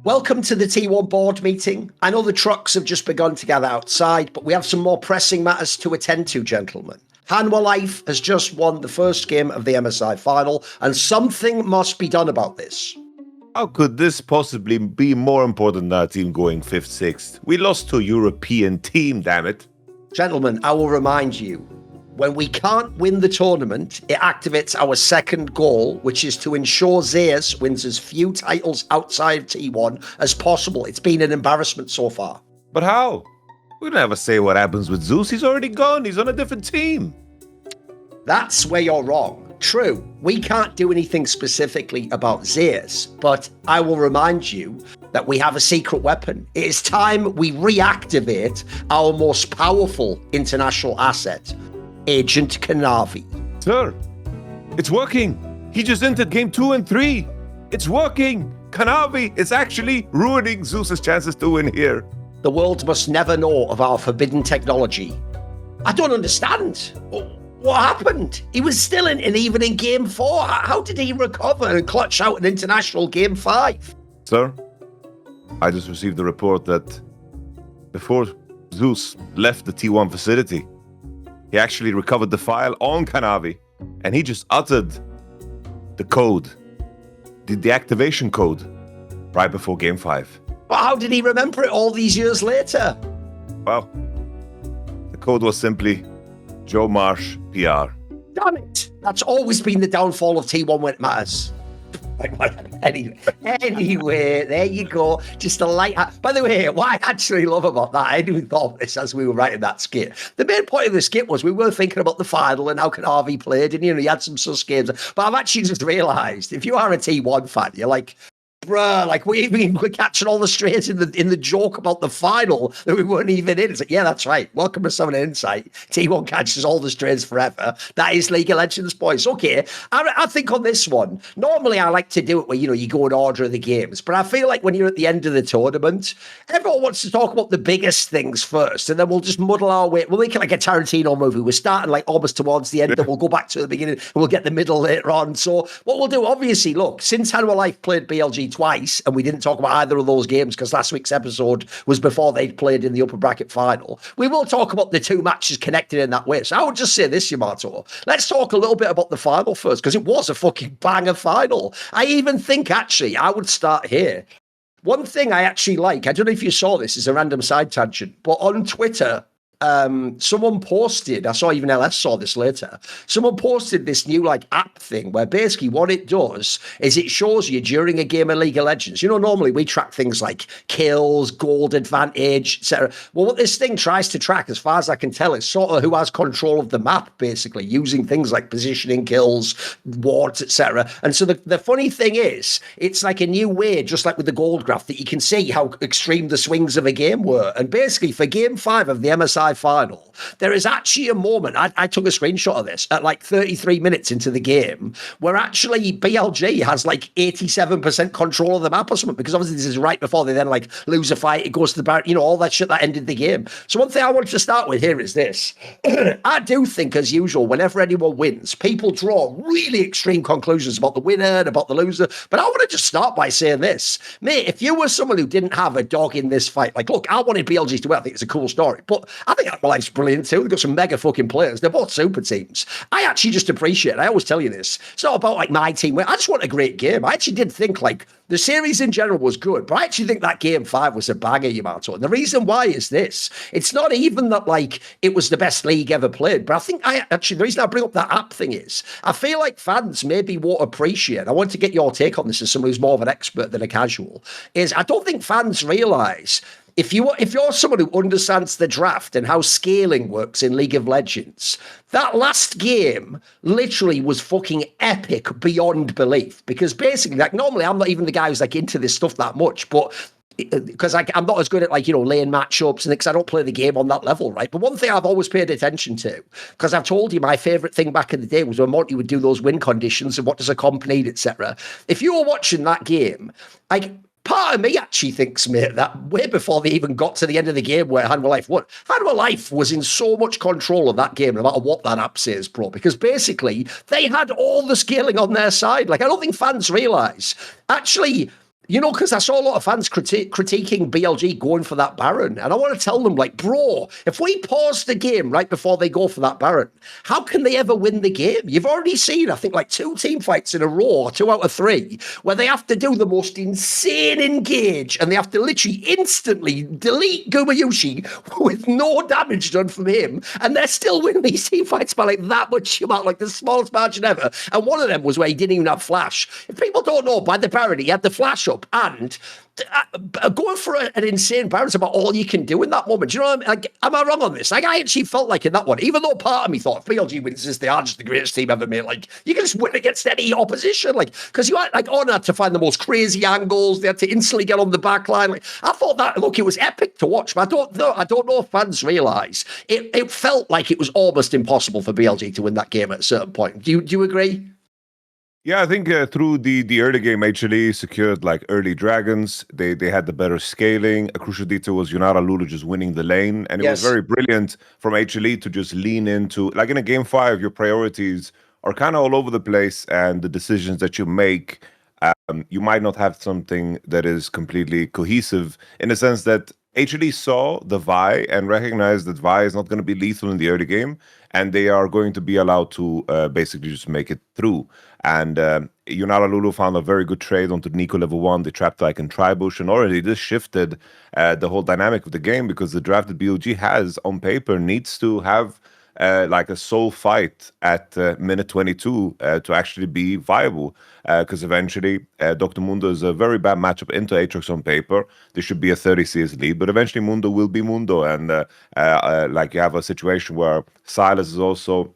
Welcome to the T1 board meeting. I know the trucks have just begun to gather outside, but we have some more pressing matters to attend to, gentlemen. Hanwha Life has just won the first game of the MSI Final, and something must be done about this. How could this possibly be more important than our team going 5th, 6th? We lost to a European team, damn it. Gentlemen, I will remind you, when we can't win the tournament, it activates our second goal, which is to ensure Zeus wins as few titles outside of T1 as possible. It's been an embarrassment so far. But how? We don't ever say what happens with Zeus. He's already gone. He's on a different team. That's where you're wrong. True, we can't do anything specifically about Zeus, but I will remind you that we have a secret weapon. It is time we reactivate our most powerful international asset, Agent Kanavi. Sir, it's working. He just entered game 2 and 3. It's working. Kanavi is actually ruining Zeus's chances to win here. The world must never know of our forbidden technology. I don't understand. What happened? He was still in, and even in game 4. How did he recover and clutch out an international game 5? Sir, I just received the report that before Zeus left the T1 facility, he actually recovered the file on Kanavi, and he just uttered the code, the activation code, right before Game 5. But how did he remember it all these years later? Well, the code was simply Joe Marsh PR. Damn it! That's always been the downfall of T1 when it matters. Anyway, there you go. Just a light. By the way, what I actually love about that, I hadn't even thought of this as we were writing that skit. The main point of the skit was we were thinking about the final and how Kanavi played, and he had some sus games. But I've actually just realised if you are a T1 fan, you're like, bruh, like we're catching all the strays in the joke about the final that we weren't even in. It's like, yeah, that's right. Welcome to Summon Insight. T1 catches all the strays forever. That is League of Legends, boys. Okay, I think on this one, normally I like to do it where, you go in order of the games, but I feel like when you're at the end of the tournament, everyone wants to talk about the biggest things first, and then we'll just muddle our way. We'll make it like a Tarantino movie. We're starting like almost towards the end, then we'll go back to the beginning, and we'll get the middle later on. So what we'll do, obviously, look, since Hanwha Life played BLG twice, and we didn't talk about either of those games because last week's episode was before they'd played in the upper bracket final. We will talk about the two matches connected in that way. So I would just say this, Yamato. Let's talk a little bit about the final first, because it was a fucking banger final. I even think, actually, I would start here. One thing I actually like, I don't know if you saw this, is a random side tangent, but on Twitter, someone posted, I saw even LS saw this later, someone posted this new app thing where basically what it does is it shows you during a game of League of Legends, normally we track things like kills, gold advantage, etc. Well, what this thing tries to track, as far as I can tell, is sort of who has control of the map, basically, using things like positioning, kills, wards, etc. And so the funny thing is, it's like a new way, just like with the gold graph, that you can see how extreme the swings of a game were. And basically for game 5 of the MSI Final, there is actually a moment, I took a screenshot of this at 33 minutes into the game, where actually BLG has 87% control of the map or something, because obviously this is right before they then lose a fight, it goes to the bar, all that shit that ended the game. So one thing I wanted to start with here is this. I do think, as usual, whenever anyone wins, people draw really extreme conclusions about the winner and about the loser, but I want to just start by saying this. Mate, if you were someone who didn't have a dog in this fight, look, I wanted BLG to win, I think it's a cool story, but I think Hanwha Life's brilliant too. They've got some mega fucking players. They're both super teams. I actually just appreciate it. I always tell you this. It's not about my team. I just want a great game. I actually did think the series in general was good, but I actually think that game 5 was a banger, Yamato. And the reason why is this. It's not even that it was the best league ever played, but I think the reason I bring up that app thing is I feel like fans maybe won't appreciate, I want to get your take on this as someone who's more of an expert than a casual, is I don't think fans realise if you're someone who understands the draft and how scaling works in League of Legends, that last game literally was fucking epic beyond belief. Because basically, normally I'm not even the guy who's into this stuff that much, but because I'm not as good at laying matchups and because I don't play the game on that level, right? But one thing I've always paid attention to, because I've told you my favorite thing back in the day was when Monty would do those win conditions and what does accompanied, etc. If you were watching that game, part of me actually thinks, mate, that way before they even got to the end of the game where Hanwha Life won, Hanwha Life was in so much control of that game, no matter what that app says, bro, because basically they had all the scaling on their side. I don't think fans realise. Actually, You know, because I saw a lot of fans critiquing BLG going for that Baron. And I want to tell them, like, bro, if we pause the game right before they go for that Baron, how can they ever win the game? You've already seen, I think, like 2 team fights in a row, 2 out of 3, where they have to do the most insane engage and they have to literally instantly delete Gumayushi with no damage done from him. And they're still winning these team fights by like that much amount, like the smallest margin ever. And one of them was where he didn't even have flash. If people don't know, by the Baron, he had the flash up. And going for an insane Baron is about all you can do in that moment. Do you know what I mean? Like, am I wrong on this? Like, I actually felt like in that one, even though part of me thought, if BLG wins this, they are just the greatest team ever made. Like, you can just win against any opposition. Like, because you had, like, On had to find the most crazy angles. They had to instantly get on the back line. Like, I thought that, look, it was epic to watch, but I don't know if fans realise. It felt like it was almost impossible for BLG to win that game at a certain point. Do you agree? Yeah, I think through the early game, HLE secured like early dragons. They had the better scaling. A crucial detail was Yunara Lulu just winning the lane. And it was very brilliant from HLE to just lean into, like in a game 5, your priorities are kind of all over the place. And the decisions that you make, you might not have something that is completely cohesive in the sense that HLE saw the Vi and recognized that Vi is not going to be lethal in the early game. And they are going to be allowed to basically just make it through. And Yunara Lulu found a very good trade onto Nico level 1. They trapped like in Tribush, and already this shifted the whole dynamic of the game because the draft that BLG has on paper needs to have like a soul fight at minute 22 to actually be viable. Because eventually, Dr. Mundo is a very bad matchup into Aatrox on paper. There should be a 30 CS lead, but eventually Mundo will be Mundo. And like you have a situation where Silas is also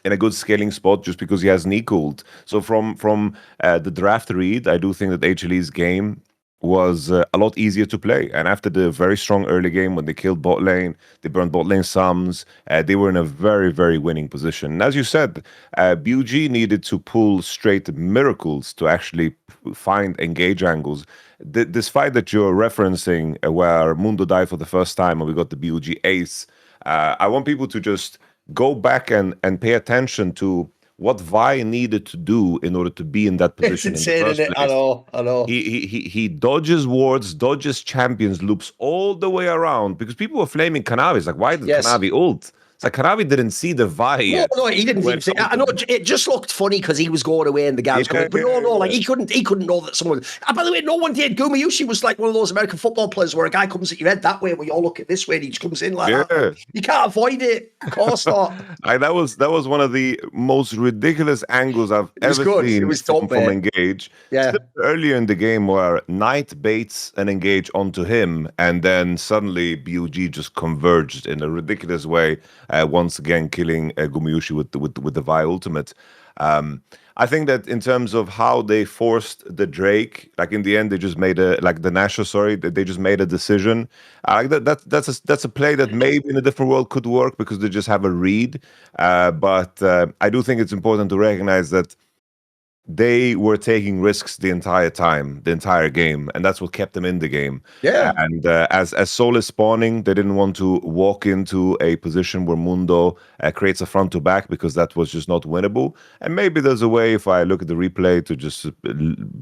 in a good scaling spot just because he has Nico'd. So from the draft read, I do think that HLE's game was a lot easier to play. And after the very strong early game, when they killed bot lane, they burned bot lane sums, they were in a very, very winning position. And as you said, BUG needed to pull straight miracles to actually find engage angles. This fight that you're referencing, where Mundo died for the first time and we got the BUG ace, I want people to just go back and pay attention to what Vi needed to do in order to be in that position. It's insane, isn't it? I know. He dodges wards, dodges champions, loops all the way around because people were flaming Kanavi. It's like, why did Kanavi ult? It's like Kanavi didn't see the Vi yet. No, he didn't even see. I know it just looked funny because he was going away and the guy was going. But like he couldn't know that someone. And by the way, no one did. Gumayushi was like one of those American football players where a guy comes at your head that way, where you all look at this way, and he just comes in like that. You can't avoid it. Of course not. That was one of the most ridiculous angles I've ever seen. It was top, from Engage. Yeah. Earlier in the game, where Knight baits an Engage onto him, and then suddenly BUG just converged in a ridiculous way. Once again, killing Gumayushi with the Vi ultimate. I think that in terms of how they forced the Drake, like in the end, they just made they just made a decision. That's a play that maybe in a different world could work because they just have a read. But I do think it's important to recognize that they were taking risks the entire time, the entire game, and that's what kept them in the game. Yeah. And as Soul is spawning, they didn't want to walk into a position where Mundo creates a front to back because that was just not winnable. And maybe there's a way, if I look at the replay, to just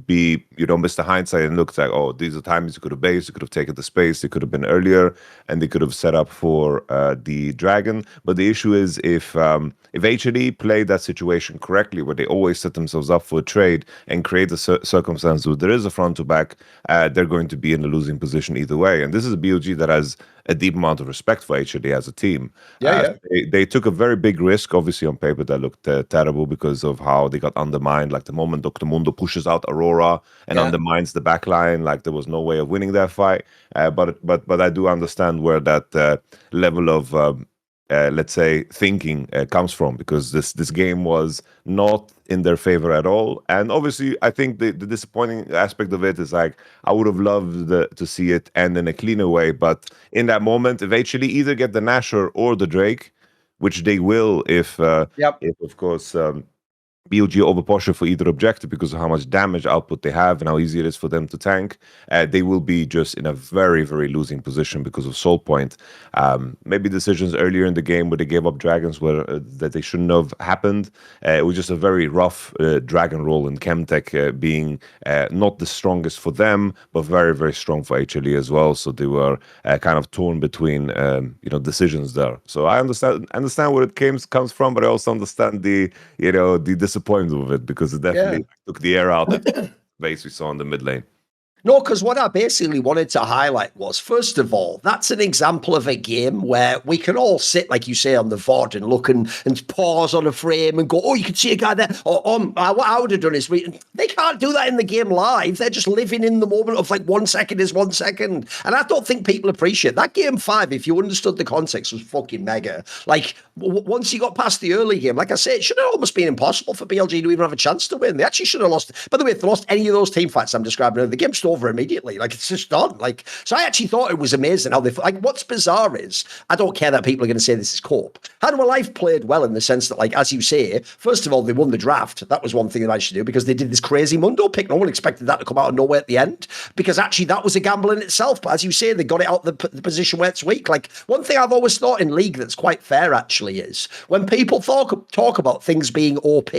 be, Mr. Hindsight and look like, oh, these are times you could have based, you could have taken the space, they could have been earlier, and they could have set up for the dragon. But the issue is if HLE played that situation correctly, where they always set themselves up for a trade and create a circumstance where there is a front to back, they're going to be in a losing position either way. And this is a BOG that has a deep amount of respect for HLE as a team. They took a very big risk. Obviously, on paper, that looked terrible because of how they got undermined. Like the moment Dr. Mundo pushes out Aurora and undermines the backline, like there was no way of winning that fight. But I do understand where that level of let's say thinking comes from, because this game was not in their favor at all. And obviously I think the disappointing aspect of it is like I would have loved to see it end in a cleaner way, but in that moment eventually either get the Nashor or the Drake, which they will if of course BLG overposture for either objective because of how much damage output they have and how easy it is for them to tank, they will be just in a very, very losing position because of Soul Point. Maybe decisions earlier in the game where they gave up dragons that they shouldn't have happened. It was just a very rough dragon roll, and Chemtech being not the strongest for them, but very, very strong for HLE as well. So they were kind of torn between decisions there. So I understand where it comes from, but I also understand the disappointment with it, because it definitely took the air out of the base we saw in the mid lane. No, because what I basically wanted to highlight was, first of all, that's an example of a game where we can all sit, like you say, on the VOD and look and pause on a frame and go, oh, you can see a guy there. Or what I would have done is, they can't do that in the game live. They're just living in the moment of like 1 second is 1 second. And I don't think people appreciate that. Game 5, if you understood the context, was fucking mega. Like, once you got past the early game, like I say, it should have almost been impossible for BLG to even have a chance to win. They actually should have lost. By the way, if they lost any of those team fights I'm describing, the game's over immediately. Like, it's just done. Like, so I actually thought it was amazing how what's bizarre is, I don't care that people are going to say this is cope. Hanwha Life played well in the sense that, like, as you say, first of all, they won the draft. That was one thing that I should do, because they did this crazy Mundo pick. No one expected that to come out of nowhere at the end, because actually that was a gamble in itself. But as you say, they got it out the position where it's weak. Like, one thing I've always thought in League that's quite fair actually is when people talk about things being OP,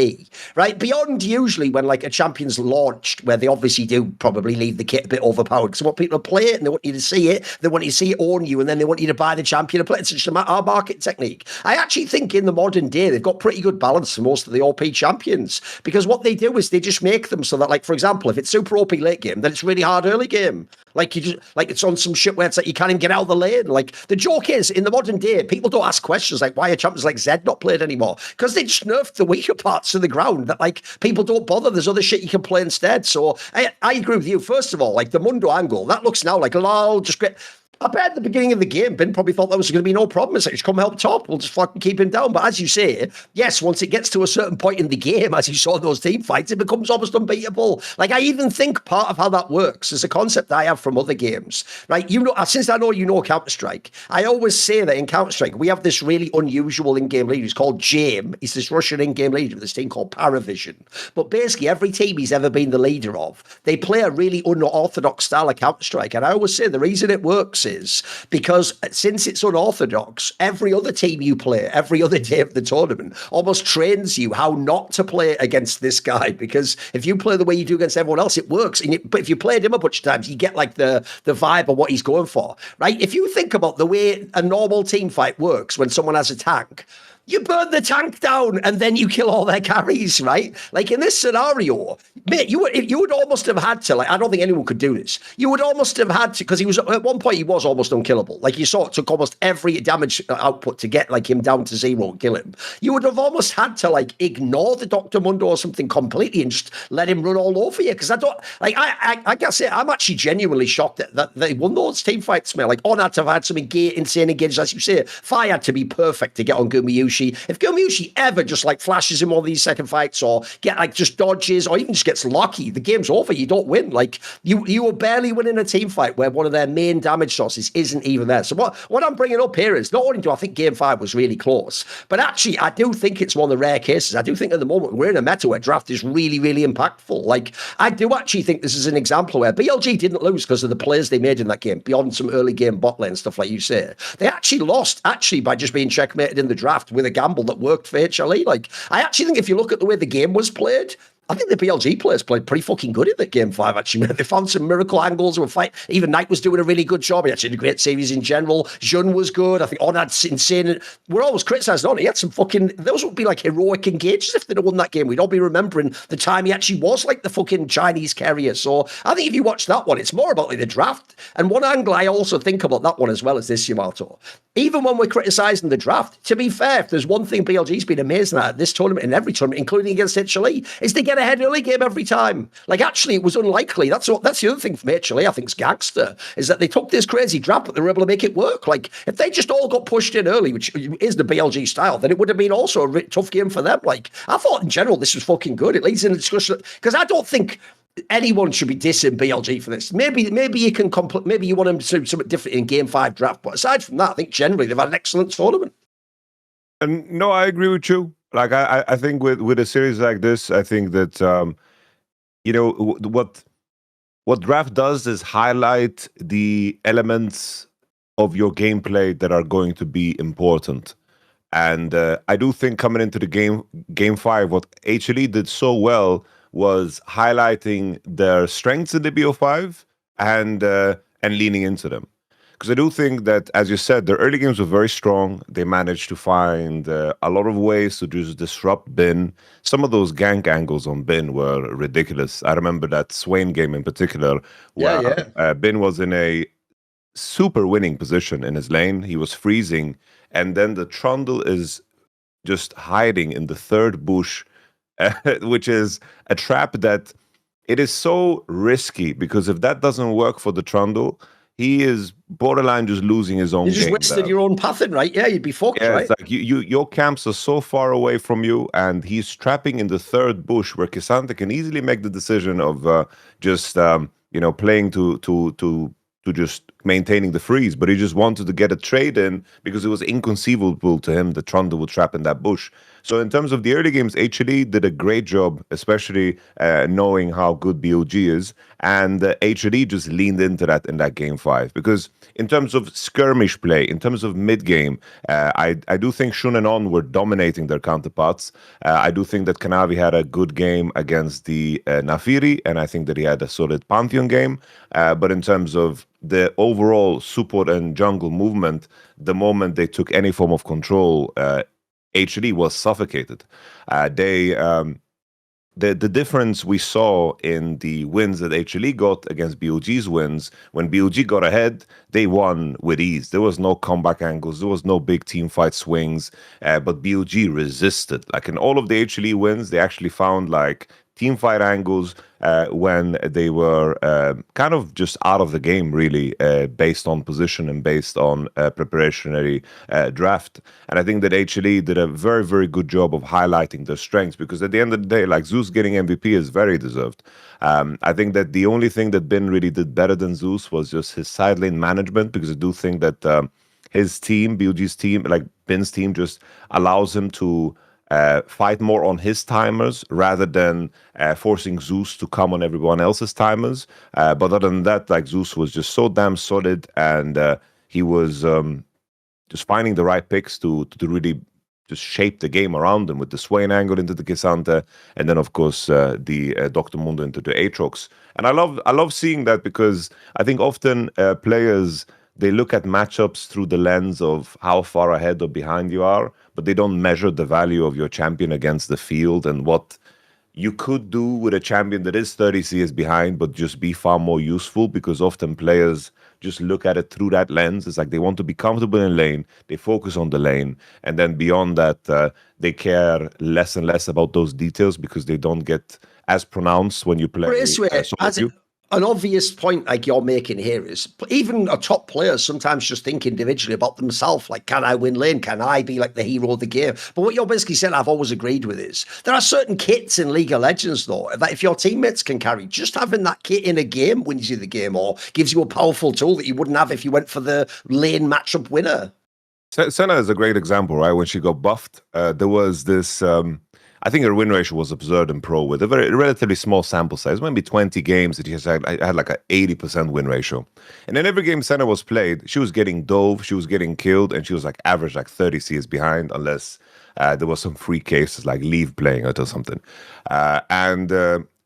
right? Beyond usually when like a champion's launched, where they obviously do probably leave the kit a bit overpowered, because they want people to play it and they want you to see it. They want you to see it own you, and then they want you to buy the champion and play it. It's just our market technique. I actually think in the modern day, they've got pretty good balance for most of the OP champions, because what they do is they just make them so that, like, for example, if it's super OP late game, then it's really hard early game. Like, you just, like, it's on some shit where it's like you can't even get out of the lane. Like, the joke is, in the modern day, people don't ask questions like, why are champions like Zed not played anymore? Because they just nerfed the weaker parts of the ground that, like, people don't bother. There's other shit you can play instead. So I agree with you. First of all, like, the Mundo angle, that looks now like, lol, just great. I bet at the beginning of the game, Ben probably thought that was going to be no problem. It's like, just come help top. We'll just fucking keep him down. But as you say, yes, once it gets to a certain point in the game, as you saw in those team fights, it becomes almost unbeatable. Like, I even think part of how that works is a concept I have from other games, right? You know, since I know you know Counter-Strike, I always say that in Counter-Strike, we have this really unusual in-game leader. He's called Jame. He's this Russian in-game leader of this team called Paravision. But basically, every team he's ever been the leader of, they play a really unorthodox style of Counter-Strike. And I always say the reason it works is because since it's unorthodox, every other team you play, every other day of the tournament, almost trains you how not to play against this guy. Because if you play the way you do against everyone else, it works. But if you played him a bunch of times, you get like the vibe of what he's going for, right? If you think about the way a normal team fight works when someone has a tank, you burn the tank down and then you kill all their carries, right? Like in this scenario, mate, you would almost have had to, like, I don't think anyone could do this. You would almost have had to, because he was, at one point, he was almost unkillable. Like, you saw it took almost every damage output to get, like, him down to 0 and kill him. You would have almost had to, like, ignore the Dr. Mundo or something completely and just let him run all over you. Because I don't, like, I gotta say, I'm actually genuinely shocked that they won those team fights, man. Like, On had to have had some insane engages, as you say. Fi had to be perfect to get on Gumayushi. If Gumayushi ever just like flashes in one of these second fights or get like just dodges or even just gets lucky, the game's over. You don't win. Like you were barely winning a team fight where one of their main damage sources isn't even there. So what I'm bringing up here is not only do I think game 5 was really close, but actually I do think it's one of the rare cases. I do think at the moment we're in a meta where draft is really, really impactful. Like I do actually think this is an example where BLG didn't lose because of the players they made in that game beyond some early game bot lane stuff like you say. They actually lost by just being checkmated in the draft with a gamble that worked for HLE. Like, I actually think if you look at the way the game was played, I think the BLG players played pretty fucking good in that game 5, actually. They found some miracle angles. Even Knight was doing a really good job. He actually had a great series in general. Jun was good. I think On had insane. We're always criticising On. He had some fucking, those would be like heroic engages if they'd have won that game. We'd all be remembering the time he actually was like the fucking Chinese carrier. So I think if you watch that one, it's more about like the draft. And one angle I also think about that one as well as this, Yamato. Even when we're criticising the draft, to be fair, if there's one thing BLG's been amazing at this tournament and every tournament, including against HLE, is they get ahead early game every time. Like, actually, it was unlikely. That's the other thing from HLE, I think, is gangster, is that they took this crazy draft, but they were able to make it work. Like, if they just all got pushed in early, which is the BLG style, then it would have been also a tough game for them. Like, I thought in general this was fucking good. It leads in a discussion, because I don't think anyone should be dissing BLG for this. Maybe you can maybe you want them to do something different in game 5 draft, but aside from that, I think generally they've had an excellent tournament. And no, I agree with you. Like I think with a series like this, I think that what draft does is highlight the elements of your gameplay that are going to be important. And I do think coming into the game five, what HLE did so well was highlighting their strengths in the BO5 and leaning into them. Because I do think that, as you said, their early games were very strong. They managed to find a lot of ways to just disrupt Bin. Some of those gank angles on Bin were ridiculous. I remember that Swain game in particular, where Bin was in a super winning position in his lane. He was freezing, and then the Trundle is just hiding in the third bush, which is a trap that it is so risky, because if that doesn't work for the Trundle, he is borderline just losing his own game. You just wasted your own pathing, right? Yeah, you'd be fucked, right? It's like your camps are so far away from you, and he's trapping in the third bush where K'Sante can easily make the decision of just playing to just maintaining the freeze, but he just wanted to get a trade in because it was inconceivable to him that Trundle would trap in that bush. So in terms of the early games, HLE did a great job, especially knowing how good BOG is, and HLE just leaned into that in that game five. Because in terms of skirmish play, in terms of mid game, I do think Shun and On were dominating their counterparts. I do think that Kanavi had a good game against the Nafiri, and I think that he had a solid Pantheon game. But in terms of the overall support and jungle movement, the moment they took any form of control, HLE was suffocated. The difference we saw in the wins that HLE got against BOG's wins, when BOG got ahead, they won with ease. There was no comeback angles, there was no big team fight swings, but BOG resisted. Like in all of the HLE wins, they actually found like team fight angles when they were kind of just out of the game, really, based on position and based on preparationary draft. And I think that HLE did a very, very good job of highlighting their strengths, because at the end of the day, like, Zeus getting MVP is very deserved. I think that the only thing that Bin really did better than Zeus was just his side lane management, because I do think that his team, BOG's team, like Bin's team, just allows him to fight more on his timers rather than forcing Zeus to come on everyone else's timers. But other than that, like, Zeus was just so damn solid, and he was just finding the right picks to really just shape the game around him, with the Swain angle into the K'Sante, and then of course the Dr. Mundo into the Aatrox. And I love seeing that, because I think often players, they look at matchups through the lens of how far ahead or behind you are, but they don't measure the value of your champion against the field and what you could do with a champion that is 30 CS behind, but just be far more useful, because often players just look at it through that lens. It's like they want to be comfortable in lane, they focus on the lane, and then beyond that, they care less and less about those details, because they don't get as pronounced when you play solo queue. An obvious point like you're making here is even a top player sometimes just think individually about themselves, like, can I win lane? Can I be like the hero of the game? But what you're basically saying, I've always agreed with, is there are certain kits in League of Legends, though, that if your teammates can carry, just having that kit in a game wins you the game, or gives you a powerful tool that you wouldn't have if you went for the lane matchup winner. Senna is a great example, right? When she got buffed, there was this... I think her win ratio was absurd in pro, with a very relatively small sample size, maybe 20 games that I had like an 80% win ratio. And in every game Senna was played, she was getting dove, she was getting killed, and she was like average like 30 CS behind, unless there was some free cases like Leave playing it or something.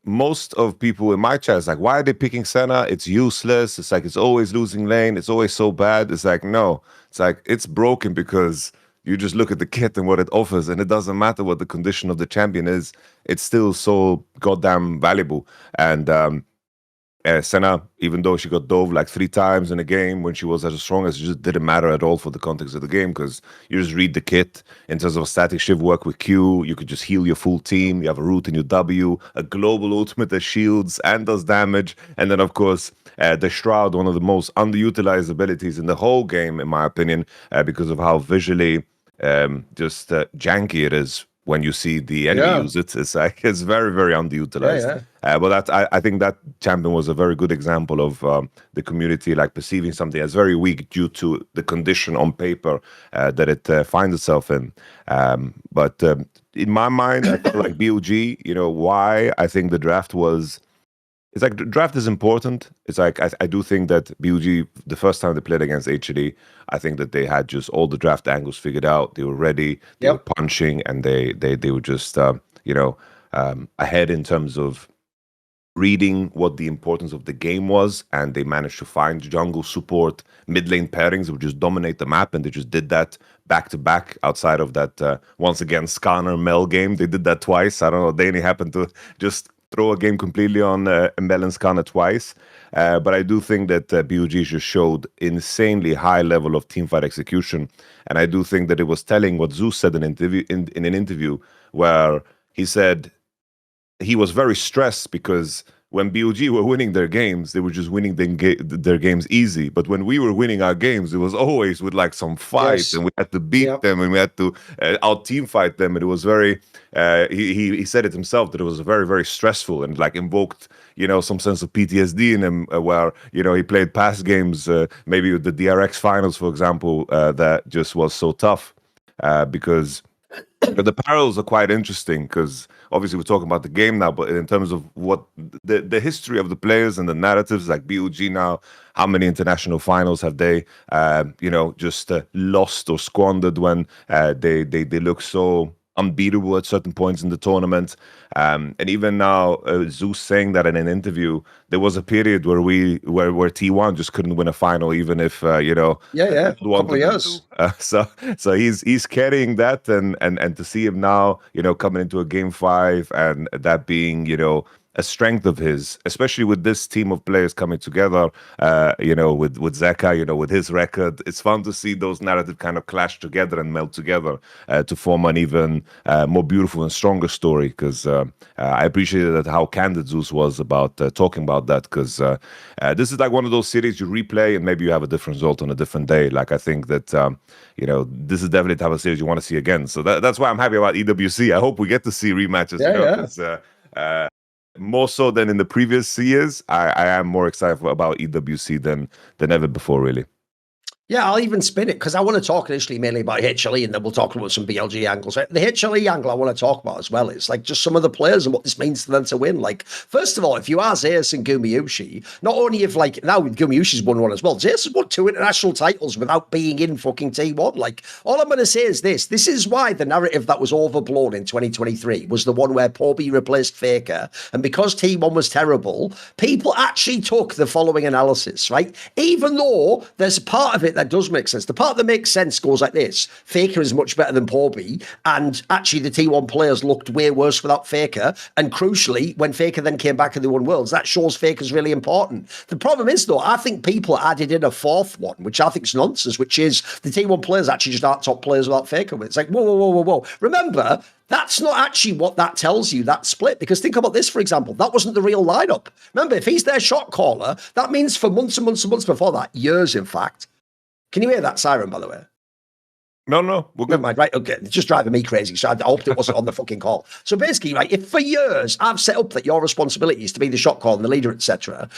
Most of people in my chat is like, why are they picking Senna? It's useless. It's like, it's always losing lane. It's always so bad. It's like, no, it's like, it's broken because you just look at the kit and what it offers, and it doesn't matter what the condition of the champion is. It's still so goddamn valuable. And Senna, even though she got dove like 3 times in a game when she was as strong as, it just didn't matter at all for the context of the game, because you just read the kit in terms of static shift work with Q. You could just heal your full team. You have a root in your W, a global ultimate that shields and does damage. And then, of course, the Shroud, one of the most underutilized abilities in the whole game, in my opinion, because of how visually janky it is when you see the enemy use it. It's like, it's very, very underutilized. But I think that champion was a very good example of the community like perceiving something as very weak due to the condition on paper that it finds itself in. But in my mind, I felt like BOG, why I think the draft was. It's like the draft is important. It's like I do think that BOG, the first time they played against HLE, I think that they had just all the draft angles figured out. They were ready. They were punching, and they were just ahead in terms of reading what the importance of the game was, and they managed to find jungle support, mid lane pairings that would just dominate the map, and they just did that back to back outside of that once again Skarner Mel game. They did that twice. I don't know. Danny happened to just throw a game completely on Mel and Skarner twice. But I do think that BOG just showed insanely high level of teamfight execution, and I do think that it was telling what Zeus said in an interview where he said he was very stressed because when BOG were winning their games, they were just winning their games easy. But when we were winning our games, it was always with like some fight, and we had to beat them, and we had to out team fight them. And it was very, he said it himself that it was very, very stressful, and like invoked, some sense of PTSD in him, where, he played past games, maybe with the DRX finals, for example, that just was so tough because the parallels are quite interesting because obviously we're talking about the game now, but in terms of what the history of the players and the narratives, like BOG now, how many international finals have they, just lost or squandered when they look so unbeatable at certain points in the tournament. And even now, Zeus saying that in an interview, there was a period where where T1 just couldn't win a final, even if couple of years. So he's carrying that, and to see him now, coming into a game 5, and that being a strength of his, especially with this team of players coming together, with Zeka, with his record. It's fun to see those narratives kind of clash together and meld together to form an even more beautiful and stronger story. Because I appreciated how candid Zeus was about talking about that, because this is like one of those series you replay and maybe you have a different result on a different day. Like, I think that, this is definitely the type of series you want to see again. So that's why I'm happy about EWC. I hope we get to see rematches. More so than in the previous years, I am more excited about EWC than ever before, really. Yeah, I'll even spin it because I want to talk initially mainly about HLE, and then we'll talk about some BLG angles. The HLE angle I want to talk about as well is like just some of the players and what this means to them to win. Like, first of all, if you are Zeus and Gumayusi, not only if like now Gumayushi's won one as well, Zeus has won 2 international titles without being in fucking T1. Like, all I'm going to say is this is why the narrative that was overblown in 2023 was the one where Poby replaced Faker, and because T1 was terrible, people actually took the following analysis, right? Even though there's a part of it that does make sense. The part that makes sense goes like this. Faker is much better than Poby, and actually the T1 players looked way worse without Faker, and crucially, when Faker then came back and they won Worlds, that shows Faker's really important. The problem is, though, I think people added in a fourth one, which I think is nonsense, which is the T1 players actually just aren't top players without Faker. It's like, whoa. Remember, that's not actually what that tells you, that split, because think about this, for example. That wasn't the real lineup. Remember, if he's their shot caller, that means for months and months and months before that, years, in fact. Can you hear that siren, by the way? No, we're good. Never mind, right, okay. It's just driving me crazy, so I hoped it wasn't on the fucking call. So basically, right, if for years I've set up that your responsibility is to be the shot call and the leader, etc.,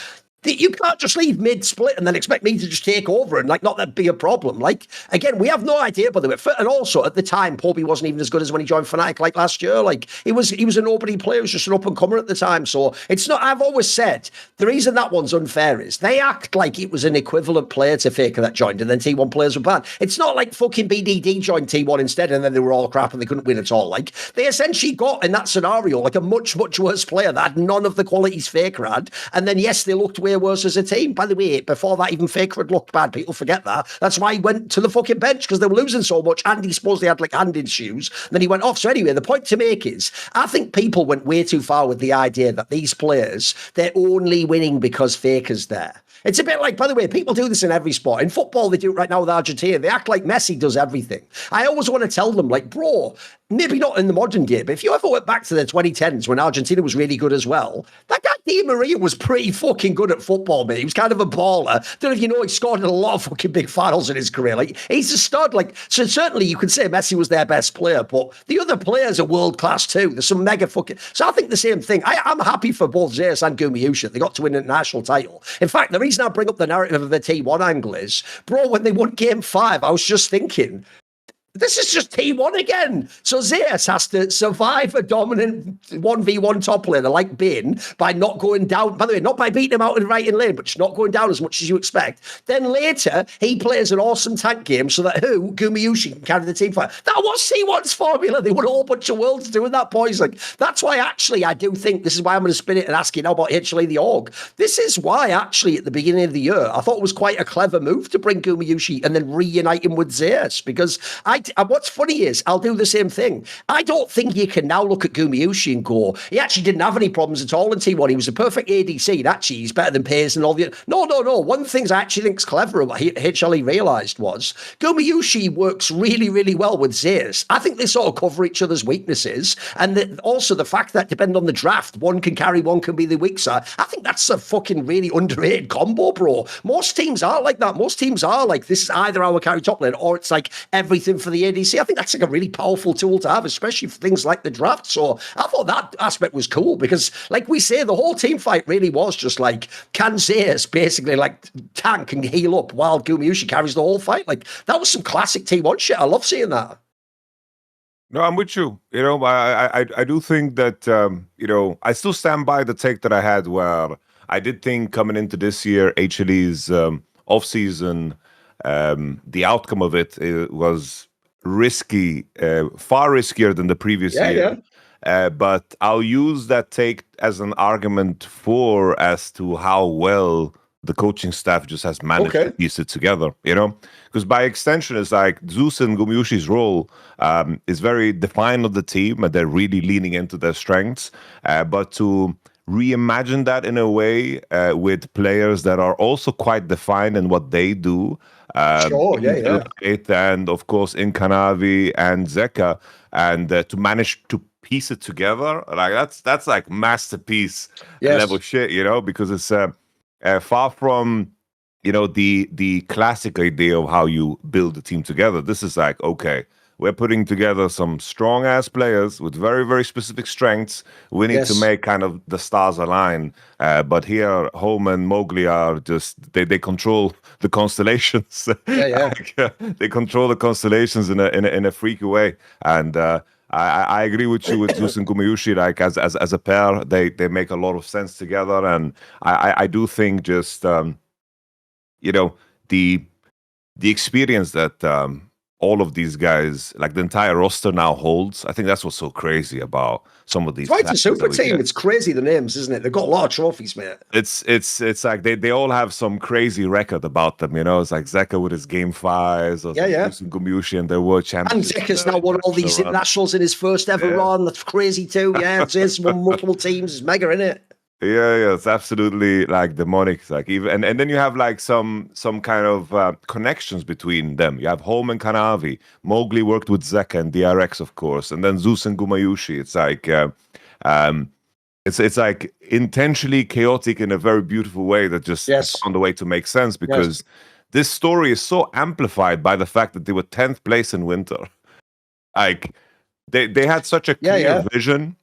you can't just leave mid-split and then expect me to just take over and, like, not that be a problem. Like, again, we have no idea, by the way. And also, at the time, Poby wasn't even as good as when he joined Fnatic, like, last year. Like, he was a nobody player. He was just an up-and-comer at the time. So, it's not... I've always said, the reason that one's unfair is they act like it was an equivalent player to Faker that joined, and then T1 players were bad. It's not like fucking BDD joined T1 instead, and then they were all crap and they couldn't win at all. Like, they essentially got, in that scenario, like, a much, much worse player that had none of the qualities Faker had. And then, yes, they looked way worse as a team. By the way, before that, even Faker had looked bad. People forget that. That's why he went to the fucking bench, because they were losing so much, and he supposedly had like hand issues. Then he went off. So anyway, the point to make is, I think people went way too far with the idea that these players, they're only winning because Faker's there. It's a bit like, by the way, people do this in every sport. In football, they do it right now with Argentina. They act like Messi does everything. I always want to tell them, like, bro, maybe not in the modern day, but if you ever went back to the 2010s when Argentina was really good as well, that guy Di Maria was pretty fucking good at football, mate. He was kind of a baller. Don't know if you know, he scored in a lot of fucking big finals in his career. Like, he's a stud. Like, so certainly you could say Messi was their best player, but the other players are world class too. There's some mega fucking... So I think the same thing. I'm happy for both Zeus and Gumayusi. They got to win an international title. In fact, the reason I bring up the narrative of the T1 angle is, bro, when they won game 5, I was just thinking, This is just T1 again. So Zeus has to survive a dominant 1v1 top laner like Bin by not going down. By the way, not by beating him out in the right lane, but just not going down as much as you expect. Then later, he plays an awesome tank game so that Gumayusi can carry the team fight. That was T1's formula. They won a whole bunch of worlds doing that, boys. Like, that's why, actually, I do think this is why I'm going to spin it and ask you now about HLA the Org. This is why, actually, at the beginning of the year, I thought it was quite a clever move to bring Gumayusi and then reunite him with Zeus, because what's funny is I'll do the same thing. I don't think you can now look at Gumayusi and go, he actually didn't have any problems at all in T1. He was a perfect ADC, and actually he's better than Perkz and all the... No. One of the things I actually think is clever about HLE realised was Gumayusi works really, really well with Zeus. I think they sort of cover each other's weaknesses, and also the fact that depending on the draft, one can carry, one can be the weak side. I think that's a fucking really underrated combo, bro. Most teams are like that. Most teams are like, this is either our carry top lane or it's like everything for the ADC. I think that's like a really powerful tool to have, especially for things like the draft. So I thought that aspect was cool because, like we say, the whole team fight really was just like, can Zeus basically like tank and heal up while Gumayusi carries the whole fight? Like, that was some classic T1 shit. I love seeing that. No, I'm with you. You know, I do think that, you know, I still stand by the take that I had where I did think coming into this year, HLE's off-season, the outcome of it was risky, far riskier than the previous year. But I'll use that take as an argument as to how well the coaching staff just has managed to piece it together, you know? Because by extension, it's like Zeus and Gumayusi's role is very defined of the team, and they're really leaning into their strengths. But to reimagine that in a way with players that are also quite defined in what they do. And of course in Kanavi and Zeka, and to manage to piece it together, like that's like masterpiece level shit, you know, because it's far from, you know, the classic idea of how you build a team together. This is like, okay, we're putting together some strong-ass players with very, very specific strengths. We need to make kind of the stars align. But here, Home and Mowgli are just, they control the constellations. They control the constellations in a freaky way. And I agree with you with Zeus and Gumayusi. Like, as a pair, they make a lot of sense together. And I do think just, you know, the experience that... all of these guys, like the entire roster now holds. I think that's what's so crazy about some of these. It's a super team. It's crazy, the names, isn't it? They've got a lot of trophies, mate. It's like they all have some crazy record about them, you know? It's like Zeka with his game 5s, or Gumayusi and their world champions. And Zeka's now won all these internationals in his first ever run. That's crazy too. Yeah, Zeus won multiple teams. It's mega, isn't it? Yeah, it's absolutely like demonic. It's like even and then you have like some kind of connections between them. You have Home and Kanavi. Mowgli worked with Zeka and DRX, of course, and then Zeus and Gumayusi. It's like it's like intentionally chaotic in a very beautiful way that just on the way to make sense, because this story is so amplified by the fact that they were 10th place in winter. Like they had such a clear vision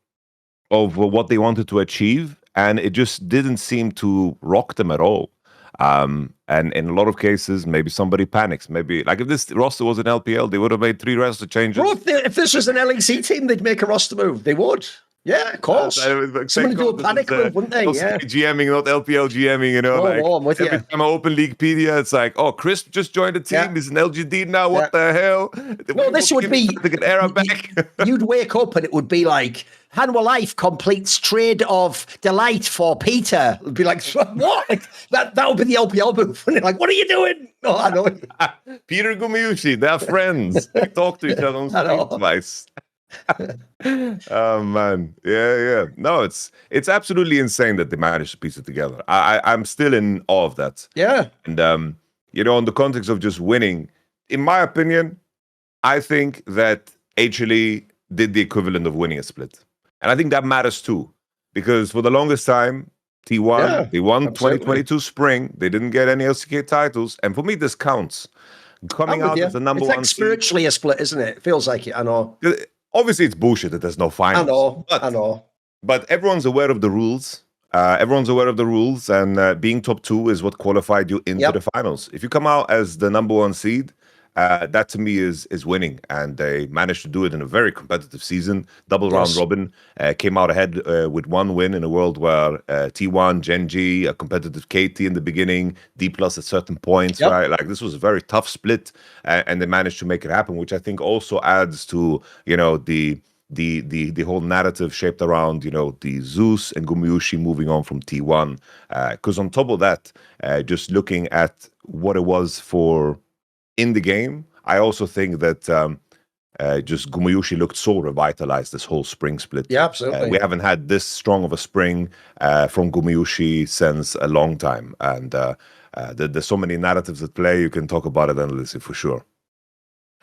of what they wanted to achieve. And it just didn't seem to rock them at all. And in a lot of cases, maybe somebody panics. Maybe, like, if this roster was an LPL, they would have made 3 roster changes. Bro, if this was an LEC team, they'd make a roster move. They would. Yeah, of course. Someone do a panic move, wouldn't they? Yeah. GMing, not LPL GMing, you know. I'm with every time I open Leaguepedia, it's like, oh, Chris just joined the team. He's an LGD now. What the hell? No, this would be... To get era back. You'd wake up and it would be like... Hanwha Life completes trade of delight for Peter. It'd be like, what? Like, that would be the LPL move. And like, what are you doing? Oh, I know. Peter Gumayusi, they're friends. They talk to each other on stream twice. Oh man, yeah. No, it's absolutely insane that they managed to piece it together. I'm still in awe of that. Yeah. And you know, in the context of just winning, in my opinion, I think that HLE did the equivalent of winning a split. And I think that matters too, because for the longest time, T1, they won 2022 spring. They didn't get any LCK titles. And for me, this counts. Coming out as the number one. It's like spiritually a split, isn't it? It feels like it, I know. Obviously, it's bullshit that there's no finals. I know. But everyone's aware of the rules. And being top 2 is what qualified you into the finals. If you come out as the number 1 seed, that to me is winning, and they managed to do it in a very competitive season. Double round robin, came out ahead with 1 win in a world where T1, Gen G, a competitive KT in the beginning, DPlus at certain points, right? Like this was a very tough split, and they managed to make it happen, which I think also adds to the whole narrative shaped around the Zeus and Gumayusi moving on from T1, because on top of that, just looking at what it was for in the game, I also think that just Gumayusi looked so revitalized this whole spring split. Yeah, absolutely. We haven't had this strong of a spring from Gumayusi since a long time, and there's so many narratives at play. You can talk about it endlessly for sure.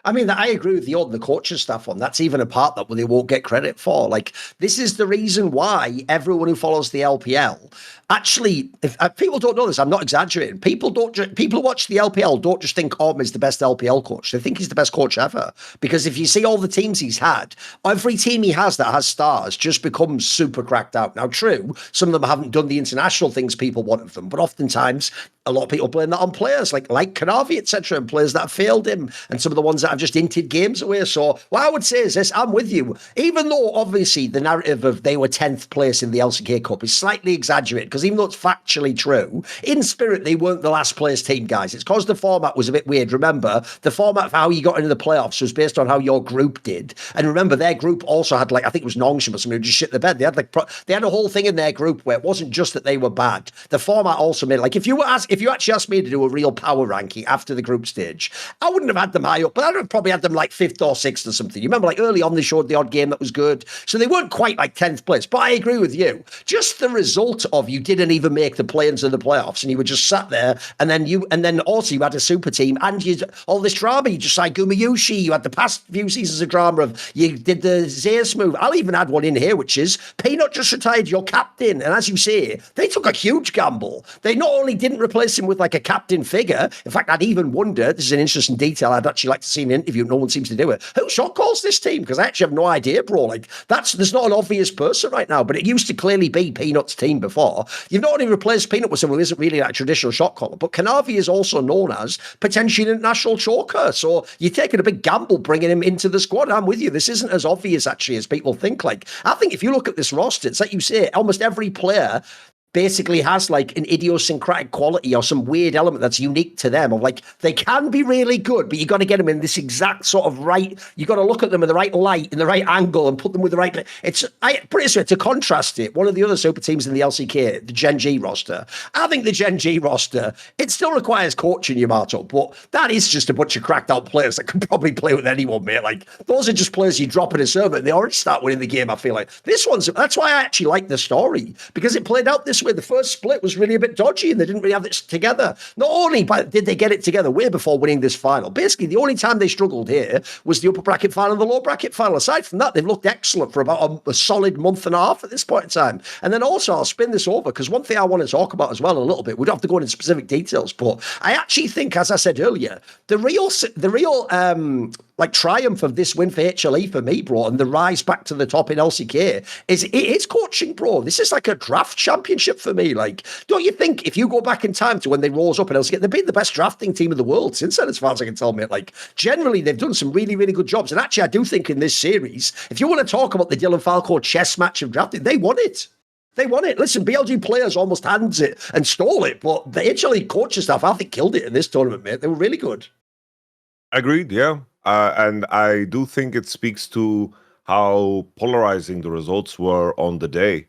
I mean, I agree with the coaching stuff on. That's even a part that they won't get credit for. Like, this is the reason why everyone who follows the LPL actually, if people don't know this, I'm not exaggerating. People who watch the LPL don't just think Orm is the best LPL coach. They think he's the best coach ever. Because if you see all the teams he's had, every team he has that has stars just becomes super cracked out. Now, true, some of them haven't done the international things people want of them, but oftentimes a lot of people blame that on players like Kanavi, etc., and players that have failed him, and some of the ones that have just hinted games away. So what I would say is this: I'm with you. Even though obviously the narrative of they were 10th place in the LCK Cup is slightly exaggerated, because even though it's factually true, in spirit they weren't the last place team, guys. It's because the format was a bit weird. Remember, the format for how you got into the playoffs was based on how your group did, and remember their group also had I think it was Nongshim or something who just shit the bed. They had a whole thing in their group where it wasn't just that they were bad. The format also made if you actually asked me to do a real power ranking after the group stage, I wouldn't have had them high up, but I'd have probably had them 5th or 6th or something. You remember early on they showed the odd game that was good, so they weren't quite 10th place. But I agree with you, just the result of you didn't even make the play-ins of the playoffs and you were just sat there, and then also you had a super team and you all this drama. You just like Gumayusi, you had the past few seasons of drama of you did the Zeus move. I'll even add one in here, which is Peanut just retired your captain, and as you say, they took a huge gamble. They not only didn't replace him with a captain figure, in fact I'd even wonder, this is an interesting detail I'd actually like to see in an interview, no one seems to do it, who shot calls this team, because I actually have no idea, bro. There's not an obvious person right now, but it used to clearly be Peanut's team before. You've not only replaced Peanut with someone who isn't really a traditional shot caller, but Kanavi is also known as potentially an international choker, so you're taking a big gamble bringing him into the squad. I'm with you, this isn't as obvious actually as people think. I think if you look at this roster, it's like you say, almost every player basically has an idiosyncratic quality or some weird element that's unique to them, of they can be really good, but you got to get them in this exact sort of right, you got to look at them in the right light, in the right angle, and put them with the right, to contrast it, one of the other super teams in the LCK, the Gen G roster, I think the Gen G roster, it still requires coaching, Yamato, but that is just a bunch of cracked out players that can probably play with anyone, mate. Those are just players you drop in a server and they already start winning the game. I feel like this that's why I actually like the story, because it played out this way. The first split was really a bit dodgy and they didn't really have it together. Not only did they get it together way before winning this final, basically the only time they struggled here was the upper bracket final and the lower bracket final. Aside from that, they've looked excellent for about a solid month and a half at this point in time. And then also, I'll spin this over, because one thing I want to talk about as well a little bit, we don't have to go into specific details, but I actually think, as I said earlier, the real triumph of this win for HLE for me, bro, and the rise back to the top in LCK is coaching, bro. This is like a draft championship for me. Don't you think if you go back in time to when they rose up in LCK, they've been the best drafting team in the world since then, as far as I can tell, mate. Generally, they've done some really, really good jobs. And actually, I do think in this series, if you want to talk about the Dylan Falco chess match of drafting, they won it. They won it. Listen, BLG players almost hands it and stole it, but the HLE coaching staff, I think, killed it in this tournament, mate. They were really good. Agreed, yeah. And I do think it speaks to how polarizing the results were on the day.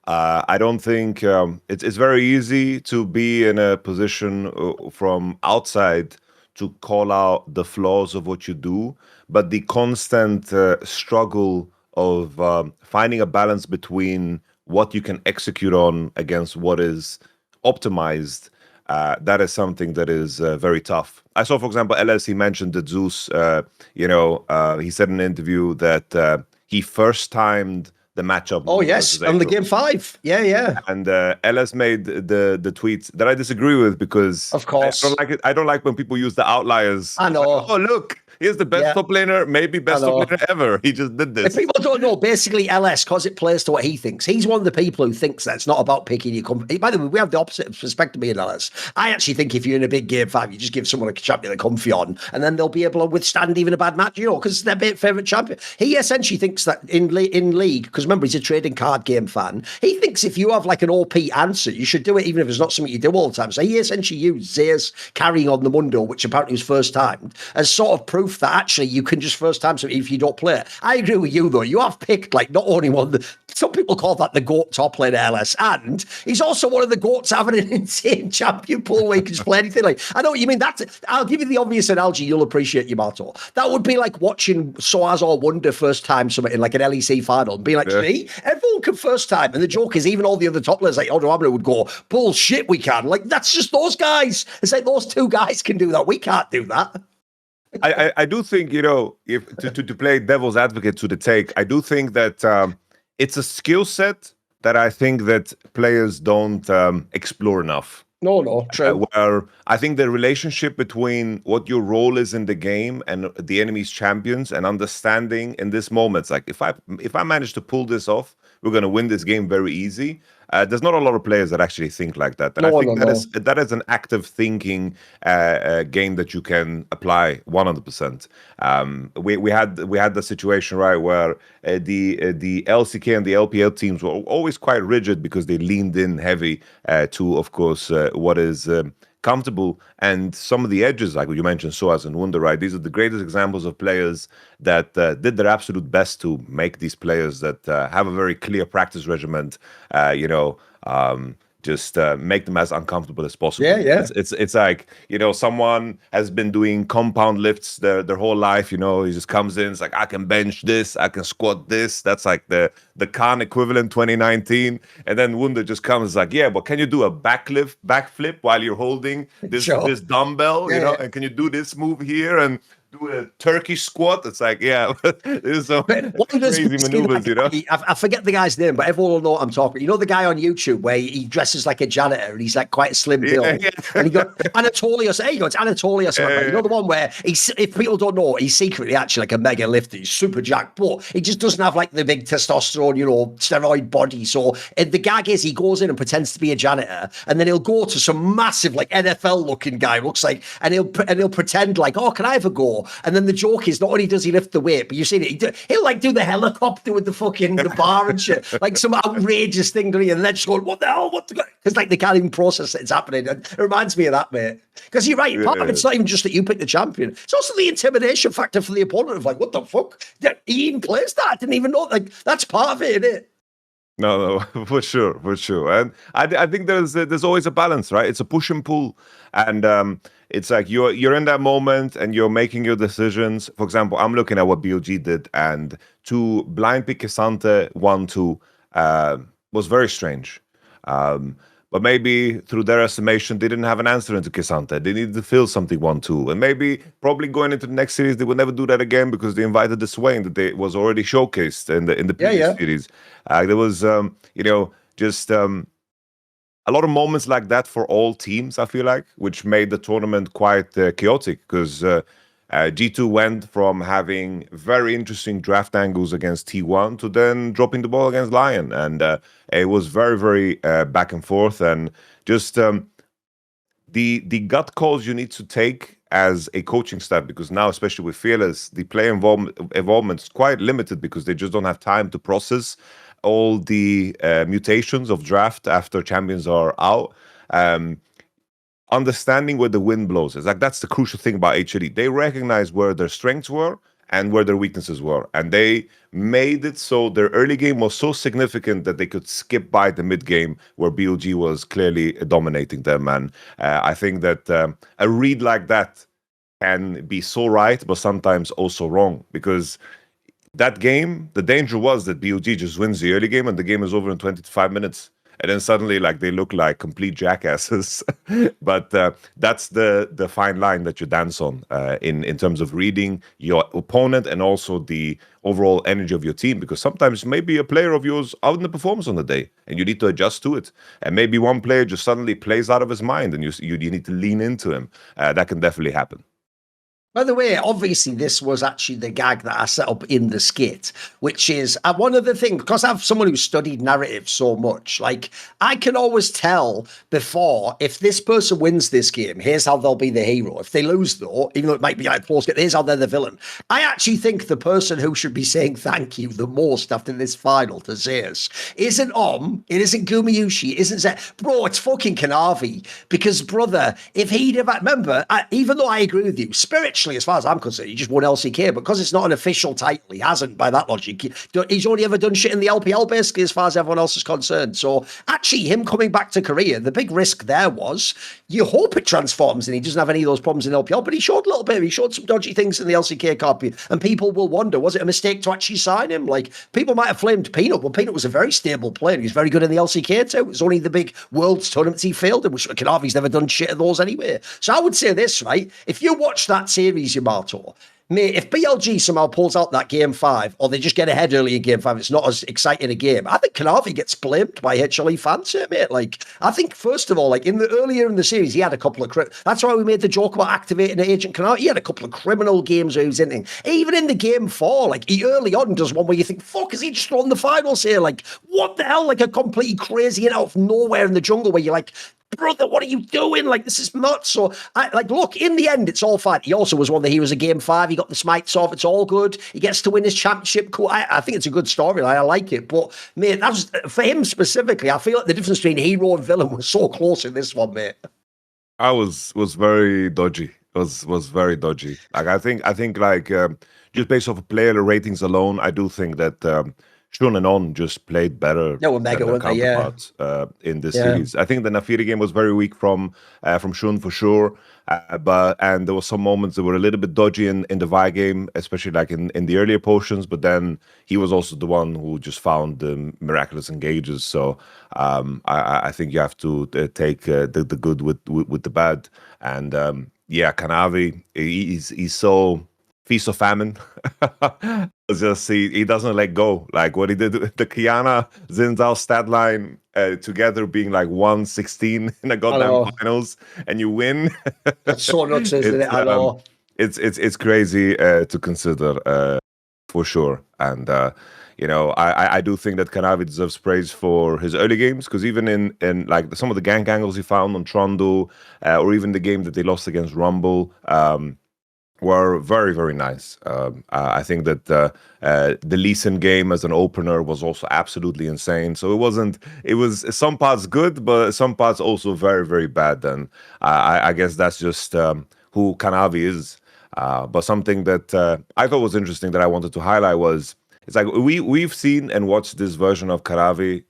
I don't think it's very easy to be in a position from outside to call out the flaws of what you do, but the constant struggle of finding a balance between what you can execute on against what is optimized, that is something that is very tough. I saw, for example, LS, he mentioned that Zeus, he said in an interview that he first timed the matchup. Oh, yes, on the game 5. Yeah. And LS made the tweets that I disagree with, because of course I don't like when people use the outliers. I know. Oh, look, He is the best top laner, maybe best top laner ever. He just did this. If people don't know, basically LS, because it plays to what he thinks. He's one of the people who thinks that it's not about picking your company. By the way, we have the opposite perspective of me and LS. I actually think if you're in a big game 5, you just give someone a champion they're comfy on, and then they'll be able to withstand even a bad match, because it's their favourite champion. He essentially thinks that in League, because remember, he's a trading card game fan, he thinks if you have like an OP answer, you should do it even if it's not something you do all the time. So he essentially used Zeus carrying on the Mundo, which apparently was first time, as sort of proof that actually you can just first time something if you don't play it. I agree with you though. You have picked like not only one, some people call that the GOAT top lane LS, and he's also one of the GOATs having an insane champion pool where he can just play anything. Like, I know what you mean. I'll give you the obvious analogy. You'll appreciate, Yamato. That would be like watching Soaz or Wonder first time something in like an LEC final and being like, see, everyone can first time. And the joke is even all the other top laners like Odoamna would go, bullshit, we can. Like, that's just those guys. It's like those two guys can do that. We can't do that. I do think, if to play devil's advocate to the take, I do think that it's a skill set that I think that players don't explore enough. No, true. Where I think the relationship between what your role is in the game and the enemy's champions and understanding in this moment, like if I manage to pull this off, we're going to win this game very easy. There's not a lot of players that actually think like that. And I think that is an active thinking game that you can apply 100%. We had the situation, right, where the LCK and the LPL teams were always quite rigid because they leaned in heavy to, of course, what is comfortable, and some of the edges, like you mentioned, Soaz and Wunder, right? These are the greatest examples of players that did their absolute best to make these players that have a very clear practice regimen, just make them as uncomfortable as possible. Yeah. It's like, someone has been doing compound lifts their whole life, he just comes in, it's like, I can bench this, I can squat this. That's like the Khan equivalent 2019. And then Wunder just comes like, yeah, but can you do a backflip while you're holding this dumbbell, and can you do this move here and do a Turkish squat? It's like, there's some crazy maneuvers, I forget the guy's name, but everyone will know what I'm talking about. The guy on YouTube where he dresses like a janitor and he's like quite slim build. And he got Anatolius. There you go, it's Anatolius. The one where if people don't know, he's secretly actually like a mega lifter. He's super jacked, but he just doesn't have like the big testosterone, steroid body. So the gag is he goes in and pretends to be a janitor, and then he'll go to some massive like NFL looking guy, looks like, and he'll pretend like, oh, can I have a go? And then the joke is not only does he lift the weight, but you've seen it, he'll like do the helicopter with the bar and shit, like some outrageous thing, doesn't he? And then just going, what the hell? Because like they can't even process that it's happening. And it reminds me of that, mate. Because you're right, part of it's not even just that you pick the champion. It's also the intimidation factor for the opponent of like, what the fuck? He even plays that. I didn't even know. Like, that's part of it, isn't it? No, for sure. And I think there's always a balance, right? It's a push and pull. And it's like you're in that moment and you're making your decisions. For example, I'm looking at what BOG did, and to blind pick K'Sante 1-2 was very strange. But maybe through their estimation, they didn't have an answer into K'Sante. They needed to fill something 1-2. And probably going into the next series, they would never do that again because they invited the Swain that was already showcased in the previous series. There was, just a lot of moments like that for all teams, I feel like, which made the tournament quite chaotic because G2 went from having very interesting draft angles against T1 to then dropping the ball against LYON. And it was very, very back and forth. And just the gut calls you need to take as a coaching staff, because now, especially with Fearless, the player involvement is quite limited because they just don't have time to process all the mutations of draft after champions are out. Understanding where the wind blows is like, that's the crucial thing about HLE. They recognize where their strengths were and where their weaknesses were, and they made it so their early game was so significant that they could skip by the mid game where BOG was clearly dominating them. And I think that a read like that can be so right, but sometimes also wrong, because that game, the danger was that BOG just wins the early game and the game is over in 25 minutes. And then suddenly, like, they look like complete jackasses. But that's the fine line that you dance on in terms of reading your opponent and also the overall energy of your team. Because sometimes maybe a player of yours underperforms on the day and you need to adjust to it. And maybe one player just suddenly plays out of his mind and you need to lean into him. That can definitely happen. By the way, obviously, this was actually the gag that I set up in the skit, which is one of the things, because I'm someone who studied narrative so much, like, I can always tell before if this person wins this game, here's how they'll be the hero. If they lose, though, even though it might be like close, here's how they're the villain. I actually think the person who should be saying thank you the most after this final to Zeus isn't it isn't Gumayushi, it isn't Zeus. Bro, it's fucking Kanavi. Because, brother, if he'd have, remember, even though I agree with you, spiritually, as far as I'm concerned, he just won LCK, but because it's not an official title, he hasn't, by that logic. He's only ever done shit in the LPL, basically, as far as everyone else is concerned. So, actually, him coming back to Korea, the big risk there was, you hope it transforms and he doesn't have any of those problems in LPL, but he showed a little bit. He showed some dodgy things in the LCK copy, and people will wonder, was it a mistake to actually sign him? Like, people might have flamed Peanut, but Peanut was a very stable player. He was very good in the LCK too. It was only the big Worlds tournaments he failed in, which Kanavi's never done shit of those anyway. So I would say this, right? If you watch that series, Yamato, mate, if BLG somehow pulls out that game 5, or they just get ahead early in game 5, it's not as exciting a game. I think Kanavi gets blamed by HLE fans here, mate. Like, I think, first of all, like, earlier in the series, he had a couple of that's why we made the joke about activating Agent Kanavi. He had a couple of criminal games where he was in. Even in the game 4, like, he early on does one where you think, fuck, is he just throwing the finals here? Like, what the hell? Like, a completely crazy and out of nowhere in the jungle where you're like, brother, what are you doing? Like, this is nuts. So, look, in the end, it's all fine. He also was one of the heroes of game 5. He got the smites off. It's all good. He gets to win his championship. Cool. I think it's a good storyline. I like it. But, mate, that was, for him specifically, I feel like the difference between hero and villain was so close in this one, mate. I was very dodgy. Was very dodgy. Like, I think like just based off of player ratings alone, I do think that Shun and On just played better than their counterparts in this series. I think the Naafiri game was very weak from Shun for sure, and there were some moments that were a little bit dodgy in the Vi game, especially like in the earlier portions. But then he was also the one who just found the miraculous engages. So I think you have to take the good with the bad. And Kanavi, he's so feast of famine. Just he doesn't let go. Like what he did with the Kiana Xin Zhao stat line together being like 116 in the goddamn finals, and you win. That's so nuts, isn't it? I know. It's crazy to consider for sure. And I do think that Kanavi deserves praise for his early games, because even in like some of the gank angles he found on Trundle, or even the game that they lost against Rumble, were very, very nice. I think that the Lee Sin game as an opener was also absolutely insane. So it was some parts good, but some parts also very, very bad. And I guess that's just who Kanavi is. But something that I thought was interesting that I wanted to highlight was, it's like we've seen and watched this version of Kanavi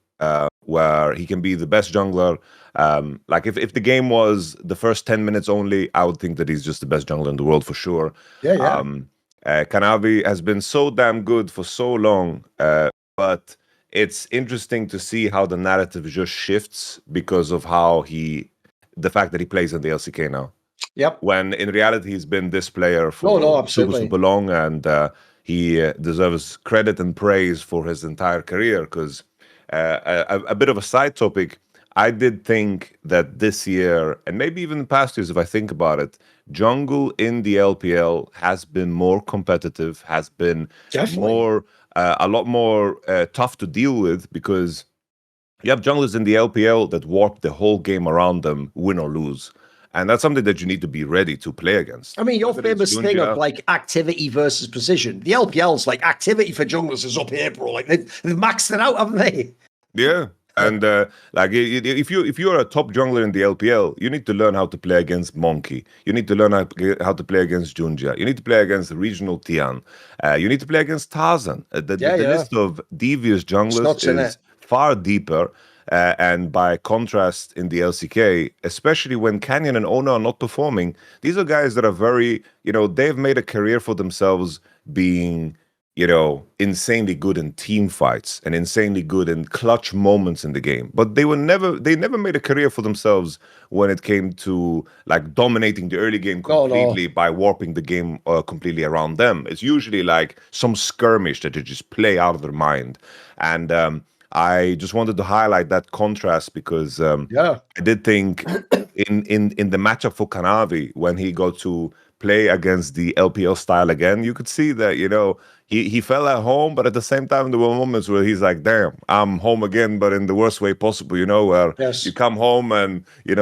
where he can be the best jungler. Like if the game was the first 10 minutes only, I would think that he's just the best jungler in the world for sure. Kanavi has been so damn good for so long, but it's interesting to see how the narrative just shifts because of the fact that he plays in the LCK now. Yep. When in reality he's been this player for super long, and he deserves credit and praise for his entire career. Because a bit of a side topic, I did think that this year, and maybe even the past years, if I think about it, jungle in the LPL has been more competitive, has been a lot more tough to deal with, because you have junglers in the LPL that warp the whole game around them, win or lose. And that's something that you need to be ready to play against. I mean, your famous thing of like activity versus precision. The LPL's like activity for junglers is up here, bro. Like they've maxed it out, haven't they? Yeah. And like if you're a top jungler in the LPL, you need to learn how to play against Monkey. You need to learn how to play against Junja. You need to play against regional Tian. You need to play against Tarzan. The list of devious junglers is far deeper. And by contrast, in the LCK, especially when Canyon and Ona are not performing, these are guys that are very, they've made a career for themselves being, insanely good in team fights and insanely good in clutch moments in the game. But they never made a career for themselves when it came to like dominating the early game completely by warping the game completely around them. It's usually like some skirmish that they just play out of their mind. And I just wanted to highlight that contrast because I did think in the matchup for Kanavi, when he got to play against the LPL style again. You could see that, he felt at home, but at the same time, there were moments where he's like, damn, I'm home again, but in the worst way possible, where Yes. you come home and, you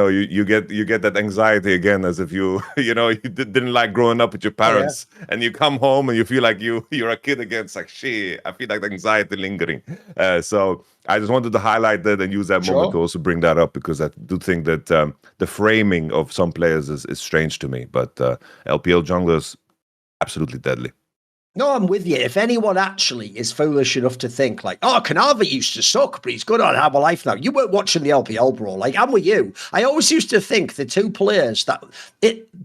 get that anxiety again, as if you didn't like growing up with your parents, and you come home and you feel like you're a kid again. It's like, shit, I feel like the anxiety lingering. So I just wanted to highlight that and use that moment to also bring that up, because I do think that the framing of some players is strange to me, but LPL junglers, absolutely deadly. No, I'm with you. If anyone actually is foolish enough to think like, oh, Kanavi used to suck, but he's good on Hanwha Life now. You weren't watching the LPL, bro. Like, I'm with you. I always used to think the two players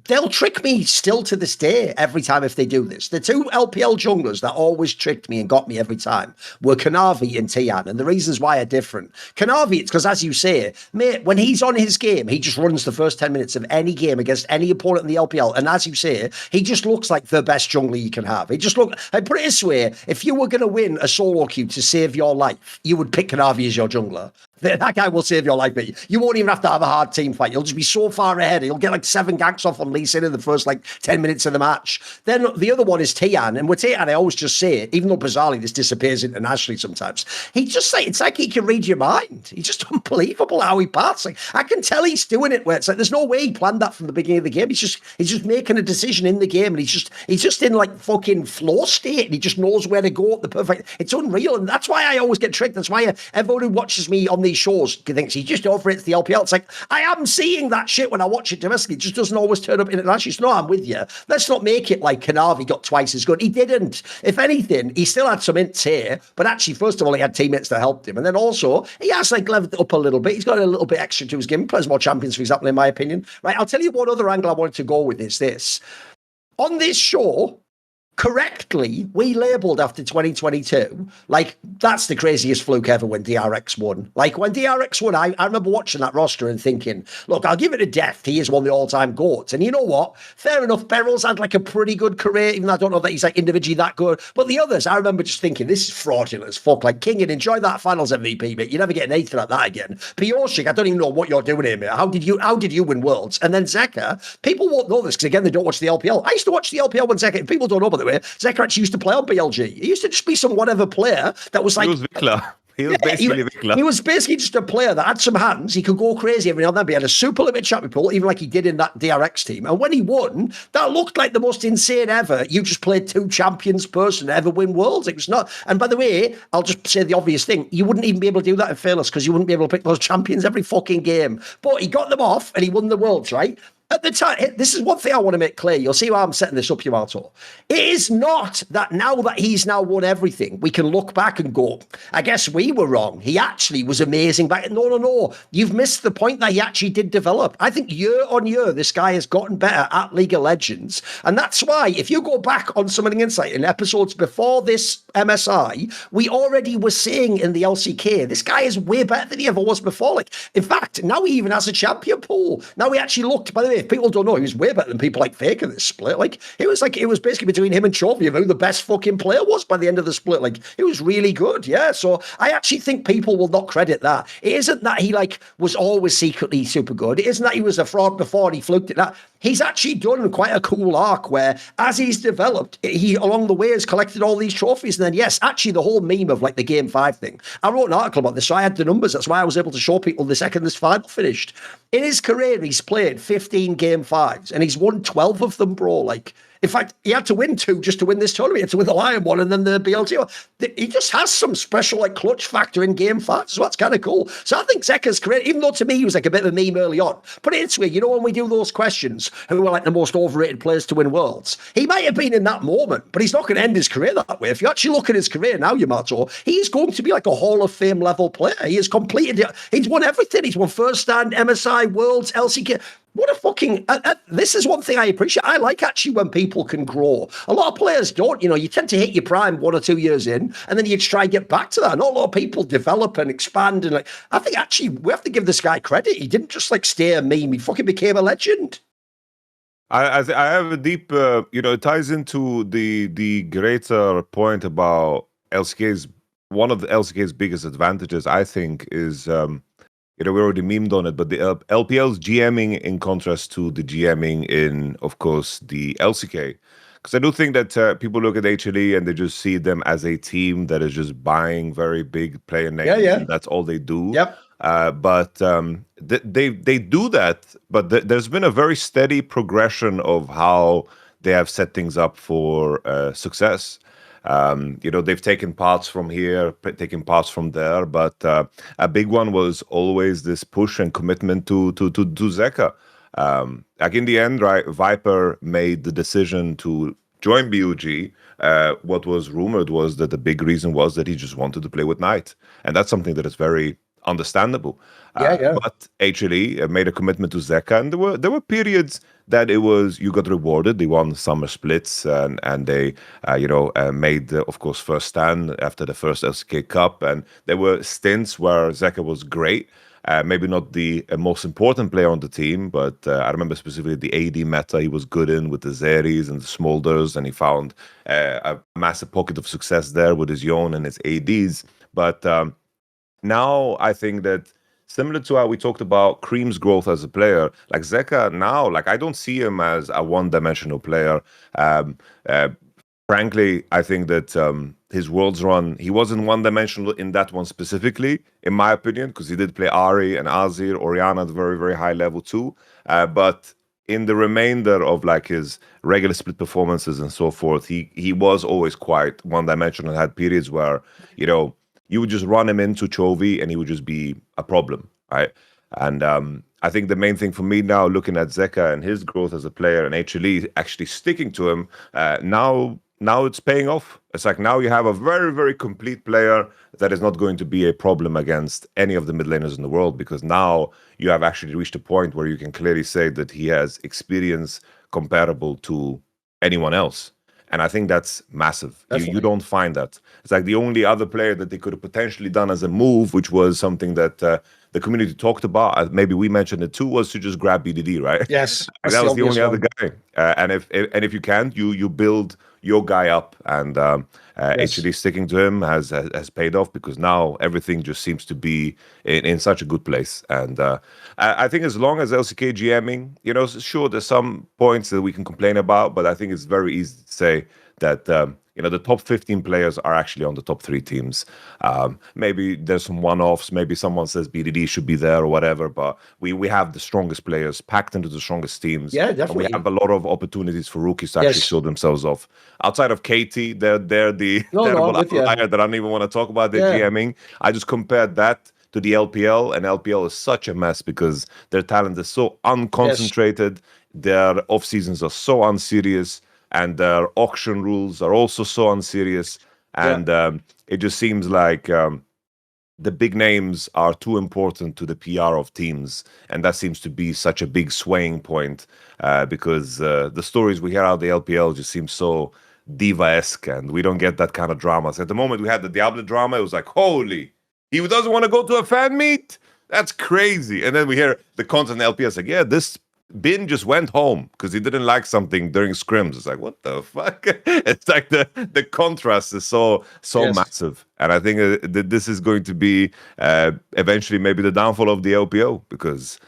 they'll trick me still to this day every time if they do this. The two LPL junglers that always tricked me and got me every time were Kanavi and Tian. And the reasons why are different. Kanavi, it's because, as you say, mate, when he's on his game, he just runs the first 10 minutes of any game against any opponent in the LPL. And as you say, he just looks like the best jungler you can have. He just look, I put it this way, if you were going to win a solo queue to save your life, you would pick Kanavi as your jungler. That guy will save your life, mate. You won't even have to have a hard team fight. You'll just be so far ahead. You'll get like 7 ganks off on Lee Sin in the first 10 minutes of the match. Then the other one is Tian. And with Tian, I always just say it, even though bizarrely this disappears internationally sometimes. It's like he can read your mind. He's just unbelievable how he parts. Like, I can tell he's doing it where it's like there's no way he planned that from the beginning of the game. He's just making a decision in the game, and he's just in fucking flow state, and he just knows where to go at the perfect. It's unreal, and that's why I always get tricked. That's why everyone who watches me on these shows thinks he just overrates the LPL. It's like, I am seeing that shit when I watch it domestically. It just doesn't always turn up internationally. So no, I'm with you. Let's not make it like Kanavi got twice as good. He didn't. If anything, he still had some ints here, but actually, first of all, he had teammates that helped him. And then also, he has leveled it up a little bit. He's got a little bit extra to his game. He plays more champions, for example, in my opinion. Right, I'll tell you one other angle I wanted to go with is this. On this show, correctly, we labelled after 2022, that's the craziest fluke ever when DRX won. When DRX won, I remember watching that roster and thinking, look, I'll give it a deft. He is one of the all-time GOATs. And you know what? Fair enough, Beryl's had a pretty good career, even though I don't know that he's individually that good. But the others, I remember just thinking, this is fraudulent as fuck. King, and enjoy that finals MVP, mate. You never get an eighth like that again. Pioshik, I don't even know what you're doing here, mate. How did you win Worlds? And then Zeka, people won't know this because, again, they don't watch the LPL. I used to watch the LPL when Zeka, people don't know, by the way, Zeka actually used to play on BLG. He used to just be some whatever player that was He was Vikla. He was basically Vikla. He was basically just a player that had some hands. He could go crazy every now and then. But he had a super limit champion pool, even like he did in that DRX team. And when he won, that looked like the most insane ever. You just played 2 champions person to ever win Worlds. It was not. And by the way, I'll just say the obvious thing. You wouldn't even be able to do that in Fearless because you wouldn't be able to pick those champions every fucking game. But he got them off and he won the Worlds, right? At the time, this is one thing I want to make clear. You'll see why I'm setting this up, Yamato. It is not that now that he's now won everything, we can look back and go, I guess we were wrong. He actually was amazing back. No. You've missed the point that he actually did develop. I think year on year, this guy has gotten better at League of Legends. And that's why, if you go back on Summoning Insight in episodes before this MSI, we already were saying in the LCK, this guy is way better than he ever was before. In fact, now he even has a champion pool. Now he actually looked, by the way, if people don't know, he was way better than people like Faker in this split. It was basically between him and Chovy of who the best fucking player was by the end of the split. It was really good, yeah. So I actually think people will not credit that. It isn't that he was always secretly super good. It isn't that he was a fraud before and he fluked it. That he's actually done quite a cool arc where, as he's developed, he along the way has collected all these trophies. And then, yes, actually the whole meme of the Game 5 thing. I wrote an article about this, so I had the numbers. That's why I was able to show people the second this final finished. In his career, he's played 15 Game 5s and he's won 12 of them, bro. In fact, he had to win 2 just to win this tournament. He had to win the LYON one and then the BLT. He just has some special clutch factor in Game 5, so that's kind of cool. So I think Zeka's career, even though to me he was a bit of a meme early on, put it this way, when we do those questions, who are the most overrated players to win Worlds, he might have been in that moment, but he's not going to end his career that way. If you actually look at his career now, Yamato, he's going to be a Hall of Fame level player. He has completed it. He's won everything. He's won First Stand, MSI, Worlds, LCK. What a fucking... this is one thing I appreciate. I like actually when people can grow. A lot of players don't. You tend to hit your prime 1 or 2 years in, and then you try and get back to that. Not a lot of people develop and expand. And I think actually we have to give this guy credit. He didn't just stay a meme. He fucking became a legend. I have a deep... it ties into the greater point about LCK's... One of the LCK's biggest advantages, I think, is... we already memed on it, but the LPL's GMing in contrast to the GMing in, of course, the LCK. Because I do think that people look at HLE and they just see them as a team that is just buying very big player names, and that's all they do. Yep. But they do that, but there's been a very steady progression of how they have set things up for success. They've taken parts from here, taken parts from there, but a big one was always this push and commitment to Zeka. Like in the end, right, Viper made the decision to join BUG. What was rumored was that the big reason was that he just wanted to play with Knight, and that's something that is very understandable. But HLE made a commitment to Zeka, and there were periods that it was you got rewarded. They won summer splits, and they made the, of course, first stand after the first LCK Cup, and there were stints where Zeka was great. Maybe not the most important player on the team, but I remember specifically the AD meta he was good in with the Zeris and the Smolders, and he found a massive pocket of success there with his YON and his ADs. But now I think that similar to how we talked about Cream's growth as a player, like Zeka now, like I don't see him as a one-dimensional player. Frankly, I think that his Worlds run, he wasn't one-dimensional in that one specifically, in my opinion, because he did play Ari and Azir, Orianna at a very, very high level too. But in the remainder of like his regular split performances and so forth, he was always quite one-dimensional and had periods where, you would just run him into Chovy and he would just be a problem, right? And I think the main thing for me now, looking at Zeka and his growth as a player and HLE actually sticking to him, now it's paying off. It's like now you have a very, very complete player that is not going to be a problem against any of the mid laners in the world, because now you have actually reached a point where you can clearly say that he has experience comparable to anyone else. And I think that's massive. You don't find that. It's like the only other player that they could have potentially done as a move, which was something that the community talked about, maybe we mentioned it too, was to just grab BDD, right? Yes. That was the only other guy. And if you can't, you build your guy up, and actually sticking to him has paid off, because now everything just seems to be in such a good place. And I think as long as LCK GMing, sure, there's some points that we can complain about, but I think it's very easy to say that the top 15 players are actually on the top 3 teams. Maybe there's some one-offs. Maybe someone says BDD should be there or whatever, but we have the strongest players packed into the strongest teams. Yeah, definitely. And we have a lot of opportunities for rookies to actually show themselves off. Outside of KT, they're the terrible outlier that I don't even want to talk about their GMing. I just compared that to the LPL, and LPL is such a mess because their talent is so unconcentrated. Their off seasons are so unserious, and their auction rules are also so unserious. And it just seems like the big names are too important to the PR of teams, and that seems to be such a big swaying point because the stories we hear out of the LPL just seem so diva-esque, and we don't get that kind of drama. So at the moment we had the Diablo drama, it was like, holy, he doesn't want to go to a fan meet? That's crazy. And then we hear the content LPS like, yeah, this Bin just went home because he didn't like something during scrims. It's like, what the fuck? It's like the contrast is so massive. And I think that this is going to be eventually maybe the downfall of the LPO, because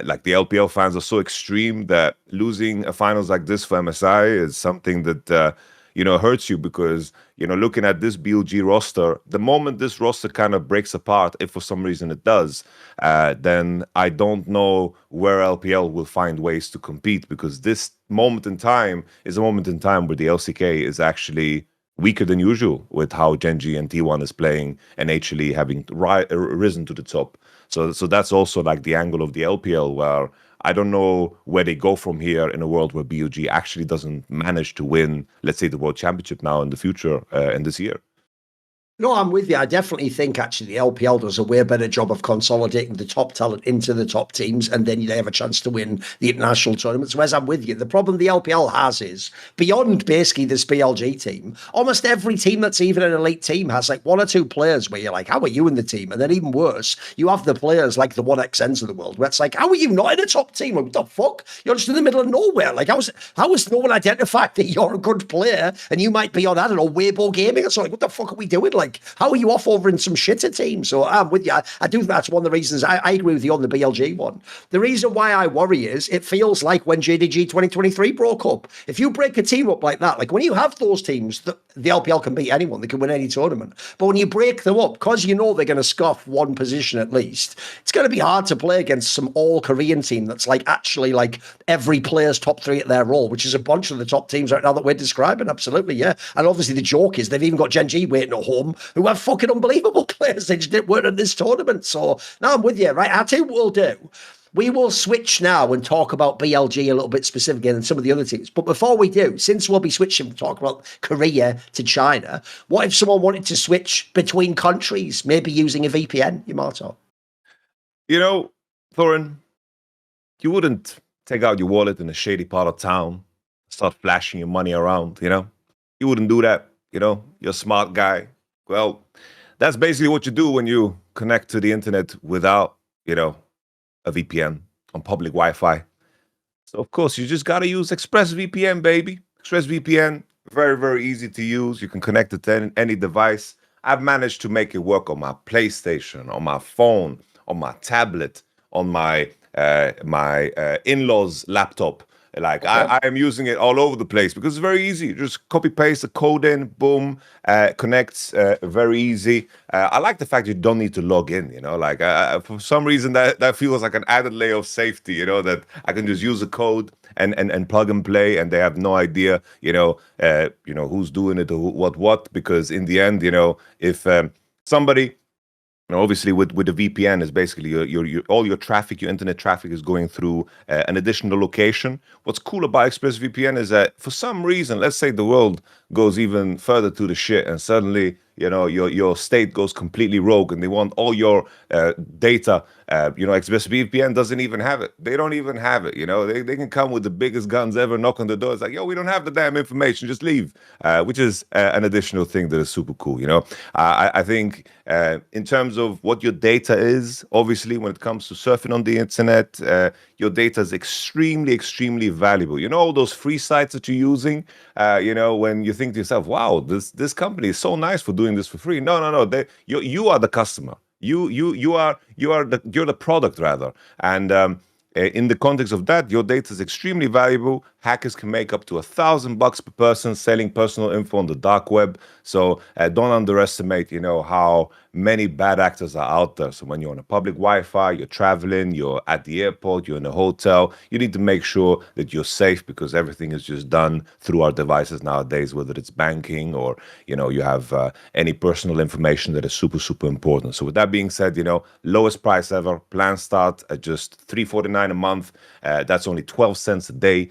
like the LPL fans are so extreme that losing a finals like this for MSI is something that hurts you, because looking at this BLG roster, the moment this roster kind of breaks apart, if for some reason it does, then I don't know where LPL will find ways to compete, because this moment in time is a moment in time where the LCK is actually weaker than usual with how Genji and T1 is playing, and actually having risen to the top. So that's also like the angle of the LPL, where I don't know where they go from here in a world where BUG actually doesn't manage to win, let's say, the World Championship now in the future in this year. No, I'm with you. I definitely think actually the LPL does a way better job of consolidating the top talent into the top teams, and then they have a chance to win the international tournaments. Whereas I'm with you. The problem the LPL has is, beyond basically this BLG team, almost every team that's even an elite team has like one or two players where you're like, how are you in the team? And then even worse, you have the players like the 1XNs of the world, where it's like, how are you not in a top team? What the fuck? You're just in the middle of nowhere. Like, how is no one identified that you're a good player and you might be on, I don't know, Weibo Gaming or something? What the fuck are we doing? Like, Like, how are you off over in some shitter team? So I'm with you. I do think that's one of the reasons I agree with you on the BLG one. The reason why I worry is it feels like when JDG 2023 broke up. If you break a team up like that, like when you have those teams, the LPL can beat anyone. They can win any tournament. But when you break them up, because you know they're going to scuff one position at least, it's going to be hard to play against some all-Korean team that's like actually like every player's top 3 at their role, which is a bunch of the top teams right now that we're describing. Absolutely, yeah. And obviously the joke is they've even got Gen G waiting at home who have fucking unbelievable players. They just didn't work in this tournament. So now I'm with you, right? I'll tell you what we'll do. We will switch now and talk about BLG a little bit specifically and some of the other teams. But before we do, since we'll be switching to talk about Korea to China, what if someone wanted to switch between countries, maybe using a VPN, Yamato? You know, Thorin, you wouldn't take out your wallet in a shady part of town, start flashing your money around, you know? You wouldn't do that, you know? You're a smart guy. Well, that's basically what you do when you connect to the internet without, you know, a VPN on public Wi-Fi. So, of course, you just got to use ExpressVPN, baby. ExpressVPN, very, very easy to use. You can connect it to any device. I've managed to make it work on my PlayStation, on my phone, on my tablet, on my in-laws' laptop. Like, I am using it all over the place because it's very easy. You just copy paste the code in, boom, connects, very easy. I like the fact you don't need to log in, you know, like for some reason that feels like an added layer of safety, you know, that I can just use a code and plug and play, and they have no idea, you know, who's doing it or what, because in the end, you know, if somebody, you know, obviously with the VPN is basically your all your traffic, your internet traffic is going through an additional location. What's cool about ExpressVPN is that for some reason, let's say the world goes even further to the shit and suddenly, you know, your state goes completely rogue and they want all your data. You know, ExpressVPN doesn't even have it. They don't even have it. You know, they can come with the biggest guns ever, knock on the door. It's like, yo, we don't have the damn information. Just leave, which is an additional thing that is super cool. You know, I think in terms of what your data is, obviously, when it comes to surfing on the internet, your data is extremely, extremely valuable. You know, all those free sites that you're using, you know, when you think to yourself, wow, this company is so nice for doing this for free. No. You are the customer. You're the product rather. And in the context of that, your data is extremely valuable. Hackers can make up to $1,000 per person selling personal info on the dark web. So don't underestimate, you know, how many bad actors are out there. So when you're on a public Wi-Fi, you're traveling, you're at the airport, you're in a hotel, you need to make sure that you're safe because everything is just done through our devices nowadays, whether it's banking or, you know, you have any personal information that is super, super important. So with that being said, you know, lowest price ever. Plans start at just $349 a month. That's only 12 cents a day.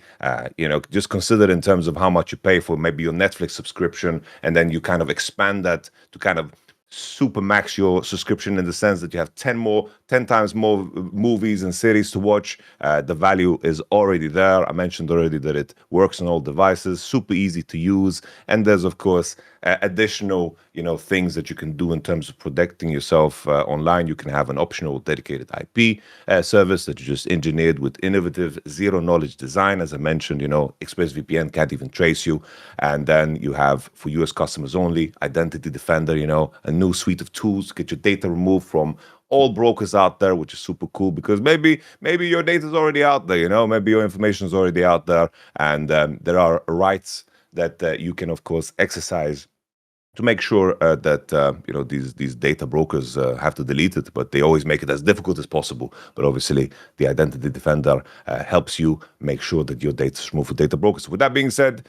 You know, just consider in terms of how much you pay for maybe your Netflix subscription, and then you kind of expand that to kind of super max your subscription in the sense that you have 10 times more movies and series to watch. The value is already there. I mentioned already that it works on all devices, super easy to use, and there's of course additional, you know, things that you can do in terms of protecting yourself online. You can have an optional dedicated IP service that you just engineered with innovative zero knowledge design. As I mentioned, you know, ExpressVPN can't even trace you. And then you have, for US customers only, Identity Defender, you know, a new suite of tools to get your data removed from all brokers out there, which is super cool because maybe your data is already out there, you know, maybe your information is already out there, and there are rights that you can of course exercise to make sure that you know, these data brokers have to delete it, but they always make it as difficult as possible. But obviously, the Identity Defender helps you make sure that your data is removed for data brokers. With that being said,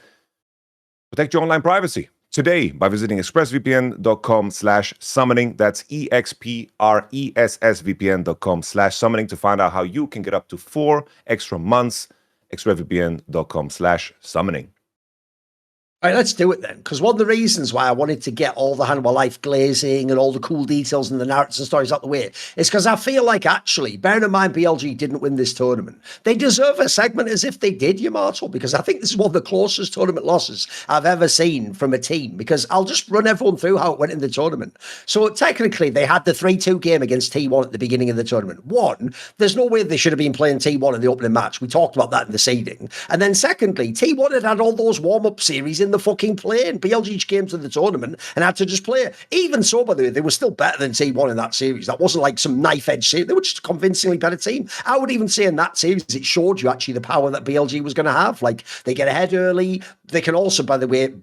protect your online privacy today by visiting expressvpn.com/summoning. That's expressvpn.com/summoning to find out how you can get up to 4 extra months. expressvpn.com/summoning. All right, let's do it then. Because one of the reasons why I wanted to get all the Hanwha Life glazing and all the cool details and the narratives and stories out the way is because I feel like actually, bearing in mind BLG didn't win this tournament, they deserve a segment as if they did, Yamato, because I think this is one of the closest tournament losses I've ever seen from a team, because I'll just run everyone through how it went in the tournament. So technically, they had the 3-2 game against T1 at the beginning of the tournament. One, there's no way they should have been playing T1 in the opening match. We talked about that in the seeding. And then secondly, T1 had all those warm-up series in in the fucking plane. BLG just came to the tournament and had to just play. Even so, by the way, they were still better than T1 in that series. That wasn't like some knife-edge series. They were just a convincingly better team. I would even say in that series, it showed you actually the power that BLG was going to have. Like, they get ahead early. They can also, by the way,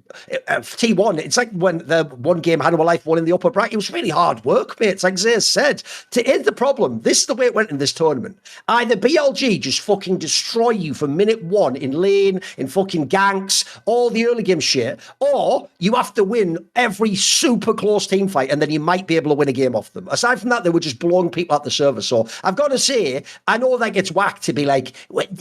T1, it's like when the one game Hanwha Life won in the upper bracket. It was really hard work, mate. It's like Zeus said. Here's the problem. This is the way it went in this tournament. Either BLG just fucking destroy you from minute one in lane, in fucking ganks, all the early game shit, or you have to win every super close team fight and then you might be able to win a game off them. Aside from that, they were just blowing people out the server. So I've got to say, I know that gets whacked to be like,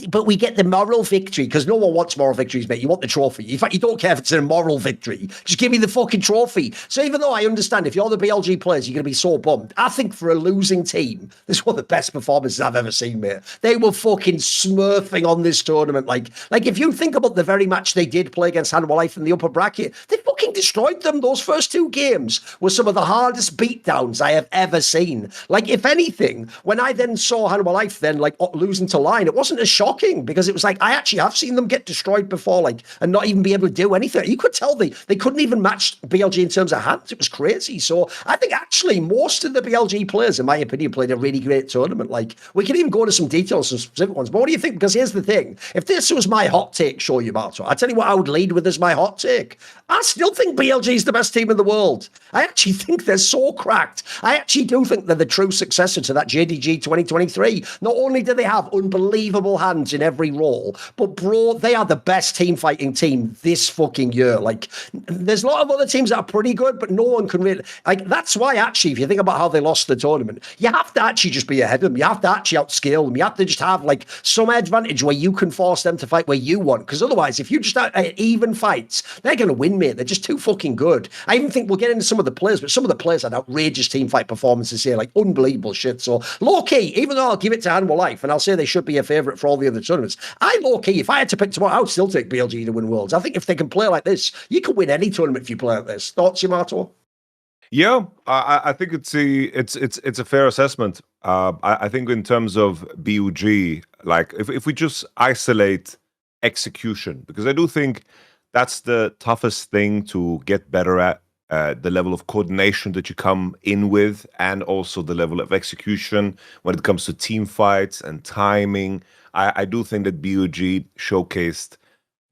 but we get the moral victory, because no one wants moral victories, mate. You want the trophy. In fact, you don't care if it's a moral victory. Just give me the fucking trophy. So even though I understand if you're the BLG players, you're going to be so bummed. I think for a losing team, this is one of the best performances I've ever seen, mate. They were fucking smurfing on this tournament. Like if you think about the very match they did play against Hanwha Life in the upper bracket, they fucking destroyed them. Those first two games were some of the hardest beatdowns I have ever seen. Like, if anything, when I then saw Hanwha Life then like losing to LYON, it wasn't as shocking, because it was like, I actually have seen them get destroyed before, like, and not even be able to do anything. You could tell they couldn't even match BLG in terms of hands. It was crazy. So I think actually most of the BLG players, in my opinion, played a really great tournament. Like, we can even go into some details, some specific ones. But what do you think? Because here's the thing. If this was my hot take, show you, Yamato, I tell you what I would lead with as my hot take. I still think BLG is the best team in the world. I actually think they're so cracked. I actually do think they're the true successor to that JDG 2023. Not only do they have unbelievable hands in every role, but bro, they are the best team fighting team this fucking year. Like, there's a lot of other teams that are pretty good, but no one can really, like, that's why actually, if you think about how they lost the tournament, you have to actually just be ahead of them. You have to actually outscale them. You have to just have like some advantage where you can force them to fight where you want. Because otherwise, if you just have even fights, they're going to win, mate. They're just too fucking good. I even think we'll get into some of the players, but some of the players had outrageous team fight performances here, like unbelievable shit. So low key, even though I'll give it to Hanwha Life and I'll say they should be a favourite for all the other tournaments, I low key, if I had to pick tomorrow, I would still take BLG to win Worlds. I think if they can play like this, you can win any tournament if you play like this. Thoughts, Yamato? Yeah, I think it's a fair assessment. I think in terms of BUG, like if we just isolate execution, because I do think that's the toughest thing to get better at, the level of coordination that you come in with, and also the level of execution when it comes to team fights and timing. I do think that BUG showcased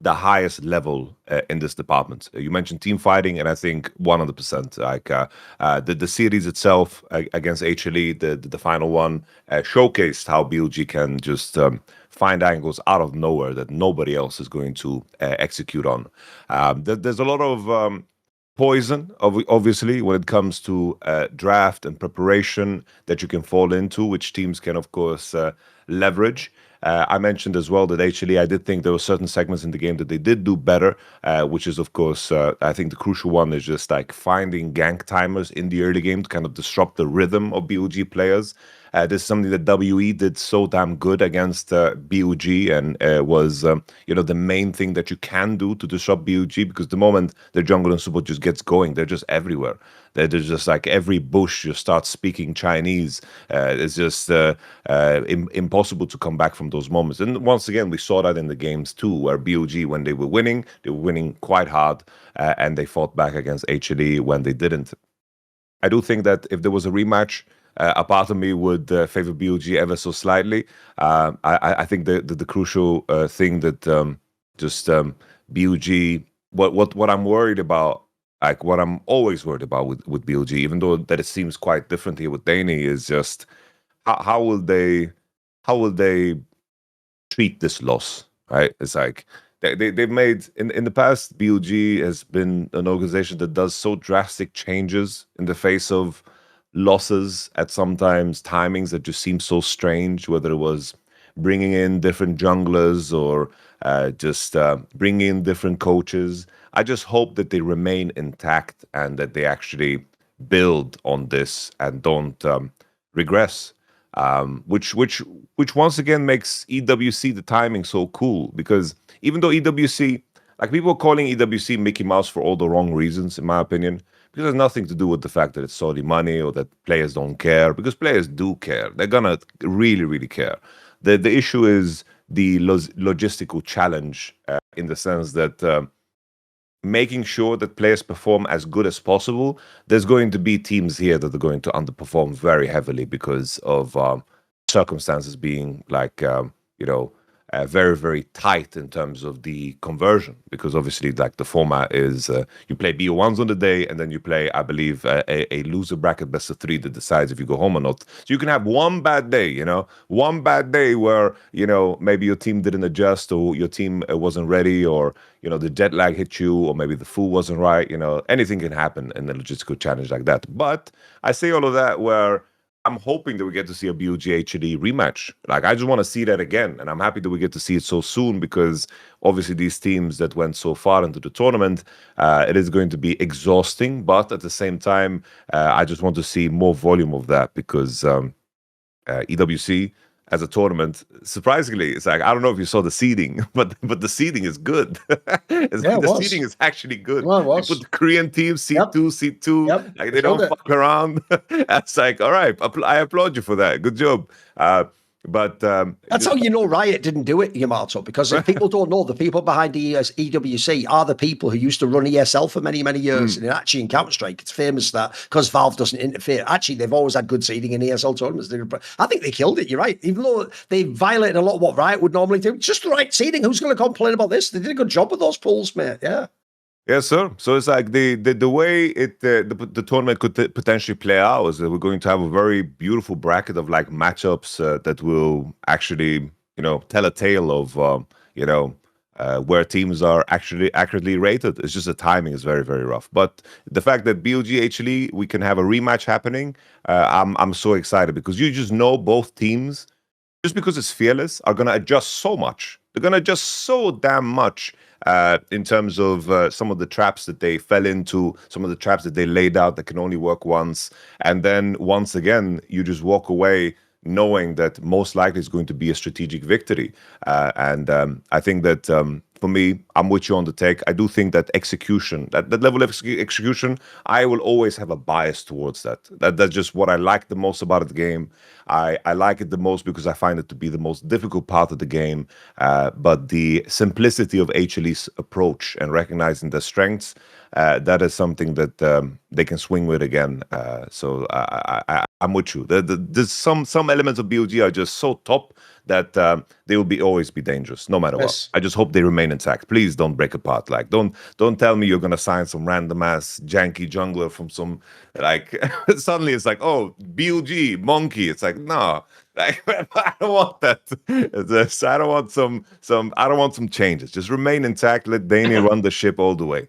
the highest level in this department. You mentioned team fighting, and I think 100%. Like the series itself against HLE, the final one, showcased how BLG can just find angles out of nowhere that nobody else is going to execute on. There's a lot of poison, obviously, when it comes to draft and preparation that you can fall into, which teams can, of course, leverage. I mentioned as well that HLE, I did think there were certain segments in the game that they did do better, which is, of course, I think the crucial one is just like finding gank timers in the early game to kind of disrupt the rhythm of BOG players. This is something that WE did so damn good against BOG, and was the main thing that you can do to disrupt BOG, because the moment the jungle and support just gets going, they're just everywhere. They're just like every bush just starts speaking Chinese. It's just impossible to come back from those moments. And once again, we saw that in the games too, where BOG, when they were winning quite hard, and they fought back against HLE when they didn't. I do think that if there was a rematch, a part of me would favor BOG ever so slightly. I think the crucial thing that BOG, what I'm worried about, like what I'm always worried about with BOG, even though that it seems quite different here with Danny, is just how will they treat this loss, right? It's like they've made in the past, BOG has been an organization that does so drastic changes in the face of losses at sometimes timings that just seem so strange, whether it was bringing in different junglers or just bringing in different coaches. I just hope that they remain intact and that they actually build on this and don't regress, which once again makes EWC, the timing, so cool, because even though EWC, like, people are calling EWC Mickey Mouse for all the wrong reasons, in my opinion, because it has nothing to do with the fact that it's Saudi money or that players don't care, because players do care. They're gonna really, really care. The issue is the logistical challenge, in the sense that making sure that players perform as good as possible, there's going to be teams here that are going to underperform very heavily because of circumstances being like, very, very tight in terms of the conversion. Because obviously, like the format is you play BO1s on the day, and then you play, I believe, a loser bracket best of 3 that decides if you go home or not. So you can have one bad day, one bad day where, maybe your team didn't adjust, or your team wasn't ready, or, the jet lag hit you, or maybe the food wasn't right. Anything can happen in a logistical challenge like that. But I say all of that where I'm hoping that we get to see a BOG HD rematch. Like, I just want to see that again. And I'm happy that we get to see it so soon, because obviously these teams that went so far into the tournament, it is going to be exhausting. But at the same time, I just want to see more volume of that, because EWC as a tournament, surprisingly, it's like, I don't know if you saw the seeding, but the seeding is good. The seeding is actually good. Well, it was. You put the Korean team, seed 2, Yep. like they don't fuck around. It's like, all right, I applaud you for that. Good job. But that's how you know Riot didn't do it, Yamato, because if people don't know, the people behind the EWC are the people who used to run ESL for many, many years. And actually in Counter-Strike, it's famous that because Valve doesn't interfere, actually they've always had good seeding in ESL tournaments. I think they killed it, you're right. Even though they violated a lot of what Riot would normally do, just the right seeding. Who's going to complain about this? They did a good job with those pools, mate. Yeah. Yes, sir. So it's like the way the tournament could potentially play out is that we're going to have a very beautiful bracket of like matchups that will actually, tell a tale of, where teams are actually accurately rated. It's just the timing is very, very rough. But the fact that BOG HLE, we can have a rematch happening, I'm so excited, because you just know both teams, just because it's Fearless, are going to adjust so much. They're going to adjust so damn much in terms of some of the traps that they fell into, some of the traps that they laid out that can only work once. And then once again, you just walk away knowing that most likely it's going to be a strategic victory. And I think that for me, I'm with you on the take. I do think that execution, that level of execution, I will always have a bias towards that. That's just what I like the most about the game. I like it the most because I find it to be the most difficult part of the game. But the simplicity of HLE's approach and recognizing their strengths, that is something that they can swing with again. So I'm with you. There's some elements of BOG are just so top that they will always be dangerous, no matter what. I just hope they remain intact. Please don't break apart. Like, don't tell me you're gonna sign some random ass janky jungler from some, like, suddenly it's like, oh, BOG monkey. It's like, no, like, I don't want that. I don't want some changes. Just remain intact. Let Danny run the ship all the way.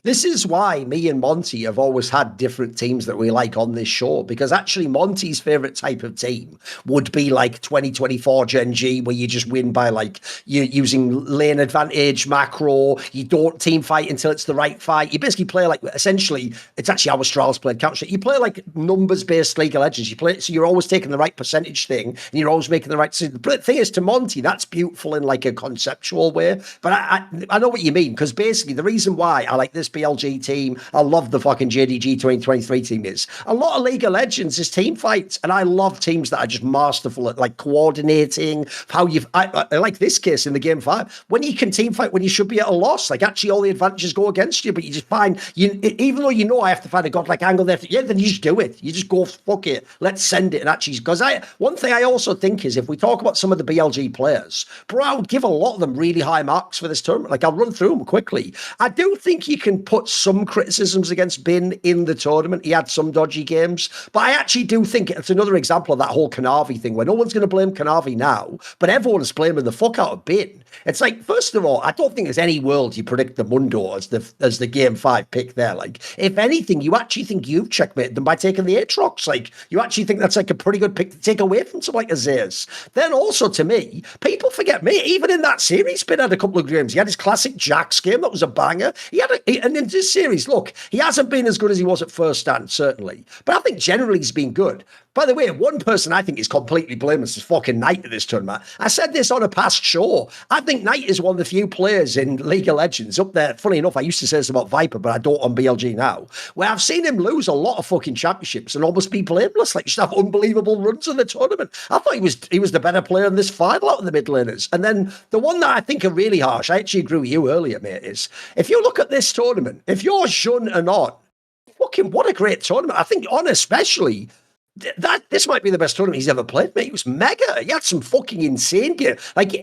This is why me and Monty have always had different teams that we like on this show, because actually Monty's favorite type of team would be like 2024 Gen G, where you just win by like you using lane advantage, macro, you don't team fight until it's the right fight. You basically play like, essentially, it's actually how Astralis played Counter-Strike. You play like numbers-based League of Legends. You play, so you're always taking the right percentage thing, and you're always making the right decision. The thing is, to Monty, that's beautiful in like a conceptual way, but I know what you mean, because basically the reason why I like this BLG team, I love the fucking JDG 2023 team, is a lot of League of Legends is team fights, and I love teams that are just masterful at like coordinating how I like this case in the game 5 when you can team fight when you should be at a loss. Like, actually all the advantages go against you, but you just find even though you know I have to find a godlike angle there, then you just do it. You just go, fuck it, let's send it. And actually, because one thing I also think is, if we talk about some of the BLG players, bro, I would give a lot of them really high marks for this tournament. Like, I'll run through them quickly. I do think you can put some criticisms against Bin in the tournament. He had some dodgy games, but I actually do think it's another example of that whole Kanavi thing, where no one's going to blame Kanavi now, but everyone is blaming the fuck out of Bin. It's like, first of all, I don't think there's any world you predict the Mundo as the game 5 pick there. Like, if anything, you actually think you've checkmated them by taking the Aatrox. Like, you actually think that's like a pretty good pick to take away from someone like a Zeus. Then also, to me, people forget me. Even in that series, Bin had a couple of games. He had his classic Jax game that was a banger. And in this series, look, he hasn't been as good as he was at first stand, certainly. But I think generally he's been good. By the way, one person I think is completely blameless is fucking Knight at this tournament. I said this on a past show. I think Knight is one of the few players in League of Legends up there. Funny enough, I used to say this about Viper, but I don't on BLG now, where I've seen him lose a lot of fucking championships and almost be blameless, like just have unbelievable runs in the tournament. I thought he was the better player in this final out of the mid laners. And then the one that I think are really harsh, I actually agree with you earlier, mate, is if you look at this tournament, if you're Xun and On, fucking what a great tournament. I think On especially, this might be the best tournament he's ever played, mate. He was mega. He had some fucking insane gear. Like,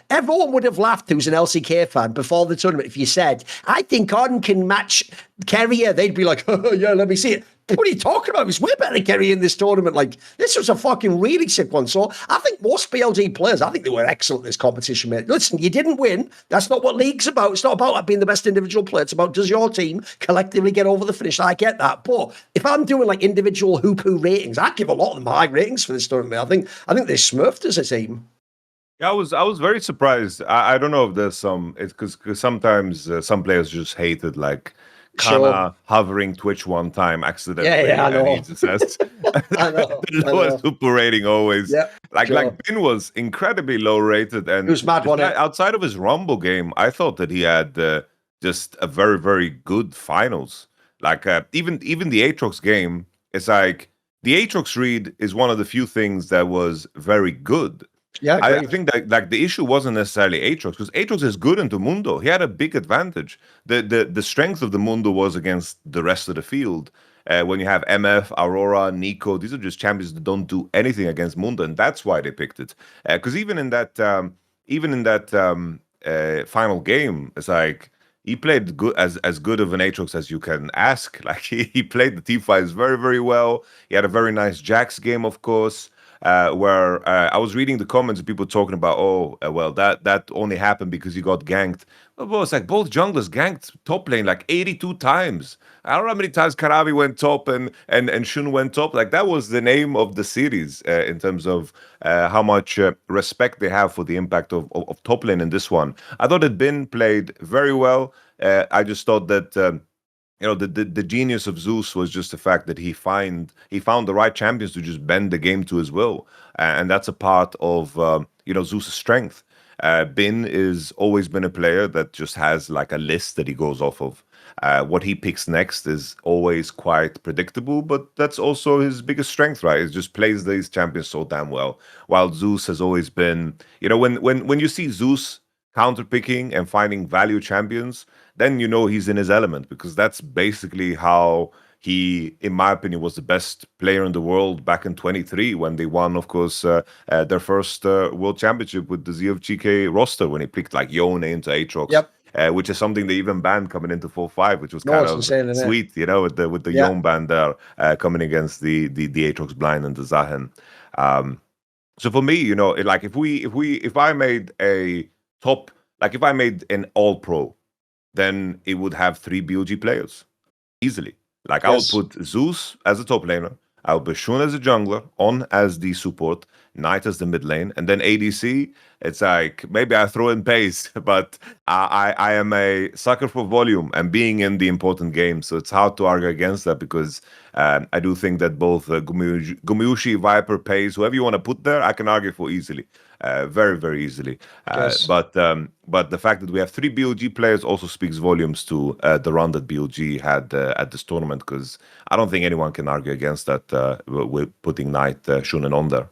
everyone would have laughed who's an LCK fan before the tournament if you said, I think On can match Keria. They'd be like, oh, yeah, let me see it. What are you talking about? He was way better than Keria in this tournament. Like, this was a fucking really sick one. So I think most BLG players, I think they were excellent in this competition, mate. Listen, you didn't win. That's not what League's about. It's not about being the best individual player. It's about, does your team collectively get over the finish? I get that. But if I'm doing like individual hoop-hoo ratings, I'd give a lot of them high ratings for this tournament. I think they smurfed as a team. Yeah, I was very surprised. I don't know if there's it's because sometimes some players just hated like Kana hovering Twitch one time accidentally. Yeah, I know. And he just has the lowest super rating always. Yeah, like Ben was incredibly low rated, and he was mad one. Outside of his Rumble game, I thought that he had just a very, very good finals. Like even the Aatrox game, it's like the Aatrox read is one of the few things that was very good. Yeah, I think that like the issue wasn't necessarily Aatrox, because Aatrox is good into Mundo. He had a big advantage. The strength of the Mundo was against the rest of the field. When you have MF, Aurora, Nico, these are just champions that don't do anything against Mundo, and that's why they picked it. Because even in that final game, it's like he played good as good of an Aatrox as you can ask. Like he played the team fights very, very well. He had a very nice Jax game, of course. Where I was reading the comments of people talking about, well, that only happened because he got ganked. Well, it's like both junglers ganked top lane like 82 times. I don't know how many times Kanavi went top and Xun went top. Like that was the name of the series in terms of how much respect they have for the impact of top lane in this one. I thought that Bin played very well. I just thought that the genius of Zeus was just the fact that he found the right champions to just bend the game to his will, and that's a part of Zeus's strength. Bin is always been a player that just has like a list that he goes off of. What he picks next is always quite predictable, but that's also his biggest strength, right? He just plays these champions so damn well. While Zeus has always been, when you see Zeus counterpicking and finding value champions, then he's in his element, because that's basically how he, in my opinion, was the best player in the world back in 23 when they won, of course, their first world championship with the ZFGK roster, when he picked like Yone into Aatrox. Yep. Which is something they even banned coming into 4-5, which was kind of insane, sweet, with the Yone ban there coming against the Aatrox blind and the Zahen. So for me, like if I made a top, like if I made an All-Pro, then it would have 3 BOG players easily. Like yes. I would put Zeus as a top laner, I would put Xun as a jungler, On as the support, Knight as the mid lane, and then ADC. It's like maybe I throw in pace, but I am a sucker for volume and being in the important games. So it's hard to argue against that, because I do think that both Gumayusi, Viper, Pace, whoever you want to put there, I can argue for easily. Very, very easily. Yes. But the fact that we have 3 BOG players also speaks volumes to the run that BOG had at this tournament, because I don't think anyone can argue against that with putting Knight, Xun, and On there.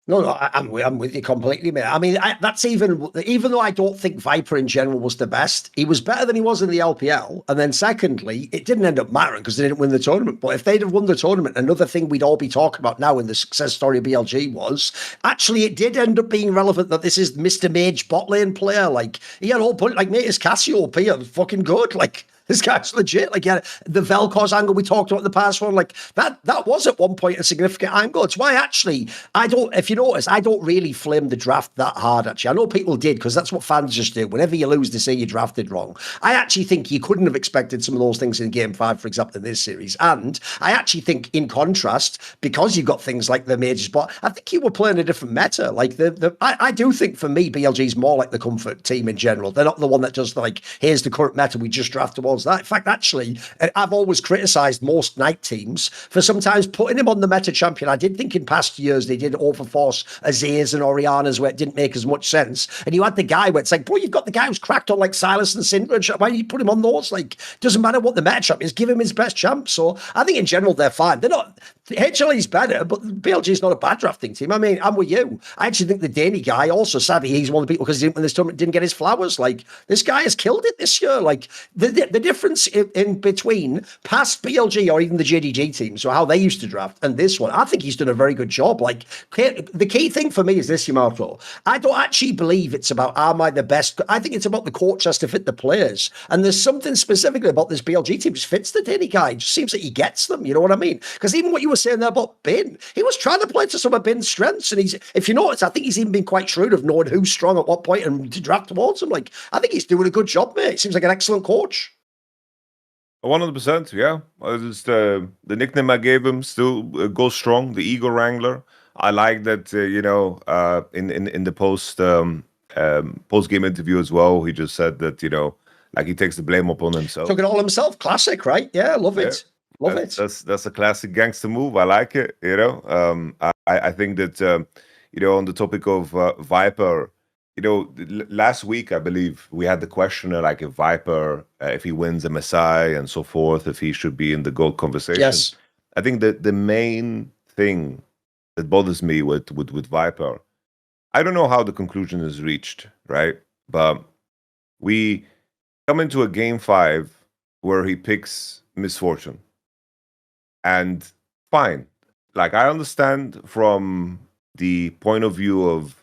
No, I'm with you completely, mate. I mean, that's even though I don't think Viper in general was the best, he was better than he was in the LPL. And then secondly, it didn't end up mattering because they didn't win the tournament. But if they'd have won the tournament, another thing we'd all be talking about now in the success story of BLG was, actually, it did end up being relevant that this is Mr. Mage bot lane player. Like, he had a whole point, like, mate, his Cassiopeia was fucking good. Like, this guy's legit. Like, yeah, the Vel'Koz angle we talked about in the past one, like that was at one point a significant angle. It's why actually if you notice, I don't really flame the draft that hard. Actually, I know people did, because that's what fans just do. Whenever you lose, they say you drafted wrong. I actually think you couldn't have expected some of those things in Game 5, for example, in this series. And I actually think, in contrast, because you've got things like the major spot, I think you were playing a different meta. Like I do think for me, BLG is more like the comfort team in general. They're not the one that does here's the current meta, we just draft them all towards that. In fact, actually, I've always criticised most night teams for sometimes putting him on the meta champion. I did think in past years they did overforce Zeus and Oriana's where it didn't make as much sense. And you had the guy where it's like, bro, you've got the guy who's cracked on like Silas and Syndra. Why do you put him on those? Like, doesn't matter what the meta champ is, give him his best champ. So I think in general they're fine. They're not. HLE's better, but BLG is not a bad drafting team. I mean, I'm with you. I actually think the Danny guy also, sadly, he's one of the people because he didn't win this tournament, didn't get his flowers. Like, this guy has killed it this year. Like, the difference in between past BLG or even the JDG teams, so how they used to draft, and this one, I think he's done a very good job. Like, the key thing for me is this, Yamato. I don't actually believe it's about, am I the best? I think it's about the coach has to fit the players. And there's something specifically about this BLG team just fits the Danny guy. It just seems like he gets them. You know what I mean? Because even what you were saying there about Bin, he was trying to play to some of Bin's strengths. And if you notice, I think he's even been quite shrewd of knowing who's strong at what point and to draft towards him. Like, I think he's doing a good job, mate. Seems like an excellent coach. 100%, yeah. Just, the nickname I gave him still goes strong. The Ego Wrangler. I like that. In the post game interview as well, he just said that like he takes the blame upon himself. Took it all himself. Classic, right? Yeah, love it. Love it. That's a classic gangster move. I like it. I think that on the topic of Viper. Last week, I believe, we had the question like if Viper, if he wins MSI and so forth, if he should be in the GOAT conversation. Yes. I think that the main thing that bothers me with Viper, I don't know how the conclusion is reached, right? But we come into a game 5 where he picks Misfortune. And fine. Like, I understand from the point of view of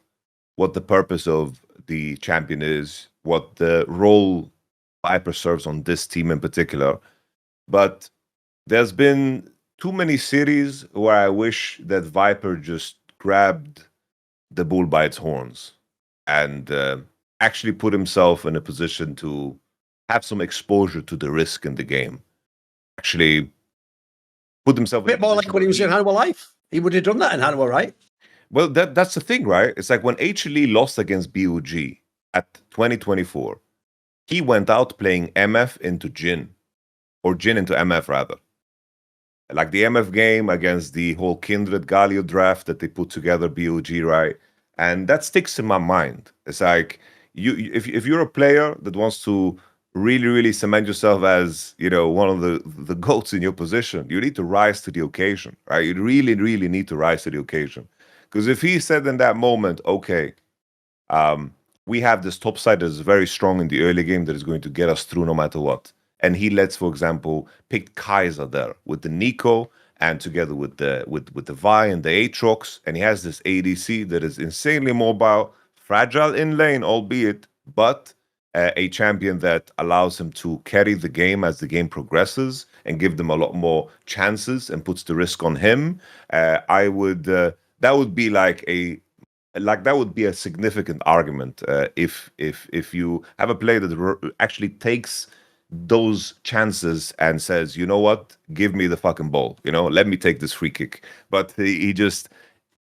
what the purpose of the champion is, what the role Viper serves on this team in particular. But there's been too many series where I wish that Viper just grabbed the bull by its horns and actually put himself in a position to have some exposure to the risk in the game. Actually put himself a bit more like when he was in Hanwha Life. He would have done that in Hanwha, right? Well, that's the thing, right? It's like when HLE lost against BUG at 2024, he went out playing MF into Jin, or Jin into MF, rather. Like the MF game against the whole Kindred Galio draft that they put together, BUG, right? And that sticks in my mind. It's like, if you're a player that wants to really, really cement yourself as, one of the GOATs in your position, you need to rise to the occasion, right? You really, really need to rise to the occasion. Because if he said in that moment, okay, we have this top side that is very strong in the early game that is going to get us through no matter what. And he lets, for example, pick Kaiser there with the Nico and together with the Vi and the Aatrox. And he has this ADC that is insanely mobile, fragile in lane, albeit, but a champion that allows him to carry the game as the game progresses and give them a lot more chances and puts the risk on him. That would be that would be a significant argument if you have a player that actually takes those chances and says, you know what, give me the fucking ball, let me take this free kick. But he just,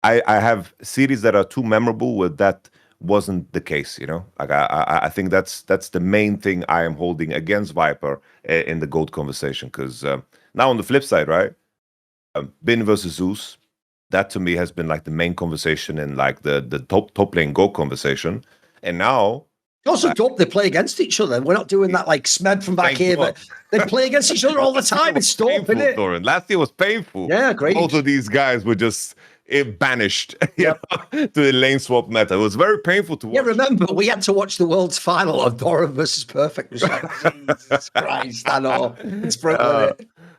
I have series that are too memorable where that wasn't the case, Like I think that's the main thing I am holding against Viper in the GOAT conversation. Because now on the flip side, right, Bin versus Zeus. That to me has been like the main conversation in like the top lane GOAT conversation. And now also dope they play against each other. We're not doing that like Smed from back here, but they play against each other all the time. It's dope, isn't it? Thorin. Last year was painful. Yeah, great. Both of these guys were just banished to the lane swap meta. It was very painful to watch. Yeah, remember, we had to watch the world's final of Thorin versus Perfect. It was like, Jesus Christ, I know. It's brutal,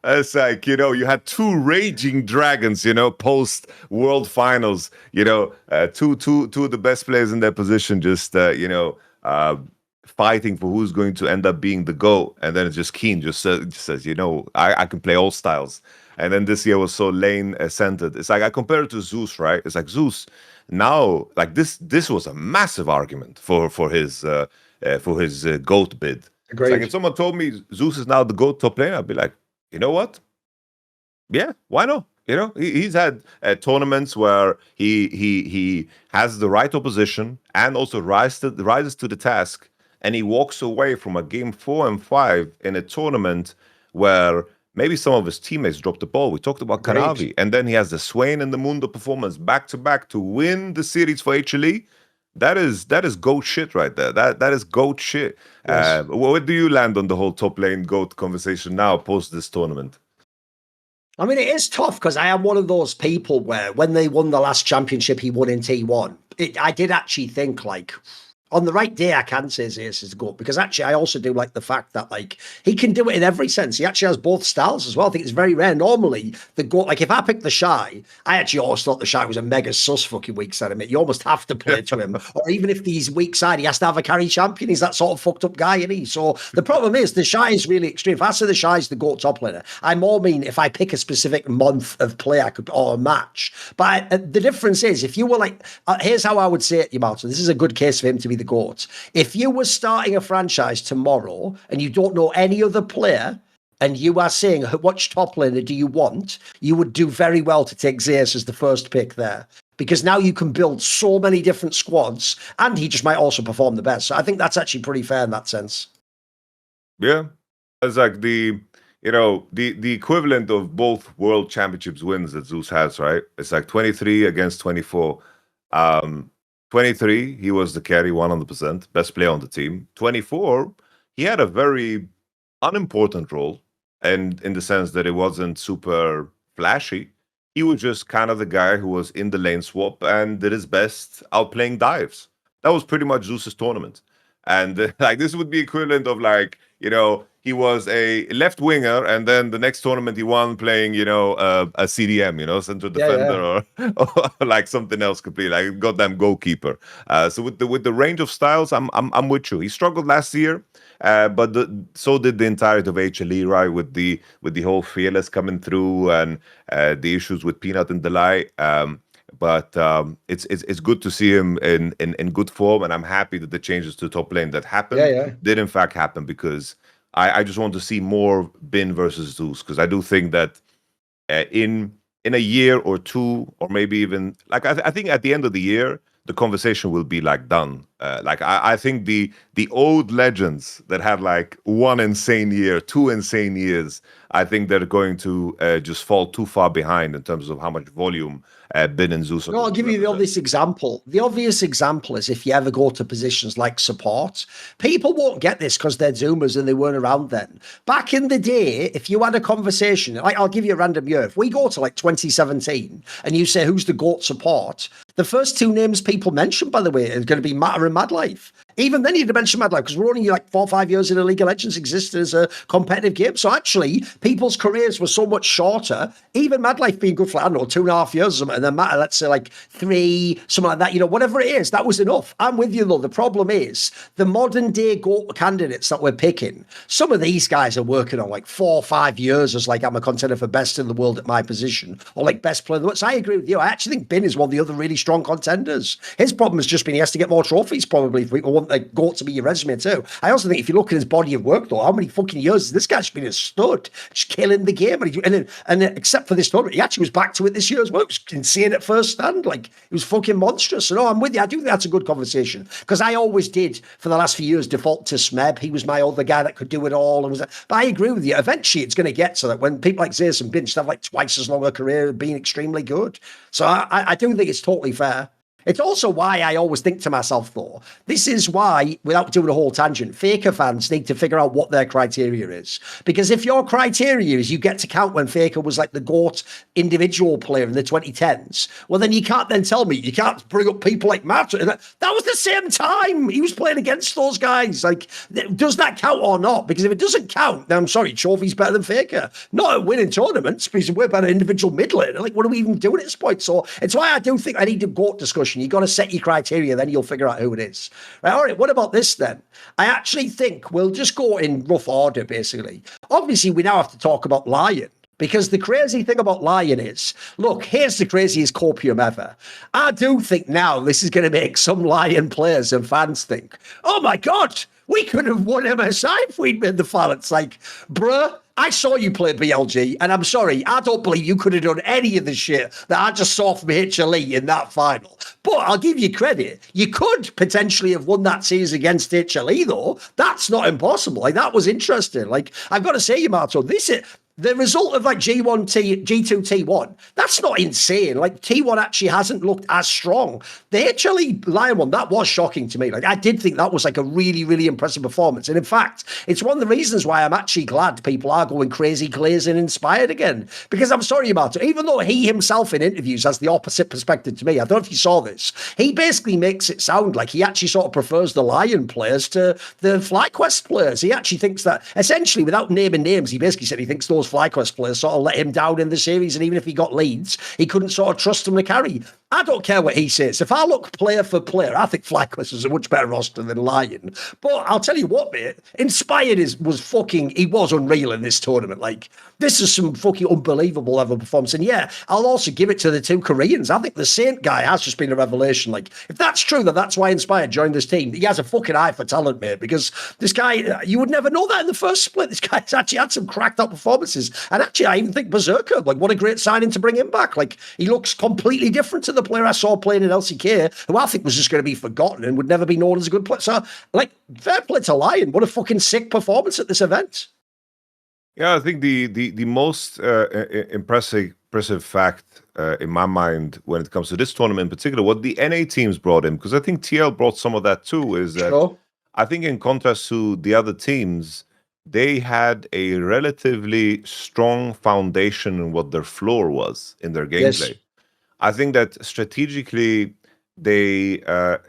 It's like, you had two raging dragons, post world finals, two of the best players in their position, just, fighting for who's going to end up being the GOAT. And then it's just Keen just says, I can play all styles. And then this year was so lane centered. It's like, I compare it to Zeus, right? It's like Zeus now, like this was a massive argument for his GOAT bid. It's like if someone told me Zeus is now the GOAT top laner, I'd be like, you know what? Yeah, why not? He's had tournaments where he has the right opposition and also rises to the task and he walks away from a game 4 and 5 in a tournament where maybe some of his teammates dropped the ball. We talked about Kanavi, and then he has the Swain and the Mundo performance back to back to win the series for HLE. That is GOAT shit right there. That is GOAT shit. Yes. Where do you land on the whole top lane GOAT conversation now post this tournament? I mean, it is tough because I am one of those people where when they won the last championship he won in T1, I did actually think, like, on the right day, I can say Zeus is the GOAT, because actually I also do like the fact that, like, he can do it in every sense. He actually has both styles as well. I think it's very rare. Normally, the GOAT, like, if I pick the Shy, I actually always thought the Shy was a mega sus fucking weak side of it. You almost have to play to him. Or even if he's weak side, he has to have a carry champion. He's that sort of fucked up guy, isn't he? So the problem is, the Shy is really extreme. If I say the Shy is the GOAT top laner, I more mean if I pick a specific month of play I could, or a match. But the difference is, if you were like, here's how I would say it, Yamato. This is a good case for him to be the GOAT. If you were starting a franchise tomorrow and you don't know any other player, and you are saying, which top laner do you want? You would do very well to take Zeus as the first pick there, because now you can build so many different squads, and he just might also perform the best. So I think that's actually pretty fair in that sense. Yeah, it's like the equivalent of both world championships wins that Zeus has, right? It's like 23 against 24. 23, he was the carry 100%, best player on the team. 24, he had a very unimportant role, and in the sense that it wasn't super flashy. He was just kind of the guy who was in the lane swap and did his best outplaying dives. That was pretty much Zeus's tournament. And like, this would be equivalent of, like, he was a left winger, and then the next tournament he won playing, a CDM, central defender, or like something else completely, like goddamn goalkeeper. So with the range of styles, I'm with you. He struggled last year, but so did the entirety of HLE, right? With the whole fearless coming through and the issues with Peanut and Delay. But it's good to see him in good form, and I'm happy that the changes to top lane that happened did in fact happen, because I just want to see more Bin versus Zeus, because I do think that in a year or two, or maybe even, like, I think at the end of the year, the conversation will be like done. Like, I think the old legends that had like one insane year, 2 insane years, I think they're going to just fall too far behind in terms of how much volume Bin and Zeus. No, I'll give you the obvious example. The obvious example is if you ever go to positions like support, people won't get this because they're Zoomers and they weren't around then. Back in the day, if you had a conversation, like, I'll give you a random year. If we go to like 2017 and you say, who's the GOAT support? The first 2 names people mention, by the way, are going to be Matter and Mad Life. Even then, you'd mention Mad Life, because we're only like 4 or 5 years in a League of Legends existed as a competitive game. So actually, people's careers were so much shorter. Even Mad Life being good for, I don't know, 2.5 years or something, and then Matter, let's say like 3, something like that, whatever it is, that was enough. I'm with you, though. The problem is the modern day GOAT candidates that we're picking, some of these guys are working on like 4 or 5 years as, like, I'm a contender for best in the world at my position, or like best player in the world. So I agree with you. I actually think Bin is one of the other really strong contenders. His problem has just been he has to get more trophies, probably, if people want like GOAT to be your resume too. I also think if you look at his body of work, though, how many fucking years has this guy's been a stud, just killing the game? And except for this tournament, he actually was back to it this year as well. It was insane at first stand. Like, it was fucking monstrous. So no, I'm with you. I do think that's a good conversation, because I always did for the last few years default to Smeb. He was my other guy that could do it all. But I agree with you. Eventually, it's going to get so that when people like Zeus and Bin have like twice as long a career, being extremely good. So I do think it's totally fair. It's also why I always think to myself, though, this is why, without doing a whole tangent, Faker fans need to figure out what their criteria is. Because if your criteria is you get to count when Faker was like the GOAT individual player in the 2010s, well, then you can't then tell me, you can't bring up people like Matt. That was the same time. He was playing against those guys. Like, does that count or not? Because if it doesn't count, then I'm sorry, Trophy's better than Faker. Not at winning tournaments, because we're better individual mid laner. Like, what are we even doing at this point? So it's why I do think I need a GOAT discussion. You got to set your criteria, then you'll figure out who it is. Right, all right, what about this then? I actually think we'll just go in rough order, basically. Obviously, we now have to talk about LYON, because the crazy thing about LYON is, look, here's the craziest copium ever. I do think now this is going to make some LYON players and fans think, oh my God, We could have won MSI if we'd made the final. It's like, bruh, I saw you play BLG, and I'm sorry, I don't believe you could have done any of the shit that I just saw from HLE in that final. But I'll give you credit. You could potentially have won that series against HLE, though. That's not impossible. Like, that was interesting. Like, I've got to say, Yamato, this is... The result of like G2 T1, that's not insane. Like T1 actually hasn't looked as strong. The HLE LYON one, that was shocking to me. Like I did think that was like a really, really impressive performance. And in fact, it's one of the reasons why I'm actually glad people are going crazy glazing inspired again. Because I'm sorry, Yamato, even though he himself in interviews has the opposite perspective to me, I don't know if you saw this, he basically makes it sound like he actually sort of prefers the LYON players to the FlyQuest players. He actually thinks that, essentially, without naming names, he basically said he thinks those FlyQuest players sort of let him down in the series, and even if he got leads, he couldn't sort of trust them to carry. I don't care what he says. If I look player for player, I think FlyQuest is a much better roster than LYON. But I'll tell you what, mate, Inspired he was unreal in this tournament. Like, this is some fucking unbelievable level performance. And yeah, I'll also give it to the two Koreans. I think the Saint guy has just been a revelation. Like, if that's true, that's why Inspired joined this team, he has a fucking eye for talent, mate, because this guy, you would never know that in the first split. This guy's actually had some cracked up performances. And actually, I even think Berserker, like, what a great signing to bring him back. Like, he looks completely different to the player I saw playing in LCK, who I think was just going to be forgotten and would never be known as a good player. So, like, fair play to LYON. What a fucking sick performance at this event. Yeah, I think the most impressive fact in my mind when it comes to this tournament in particular, what the NA teams brought in, because I think TL brought some of that too, is that I think in contrast to the other teams, they had a relatively strong foundation in what their floor was in their gameplay. Yes. I think that strategically, they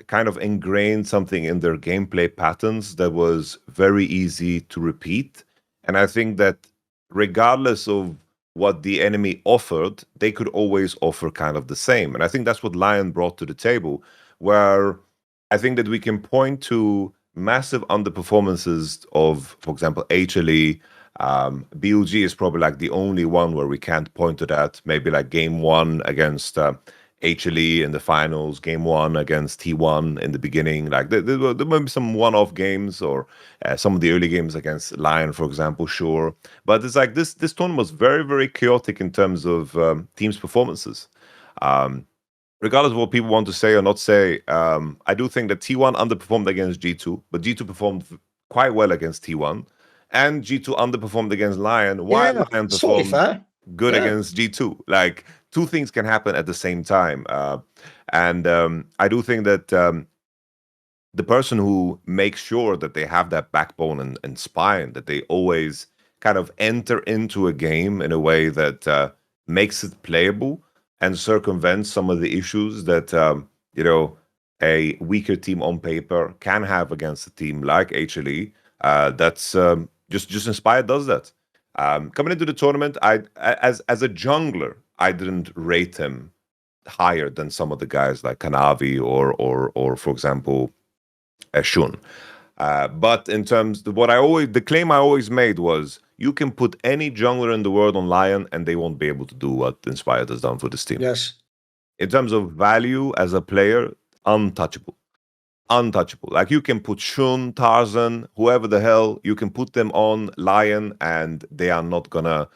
kind of ingrained something in their gameplay patterns that was very easy to repeat. And I think that regardless of what the enemy offered, they could always offer kind of the same. And I think that's what LYON brought to the table, where I think that we can point to massive underperformances of, for example, HLE. BLG is probably like the only one where we can't point to that. Maybe like game 1 against HLE in the finals, game 1 against T1 in the beginning. Like there might be some one-off games, or some of the early games against LYON, for example, sure. But it's like this tournament was very, very chaotic in terms of teams' performances. Regardless of what people want to say or not say, I do think that T1 underperformed against G2, but G2 performed quite well against T1. And G2 underperformed against LYON, while LYON performed good against G2. Like, two things can happen at the same time. And I do think that the person who makes sure that they have that backbone and spine, that they always kind of enter into a game in a way that makes it playable and circumvents some of the issues that, a weaker team on paper can have against a team like HLE. That's... Just Inspired does that. Coming into the tournament, as a jungler, I didn't rate him higher than some of the guys like Kanavi or for example, Shun. But in terms of the claim I always made was, you can put any jungler in the world on LYON and they won't be able to do what Inspired has done for this team. Yes. In terms of value as a player, untouchable. Like, you can put Shun, Tarzan, whoever the hell, you can put them on LYON and they are not gonna,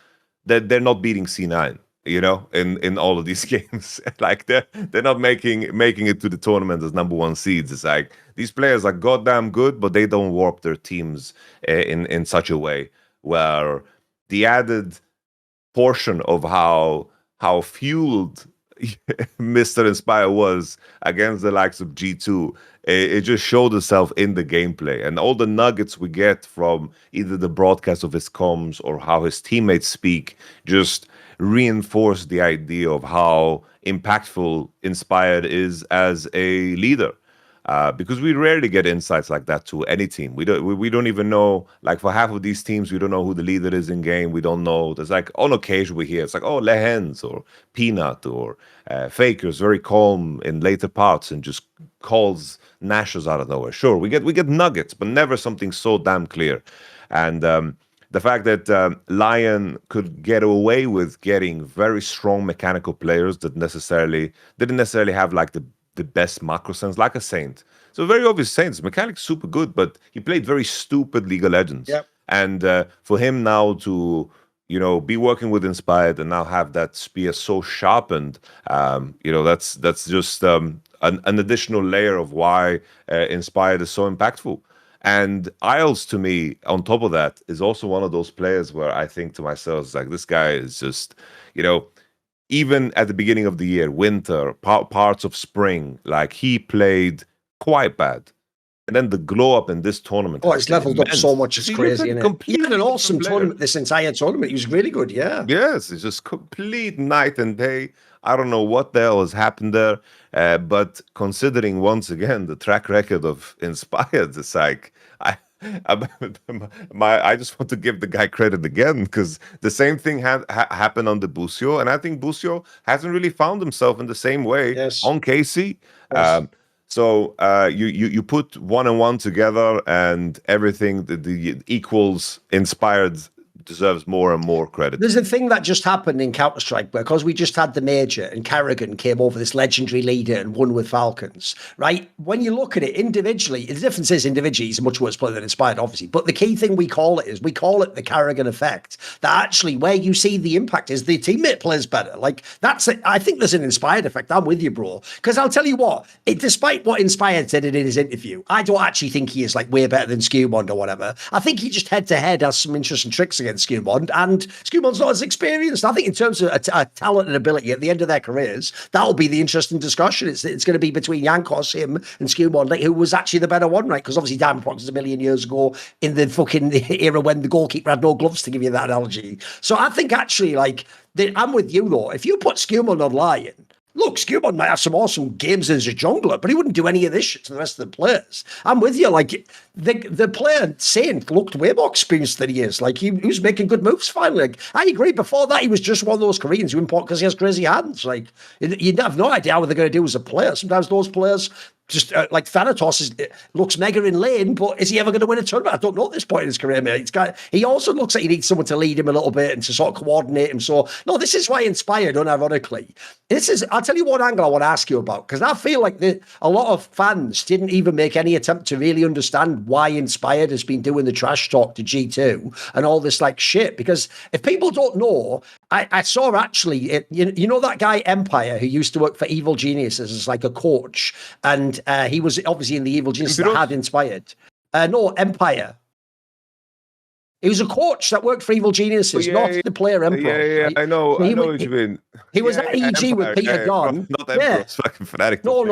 they're not beating C9, in all of these games. Like, they're not making it to the tournament as number 1 seeds. It's like, these players are goddamn good, but they don't warp their teams in such a way where the added portion of how fueled Mr. Inspire was against the likes of G2, it just showed itself in the gameplay, and all the nuggets we get from either the broadcast of his comms or how his teammates speak just reinforce the idea of how impactful Inspired is as a leader. Because we rarely get insights like that to any team. We don't even know, like, for half of these teams, we don't know who the leader is in game. We don't know. There's like, on occasion we hear, it's like, oh, Lehens or Peanut or Fakers, very calm in later parts and just calls Nashers out of nowhere. Sure, we get nuggets, but never something so damn clear. And the fact that LYON could get away with getting very strong mechanical players that didn't necessarily have like the the best macro sense, like a Saint. So very obvious Saints, mechanics super good, but he played very stupid League of Legends. Yep. And for him now to, be working with Inspired and now have that spear so sharpened, that's just an additional layer of why Inspired is so impactful. And Isles, to me, on top of that, is also one of those players where I think to myself, like, this guy is just, even at the beginning of the year, winter, parts of spring, like, he played quite bad. And then the glow up in this tournament. Oh, it's leveled up so much. It's crazy, isn't it? He had an awesome tournament, this entire tournament. He was really good, yeah. Yes, it's just complete night and day. I don't know what the hell has happened there. But considering, once again, the track record of Inspired, it's like, I just want to give the guy credit again, because the same thing happened on the Busio. And I think Busio hasn't really found himself in the same way on KC. So you put 1 and 1 together, and everything the equals Inspired deserves more and more credit. There's a thing that just happened in Counter-Strike because we just had the major and Kerrigan came over, this legendary leader, and won with Falcons, right? When you look at it individually, the difference is individually he's a much worse player than Inspired, obviously. But the key thing we call it the Kerrigan effect. That actually where you see the impact is the teammate plays better. Like, that's it. I think there's an Inspired effect. I'm with you, bro. Because I'll tell you what, despite what Inspired said in his interview, I don't actually think he is like way better than Skewmond or whatever. I think he just head-to-head has some interesting tricks against Skewmond, and Skewmond's not as experienced. I think in terms of a talent and ability at the end of their careers, that'll be the interesting discussion. It's going to be between Jankos, him, and Skewmond, like, who was actually the better one, right? Because obviously Diamond was a million years ago in the fucking era when the goalkeeper had no gloves, to give you that analogy. So I think actually, like, I'm with you though. If you put Skewmond on LYON, look, Skewmond might have some awesome games as a jungler, but he wouldn't do any of this shit to the rest of the players. I'm with you. Like, the player Saint looked way more experienced than he is. Like, he was making good moves finally. Like, I agree. Before that, he was just one of those Koreans who import because he has crazy hands. Like, you'd have no idea what they're going to do as a player. Sometimes those players just like Thanatos looks mega in lane, but is he ever going to win a tournament? I don't know at this point in his career, mate. He also looks like he needs someone to lead him a little bit and to sort of coordinate him. So, no, this is why Inspired, unironically. I'll tell you one angle I want to ask you about, because I feel like a lot of fans didn't even make any attempt to really understand why Inspired has been doing the trash talk to G2 and all this like shit. Because if people don't know, I saw actually, you know that guy Empire who used to work for Evil Geniuses as like a coach, and he was obviously in the Evil Geniuses that had Inspired. No, Empire. He was a coach that worked for Evil Geniuses, not the player Emperor. Yeah, right? I know. So I know what you mean. He was at EG Empire, with Peter Gunn. Not Emperor, fucking fanatic. No,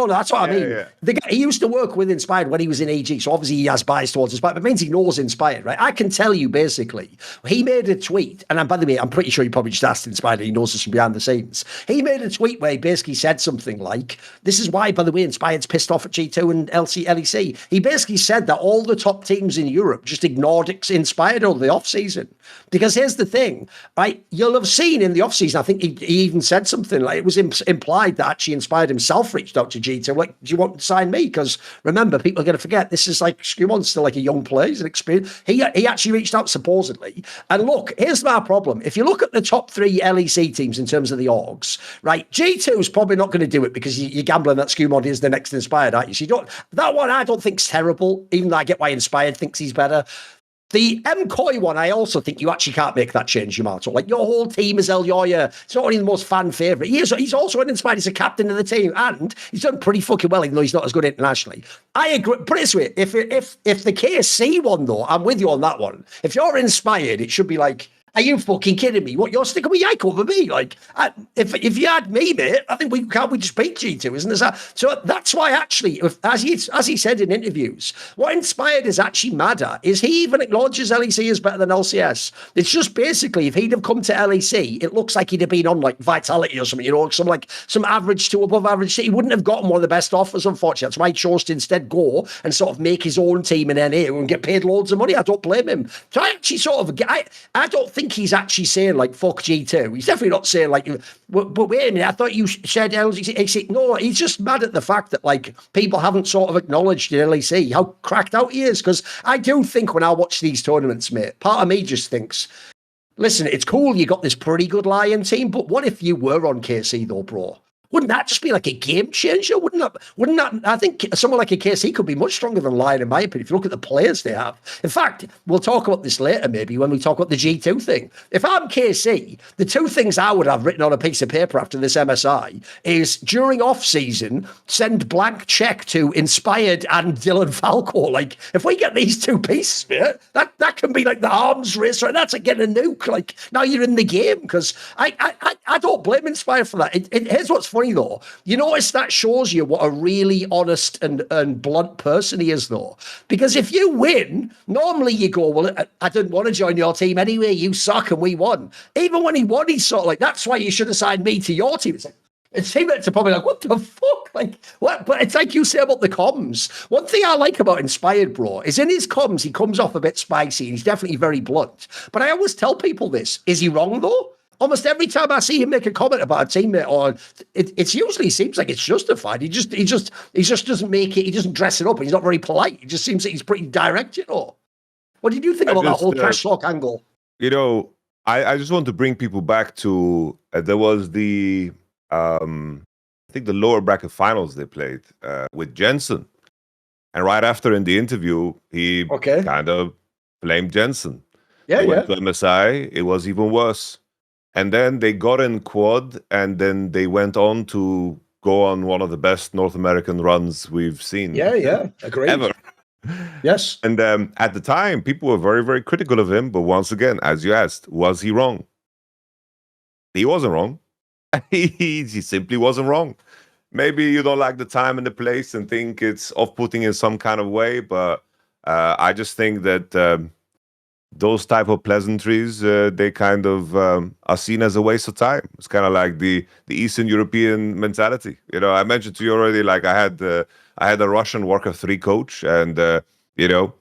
that's what I mean. The guy, he used to work with Inspired when he was in EG, so obviously he has bias towards Inspired, but it means he knows Inspired, right? I can tell you, basically, he made a tweet, and by the way, I'm pretty sure he probably just asked Inspired, and he knows this from behind the scenes. He made a tweet where he basically said something like, this is why, by the way, Inspired's pissed off at G2 and LEC. He basically said that all the top teams in Europe just ignored Inspired over the off-season. Because here's the thing, right? You'll have seen in the off-season, I think he even said something like, it was implied that actually Inspired himself reached out to G2, like, do you want to sign me? Because remember, people are going to forget, this is like, Skewmond's still like a young player, he's an experienced. He actually reached out supposedly. And look, here's my problem. If you look at the top 3 LEC teams in terms of the orgs, right, G2 is probably not going to do it because you're gambling that Skewmond is the next Inspired, aren't you? So that one I don't think's terrible, even though I get why Inspired thinks he's better. The MCoy one, I also think you actually can't make that change, Yamato. Like, your whole team is LYON. It's not only the most fan favourite. He's also an Inspired. He's a captain of the team, and he's done pretty fucking well, even though he's not as good internationally. I agree. Put it this way, if the KSC one, though, I'm with you on that one. If you're Inspired, it should be like, are you fucking kidding me? What, you're sticking with Yike over me? Like, if you had me, mate, I think we just beat G2, isn't there? So that's why, actually, as he said in interviews, what Inspired is actually mad at is he even acknowledges LEC is better than LCS. It's just basically, if he'd have come to LEC, it looks like he'd have been on like Vitality or something, you know, some average to above average. He wouldn't have gotten one of the best offers, unfortunately. That's why he chose to instead go and sort of make his own team in NA and get paid loads of money. I don't blame him. So I actually I don't think he's actually saying like fuck G2. He's definitely not saying like, but wait a minute, I thought you said LEC. No, he's just mad at the fact that like people haven't sort of acknowledged in LEC how cracked out he is. Because I do think when I watch these tournaments, mate, part of me just thinks, listen, it's cool you got this pretty good LYON team, but what if you were on KC though, bro? wouldn't that just be like a game changer? Wouldn't that, I think someone like a KC could be much stronger than LYON, in my opinion, if you look at the players they have. In fact, we'll talk about this later, maybe, when we talk about the G2 thing. If I'm KC, the two things I would have written on a piece of paper after this MSI is, during off-season, send blank check to Inspired and Dylan Falco. Like, if we get these two pieces, mate, that can be like the arms race, right? That's like getting a nuke. Like, now you're in the game, because I don't blame Inspired for that. Here's what's funny, though. You notice that shows you what a really honest and blunt person he is, though. Because if you win, normally you go, well, I didn't want to join your team anyway. You suck and we won. Even when he won, he's sort of like, that's why you should have signed me to your team. It's like, his teammates are probably like, what the fuck? Like, what? But it's like you say about the comms. One thing I like about Inspired, bro, is in his comms, he comes off a bit spicy and he's definitely very blunt. But I always tell people this. Is he wrong, though? Almost every time I see him make a comment about a teammate, or it usually seems like it's justified. He just doesn't make it. He doesn't dress it up. He's not very polite. It just seems like he's pretty direct, you know. What did you think about that whole trash talk angle? You know, I just want to bring people back to there was the I think the lower bracket finals they played with Jensen, and right after in the interview he kind of blamed Jensen. They went to MSI. It was even worse. And then they got in quad, and then they went on to go on one of the best North American runs we've seen. Agreed. Ever. Yes. And at the time, people were very, very critical of him. But once again, as you asked, was he wrong? He wasn't wrong. He simply wasn't wrong. Maybe you don't like the time and the place and think it's off-putting in some kind of way, but I just think that those type of pleasantries, they kind of are seen as a waste of time. It's kind of like the Eastern European mentality. You know, I mentioned to you already, like I had a Russian Warcraft 3 coach, and you know,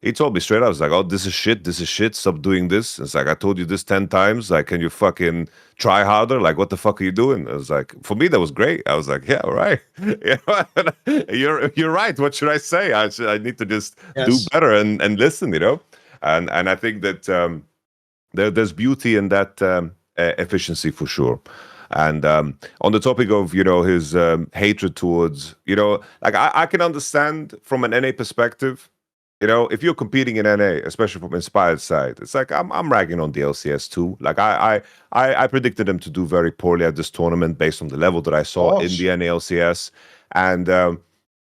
he told me straight up, I was like, oh, this is shit, stop doing this. It's like, I told you this 10 times, like, can you fucking try harder? Like, what the fuck are you doing? I was like, for me, that was great. I was like, yeah, all right. You're right. What should I say? I need to just do better and listen, you know? And I think that there's beauty in that efficiency for sure. And on the topic of, you know, his hatred towards, you know, like I can understand from an NA perspective, you know, if you're competing in NA, especially from Inspired side, it's like I'm ragging on the LCS too. Like I predicted them to do very poorly at this tournament based on the level that I saw in the NA LCS. And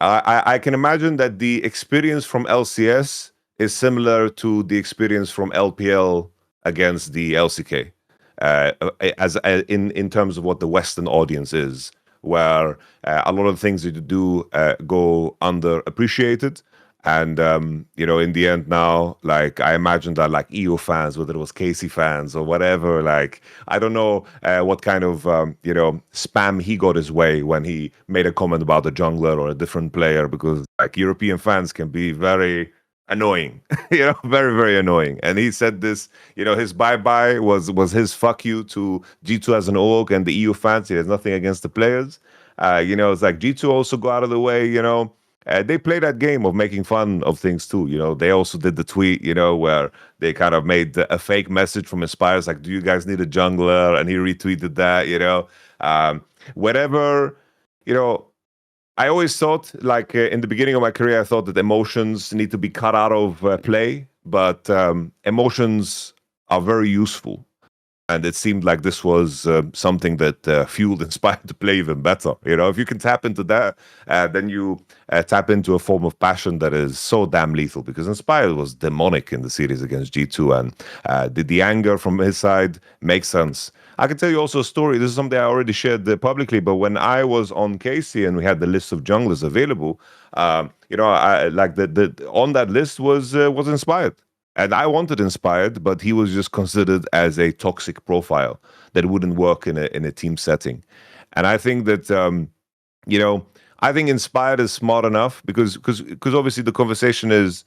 I can imagine that the experience from LCS is similar to the experience from LPL against the LCK, as in terms of what the Western audience is, where a lot of the things that you do go underappreciated. And you know, in the end now, like I imagine that like EU fans, whether it was KC fans or whatever, like I don't know what kind of you know, spam he got his way when he made a comment about a jungler or a different player, because like European fans can be very annoying, you know, very, very annoying. And he said this, you know, his bye-bye was his fuck you to G2 as an org and the EU fans. He has nothing against the players. You know, it's like G2 also go out of the way, you know. They play that game of making fun of things too, you know. They also did the tweet, you know, where they kind of made a fake message from Inspires, like, do you guys need a jungler? And he retweeted that, you know. Whatever, you know, I always thought, like in the beginning of my career, I thought that emotions need to be cut out of play, but emotions are very useful. And it seemed like this was something that fueled Inspired to play even better. You know, if you can tap into that, then you tap into a form of passion that is so damn lethal, because Inspired was demonic in the series against G2, and the anger from his side makes sense. I can tell you also a story. This is something I already shared publicly, but when I was on KC and we had the list of junglers available, you know, I like the on that list was Inspired. And I wanted Inspired, but he was just considered as a toxic profile that wouldn't work in a team setting. And I think that you know, I think Inspired is smart enough, because obviously the conversation is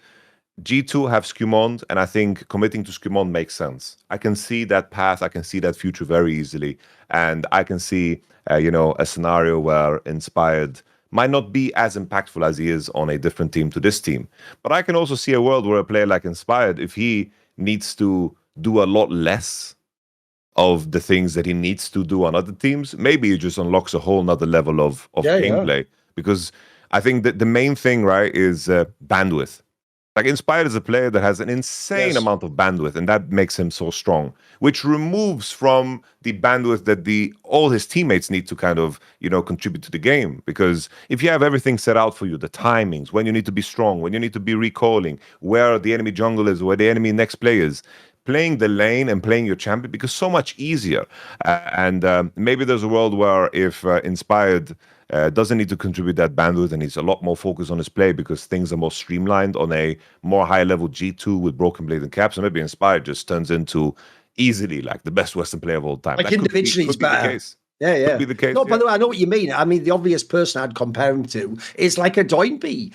G2 have Scumond, and I think committing to Scumond makes sense. I can see that path, I can see that future very easily, and I can see you know, a scenario where Inspired might not be as impactful as he is on a different team to this team. But I can also see a world where a player like Inspired, if he needs to do a lot less of the things that he needs to do on other teams, maybe it just unlocks a whole nother level of gameplay. Because I think that the main thing, right, is bandwidth. Like, Inspired is a player that has an insane amount of bandwidth, and that makes him so strong, which removes from the bandwidth that all his teammates need to kind of, contribute to the game. Because if you have everything set out for you, the timings, when you need to be strong, when you need to be recalling, where the enemy jungle is, where the enemy next play is, playing the lane and playing your champion becomes so much easier. And maybe there's a world where if Inspired doesn't need to contribute that bandwidth, and he's a lot more focused on his play because things are more streamlined on a more high-level G2 with Broken Blade and Caps, and maybe Inspired just turns into easily like the best Western player of all time. Like, individually, he's better. Could be the case. No, by the way, I know what you mean. I mean, the obvious person I'd compare him to is like a Doinby.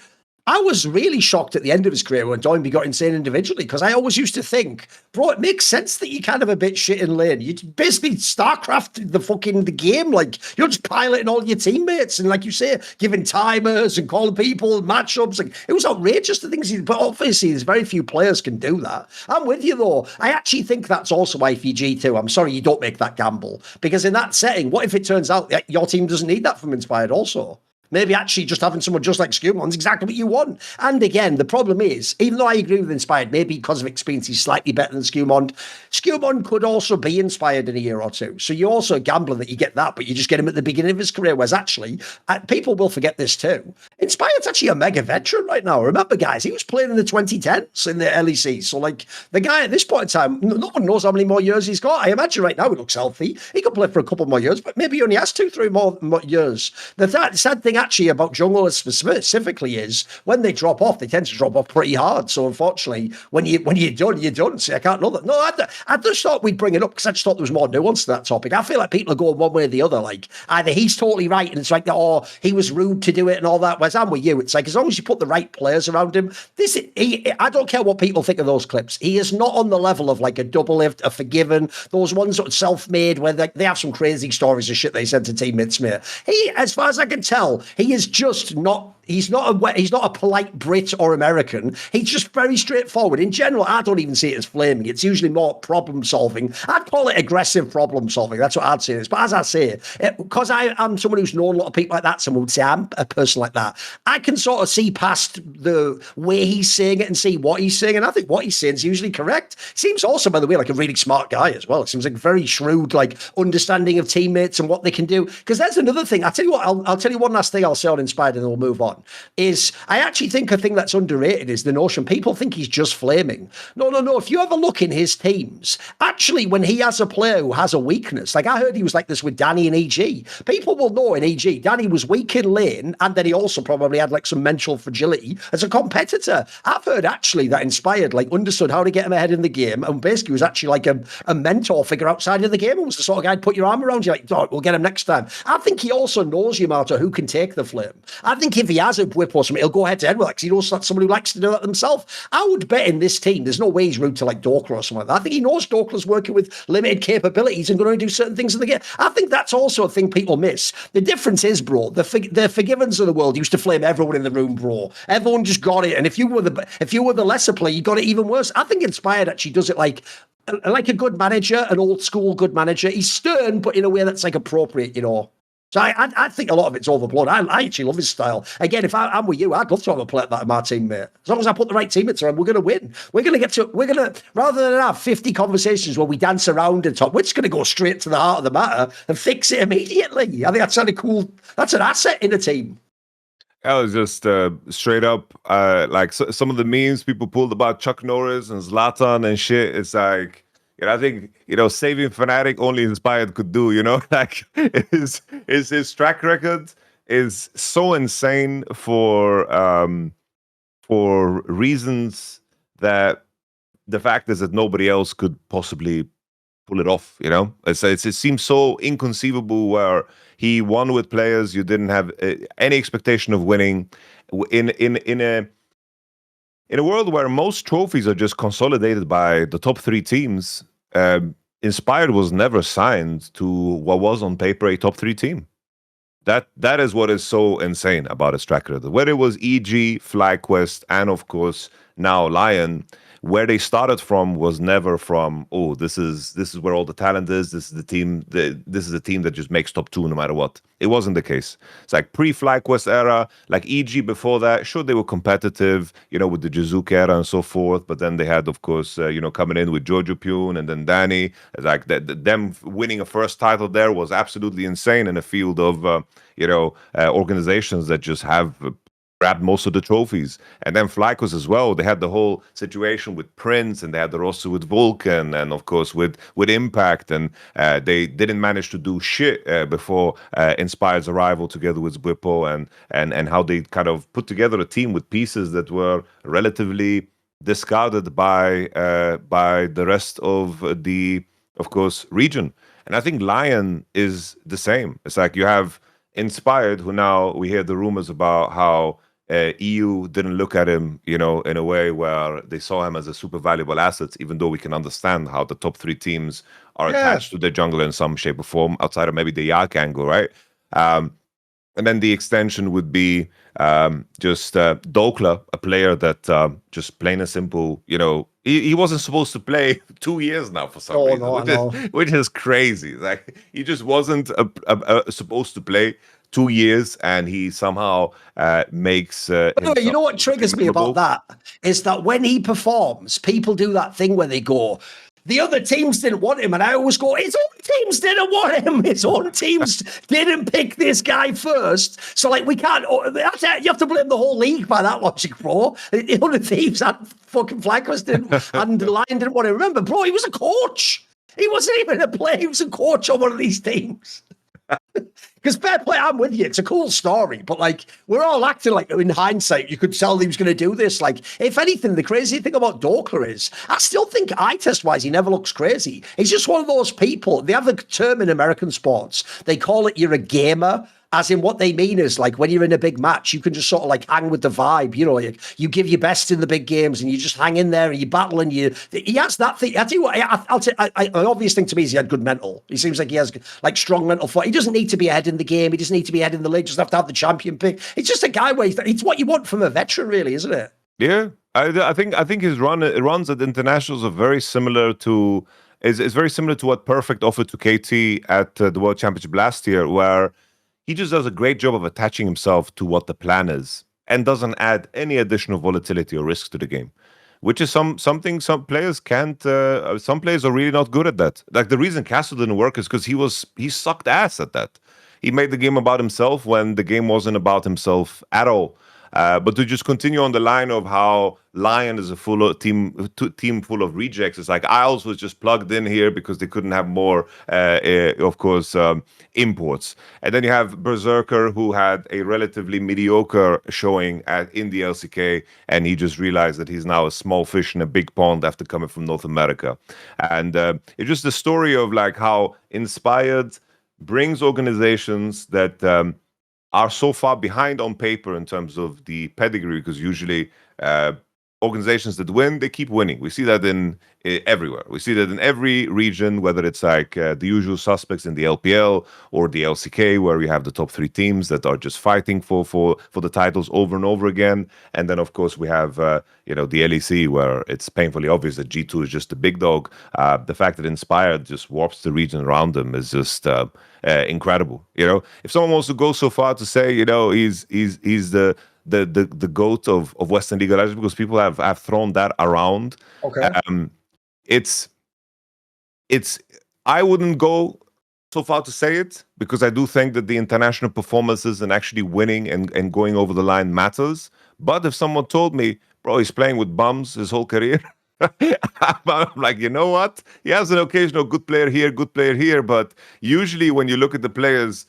I was really shocked at the end of his career when Doinby got insane individually, because I always used to think, bro, it makes sense that you're kind of a bit shit in lane. You basically StarCrafted the game. Like, you're just piloting all your teammates and, like you say, giving timers and calling people, matchups. Like, it was outrageous, the things he did. But obviously, there's very few players can do that. I'm with you, though. I actually think that's also why for G2, I'm sorry you don't make that gamble. Because in that setting, what if it turns out that your team doesn't need that from Inspired also? Maybe actually just having someone just like Skumon is exactly what you want. And again, the problem is, even though I agree with Inspired, maybe because of experience, he's slightly better than Skumon. Skumon could also be Inspired in a year or two. So you're also gambling that you get that, but you just get him at the beginning of his career. Whereas actually, people will forget this too. Inspired's actually a mega veteran right now. Remember, guys, he was playing in the 2010s in the LEC. So, like, the guy at this point in time, no one knows how many more years he's got. I imagine right now he looks healthy. He could play for a couple more years, but maybe he only has 2-3 more years. The sad thing actually about junglers specifically is when they drop off, they tend to drop off pretty hard. So unfortunately, when you're done, you're done. See, I can't know that. No, I just thought we'd bring it up because I just thought there was more nuance to that topic. I feel like people are going one way or the other. Like, either he's totally right and it's like, or he was rude to do it and all that. Whereas I'm with you. It's like, as long as you put the right players around him, I don't care what people think of those clips. He is not on the level of like a Double Lift, a Forgiven, those ones that are self-made where they have some crazy stories of shit they sent to teammates, mate. He, as far as I can tell, he is just not. He's not a polite Brit or American. He's just very straightforward. In general, I don't even see it as flaming. It's usually more problem solving. I'd call it aggressive problem solving. That's what I'd say it is. But as I say, because I am someone who's known a lot of people like that, someone would say I'm a person like that, I can sort of see past the way he's saying it and see what he's saying. And I think what he's saying is usually correct. Seems also, by the way, like a really smart guy as well. It seems like very shrewd, like understanding of teammates and what they can do. Because that's another thing. I'll tell you what, I'll tell you one last thing I'll say on Inspired and then we'll move on. Is I actually think a thing that's underrated is the notion people think he's just flaming. No. If you have a look in his teams, actually, when he has a player who has a weakness, like I heard he was like this with Danny in EG. People will know in EG, Danny was weak in lane, and then he also probably had like some mental fragility as a competitor. I've heard actually that Inspired like understood how to get him ahead in the game, and basically was actually like a mentor figure outside of the game. It was the sort of guy who'd put your arm around you, like, oh, we'll get him next time. I think he also knows Yamato who can take the flame. I think if he has a whip or something, he'll go head to head with that because he knows that's somebody who likes to do that himself. I would bet in this team, there's no way he's rude to like Dorkler or something like that. I think he knows Dorkler's working with limited capabilities and going to do certain things in the game. I think that's also a thing people miss. The difference is, bro, the Forgivens of the world used to flame everyone in the room, bro. Everyone just got it. And if you were the lesser player, you got it even worse. I think Inspired actually does it like a good manager, an old school good manager. He's stern, but in a way that's like appropriate, you know. So I think a lot of it's overblown. I actually love his style. Again, if I'm with you, I'd love to have a player like that in my team, mate. As long as I put the right teammates around, we're going to win. We're going to, rather than have 50 conversations where we dance around and talk, we're just going to go straight to the heart of the matter and fix it immediately. I think that's kind of cool. That's an asset in a team. I was just straight up, like some of the memes people pulled about Chuck Norris and Zlatan and shit. It's like, I think, saving Fnatic only Inspired could do, like his track record is so insane for reasons that the fact is that nobody else could possibly pull it off, it seems so inconceivable where he won with players you didn't have any expectation of winning in a world where most trophies are just consolidated by the top 3 teams. Inspired was never signed to what was on paper a top 3 team. That is what is so insane about his track record. Whether it was EG, FlyQuest, and of course now LYON, where they started from was never from, oh, this is where all the talent is. This is the team. This is a team that just makes top 2 no matter what. It wasn't the case. It's like pre-FlyQuest era, like EG before that. Sure, they were competitive, with the Jizuke era and so forth. But then they had, of course, coming in with Jojo Pune and then Danny. Like them winning a first title there was absolutely insane in a field of organizations that just have grabbed most of the trophies. And then FlyQuest as well. They had the whole situation with Prince, and they had the roster with Vulcan, and of course with Impact, and they didn't manage to do shit before Inspired's arrival together with Bwipo, and how they kind of put together a team with pieces that were relatively discarded by the rest of the, of course, region. And I think LYON is the same. It's like you have Inspired, who now we hear the rumors about how EU didn't look at him, in a way where they saw him as a super valuable asset, even though we can understand how the top 3 teams are attached to the jungler in some shape or form, outside of maybe the Yak angle, right? And then the extension would be just Dokla, a player that just plain and simple, he wasn't supposed to play 2 years now for some reason, which is crazy. Like, he just wasn't supposed to play 2 years, and he somehow makes. By the way, you know what triggers me about that is that when he performs, people do that thing where they go, the other teams didn't want him, and I always go, his own teams didn't want him. His own teams didn't pick this guy first. So, like, we can't. You have to blame the whole league by that logic, bro. The other teams had fucking FlyQuest and LYON didn't want to remember, bro. He was a coach. He wasn't even a player. He was a coach on one of these teams. Because fair play, I'm with you. It's a cool story, but like we're all acting like in hindsight, you could tell he was going to do this. Like, if anything, the crazy thing about Dokla is, I still think eye test wise, he never looks crazy. He's just one of those people. They have the term in American sports. They call it you're a gamer. As in, what they mean is, like, when you're in a big match, you can just sort of like hang with the vibe, you give your best in the big games and you just hang in there and you battle and he has that thing. I tell you what, an obvious thing to me is he had good mental. He seems like he has like strong mental fight. He doesn't need to be ahead in the game. He doesn't need to be ahead in the league. Just have to have the champion pick. It's just a guy where it's what you want from a veteran, really, isn't it? Yeah, I think his runs at internationals are very similar to is very similar to what Perfect offered to KT at the World Championship last year, where he just does a great job of attaching himself to what the plan is and doesn't add any additional volatility or risk to the game, which is something some players can't. Some players are really not good at that. Like, the reason Castle didn't work is because he sucked ass at that. He made the game about himself when the game wasn't about himself at all. But to just continue on the line of how LYON is a team full of rejects, it's like Isles was just plugged in here because they couldn't have more, of course, imports. And then you have Berserker, who had a relatively mediocre showing in the LCK, and he just realized that he's now a small fish in a big pond after coming from North America. And it's just the story of like how Inspired brings organizations that are so far behind on paper in terms of the pedigree, because usually organizations that win, they keep winning. We see that in everywhere. We see that in every region, whether it's like the usual suspects in the LPL or the LCK, where you have the top 3 teams that are just fighting for the titles over and over again. And then, of course, we have the LEC, where it's painfully obvious that G2 is just the big dog. The fact that Inspired just warps the region around them is just incredible. If someone wants to go so far to say, he's the GOAT of Western League of Legends, because people have thrown that around. Okay. I wouldn't go so far to say it, because I do think that the international performances and actually winning and going over the line matters. But if someone told me, bro, he's playing with bums his whole career, I'm like, you know what? He has an occasional good player here, but usually when you look at the players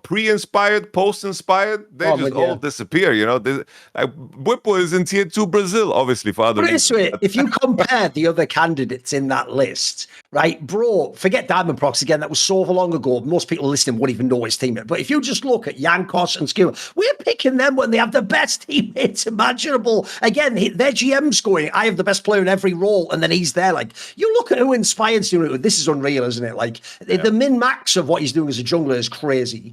pre-inspired, post-inspired, they just all disappear. Bwipo is in tier 2 Brazil, obviously, for other reasons. If you compare the other candidates in that list, right, bro, forget Diamondprox again. That was so long ago. Most people listening won't even know his teammate. But if you just look at Jankos and Skill, we're picking them when they have the best teammates imaginable. Again, their GM's going, I have the best player in every role, and then he's there. Like, you look at who Inspired's doing it. This is unreal, isn't it? Like, the min-max of what he's doing as a jungler is crazy.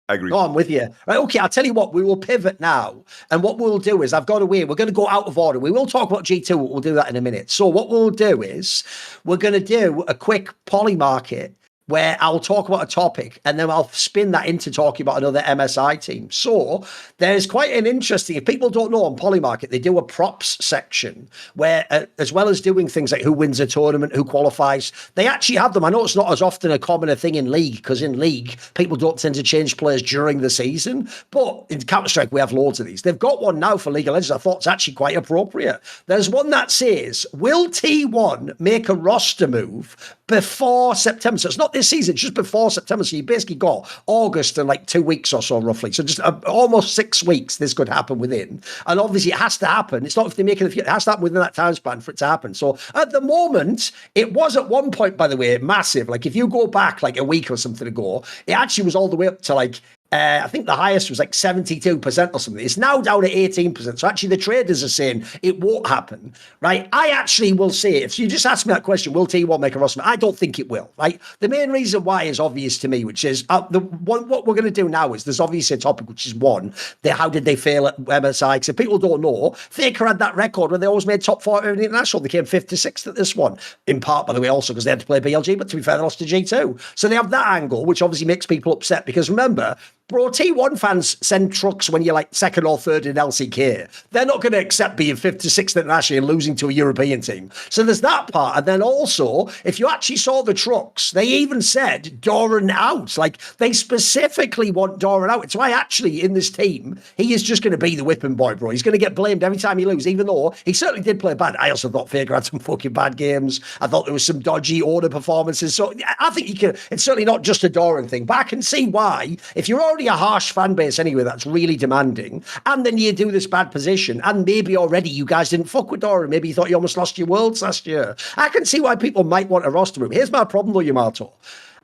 I agree. No, I'm with you. Right, okay, I'll tell you what, we will pivot now. And what we'll do is, I've got away, we're going to go out of order. We will talk about G2, we'll do that in a minute. So what we'll do is, we're going to do a quick poly market where I'll talk about a topic and then I'll spin that into talking about another MSI team. So there's quite an interesting, if people don't know, on Polymarket, they do a props section where, as well as doing things like who wins a tournament, who qualifies, they actually have them. I know it's not as often a common thing in League, because in League, people don't tend to change players during the season. But in Counter-Strike, we have loads of these. They've got one now for League of Legends I thought it's actually quite appropriate. There's one that says, will T1 make a roster move before September? So it's not this season, just before September. So you basically got August and like 2 weeks or so, roughly. So just almost 6 weeks this could happen within. And obviously it has to happen. It's not if they make it, it has to happen within that time span for it to happen. So at the moment, it was at one point, by the way, massive. Like if you go back like a week or something ago, it actually was all the way up to like, I think the highest was like 72% or something. It's now down at 18%. So actually the traders are saying it won't happen, right? I actually will say, if you just ask me that question, will T1 make a roster? I don't think it will, right? The main reason why is obvious to me, which is what we're going to do now is there's obviously a topic, which is one, how did they fail at MSI? Because if people don't know, Faker had that record where they always made top 4 in international. They came 5th to 6th at this one, in part, by the way, also because they had to play BLG, but to be fair, they lost to G2. So they have that angle, which obviously makes people upset because remember, bro, T1 fans send trucks when you're like 2nd or 3rd in LCK. They're not going to accept being 5th to 6th internationally and losing to a European team. So there's that part. And then also, if you actually saw the trucks, they even said Doran out. Like, they specifically want Doran out. It's why actually in this team, he is just going to be the whipping boy, bro. He's going to get blamed every time he loses, even though he certainly did play bad. I also thought Faker had some fucking bad games. I thought there was some dodgy order performances. So I think it's certainly not just a Doran thing, but I can see why, if you're already a harsh fan base anyway that's really demanding, and then you do this bad position, and maybe already you guys didn't fuck with Doran, maybe you thought you almost lost your worlds last year. I can see why people might want a roster move. Here's my problem though, Yamato.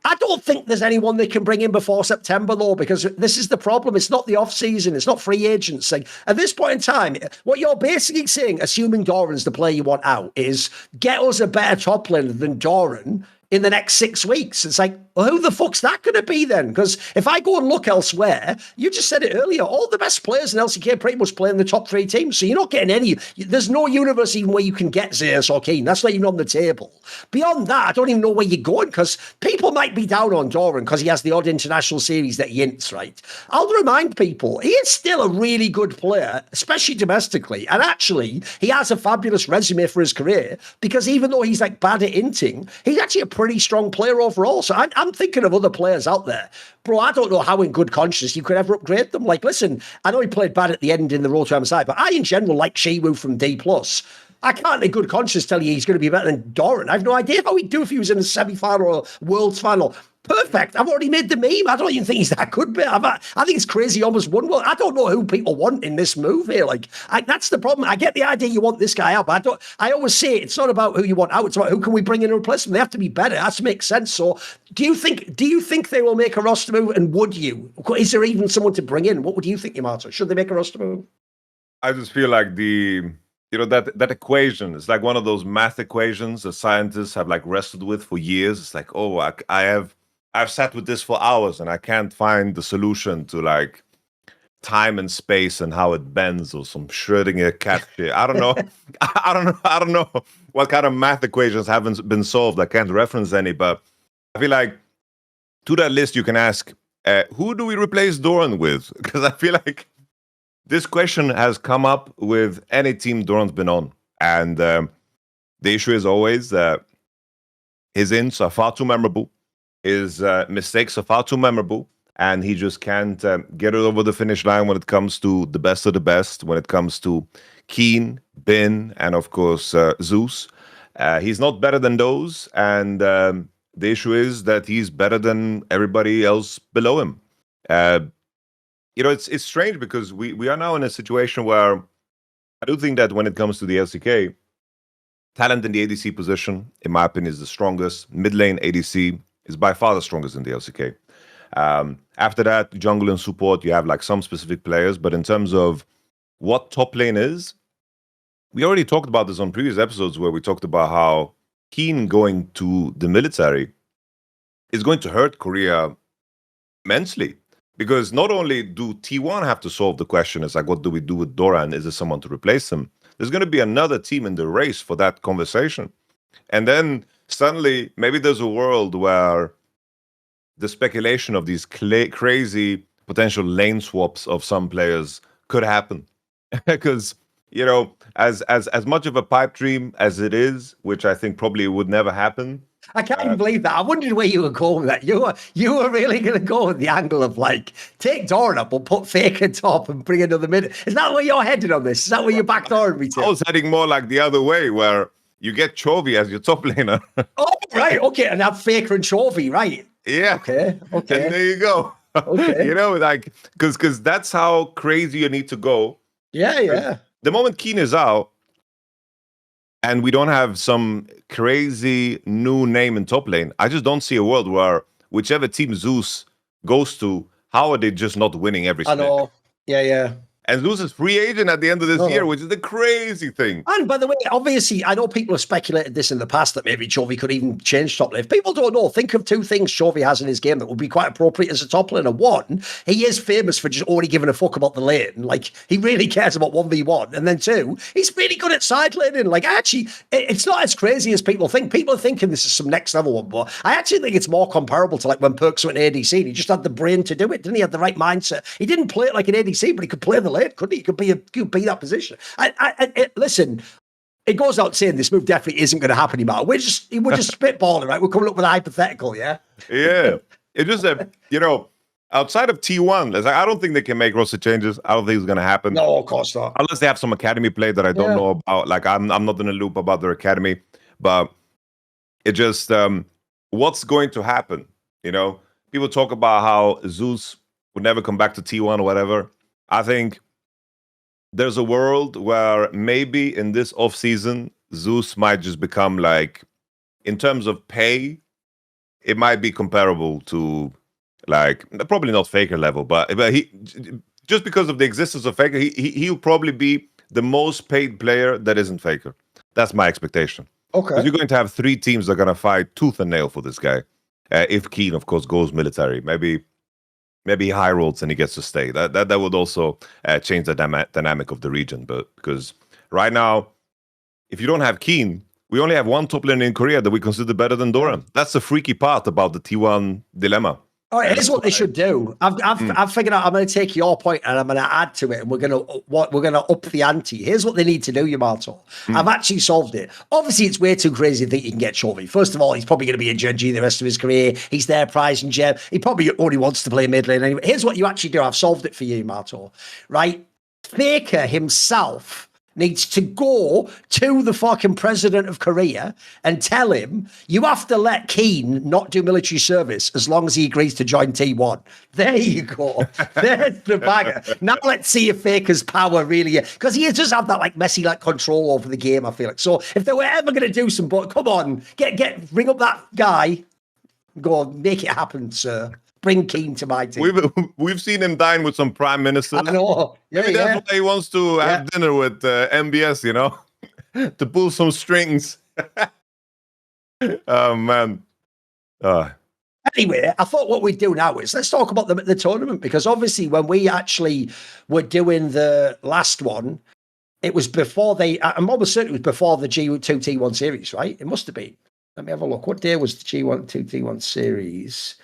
I don't think there's anyone they can bring in before September, though, because this is the problem. It's not the off-season. It's not free agents. Like, at this point in time, what you're basically saying, assuming Doran's the player you want out, is get us a better top laner than Doran in the next 6 weeks. It's like, well, who the fuck's that going to be then? Because if I go and look elsewhere, you just said it earlier, all the best players in LCK pretty much play in the top 3 teams. So you're not getting any. There's no universe even where you can get Zeus or Keen. That's not even on the table. Beyond that, I don't even know where you're going, because people might be down on Doran because he has the odd international series that he hints, right? I'll remind people, he is still a really good player, especially domestically. And actually, he has a fabulous resume for his career, because even though he's like bad at hinting, he's actually a pretty strong player overall. So I'm thinking of other players out there. Bro, I don't know how in good conscience you could ever upgrade them. Like, listen, I know he played bad at the end in the road to MSI, but I in general like Shiwu from DPlus. I can't in good conscience tell you he's going to be better than Doran. I have no idea how he'd do if he was in a semi-final or a Worlds final. Perfect. I've already made the meme. I don't even think he's that good, but I think it's crazy he almost won. Well, I don't know who people want in this move here. Like, that's the problem. I get the idea you want this guy out, but I always say it's not about who you want out. It's about who can we bring in and replace them. They have to be better. It has to make sense. So do you think they will make a roster move, and would you? Is there even someone to bring in? What would you think, Yamato? Should they make a roster move? I just feel like that equation is like one of those math equations that scientists have like wrestled with for years. It's like, oh, I've sat with this for hours and I can't find the solution to like time and space and how it bends or some Schrödinger cat shit. I don't know. I don't know what kind of math equations haven't been solved. I can't reference any, but I feel like to that list you can ask, who do we replace Doran with? Because I feel like this question has come up with any team Doran's been on. And the issue is always that his ints are far too memorable. His mistakes are far too memorable, and he just can't get it over the finish line when it comes to the best of the best, when it comes to Keen, Bin, and of course Zeus. He's not better than those, and the issue is that he's better than everybody else below him. It's strange because we are now in a situation where I do think that when it comes to the LCK, talent in the ADC position, in my opinion, is the strongest. Mid lane ADC is by far the strongest in the LCK. After that, jungle and support, you have like some specific players, but in terms of what top lane is, we already talked about this on previous episodes where we talked about how Keen going to the military is going to hurt Korea immensely. Because not only do T1 have to solve the question, it's like, what do we do with Doran? Is there someone to replace him? There's going to be another team in the race for that conversation. And then suddenly, maybe there's a world where the speculation of these crazy potential lane swaps of some players could happen. Because, you know, as much of a pipe dream as it is, which I think probably would never happen. I can't even believe that. I wondered where you were going with that. You were really going to go with the angle of like, take Doran up, but put Faker top and bring another mid. Is that where you're headed on this? Is that where you're backdooring me to? I was heading more like the other way, where you get Chovy as your top laner. Oh, right. Okay. And have Faker and Chovy, right? Yeah. Okay. And there you go. Okay. You know, like, because that's how crazy you need to go. Yeah. The moment Keen is out, and we don't have some crazy new name in top lane, I just don't see a world where whichever team Zeus goes to, how are they just not winning every split? I know. Yeah. And Zeus is free agent at the end of this year, which is the crazy thing. And by the way, obviously, I know people have speculated this in the past that maybe Chovy could even change top lane. If people don't know, think of two things Chovy has in his game that would be quite appropriate as a top laner. One, he is famous for just only giving a fuck about the lane. Like, he really cares about 1v1. And then two, he's really good at side laning. Like, actually, it's not as crazy as people think. People are thinking this is some next level one, but I actually think it's more comparable to like when Perkz went ADC and he just had the brain to do it, didn't he? He had the right mindset. He didn't play it like an ADC, but he could play the lane, couldn't he? He could be that position. Listen, it goes out saying this move definitely isn't going to happen anymore. We're just spitballing, right? We're coming up with a hypothetical, yeah? Yeah. It just, you know, outside of T1, it's like, I don't think they can make roster changes. I don't think it's going to happen. No, of course not. Unless they have some academy play that I don't know about. Like, I'm not in a loop about their academy. But it just, what's going to happen? You know, people talk about how Zeus would never come back to T1 or whatever. I think there's a world where maybe in this offseason, Zeus might just become like, in terms of pay, it might be comparable to, like, probably not Faker level, but he, just because of the existence of Faker, he'll probably be the most paid player that isn't Faker. That's my expectation. Okay. You're going to have three teams that are going to fight tooth and nail for this guy. If Keen, of course, goes military, maybe he high rolls and he gets to stay. That would also change the dynamic of the region. But because right now, if you don't have Keen, we only have one top laner in Korea that we consider better than Doran. That's the freaky part about the T1 dilemma. All right, here's what they should do. I've figured out. I'm going to take your point and I'm going to add to it, and we're going to up the ante. Here's what they need to do, Yamato. I've actually solved it. Obviously, it's way too crazy to think you can get Chovy. First of all, he's probably going to be in Gen G the rest of his career. He's their prize and gem. He probably only wants to play mid lane anyway. Here's what you actually do. I've solved it for you, Yamato. Right? Faker himself needs to go to the fucking president of Korea and tell him, you have to let Keen not do military service as long as he agrees to join T1. There you go. There's the bagger. Now let's see if Faker's power really, because he does have that like messy like control over the game, I feel like. So if they were ever going to do some, but come on, ring up that guy, go make it happen, sir. Bring Keen to my team. We've seen him dine with some prime ministers. I know. Maybe that's why he wants to have dinner with MBS, you know, to pull some strings. Oh, man. Anyway, I thought what we'd do now is let's talk about the tournament, because obviously when we actually were doing the last one, it was before I'm almost certain it was before the G2 T1 series, right? It must have been. Let me have a look. What day was the G1 T1 series?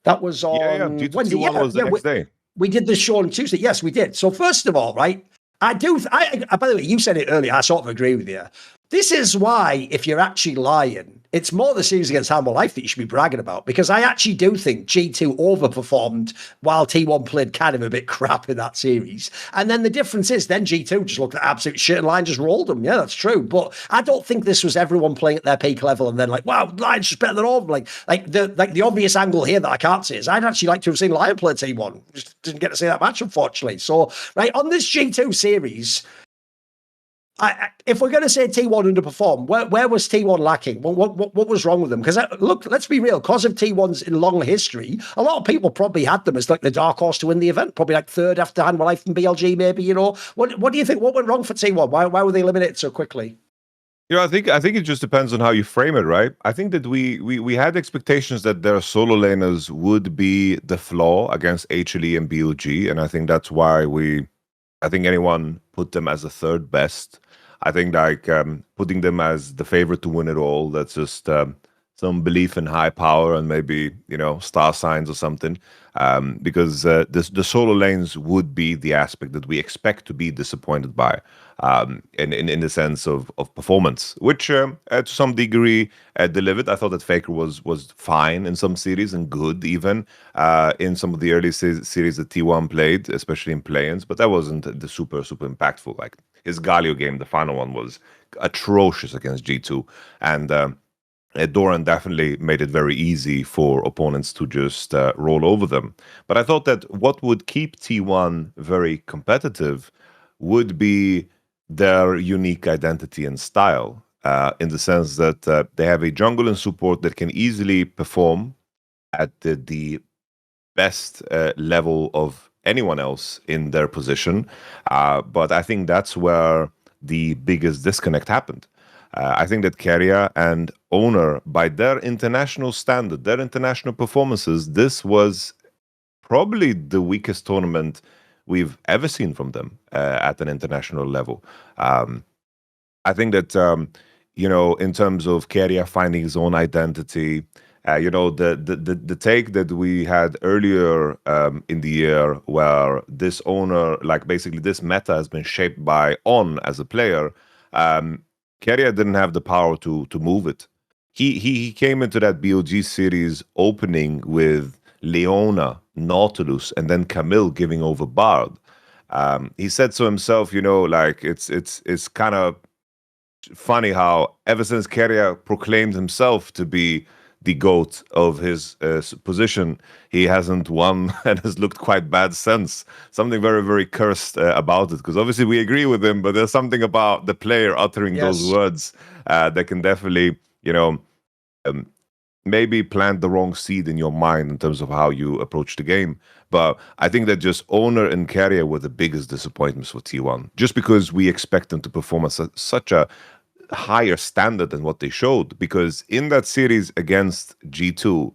That was on Wednesday. Was the next day. We did the show on Tuesday. Yes, we did. So first of all, right, by the way, you said it earlier. I sort of agree with you. This is why, if you're actually LYON, it's more the series against Hanwha Life that you should be bragging about, because I actually do think G2 overperformed while T1 played kind of a bit crap in that series. And then the difference is then G2 just looked at absolute shit and LYON just rolled them. Yeah, that's true. But I don't think this was everyone playing at their peak level and then like, wow, LYON's just better than all of them. Like the obvious angle here that I can't see is I'd actually like to have seen LYON play T1. Just didn't get to see that match, unfortunately. So, right, on this G2 series, if we're going to say T1 underperformed, where was T1 lacking? What was wrong with them? Because look, let's be real. Because of T1's in long history, a lot of people probably had them as like the dark horse to win the event, probably like third after Hanwha Life and BLG, maybe. You know, what do you think? What went wrong for T1? Why were they eliminated so quickly? I think it just depends on how you frame it, right? I think that we had expectations that their solo laners would be the flaw against HLE and BOG, and I think that's why I think anyone put them as the third best. I think putting them as the favorite to win it all, that's just some belief in high power and maybe star signs or something. Because the solo lanes would be the aspect that we expect to be disappointed by, in the sense of performance, which to some degree delivered. I thought that Faker was fine in some series and good even in some of the early series that T1 played, especially in play-ins, but that wasn't the super impactful. Like his Galio game, the final one, was atrocious against G2, and Doran definitely made it very easy for opponents to just roll over them. But I thought that what would keep T1 very competitive would be their unique identity and style, in the sense that they have a jungle and support that can easily perform at the best level of anyone else in their position. But I think that's where the biggest disconnect happened. I think that Keria and Owner, by their international standard, their international performances, this was probably the weakest tournament we've ever seen from them at an international level. I think that, in terms of Keria finding his own identity, the take that we had earlier in the year, where this Owner, like basically this meta has been shaped by On as a player, Keria didn't have the power to move it. He came into that BOG series opening with Leona, Nautilus, and then Camille giving over Bard. He said so himself, like it's kind of funny how ever since Keria proclaimed himself to be the GOAT of his position, he hasn't won and has looked quite bad since. Something very, very cursed about it, because obviously we agree with him, but there's something about the player uttering those words that can definitely, maybe plant the wrong seed in your mind in terms of how you approach the game. But I think that just Owner and Keria were the biggest disappointments for T1, just because we expect them to perform at such a higher standard than what they showed. Because in that series against G2,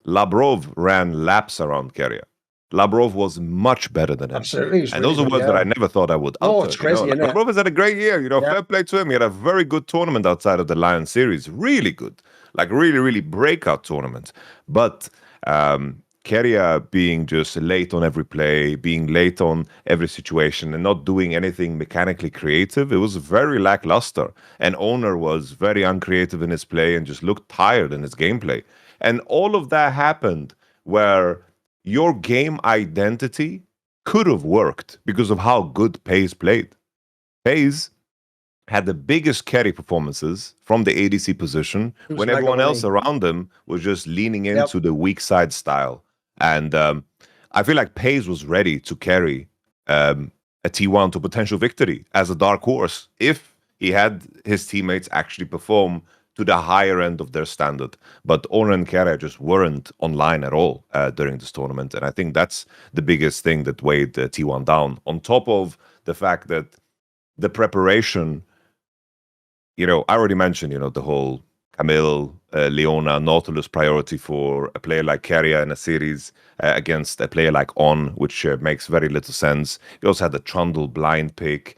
Labrov ran laps around Keria. Labrov was much better than him. Absolutely. And those are words that I never thought I would utter. Oh, it's crazy, isn't it? Labrov has had a great year. Fair play to him. He had a very good tournament outside of the LYON series. Really good. Like really, really breakout tournament. But Keria being just late on every play, being late on every situation, and not doing anything mechanically creative, it was very lackluster. And Owner was very uncreative in his play and just looked tired in his gameplay. And all of that happened where your game identity could have worked because of how good FaZe played. FaZe had the biggest carry performances from the ADC position when everyone else around them was just leaning into the weak side style. And I feel like FaZe was ready to carry a T1 to potential victory as a dark horse if he had his teammates actually perform to the higher end of their standard. But Owner and Keria just weren't online at all during this tournament. And I think that's the biggest thing that weighed T1 down. On top of the fact that the preparation, I already mentioned, the whole Camille, Leona, Nautilus priority for a player like Keria in a series against a player like On, which makes very little sense. We also had the Trundle blind pick.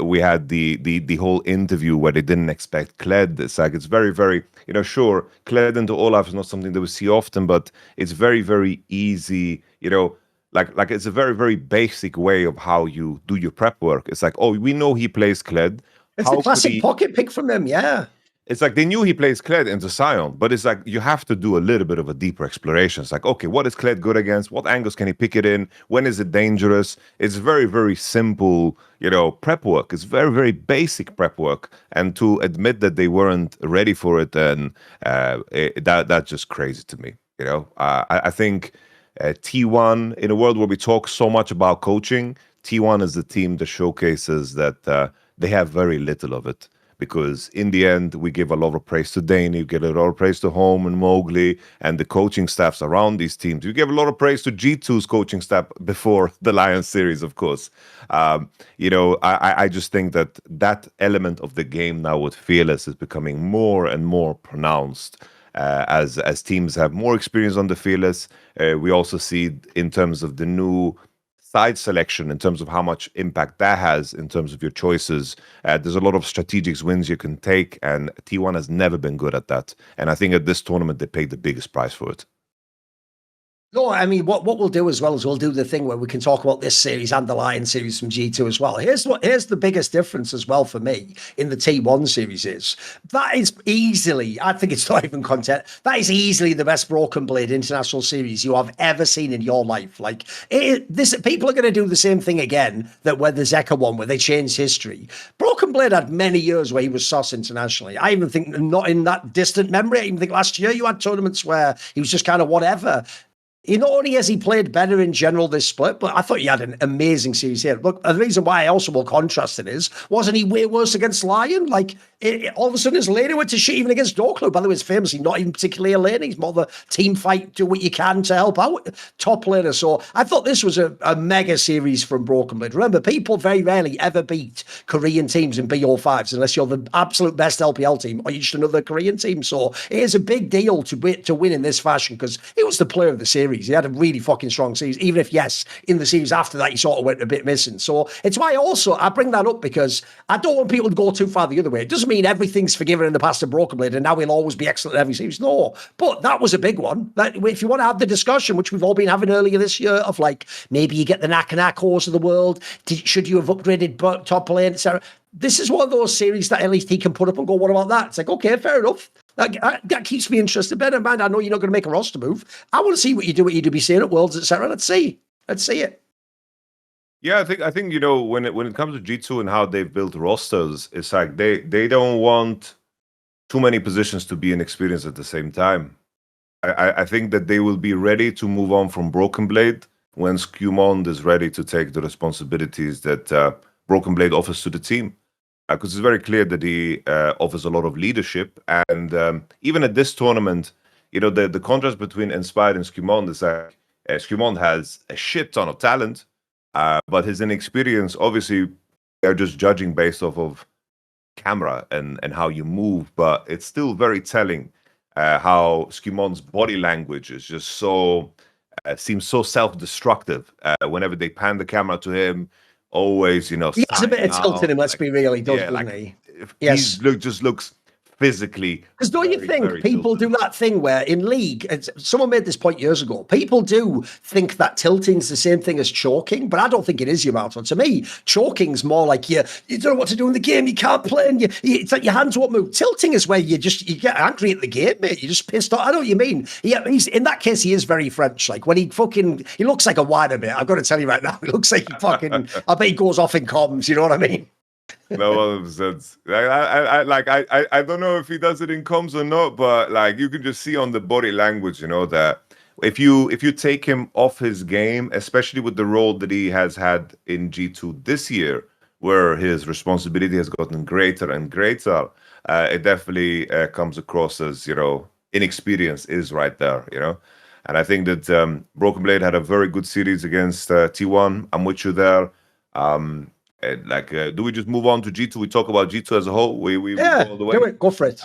We had the whole interview where they didn't expect Kled. It's like, it's very, very, sure, Kled into Olaf is not something that we see often, but it's very, very easy, like it's a very, very basic way of how you do your prep work. It's like, oh, we know he plays Kled. It's the classic pocket pick from him, yeah. It's like they knew he plays Kled into Sion, but it's like you have to do a little bit of a deeper exploration. It's like, okay, what is Kled good against? What angles can he pick it in? When is it dangerous? It's very, very simple, prep work. It's very, very basic prep work. And to admit that they weren't ready for it, then that's just crazy to me. I think T1, in a world where we talk so much about coaching, T1 is the team that showcases that they have very little of it. because in the end, we give a lot of praise to Dane, you give a lot of praise to Home and Mowgli and the coaching staffs around these teams. You give a lot of praise to G2's coaching staff before the LYON series, of course. I just think that element of the game now with Fearless is becoming more and more pronounced. As teams have more experience on the Fearless, we also see in terms of the new side selection, in terms of how much impact that has in terms of your choices. There's a lot of strategic wins you can take, and T1 has never been good at that. And I think at this tournament, they paid the biggest price for it. No, I mean, what we'll do as well is we'll do the thing where we can talk about this series and the LYON series from G2 as well. Here's the biggest difference as well for me in the T1 series is that is easily, I think it's not even content, that is easily the best Broken Blade international series you have ever seen in your life. Like, people are going to do the same thing again that where the Zeka one, where they changed history. Broken Blade had many years where he was sus internationally. I even think, not in that distant memory, I even think last year you had tournaments where he was just kind of whatever. Not only has he played better in general this split, but I thought he had an amazing series here. Look, the reason why I also will contrast it is, wasn't he way worse against LYON? Like, all of a sudden his laner went to shit even against Dorklu. By the way, it's famously not even particularly a lane. He's more of a team fight, do what you can to help out top laner. So I thought this was a mega series from Broken Blade. Remember, people very rarely ever beat Korean teams in BO5s unless you're the absolute best LPL team or you're just another Korean team. So it is a big deal to win in this fashion because it was the player of the series. He had a really fucking strong series, even if, yes, in the series after that, he sort of went a bit missing. So it's why I bring that up because I don't want people to go too far the other way. It doesn't mean everything's forgiven in the past of Broken Blade and now he'll always be excellent in every series. No, but that was a big one. That, if you want to have the discussion, which we've all been having earlier this year, of like, maybe you get the Nakanakos of the world, should you have upgraded top lane, etc. This is one of those series that at least he can put up and go, what about that? It's like, okay, fair enough. That keeps me interested. Bear in mind, I know you're not going to make a roster move. I want to see what you do at EWC at Worlds, etc. Let's see it. Yeah, I think when it comes to G2 and how they've built rosters, it's like they don't want too many positions to be inexperienced at the same time. I think that they will be ready to move on from Broken Blade when Skewmond is ready to take the responsibilities that Broken Blade offers to the team. Because it's very clear that he offers a lot of leadership. And even at this tournament, the contrast between Inspired and Skewmond is that Skewmond has a shit ton of talent, but his inexperience, obviously, they're just judging based off of camera and how you move. But it's still very telling how Skewmond's body language is just so, seems so self-destructive. Whenever they pan the camera to him, always, he has a bit of tilt in him, let's be real, he does, doesn't he? Yes. He just looks physically. Because don't you think people do that thing where in League, someone made this point years ago, people do think that tilting's the same thing as choking, but I don't think it is, Yamato. To me, choking's more like you don't know what to do in the game, you can't play, and it's like your hands won't move. Tilting is where you get angry at the game, mate. You're just pissed off. I know what you mean. He's in that case, he is very French. Like when he looks like a whiner, mate. I've got to tell you right now, he looks like he fucking, I bet he goes off in comms, you know what I mean? No, I don't know if he does it in comms or not, but like you can just see on the body language, that if you take him off his game, especially with the role that he has had in G2 this year, where his responsibility has gotten greater and greater, it definitely comes across as inexperience is right there, And I think that Broken Blade had a very good series against T1. I'm with you there. Do we just move on to G2? We talk about G2 as a whole. We move all the way. Do it. Go for it.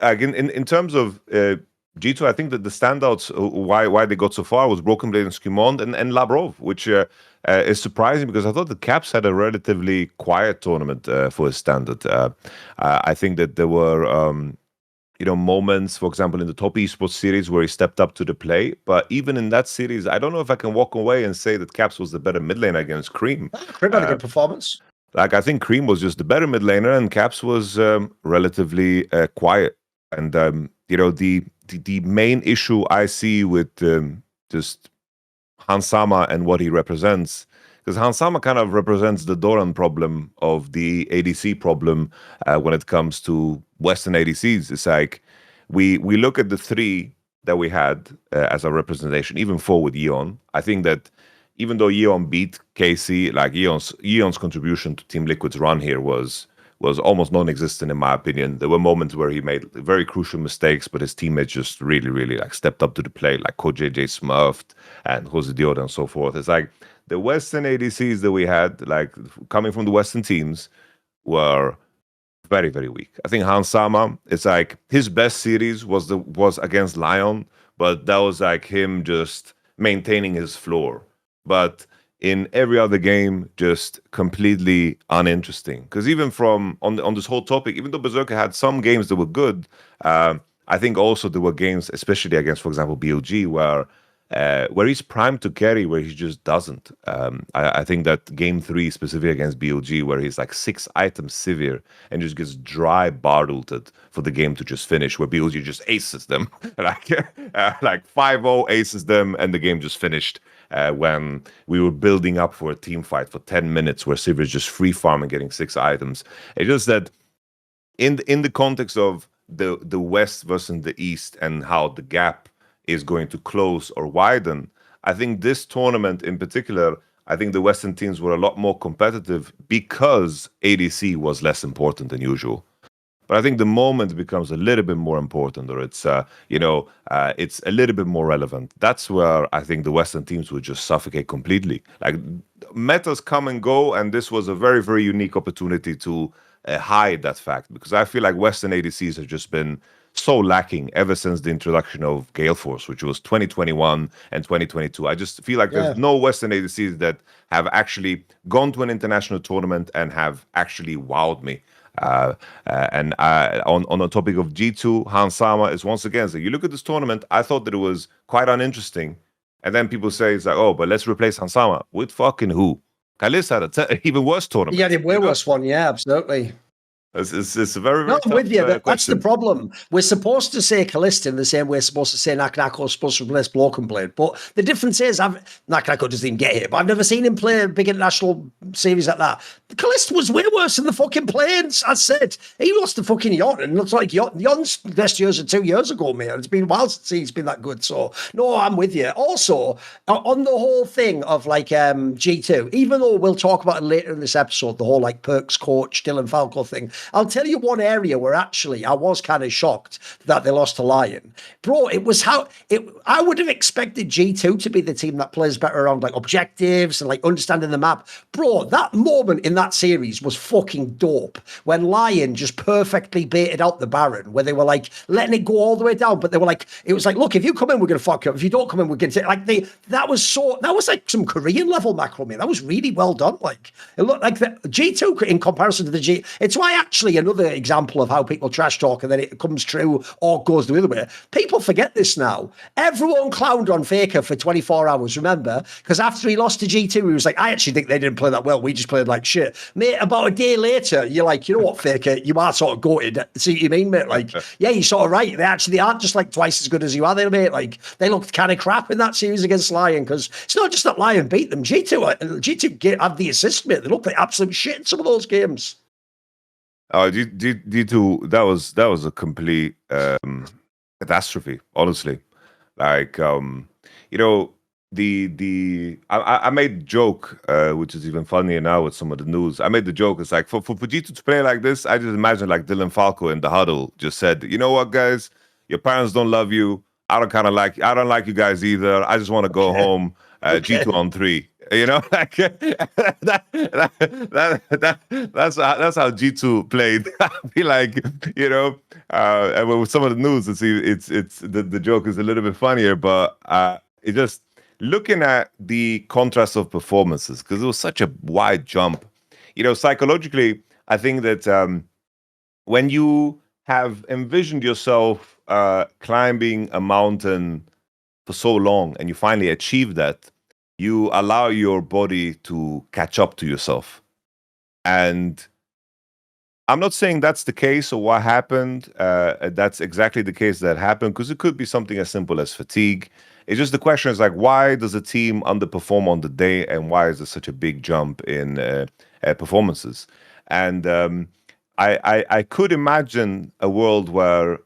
Again, in terms of G2, I think that the standouts why they got so far was Broken Blade and Skewmond and Labrov, which is surprising because I thought the Caps had a relatively quiet tournament for his standard. I think that there were moments, for example, in the top esports series where he stepped up to the play. But even in that series, I don't know if I can walk away and say that Caps was the better mid laner against Cream. Cream had a good performance. I think Cream was just the better mid laner and Caps was relatively quiet. And, the main issue I see with just Hansama and what he represents, because Hansama kind of represents the Doran problem of the ADC problem when it comes to Western ADCs. It's like we look at the three that we had as a representation, even four with Yeon. I think that even though Yeon beat KC, like Yeon's contribution to Team Liquid's run here was was almost non-existent in my opinion. There were moments where he made very crucial mistakes, but his teammates just really, really like stepped up to the plate, like CoJJ Smurfed and Jose Dioda and so forth. It's like the Western ADCs that we had, like coming from the Western teams, were very, very weak. I think Hansama, it's like his best series was against LYON, but that was like him just maintaining his floor. But in every other game, just completely uninteresting. Because even from on this whole topic, even though Berserker had some games that were good, I think also there were games, especially against, for example, BLG, where he's primed to carry, where he just doesn't. I think that game 3 specifically against BLG, where he's like 6 items severe and just gets dry bar ulted for the game to just finish, where BLG just aces them, like 5-0 aces them, and the game just finished. When we were building up for a team fight for 10 minutes where Sivir is just free farming, getting 6 items. It's just that in the context of the West versus the East and how the gap is going to close or widen, I think this tournament in particular, I think the Western teams were a lot more competitive because ADC was less important than usual. But I think the moment becomes a little bit more important, or it's it's a little bit more relevant. That's where I think the Western teams would just suffocate completely. Like metas come and go, and this was a very, very unique opportunity to hide that fact, because I feel like Western ADCs have just been so lacking ever since the introduction of Gale Force, which was 2021 and 2022. I just feel like there's no Western ADCs that have actually gone to an international tournament and have actually wowed me. On the topic of G2, Hansama is once again, so you look at this tournament, I thought that it was quite uninteresting. And then people say, it's like, oh, but let's replace Hansama. With fucking who? Kalis had an even worse tournament. Yeah, the way worse one. Yeah, absolutely. It's a very, very no, I'm with you. That's the question. problem. We're supposed to say Kalista in the same way we're supposed to say Nakanako is supposed to replace Broken Blade. But the difference is, Nakanako doesn't even get it, but I've never seen him play a big international series like that. Kalista was way worse than the fucking Plains. I said, he lost to fucking Yon, and it looks like Yon's best years are 2 years ago, mate. It's been a while since he's been that good. So, no, I'm with you. Also, on the whole thing of like G2, even though we'll talk about it later in this episode, the whole like Perkz coach, Dylan Falco thing, I'll tell you one area where actually I was kind of shocked that they lost to LYON. Bro, it was I would have expected G2 to be the team that plays better around like objectives and like understanding the map. Bro, that moment in that series was fucking dope when LYON just perfectly baited out the Baron, where they were like letting it go all the way down, but they were like, it was like, look, if you come in, we're going to fuck you up. If you don't come in, we're going to like that was like some Korean level macro, man. That was really well done. Like it looked like the G2 in comparison to the G. It's why actually another example of how people trash talk and then it comes true or goes the other way. People forget this now. Everyone clowned on Faker for 24 hours, remember? Because after he lost to G2, he was like, I actually think they didn't play that well. We just played like shit. Mate, about a day later, you're like, you know what, Faker? You are sort of goated. See what you mean, mate? Like, yeah, you're sort of right. They aren't just like twice as good as you are there, mate. Like, they looked kind of crap in that series against LYON, because it's not just that LYON beat them. G2 had the assist, mate. They looked like absolute shit in some of those games. Oh, D2, that was a complete catastrophe, honestly. Like, I made a joke, which is even funnier now with some of the news. I made the joke. It's like for G2 to play like this, I just imagine like Dylan Falco in the huddle just said, you know what, guys, your parents don't love you. I don't like you guys either. I just want to go home. G2 on 3. You know, like that's how G2 played. I feel like, and with some of the news, it's the joke is a little bit funnier, but it just looking at the contrast of performances, because it was such a wide jump. Psychologically, I think that when you have envisioned yourself climbing a mountain for so long and you finally achieve that, you allow your body to catch up to yourself. And I'm not saying that's the case or what happened. That's exactly the case that happened, because it could be something as simple as fatigue. It's just the question is like, why does a team underperform on the day, and why is there such a big jump in performances? And I could imagine a world where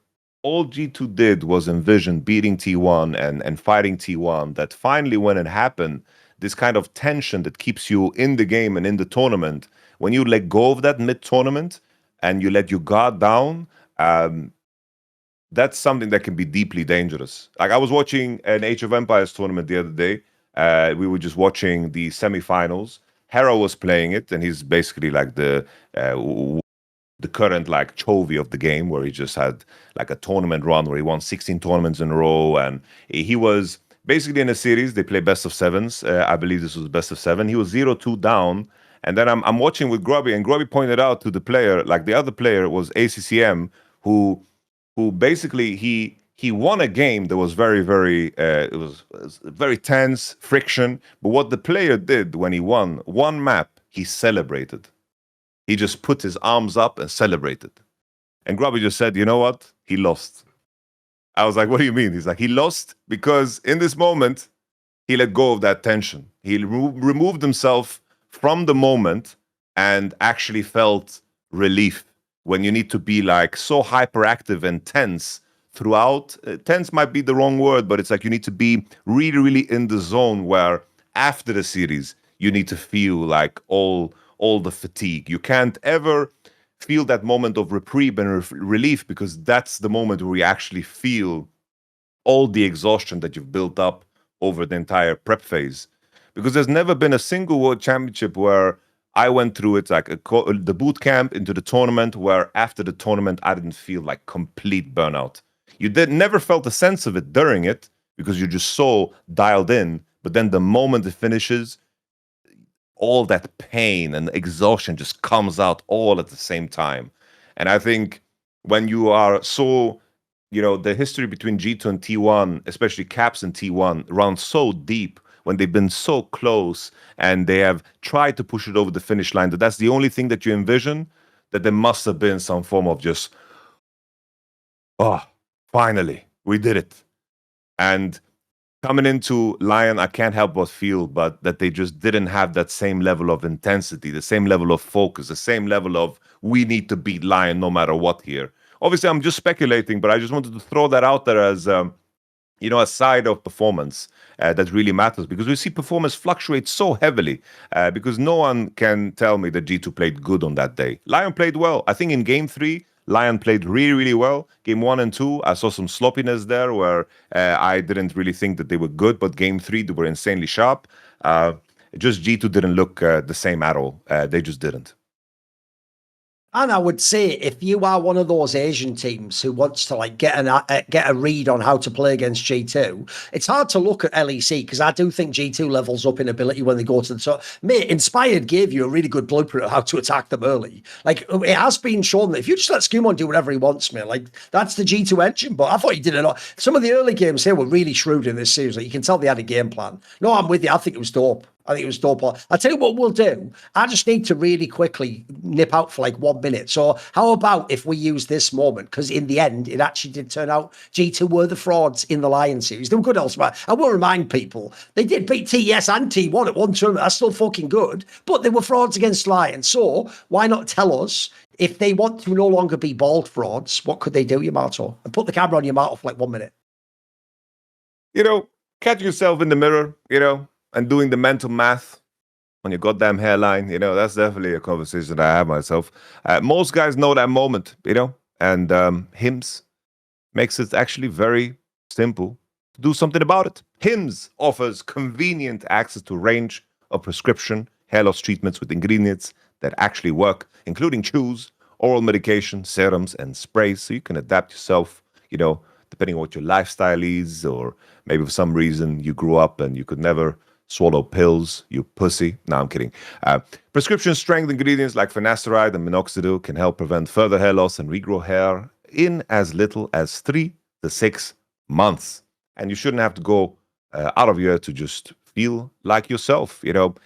all G2 did was envision beating T1 and fighting T1, that finally when it happened, this kind of tension that keeps you in the game and in the tournament, when you let go of that mid-tournament, and you let your guard down, that's something that can be deeply dangerous. Like I was watching an Age of Empires tournament the other day. We were just watching the semifinals. Hera was playing it, and he's basically like the current like Chovy of the game, where he just had like a tournament run where he won 16 tournaments in a row, and he was basically in a series. They play best of sevens. I believe this was best of seven. He was 0-2 down, and then I'm watching with Grubby, and Grubby pointed out to the player, like the other player was ACCM, who basically he won a game that was very it was very tense, friction. But what the player did when he won one map, he celebrated. He just put his arms up and celebrated. And Grubby just said, you know what? He lost. I was like, what do you mean? He's like, he lost because in this moment, he let go of that tension. He removed himself from the moment and actually felt relief when you need to be like so hyperactive and tense throughout. Tense might be the wrong word, but it's like you need to be really in the zone where after the series, you need to feel like all the fatigue. You can't ever feel that moment of reprieve and relief, because that's the moment where you actually feel all the exhaustion that you've built up over the entire prep phase. Because there's never been a single world championship where I went through it, like the boot camp into the tournament, where after the tournament, I didn't feel like complete burnout. You never felt a sense of it during it because you're just so dialed in. But then the moment it finishes, all that pain and exhaustion just comes out all at the same time. And I think when you are so, the history between G2 and T1, especially Caps and T1, runs so deep when they've been so close and they have tried to push it over the finish line, that's the only thing that you envision, that there must have been some form of just, finally, we did it. And coming into LYON, I can't help but feel that they just didn't have that same level of intensity, the same level of focus, the same level of we need to beat LYON no matter what here. Obviously, I'm just speculating, but I just wanted to throw that out there as, a side of performance that really matters, because we see performance fluctuate so heavily because no one can tell me that G2 played good on that day. LYON played well. I think in game 3, LYON played really well. Game 1 and 2, I saw some sloppiness there where I didn't really think that they were good, but game 3, they were insanely sharp. Just G2 didn't look the same at all. They just didn't. And I would say, if you are one of those Asian teams who wants to like get a read on how to play against G2, it's hard to look at LEC, because I do think G2 levels up in ability when they go to the top. Mate, Inspired gave you a really good blueprint of how to attack them early. Like, it has been shown that if you just let Skumon do whatever he wants, mate, like, that's the G2 engine. But I thought he did it all. Some of the early games here were really shrewd in this series. Like, you can tell they had a game plan. No, I'm with you. I think it was dope. I think it was dope. I'll tell you what we'll do. I just need to really quickly nip out for like 1 minute. So how about if we use this moment? Because in the end, it actually did turn out G2 were the frauds in the LYON series. They were good elsewhere. I will remind people, they did beat TES and T1 at one tournament. That's still fucking good. But they were frauds against LYON. So why not tell us, if they want to no longer be bald frauds, what could they do, Yamato? And put the camera on Yamato for like 1 minute. Catch yourself in the mirror, and doing the mental math on your goddamn hairline, that's definitely a conversation that I have myself. Most guys know that moment, and HIMS makes it actually very simple to do something about it. HIMS offers convenient access to a range of prescription hair loss treatments with ingredients that actually work, including chews, oral medication, serums, and sprays, so you can adapt yourself, depending on what your lifestyle is, or maybe for some reason you grew up and you could never swallow pills, you pussy. No, I'm kidding. Prescription strength ingredients like finasteride and minoxidil can help prevent further hair loss and regrow hair in as little as 3 to 6 months. And you shouldn't have to go out of your way to just feel like yourself.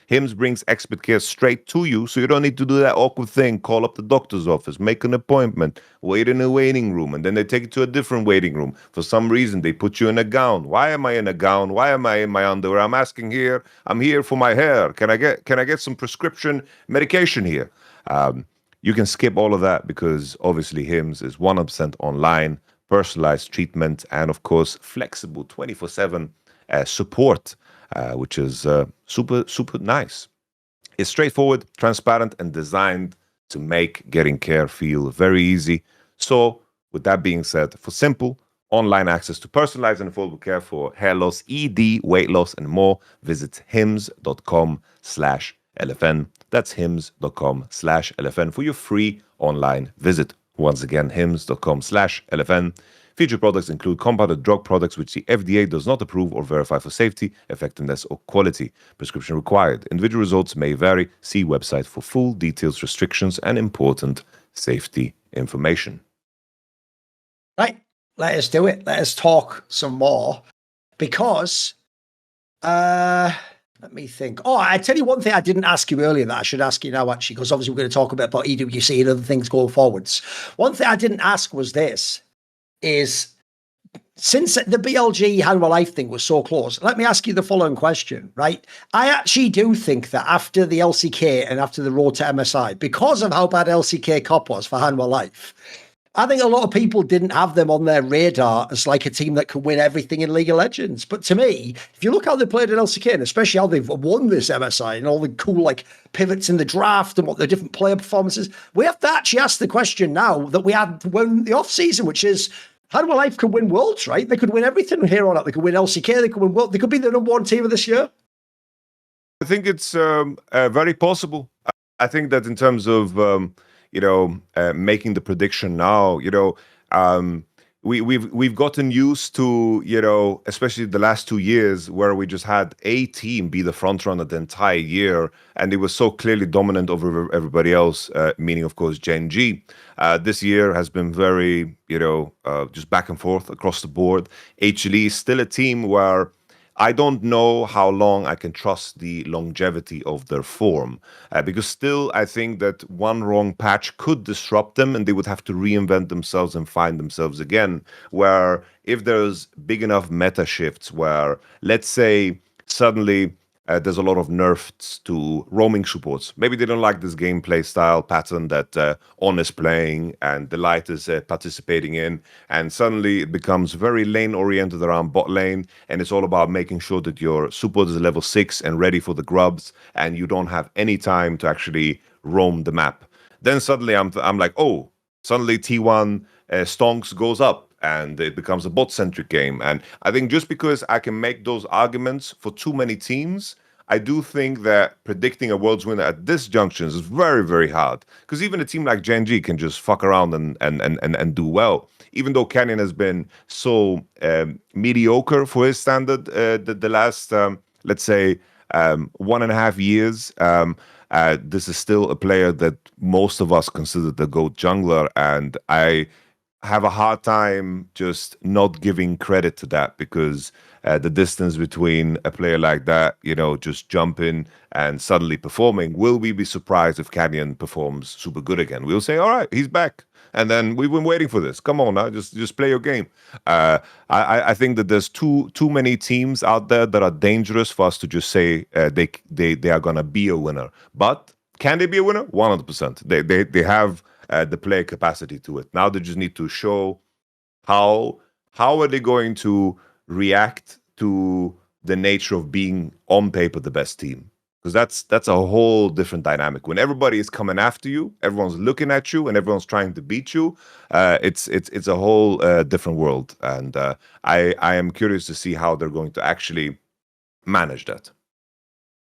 HIMS brings expert care straight to you, so you don't need to do that awkward thing, call up the doctor's office, make an appointment, wait in a waiting room, and then they take you to a different waiting room. For some reason, they put you in a gown. Why am I in a gown? Why am I in my underwear? I'm asking here. I'm here for my hair. Can I get some prescription medication here? You can skip all of that, because obviously HIMS is 100% online, personalized treatment, and of course, flexible 24/7 support. Which is super nice. It's straightforward, transparent, and designed to make getting care feel very easy. So, with that being said, for simple online access to personalized and affordable care for hair loss, ED, weight loss, and more, visit hims.com/LFN. That's hims.com/LFN for your free online visit. Once again, hims.com/LFN. Featured products include compounded drug products which the FDA does not approve or verify for safety, effectiveness, or quality. Prescription required. Individual results may vary. See website for full details, restrictions, and important safety information. Right, let us do it. Let us talk some more because, let me think. Oh, I tell you one thing I didn't ask you earlier that I should ask you now, actually, because obviously we're going to talk a bit about EWC and other things going forwards. One thing I didn't ask was this, is since the BLG Hanwha Life thing was so close, let me ask you the following question, right? I actually do think that after the LCK and after the road to MSI, because of how bad LCK Cop was for Hanwha Life, I think a lot of people didn't have them on their radar as like a team that could win everything in League of Legends. But to me, if you look how they played at LCK, and especially how they've won this MSI and all the cool like pivots in the draft and what the different player performances, we have to actually ask the question now that we had when the off season, which is Hanwha Life could win worlds, right? They could win everything here on out. They could win LCK, they could win world. They could be the number one team of this year. I think it's very possible. I think that in terms of making the prediction now, we've gotten used to, especially the last 2 years where we just had a team be the front runner the entire year, and it was so clearly dominant over everybody else, meaning of course Gen G. This year has been very, just back and forth across the board. HLE is still a team where I don't know how long I can trust the longevity of their form, because still I think that one wrong patch could disrupt them and they would have to reinvent themselves and find themselves again, where if there's big enough meta shifts where, let's say, suddenly there's a lot of nerfs to roaming supports. Maybe they don't like this gameplay style pattern that On is playing and Delight is participating in, and suddenly it becomes very lane-oriented around bot lane, and it's all about making sure that your support is level 6 and ready for the grubs, and you don't have any time to actually roam the map. Then suddenly I'm like, oh, suddenly T1 Stonks goes up, and it becomes a bot-centric game. And I think just because I can make those arguments for too many teams, I do think that predicting a world's winner at this junction is very, very hard. Because even a team like Gen G can just fuck around and do well. Even though Canyon has been so mediocre for his standard the last, let's say, 1.5 years, this is still a player that most of us consider the GOAT jungler, and I have a hard time just not giving credit to that, because the distance between a player like that, just jumping and suddenly performing, will we be surprised if Canyon performs super good again? We'll say, all right, he's back. And then we've been waiting for this. Come on now, just play your game. I think that there's too many teams out there that are dangerous for us to just say they are gonna be a winner. But can they be a winner? 100%. They have the player capacity to it. Now they just need to show how are they going to react to the nature of being on paper the best team, because that's a whole different dynamic. When everybody is coming after you, everyone's looking at you, and everyone's trying to beat you, it's a whole different world, and I am curious to see how they're going to actually manage that.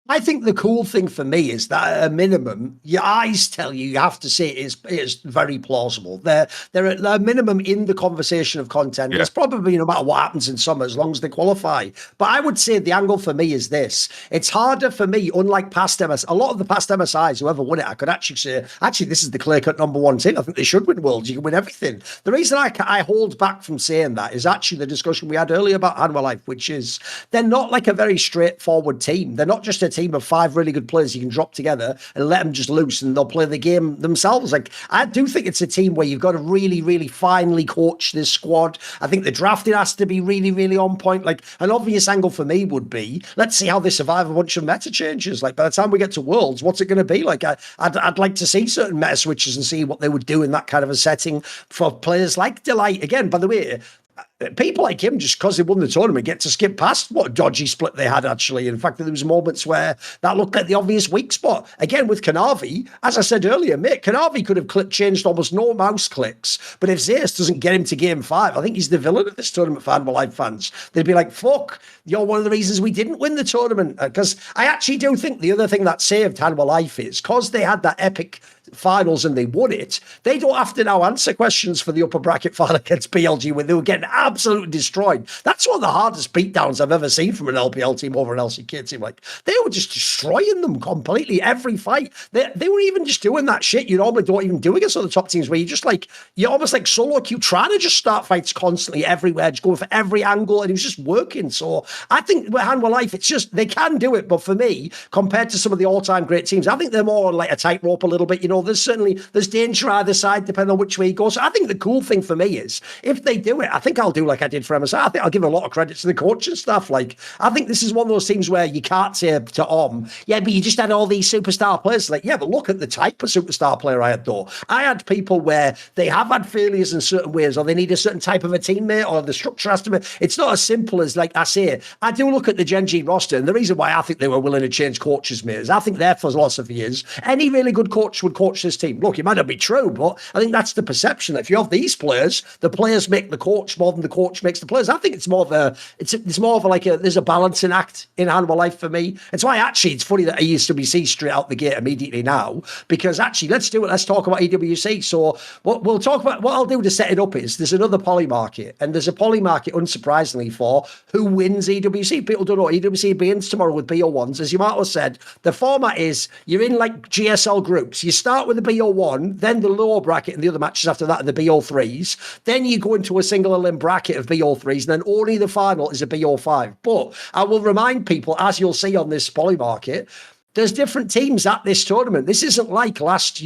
I think the cool thing for me is that at a minimum, your eyes tell you have to say it is very plausible. They're at a minimum in the conversation of content. Yeah. It's probably no matter what happens in summer, as long as they qualify. But I would say the angle for me is this. It's harder for me, unlike past a lot of the past MSIs, whoever won it, I could actually say, this is the clear-cut number one team. I think they should win worlds. You can win everything. The reason I hold back from saying that is actually the discussion we had earlier about Hanwha Life, which is they're not like a very straightforward team. They're not just a team of 5 really good players you can drop together and let them just loose and they'll play the game themselves. Like, I do think it's a team where you've got to really, really finely coach this squad. I think the drafting has to be really, really on point. Like, an obvious angle for me would be, let's see how they survive a bunch of meta changes. Like, by the time we get to Worlds, what's it going to be? Like, I'd like to see certain meta switches and see what they would do in that kind of a setting for players like Delight. Again, by the way, people like him, just because they won the tournament, get to skip past what a dodgy split they had, actually. In fact, there was moments where that looked like the obvious weak spot. Again, with Kanavi, as I said earlier, mate, Kanavi could have changed almost no mouse clicks, but if Zeus doesn't get him to game 5, I think he's the villain of this tournament for Hanwha Life fans. They'd be like, fuck, you're one of the reasons we didn't win the tournament. Because I actually do think the other thing that saved Hanwha Life is, because they had that epic finals and they won it, they don't have to now answer questions for the upper bracket final against BLG when they were getting absolutely destroyed. That's one of the hardest beatdowns I've ever seen from an LPL team over an LCK team. Like, they were just destroying them completely every fight. They were even just doing that shit you normally don't even do against other top teams, where you're almost like solo queue, trying to just start fights constantly everywhere, just going for every angle, and it was just working. So I think with Hanwha Life, it's just, they can do it, but for me, compared to some of the all-time great teams, I think they're more on like a tightrope a little bit. There's danger either side depending on which way you go. So I think the cool thing for me is, if they do it, I think I'll do like I did for MSI. I think I'll give a lot of credit to the coach and stuff. Like, I think this is one of those teams where you can't say to yeah, but you just had all these superstar players. Like, yeah, but look at the type of superstar player I had though. I had people where they have had failures in certain ways, or they need a certain type of a teammate, or the structure has to be. It's not as simple as, like I say, I do look at the Gen G roster, and the reason why I think they were willing to change coaches, mate, is I think their philosophy is any really good coach would coach this team. Look, it might not be true, but I think that's the perception, that if you have these players, the players make the coach more than the coach makes the players. I think it's more of a, there's a balancing act in Hanwha Life for me. It's why actually it's funny that I used to be straight out the gate immediately now, because actually let's talk about EWC. So what I'll do to set it up is, there's another poly market, and there's a poly market, unsurprisingly, for who wins EWC. People don't know EWC begins tomorrow with BO1s. As Yamato said, the format is, you're in like GSL groups. You start with the BO1, then the lower bracket, and the other matches after that are the BO3s. Then you go into a single elim bracket of BO3s, and then only the final is a BO5. But I will remind people, as you'll see on this poly market, there's different teams at this tournament. This isn't like the last 2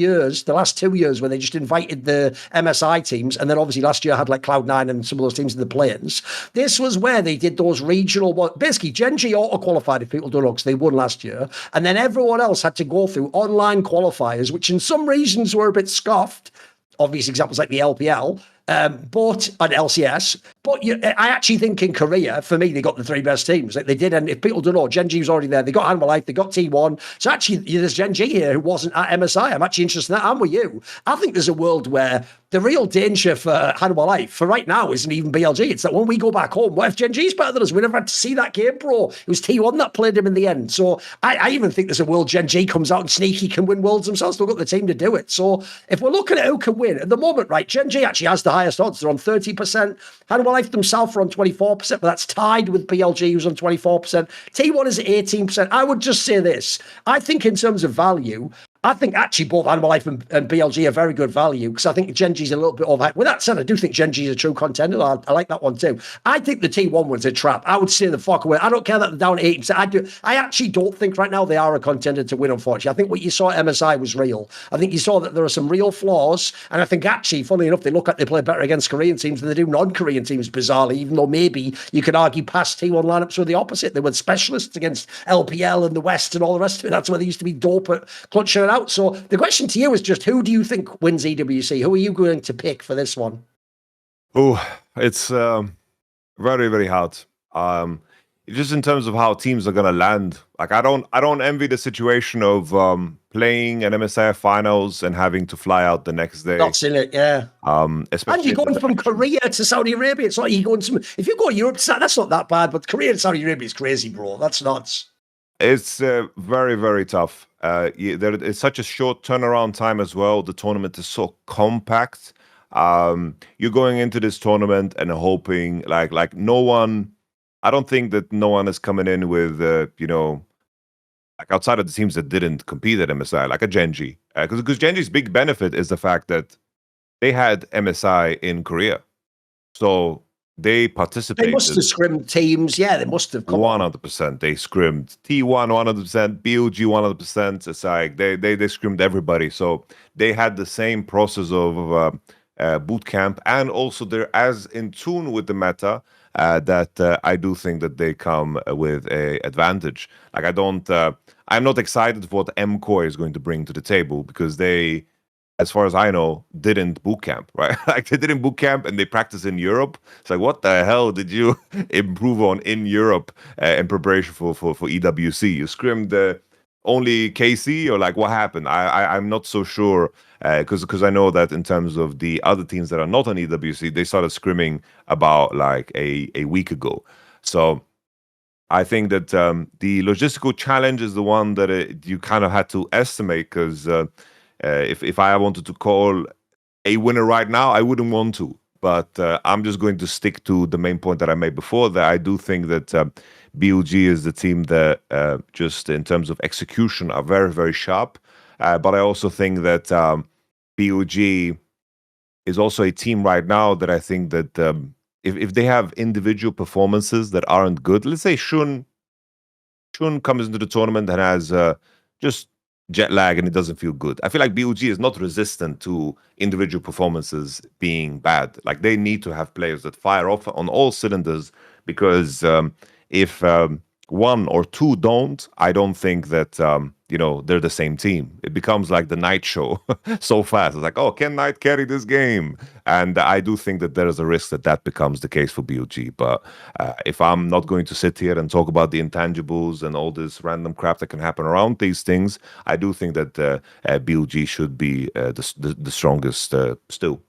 years, where they just invited the MSI teams, and then obviously last year had like Cloud9 and some of those teams in the play-ins. This was where they did those regional, basically Gen G auto-qualified, if people don't know, because they won last year, and then everyone else had to go through online qualifiers, which in some regions were a bit scoffed. Obvious examples like the LPL, but an LCS. But I actually think in Korea, for me, they got the 3 best teams. Like they did, and if people don't know, Gen G was already there. They got Hanwha Life, they got T1. So actually, there's Gen G here who wasn't at MSI. I'm actually interested in that. I'm with you. I think there's a world where the real danger for Hanwha Life, for right now, isn't even BLG. It's that when we go back home, what if Gen G's better than us? We never had to see that game, bro. It was T1 that played him in the end. So I even think there's a world Gen G comes out and sneaky can win worlds themselves. They've got the team to do it. So if we're looking at who can win, at the moment, right, Gen G actually has the highest odds. They're on 30%. Hanwha Life themselves are on 24%, but that's tied with BLG, who's on 24%. T1 is at 18%. I would just say this. I think in terms of value, I think actually both Hanwha Life and BLG are very good value, because I think Gen G's a little bit overhyped. With that said, I do think Gen G's a true contender. I like that one too. I think the T1 one's a trap. I would say the fuck away. I don't care that they're down 80%. I actually don't think right now they are a contender to win, unfortunately. I think what you saw at MSI was real. I think you saw that there are some real flaws, and I think actually, funnily enough, they look like they play better against Korean teams than they do non-Korean teams, bizarrely, even though maybe you could argue past T1 lineups were the opposite. They were specialists against LPL and the West and all the rest of it. That's where they used to be dope at clutching it out. So the question to you is just, who do you think wins EWC? Who are you going to pick for this one? Oh, it's very, very hard. Just in terms of how teams are gonna land. Like I don't envy the situation of playing an MSI finals and having to fly out the next day. Not in it, yeah. Especially and you're going from Korea to Saudi Arabia. It's like you're going to, if you go to Europe, that's not that bad, but Korea to Saudi Arabia is crazy, bro. That's nuts. It's very, very tough. It's such a short turnaround time as well. The tournament is so compact. You're going into this tournament and hoping like no one. I don't think that no one is coming in with like outside of the teams that didn't compete at MSI, like a Gen G, because Gen G's big benefit is the fact that they had MSI in Korea, so they participated. They must have scrimmed teams. Yeah, they must have. 100%. They scrimmed T1 100%, BLG 100%. It's like they scrimmed everybody. So they had the same process of boot camp, and also they're as in tune with the meta that I do think that they come with a advantage. Like I'm not excited for what MCOY is going to bring to the table, because they as far as I know, didn't boot camp, right? Like they didn't boot camp and they practice in Europe. It's like, what the hell did you improve on in Europe in preparation for EWC? You scrimmed only KC, or like what happened? I'm not so sure, because I know that in terms of the other teams that are not on EWC, they started scrimming about like a week ago. So I think that the logistical challenge is the one that you kind of had to estimate, because if I wanted to call a winner right now, I wouldn't want to. But I'm just going to stick to the main point that I made before, that I do think that BLG is the team that just in terms of execution are very, very sharp. But I also think that BLG is also a team right now that I think that if they have individual performances that aren't good, let's say Shun comes into the tournament and has just jet lag and it doesn't feel good. I feel like BLG is not resistant to individual performances being bad. Like they need to have players that fire off on all cylinders, because if one or two don't, I don't think that they're the same team. It becomes like the Knight show so fast. It's like, oh, can Knight carry this game? And I do think that there is a risk that that becomes the case for BLG. But if I'm not going to sit here and talk about the intangibles and all this random crap that can happen around these things, I do think that BLG should be the strongest still.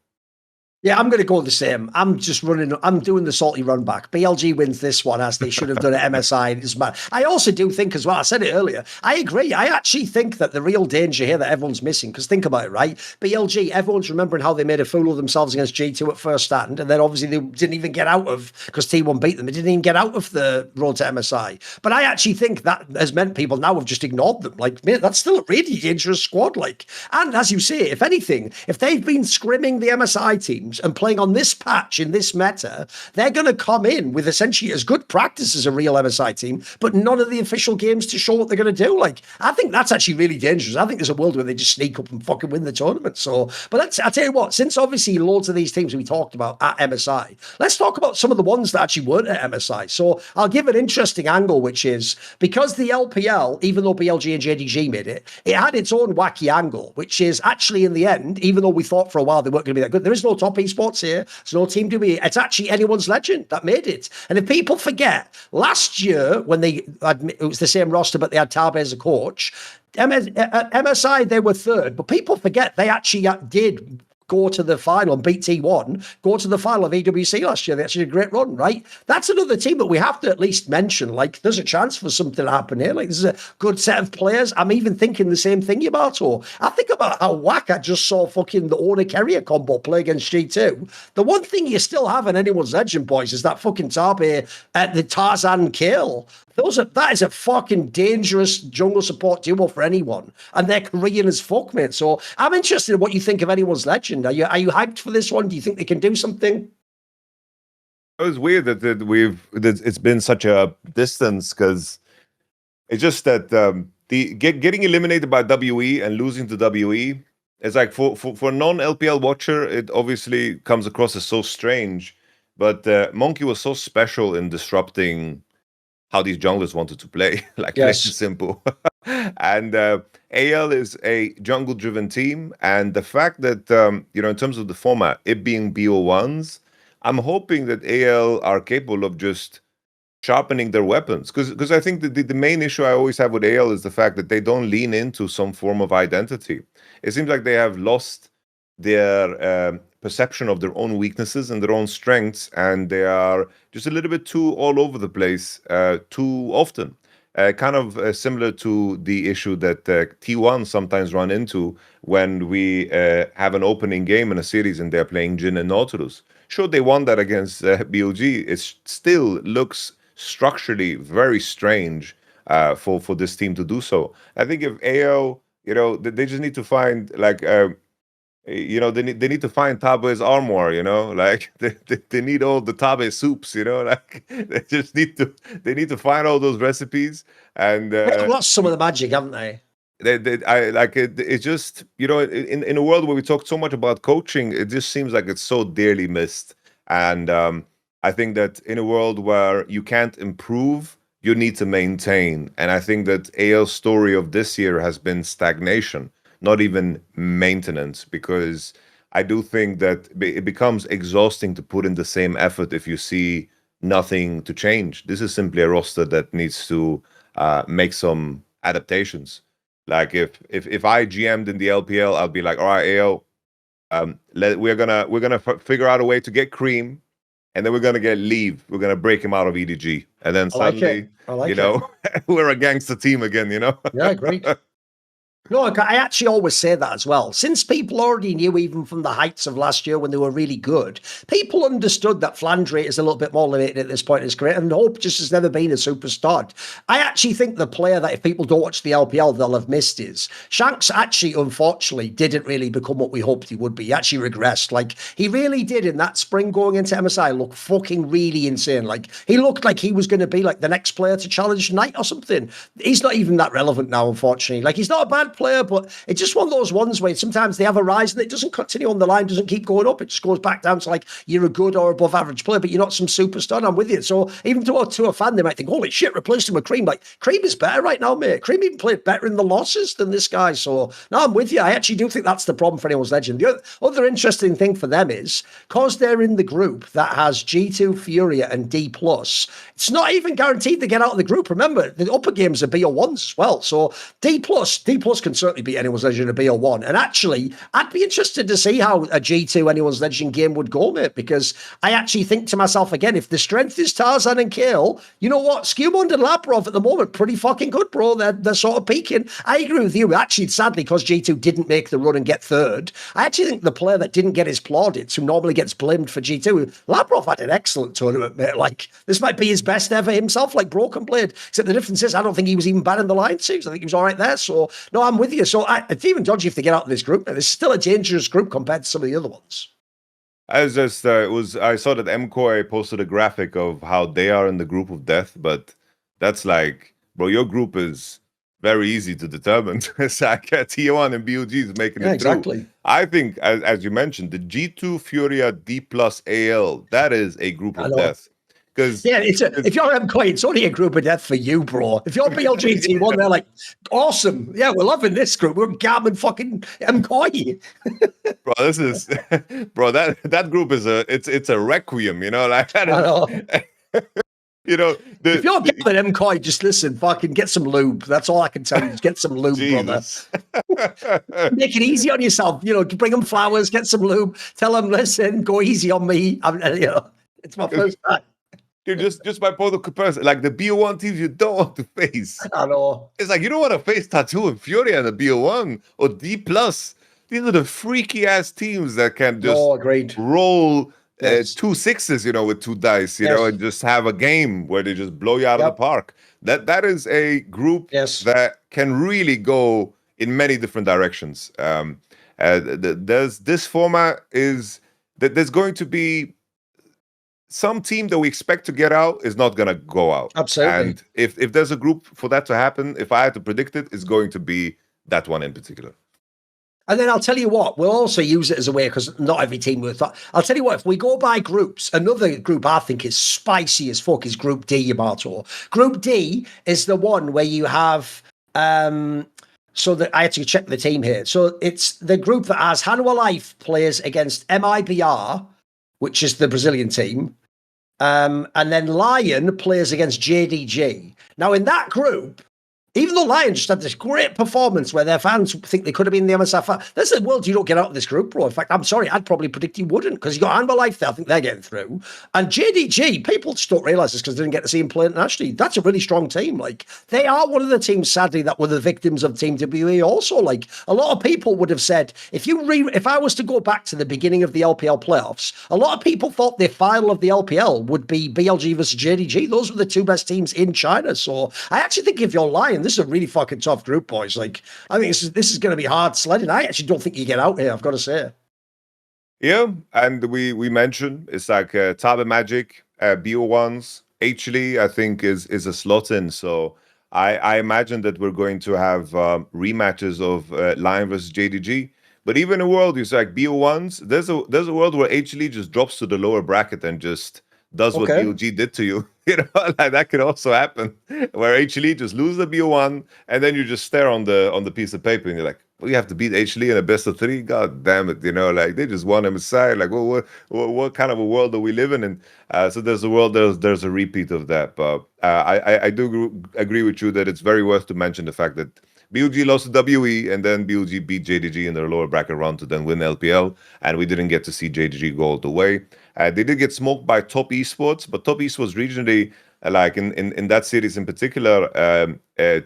Yeah, I'm going to go the same. I'm doing the salty run back. BLG wins this one, as they should have done at MSI. It doesn't matter. I also do think as well, I said it earlier, I agree. I actually think that the real danger here that everyone's missing, because think about it, right? BLG, everyone's remembering how they made a fool of themselves against G2 at first stand, and then obviously they didn't even get out of, because T1 beat them, they didn't even get out of the road to MSI. But I actually think that has meant people now have just ignored them. Like, mate, that's still a really dangerous squad. Like, and as you say, if anything, if they've been scrimming the MSI teams and playing on this patch in this meta, they're going to come in with essentially as good practice as a real MSI team, but none of the official games to show what they're going to do. Like, I think that's actually really dangerous. I think there's a world where they just sneak up and fucking win the tournament. So, but I'll tell you what, since obviously loads of these teams we talked about at MSI, let's talk about some of the ones that actually weren't at MSI. So I'll give an interesting angle, which is because the LPL, even though BLG and JDG made it, it had its own wacky angle, which is actually in the end, even though we thought for a while they weren't going to be that good, there is no top esports here. There's no team to be. It's actually anyone's legend that made it. And if people forget, last year when it was the same roster, but they had Tabe as a coach, at MSI they were third, but people forget they actually did go to the final and beat T1, go to the final of EWC last year. They actually did a great run, right? That's another team that we have to at least mention. Like, there's a chance for something to happen here. Like, this is a good set of players. I'm even thinking the same thing, Yamato. I think about how whack I just saw fucking the Owner Carrier combo play against G2. The one thing you still have in anyone's legend, boys, is that fucking Tabe at the Tarzan kill. That is a fucking dangerous jungle support duo for anyone, and they're Korean as fuck, mate. So I'm interested in what you think of anyone's legend. Are you hyped for this one? Do you think they can do something? It was weird that it's been such a distance, because it's just that getting eliminated by WE and losing to WE is like for a non-LPL watcher, it obviously comes across as so strange. But Monkey was so special in disrupting how these junglers wanted to play, like yes. Plain simple. And AL is a jungle-driven team, and the fact that in terms of the format, it being BO1s, I'm hoping that AL are capable of just sharpening their weapons, because I think that the main issue I always have with AL is the fact that they don't lean into some form of identity. It seems like they have lost their perception of their own weaknesses and their own strengths, and they are just a little bit too all over the place too often. Kind of similar to the issue that T1 sometimes run into when we have an opening game in a series and they're playing Jhin and Nautilus. Sure, they won that against BLG. It still looks structurally very strange for this team to do so. I think if AO, they just need to find like they need to find Tabe's armor, like they need all the Tabe soups, like they need to find all those recipes, and they've lost some of the magic, haven't they? It's just, in a world where we talk so much about coaching, it just seems like it's so dearly missed. And I think that in a world where you can't improve, you need to maintain. And I think that AL's story of this year has been stagnation, not even maintenance, because I do think that it becomes exhausting to put in the same effort if you see nothing to change. This is simply a roster that needs to make some adaptations. Like if I GM'd in the LPL, I'll be like, all right, AO, we're gonna figure out a way to get Cream, and then we're gonna get Leave. We're gonna break him out of EDG, and then suddenly, we're a gangster team again. Yeah, great. No, I actually always say that as well. Since people already knew, even from the heights of last year when they were really good, people understood that flange rate is a little bit more limited at this point in his career, and Hope just has never been a superstar. I actually think the player that if people don't watch the LPL, they'll have missed is Shanks. Actually, unfortunately, didn't really become what we hoped he would be. He actually regressed. Like, he really did in that spring going into MSI look fucking really insane. Like, he looked like he was going to be like the next player to challenge Knight or something. He's not even that relevant now, unfortunately. Like, he's not a bad player, but it's just one of those ones where sometimes they have a rise and it doesn't continue on the line, doesn't keep going up. It just goes back down to like you're a good or above average player, but you're not some superstar. And I'm with you. So even to a fan, they might think, holy shit, replace him with Cream. Like, Cream is better right now, mate. Cream even played better in the losses than this guy. So no, I'm with you. I actually do think that's the problem for anyone's legend. The other interesting thing for them is because they're in the group that has G2, FURIA, and DPlus, it's not even guaranteed to get out of the group. Remember, the upper games are BO1s as well. So D+ can certainly beat anyone's legend in a BO1. And actually, I'd be interested to see how a G2 anyone's legend game would go, mate, because I actually think to myself again, if the strength is Tarzan and Kale, you know what? Skewmund and Labrov at the moment, pretty fucking good, bro. They're sort of peaking. I agree with you. Actually, sadly, because G2 didn't make the run and get third, I actually think the player that didn't get his plaudits, who normally gets blamed for G2, Labrov had an excellent tournament, mate. Like, this might be his best ever himself, like Broken played. Except the difference is, I don't think he was even bad in the line series. I think he was all right there. So, no, I'm with you. So, it's even dodgy if they get out of this group. It's still a dangerous group compared to some of the other ones. I saw that MKOI posted a graphic of how they are in the group of death, but that's like, bro, your group is very easy to determine. It's like T1 and BOG is making it exactly. through. I think, as you mentioned, the G2, FURIA, D+ AL, that is a group of death. Because if you're MKOI, it's only a group of death for you, bro. If you're BLG T1, they're like, awesome. Yeah, we're loving this group. We're gammon fucking MKOI. Bro, this is that group is it's a requiem, like that is, I know. If you're gammon MKOI, just listen, fucking get some lube. That's all I can tell you. Just get some lube, brother. Make it easy on yourself. Bring them flowers, get some lube. Tell them, listen, go easy on me. It's my first time. Dude, just by point of comparison, like the BO1 teams you don't want to face. I know. It's like you don't want to face Tattoo and Fury and the BO1 or D+. These are the freaky ass teams that can just roll 2 sixes, with 2 dice, and just have a game where they just blow you out of the park. That is a group that can really go in many different directions. This format is that there's going to be some team that we expect to get out is not going to go out. Absolutely. And if there's a group for that to happen, if I had to predict it, it's going to be that one in particular. And then I'll tell you what, we'll also use it as a way, because not every team will thought. I'll tell you what, if we go by groups, another group I think is spicy as fuck is Group D, Yamato. Group D is the one where you have, so that I had to check the team here. So it's the group that has Hanwha Life plays against MIBR, which is the Brazilian team. And then LYON plays against JDG. Now, in that group, even though LYON just had this great performance where their fans think they could have been the MSI Final, there's a world you don't get out of this group, bro. In fact, I'm sorry, I'd probably predict you wouldn't, because you got Hanwha Life there. I think they're getting through. And JDG, people just don't realise this because they didn't get to see him play internationally. That's a really strong team. Like, they are one of the teams, sadly, that were the victims of Team WE also. Like, a lot of people would have said, if I was to go back to the beginning of the LPL playoffs, a lot of people thought the final of the LPL would be BLG versus JDG. Those were the 2 best teams in China. So I actually think if you're LYON, this is a really fucking tough group, boys. Like, I think this is going to be hard sledding. I actually don't think you get out here, I've got to say. Yeah, and we mentioned it's like Tabe Magic, BO1s, H-Lee, I think is a slot in. So I imagine that we're going to have rematches of LYON versus JDG. But even in a world, it's like BO1s, there's a world where H-Lee just drops to the lower bracket and just does what Okay. BOG did to you. You know, like that could also happen, where HLE just lose the BO1, and then you just stare on the piece of paper, and you're like, well, you have to beat HLE in a best of 3. God damn it, you know, like they just won MSI. Like, well, what kind of a world are we living in? So there's a repeat of that. But I do agree with you that it's very worth to mention the fact that BOG lost to WE, and then BOG beat JDG in their lower bracket round to then win LPL, and we didn't get to see JDG go all the way. They did get smoked by Top Esports, but Top Esports regionally, like in that series in particular,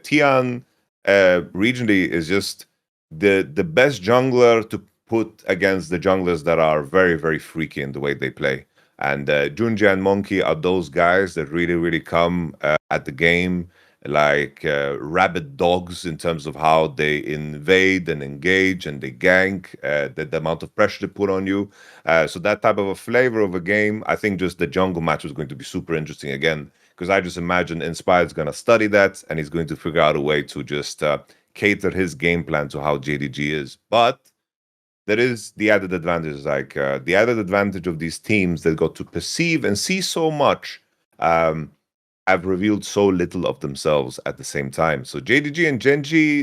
Tian regionally is just the best jungler to put against the junglers that are very, very freaky in the way they play. And Junja and Monkey are those guys that really, really come at the game like rabid dogs in terms of how they invade and engage and they gank, the amount of pressure they put on you. So that type of a flavor of a game, I think just the jungle match was going to be super interesting again, because I just imagine Inspired's going to study that and he's going to figure out a way to just cater his game plan to how JDG is. But there is the added advantage, like the added advantage of these teams that got to perceive and see so much, have revealed so little of themselves at the same time. So JDG and Genji,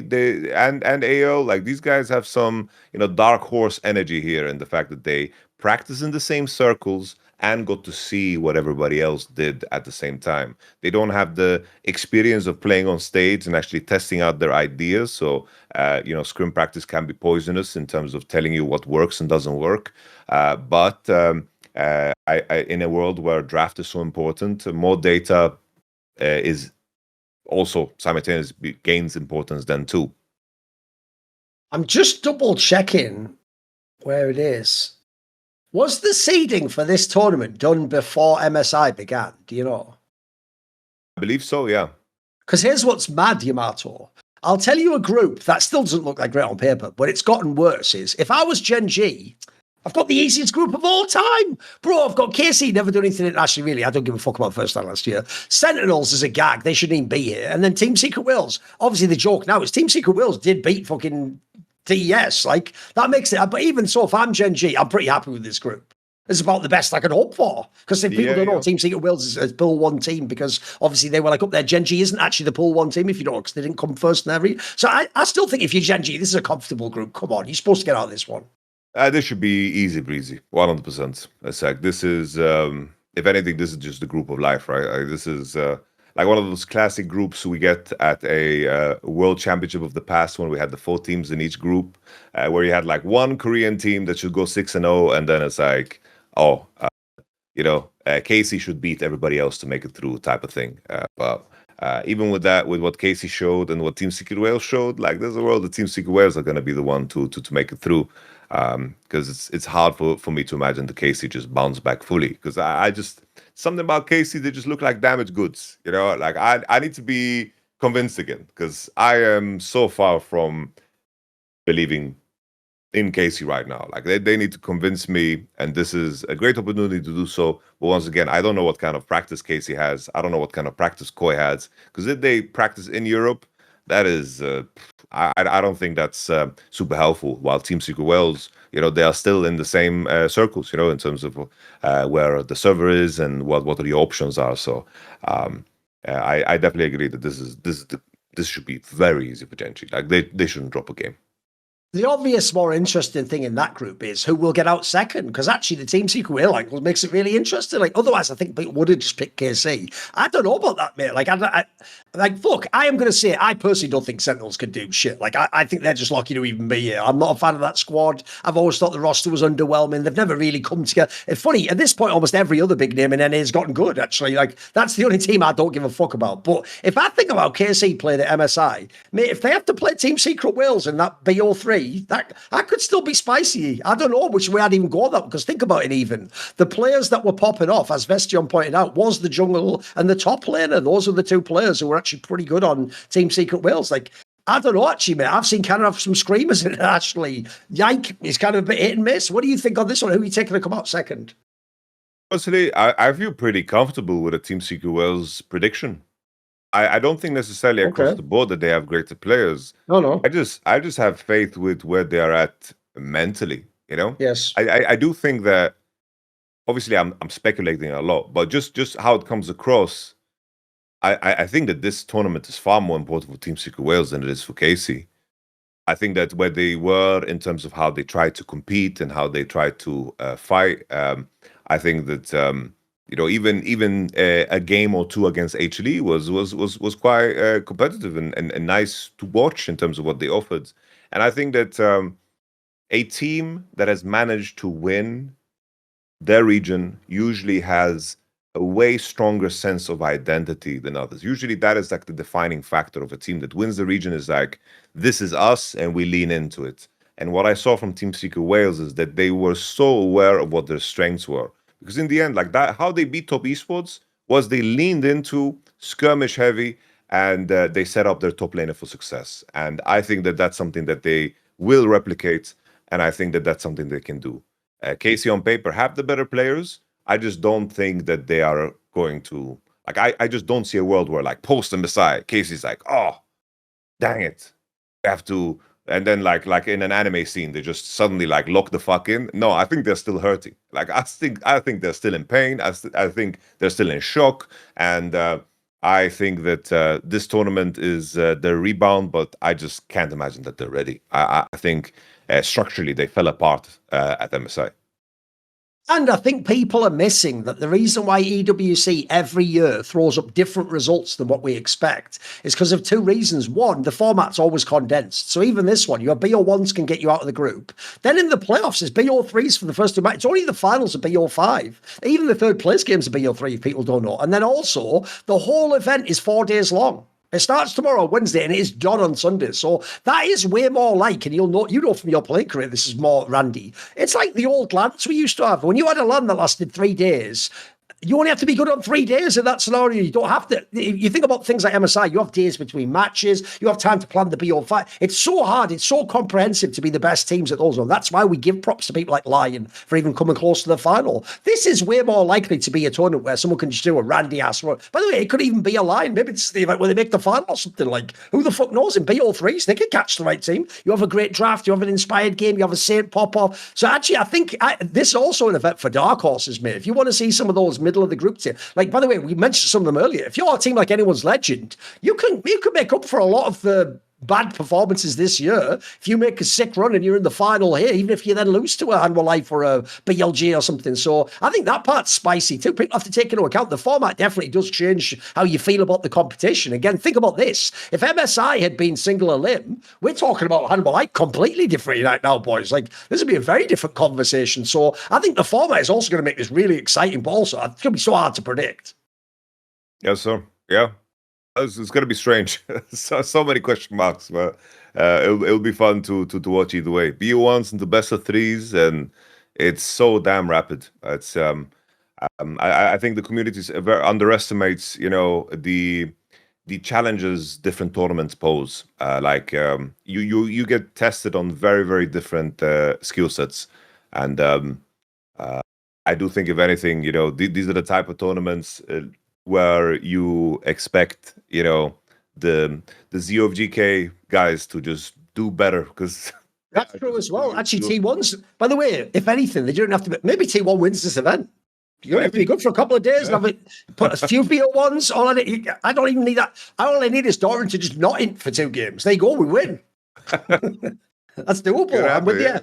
and AO, like these guys have some, dark horse energy here, in the fact that they practice in the same circles and got to see what everybody else did at the same time. They don't have the experience of playing on stage and actually testing out their ideas. So, scrim practice can be poisonous in terms of telling you what works and doesn't work. But in a world where draft is so important, more data is also simultaneously gains importance then too. I'm just double checking where it is. Was the seeding for this tournament done before MSI began? Do you know? I believe so, yeah. Because here's what's mad, Yamato. I'll tell you a group that still doesn't look like great on paper, but it's gotten worse. Is if I was Gen G, I've got the easiest group of all time. Bro, I've got KC, never done anything internationally, really. I don't give a fuck about first time last year. Sentinels is a gag. They shouldn't even be here. And then Team Secret Wills. Obviously, the joke now is Team Secret Wills did beat fucking TES. Like, that makes it. But even so, if I'm Gen G, I'm pretty happy with this group. It's about the best I can hope for. Because if people don't know, Team Secret Wills is Pool 1 team, because obviously they were like up there. Gen G isn't actually the Pool 1 team, if you don't know, because they didn't come first in every. So I still think if you're Gen G, this is a comfortable group. Come on, you're supposed to get out of this one. This should be easy breezy, 100%. This is, if anything, this is just the group of life, right? This is like one of those classic groups we get at a world championship of the past, when we had the 4 teams in each group, where you had like one Korean team that should go 6-0, and then it's like, Casey should beat everybody else to make it through, type of thing. But even with that, with what Casey showed and what Team Secret Wales showed, like there's a world that Team Secret Wales are going to be the one to make it through. Because it's hard for me to imagine the Casey just bounce back fully. Because I just, something about Casey, they just look like damaged goods. Like I need to be convinced again, because I am so far from believing in Casey right now. Like they need to convince me, and this is a great opportunity to do so. But once again, I don't know what kind of practice Casey has. I don't know what kind of practice Koi has. Because if they practice in Europe, that is, I don't think that's super helpful. While Team Secret Wales, they are still in the same circles, in terms of where the server is and what the options are. So I definitely agree that this should be very easy for Gen G. Like they shouldn't drop a game. The obvious, more interesting thing in that group is who will get out second, because actually the Team Secret Whale angle makes it really interesting. Like, otherwise, I think people would have just picked KC. I don't know about that, mate. Like, look, I am going to say, I personally don't think Sentinels can do shit. Like, I think they're just lucky to even be here. I'm not a fan of that squad. I've always thought the roster was underwhelming. They've never really come together. It's funny, at this point, almost every other big name in NA has gotten good, actually. Like, that's the only team I don't give a fuck about. But if I think about KC playing at MSI, mate, if they have to play Team Secret Wales in that BO3, that could still be spicy. I don't know which way I'd even go that, because think about it even. The players that were popping off, as Vestion pointed out, was the jungle and the top laner. Those are the 2 players who were actually pretty good on Team Secret Wales. Like, I don't know, actually, mate. I've seen kind of some screamers in it, actually. Yike is kind of a bit hit and miss. What do you think on this one? Who are you taking to come out second? Personally, I feel pretty comfortable with a Team Secret Wales prediction. I don't think necessarily across the board that they have greater players. No. I just have faith with where they are at mentally, Yes. I do think that obviously I'm speculating a lot, but just how it comes across, I think that this tournament is far more important for Team Secret Wales than it is for KC. I think that where they were in terms of how they tried to compete and how they tried to fight, I think that even a game or two against HLE was quite competitive and nice to watch in terms of what they offered. And I think that a team that has managed to win their region usually has a way stronger sense of identity than others. Usually that is like the defining factor of a team that wins the region, is like, this is us and we lean into it. And what I saw from Team Secret Wales is that they were so aware of what their strengths were. Because in the end, like that, how they beat top esports was they leaned into skirmish heavy and they set up their top laner for success. And I think that that's something that they will replicate. And I think that that's something they can do. KC on paper have the better players. I just don't think that they are going to, like, I just don't see a world where, like, post MSI, KC's like, oh, dang it, we have to, and then like in an anime scene, they just suddenly like lock the fuck in. No, I think they're still hurting. Like, I think they're still in pain. I think they're still in shock, and I think that this tournament is their rebound, but I just can't imagine that they're ready. I think structurally they fell apart at MSI. And I think people are missing that the reason why EWC every year throws up different results than what we expect is because of two reasons. One, the format's always condensed. So even this one, your BO1s can get you out of the group. Then in the playoffs, it's BO3s for the first two matches. It's only the finals of BO5. Even the third place games are BO3, if people don't know. And then also, the whole event is 4 days long. It starts tomorrow, Wednesday, and it is done on Sunday. So that is way more like, and you know from your playing career, this is more Randy. It's like the old LANs we used to have. When you had a LAN that lasted 3 days, you only have to be good on 3 days in that scenario. You don't have to. You think about things like MSI, you have days between matches, you have time to plan the BO5. It's so hard, it's so comprehensive to be the best teams at those. And that's why we give props to people like LYON for even coming close to the final. This is way more likely to be a tournament where someone can just do a Randy ass run. By the way, it could even be a LYON. Maybe it's the event where they make the final or something. Like, who the fuck knows? In BO3s, they can catch the right team. You have a great draft, you have an inspired game, you have a Saint pop-off. So actually, I think this is also an event for dark horses, mate. If you want to see some of those middle of the group tier, like, by the way, we mentioned some of them earlier. If you're a team like Anyone's Legend, you can make up for a lot of the bad performances this year if you make a sick run and you're in the final here, even if you then lose to a Hanwha Life or a BLG or something. So I think that part's spicy too. People have to take into account the format definitely does change how you feel about the competition. Again, think about this. If MSI had been single a limb, we're talking about Hanwha Life completely different right now, boys. Like, this would be a very different conversation. So I think the format is also going to make this really exciting, but also it's going to be so hard to predict. Yes, sir. Yeah. It's going to be strange. so many question marks, but it'll be fun to watch either way. BO1s into best of threes, and it's so damn rapid. It's I think the community underestimates, the challenges different tournaments pose. You get tested on very, very different skill sets, and I do think, if anything, these are the type of tournaments where you expect, the Zeo of GK guys to just do better, because that's true as well. Actually, T1s, by the way, if anything, they don't have to. Maybe T1 wins this event. You don't have to be good for a couple of days and put a few BO1s. I don't even need that. All I need is Thorin to just not int for 2 games. There you go, we win. That's doable. I'm with you.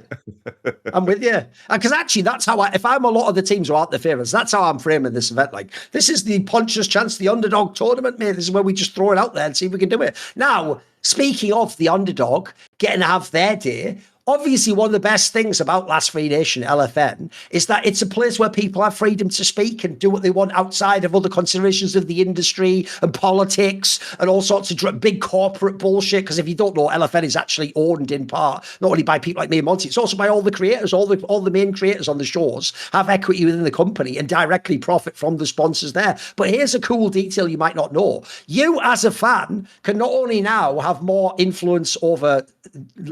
I'm with you. Because actually, that's how if I'm a lot of the teams who aren't the favourites, that's how I'm framing this event. Like, this is the puncher's chance, the underdog tournament, mate. This is where we just throw it out there and see if we can do it. Now, speaking of the underdog getting to have their day, obviously, one of the best things about Last Free Nation, LFN, is that it's a place where people have freedom to speak and do what they want outside of other considerations of the industry and politics and all sorts of big corporate bullshit. Because if you don't know, LFN is actually owned in part not only by people like me and Monty, it's also by all the creators. All the main creators on the shows have equity within the company and directly profit from the sponsors there. But here's a cool detail you might not know. You, as a fan, can not only now have more influence over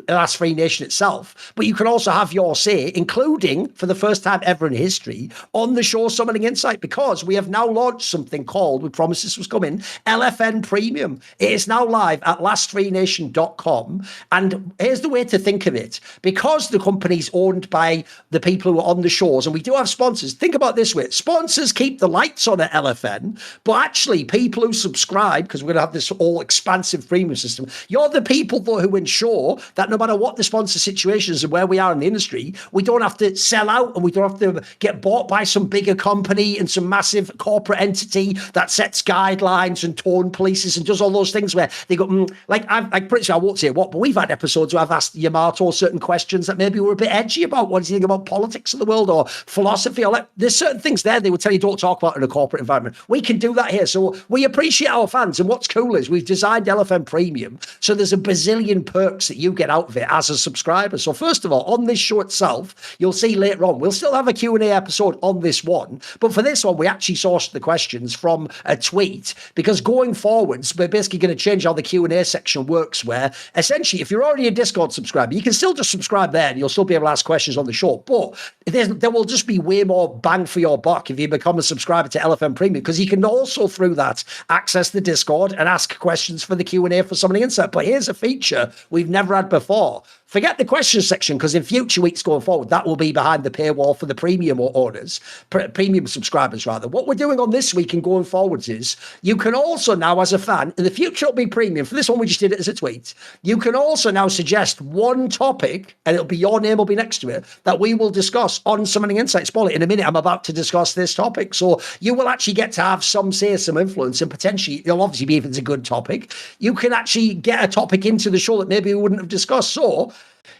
Last Free Nation itself, itself, but you can also have your say, including, for the first time ever in history, on the show Summoning Insight, because we have now launched something called, we promised this was coming, LFN Premium. It is now live at lastfreenation.com, and here's the way to think of it. Because the company's owned by the people who are on the shows, and we do have sponsors, think about it this way. Sponsors keep the lights on at LFN, but actually people who subscribe, because we're going to have this all expansive premium system, you're the people though who ensure that no matter what the sponsor situation is and where we are in the industry, we don't have to sell out and we don't have to get bought by some bigger company and some massive corporate entity that sets guidelines and tone polices and does all those things where they go, I'm pretty sure I won't say what, but we've had episodes where I've asked Yamato certain questions that maybe were a bit edgy about. What do you think about politics of the world or philosophy? Or there's certain things there they would tell you don't talk about in a corporate environment. We can do that here. So we appreciate our fans. And what's cool is we've designed LFN Premium. So there's a bazillion perks that you get out of it as a subscriber. So first of all, on this show itself, you'll see later on, we'll still have a Q&A episode on this one. But for this one, we actually sourced the questions from a tweet, because going forwards, we're basically going to change how the Q&A section works, where essentially, if you're already a Discord subscriber, you can still just subscribe there and you'll still be able to ask questions on the show. But there will just be way more bang for your buck if you become a subscriber to LFN Premium, because you can also, through that, access the Discord and ask questions for the Q&A for Summoning Insight. But here's a feature we've never had before. Forget the questions section, because in future weeks going forward, that will be behind the paywall for the premium owners, premium subscribers rather. What we're doing on this week and going forwards is you can also now, as a fan, in the future it'll be premium. For this one, we just did it as a tweet. You can also now suggest one topic, and it'll be your name will be next to it, that we will discuss on Summoning Insight. Spoiler, in a minute, I'm about to discuss this topic. So you will actually get to have some say, some influence, and potentially, you'll obviously be, if it's a good topic, you can actually get a topic into the show that maybe we wouldn't have discussed. So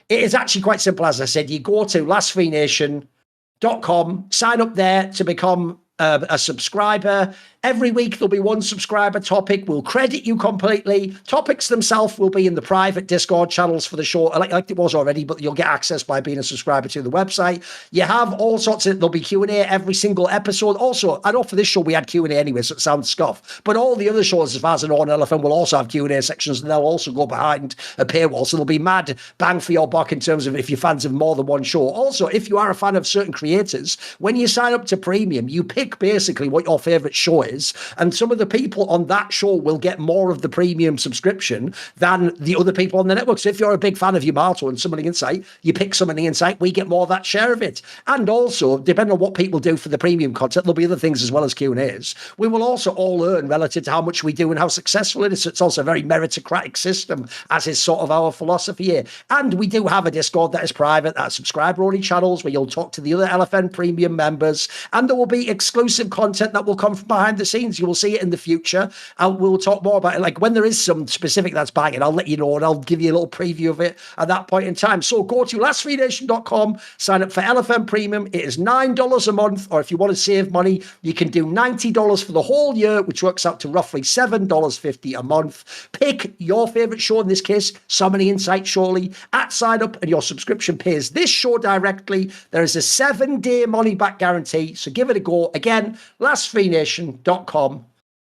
it is actually quite simple. As I said, you go to lastfreenation.com, sign up there to become a subscriber. Every week there'll be one subscriber topic. We'll credit you completely. Topics themselves will be in the private Discord channels for the show, like it was already, but you'll get access by being a subscriber to the website. You have all sorts of, there'll be Q&A every single episode. Also, I know for this show we had Q&A anyway, so it sounds scuffed, but all the other shows, as far as I know on LFN, will also have Q&A sections, and they'll also go behind a paywall. So there'll be mad bang for your buck in terms of if you're fans of more than one show. Also, if you are a fan of certain creators, when you sign up to premium, you pick basically what your favorite show is, and some of the people on that show will get more of the premium subscription than the other people on the network. So if you're a big fan of Yamato and Summoning Insight, you pick Summoning Insight, we get more of that share of it. And also, depending on what people do for the premium content, there'll be other things as well as Q&As. We will also all earn relative to how much we do and how successful it is. So it's also a very meritocratic system, as is sort of our philosophy here. And we do have a Discord that is private, that's subscriber-only channels where you'll talk to the other LFN premium members, and there will be exclusive content that will come from behind the scenes. You will see it in the future, and we'll talk more about it. Like when there is some specific that's banging, I'll let you know, and I'll give you a little preview of it at that point in time. So go to lastfreenation.com, sign up for LFN Premium. It is $9 a month, or if you want to save money, you can do $90 for the whole year, which works out to roughly $7.50 a month. Pick your favorite show, in this case, Summoning Insight, surely, at sign up, and your subscription pays this show directly. There is a 7-day money-back guarantee, so give it a go. Again, lastfreenation.com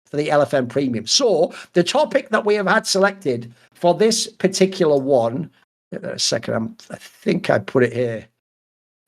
for the LFN Premium. So the topic that we have had selected for this particular one, a second, I think I put it here.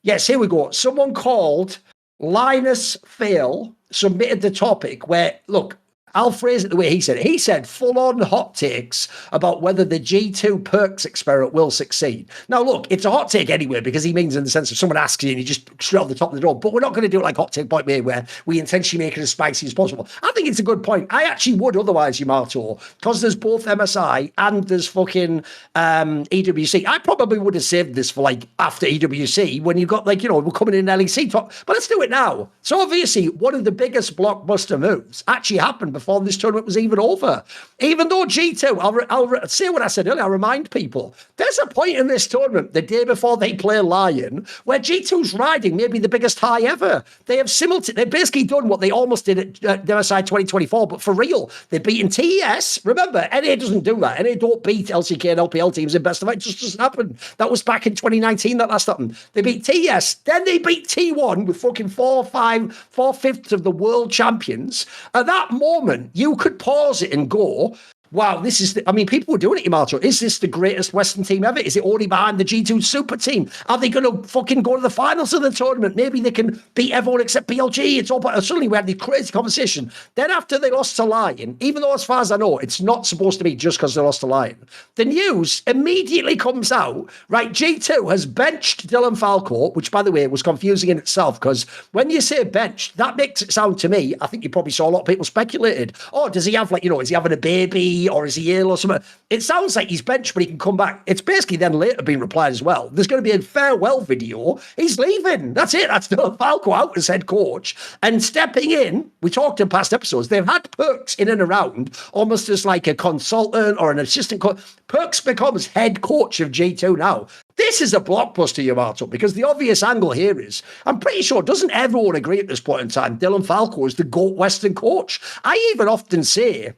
Yes, here we go. Someone called Linus Fail submitted the topic where, look, I'll phrase it the way he said it. He said full-on hot takes about whether the G2 Perkz experiment will succeed. Now, look, it's a hot take anyway, because he means in the sense of someone asks you and you just straight off the top of the door. But we're not going to do it like Hot Take Point Me, where we intentionally make it as spicy as possible. I think it's a good point. I actually would otherwise, Yamato, because there's both MSI and there's fucking EWC. I probably would have saved this for like after EWC, when you've got like, you know, we're coming in LEC top. But let's do it now. So obviously, one of the biggest blockbuster moves actually happened before this tournament was even over. Even though G2, I'll say what I said earlier, I'll remind people, there's a point in this tournament, the day before they play LYON, where G2's riding maybe the biggest high ever. They have they've basically done what they almost did at MSI 2024, but for real. They've beaten TES. Remember, NA doesn't do that. NA don't beat LCK and LPL teams in best of 8. It just doesn't happen. That was back in 2019 that last happened. They beat TES, then they beat T1 with fucking 4/5 of the world champions. At that moment, you could pause it and go, Wow, this is, I mean, people were doing it, Yamato. Is this the greatest Western team ever? Is it already behind the G2 Super Team? Are they going to fucking go to the finals of the tournament? Maybe they can beat everyone except PLG. It's all, but suddenly we had this crazy conversation. Then after they lost to LYON, even though as far as I know, it's not supposed to be just because they lost to LYON, the news immediately comes out, right? G2 has benched Dylan Falco, which by the way was confusing in itself because when you say benched, that makes it sound to me, I think you probably saw a lot of people speculated, oh, does he have like, is he having a baby? Or is he ill or something? It sounds like he's benched, but he can come back. It's basically then later being replied as well. There's going to be a farewell video. He's leaving. That's it. That's Dylan Falco out as head coach. And stepping in, we talked in past episodes, they've had Perkz in and around almost as like a consultant or an assistant coach. Perkz becomes head coach of G2 now. This is a blockbuster, Yamato, because the obvious angle here is, I'm pretty sure, doesn't everyone agree at this point in time, Dylan Falco is the GOAT Western coach? I even often say,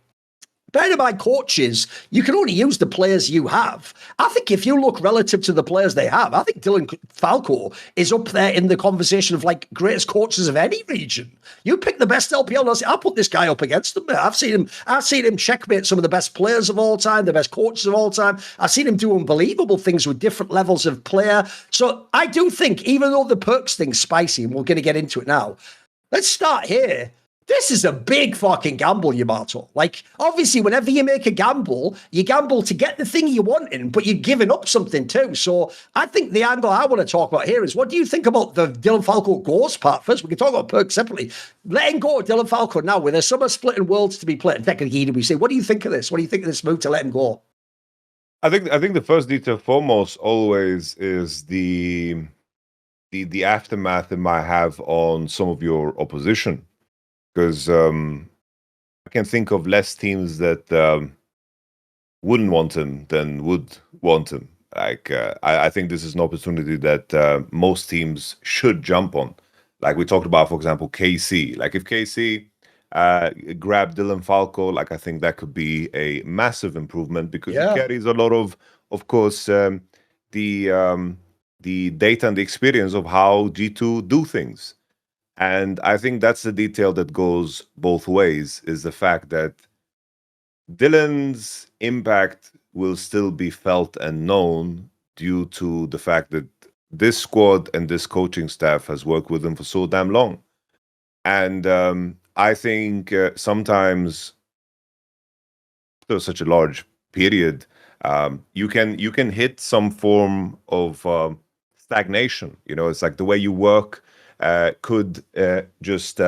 bear in mind, coaches, you can only use the players you have. I think if you look relative to the players they have, I think Dylan Falco is up there in the conversation of like greatest coaches of any region. You pick the best LPL, I'll put this guy up against them. I've seen him checkmate some of the best players of all time, the best coaches of all time. I've seen him do unbelievable things with different levels of player. So I do think, even though the Perkz thing's spicy, and we're going to get into it now, let's start here. This is a big fucking gamble, Yamato. Like, obviously, whenever you make a gamble, you gamble to get the thing you want in, but you're giving up something too. So I think the angle I want to talk about here is, what do you think about the Dylan Falco ghost part? First, we can talk about Perkz separately. Letting go of Dylan Falco now, with there's summer splitting worlds to be played, and technically, we say, what do you think of this? What do you think of this move to let him go? I think the first detail foremost always is the aftermath it might have on some of your opposition. Because I can think of less teams that wouldn't want him than would want him. Like I think this is an opportunity that most teams should jump on. Like we talked about, for example, KC. Like if KC grabbed Dylan Falco, like I think that could be a massive improvement because he carries a lot of course, the data and the experience of how G2 do things. And I think that's the detail that goes both ways, is the fact that Dylan's impact will still be felt and known due to the fact that this squad and this coaching staff has worked with him for so damn long. And I think sometimes after such a large period, you can hit some form of stagnation. It's like the way you work could just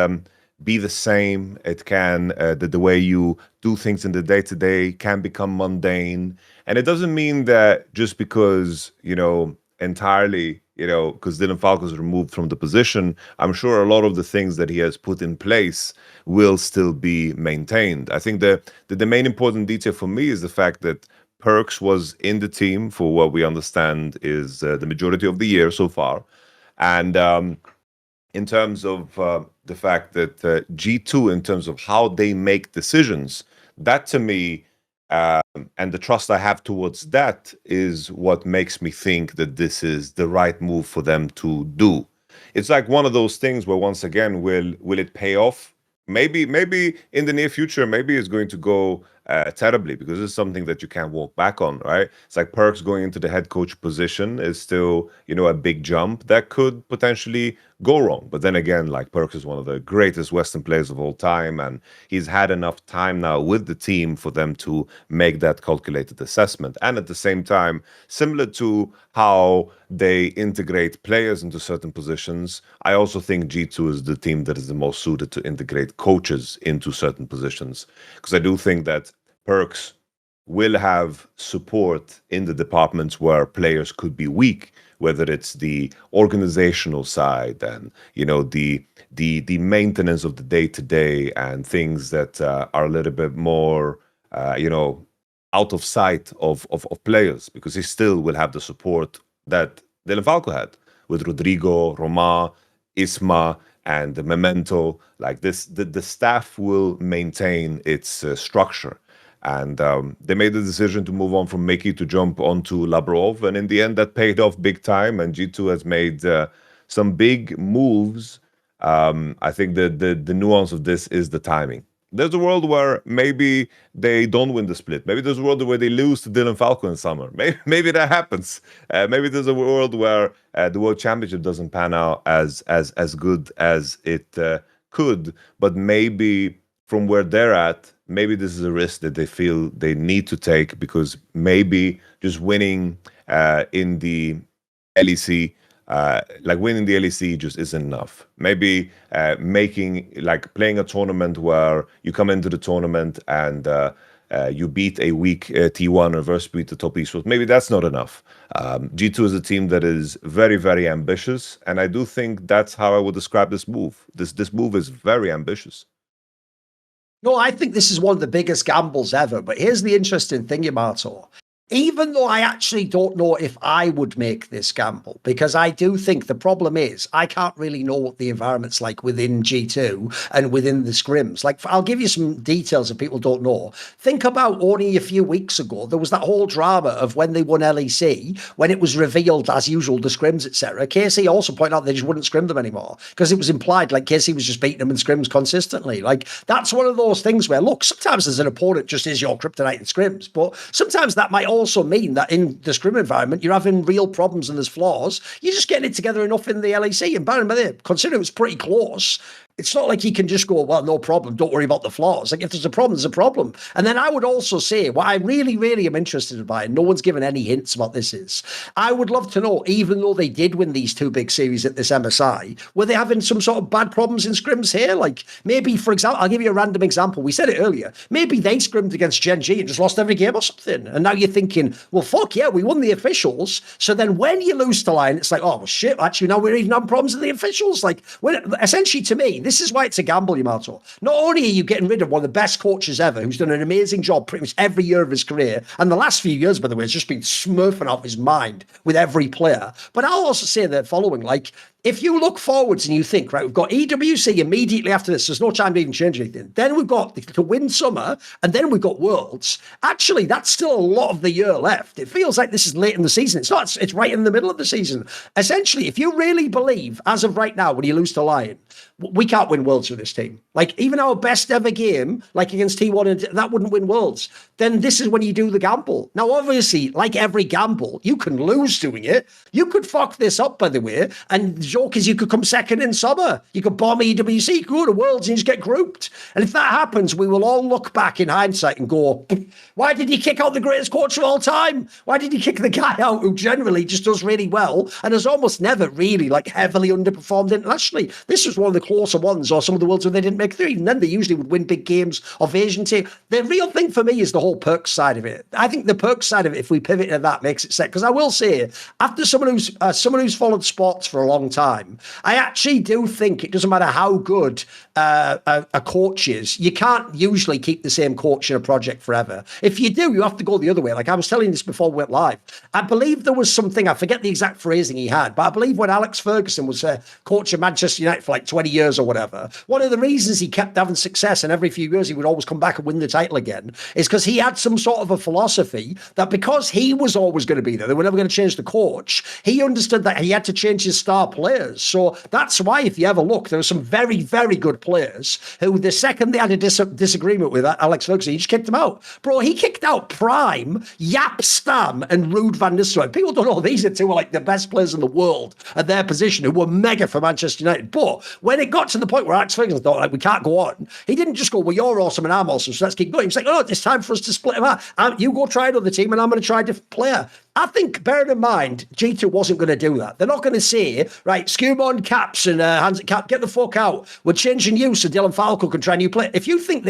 be the same. It can, the way you do things in the day-to-day can become mundane. And it doesn't mean that just because, entirely, because Dylan Falco is removed from the position, I'm sure a lot of the things that he has put in place will still be maintained. I think the main important detail for me is the fact that Perkz was in the team for what we understand is the majority of the year so far. And in terms of the fact that G2, in terms of how they make decisions, that to me, and the trust I have towards that, is what makes me think that this is the right move for them to do. It's like one of those things where, once again, will it pay off? Maybe in the near future, maybe it's going to go terribly, because it's something that you can't walk back on, right? It's like Perkz going into the head coach position is still, a big jump that could potentially go wrong. But then again, like, Perkz is one of the greatest Western players of all time, and he's had enough time now with the team for them to make that calculated assessment. And at the same time, similar to how they integrate players into certain positions, I also think G2 is the team that is the most suited to integrate coaches into certain positions. Because I do think that Perkz will have support in the departments where players could be weak, whether it's the organizational side and the maintenance of the day-to-day and things that are a little bit more out of sight of players, because he still will have the support that Dylan Falco had with Rodrigo, Roma, Isma, and Memento. Like this, the staff will maintain its structure. And they made the decision to move on from Mickey to jump onto Labrov. And in the end, that paid off big time. And G2 has made some big moves. I think the nuance of this is the timing. There's a world where maybe they don't win the split. Maybe there's a world where they lose to Dylan Falco in summer. Maybe that happens. Maybe there's a world where the World Championship doesn't pan out as good as it could. But maybe from where they're at, maybe this is a risk that they feel they need to take, because maybe just winning in the LEC, winning the LEC just isn't enough. Maybe playing a tournament where you come into the tournament and you beat a weak T1 or reverse beat the top esports. Maybe that's not enough. G2 is a team that is very, very ambitious, and I do think that's how I would describe this move. This move is very ambitious. No, I think this is one of the biggest gambles ever. But here's the interesting thing, Yamato. Even though I actually don't know if I would make this gamble, because I do think the problem is I can't really know what the environment's like within G2 and within the scrims. Like, I'll give you some details if people don't know. Think about only a few weeks ago, there was that whole drama of when they won LEC, when it was revealed, as usual, the scrims, etc. KC also pointed out they just wouldn't scrim them anymore because it was implied like KC was just beating them in scrims consistently. Like, that's one of those things where, look, sometimes as an opponent just is your kryptonite in scrims, but sometimes that might also mean that in the scrim environment you're having real problems and there's flaws. You're just getting it together enough in the LEC, and bearing in mind, considering it was pretty close, it's not like he can just go, well, no problem, don't worry about the flaws. Like, if there's a problem, there's a problem. And then I would also say, what I really, really am interested by, and no one's given any hints about this, is I would love to know, even though they did win these two big series at this MSI, were they having some sort of bad problems in scrims here? Like, maybe, for example, I'll give you a random example. We said it earlier. Maybe they scrimmed against Gen G and just lost every game or something. And now you're thinking, well, fuck yeah, we won the officials. So then when you lose to LYON, it's like, oh, well, shit, actually, now we're even having problems with the officials. Like, essentially, to me, this is why it's a gamble, Yamato. Not only are you getting rid of one of the best coaches ever, who's done an amazing job pretty much every year of his career, and the last few years, by the way, has just been smurfing off his mind with every player. But I'll also say the following, like, if you look forwards and you think, right, we've got EWC immediately after this, there's no time to even change anything. Then we've got to win summer, and then we've got Worlds. Actually, that's still a lot of the year left. It feels like this is late in the season. It's not, it's right in the middle of the season. Essentially, if you really believe, as of right now, when you lose to LYON, we can't win Worlds with this team. Like, even our best ever game, like against T1, and that wouldn't win Worlds. Then this is when you do the gamble. Now, obviously, like every gamble, you can lose doing it. You could fuck this up, by the way, and the joke is you could come second in summer. You could bomb EWC, you could go to Worlds and just get grouped. And if that happens, we will all look back in hindsight and go, why did he kick out the greatest coach of all time? Why did he kick the guy out who generally just does really well and has almost never really, like, heavily underperformed internationally? This was one of the closer ones, or some of the Worlds where they didn't make three. And then they usually would win big games of Asian team. The real thing for me is the whole Perkz side of it. I think the Perkz side of it, if we pivot to that, makes it set. Because I will say, after someone who's followed sports for a long time, I actually do think it doesn't matter how good a coach is, you can't usually keep the same coach in a project forever. If you do, you have to go the other way. Like, I was telling this before we went live. I believe there was something, I forget the exact phrasing he had, but I believe when Alex Ferguson was coach of Manchester United for like 20 years or whatever, one of the reasons he kept having success and every few years he would always come back and win the title again is because he had some sort of a philosophy that because he was always going to be there, they were never going to change the coach, he understood that he had to change his star players. So that's why, if you ever look, there were some very, very good players who, the second they had a disagreement with Alex Ferguson, he just kicked them out. Bro, he kicked out Prime, Yap Stam, and Ruud van Nistelrooy. People don't know these are two are like the best players in the world at their position, who were mega for Manchester United. But when it got to the point where Alex Ferguson thought, like, we can't go on, he didn't just go, well, you're awesome and I'm awesome, so let's keep going. He was like, oh, it's time for us to split him out. You go try another team and I'm going to try a different player. I think, bearing in mind, G2 wasn't going to do that. They're not going to say, right, Skewbon, Caps, and Hands Cap, get the fuck out. We're changing you so Dylan Falco can try a new play. If you think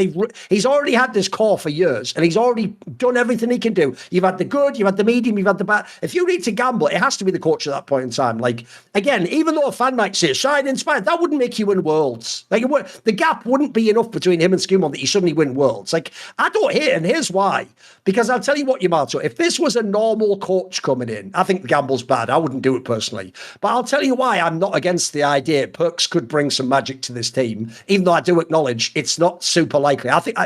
he's already had this core for years and he's already done everything he can do, you've had the good, you've had the medium, you've had the bad. If you need to gamble, it has to be the coach at that point in time. Like, again, even though a fan might say, shine inspired, that wouldn't make you win Worlds. Like, the gap wouldn't be enough between him and Skewbon that you suddenly win Worlds. Like, I don't hate it, and here's why. Because I'll tell you what, Yamato, if this was a normal coach coming in, I think the gamble's bad. I wouldn't do it personally. But I'll tell you why I'm not against the idea Perkz could bring some magic to this team, even though I do acknowledge it's not super likely. I think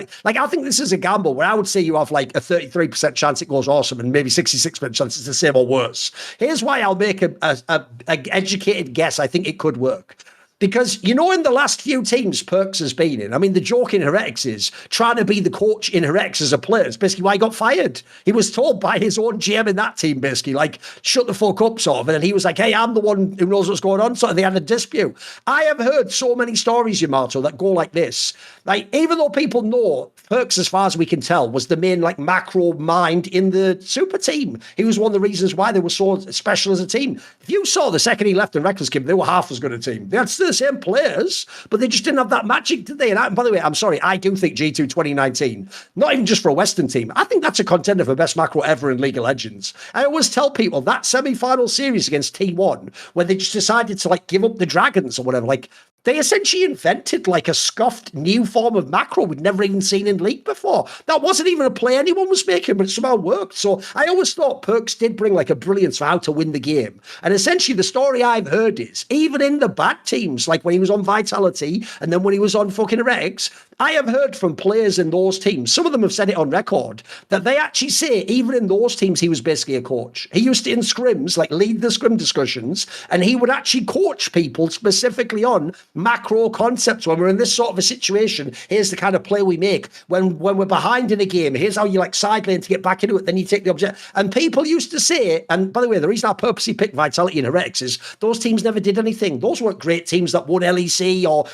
this is a gamble where I would say you have like a 33% chance it goes awesome and maybe 66% chance it's the same or worse. Here's why I'll make a educated guess. I think it could work. Because, you know, in the last few teams Perkz has been in, I mean, the joke in Heretics is trying to be the coach in Heretics as a player. It's basically why he got fired. He was told by his own GM in that team, basically, like, shut the fuck up, sort of. And then he was like, hey, I'm the one who knows what's going on. So they had a dispute. I have heard so many stories, Yamato, that go like this. Like, even though people know Perkz, as far as we can tell, was the main, like, macro mind in the super team. He was one of the reasons why they were so special as a team. If you saw the second he left the Reckless game, they were half as good a team. They had the same players, but they just didn't have that magic, did they? And by the way, I'm sorry, I do think G2 2019, not even just for a Western team, I think that's a contender for best macro ever in League of Legends. I always tell people that semi-final series against T1, where they just decided to like give up the dragons or whatever, like they essentially invented like a scuffed new form of macro we'd never even seen in League before. That wasn't even a play anyone was making, but it somehow worked. So I always thought Perkz did bring like a brilliance for how to win the game. And essentially the story I've heard is, even in the bad teams, like when he was on Vitality and then when he was on fucking Rex, I have heard from players in those teams, some of them have said it on record, that they actually say even in those teams he was basically a coach. He used to, in scrims, like lead the scrim discussions, and he would actually coach people specifically on macro concepts. When we're in this sort of a situation, here's the kind of play we make. When we're behind in a game, here's how you like side lane to get back into it, then you take the object. And people used to say, and by the way, the reason I purposely picked Vitality and Heretics is those teams never did anything. Those weren't great teams that won LEC or...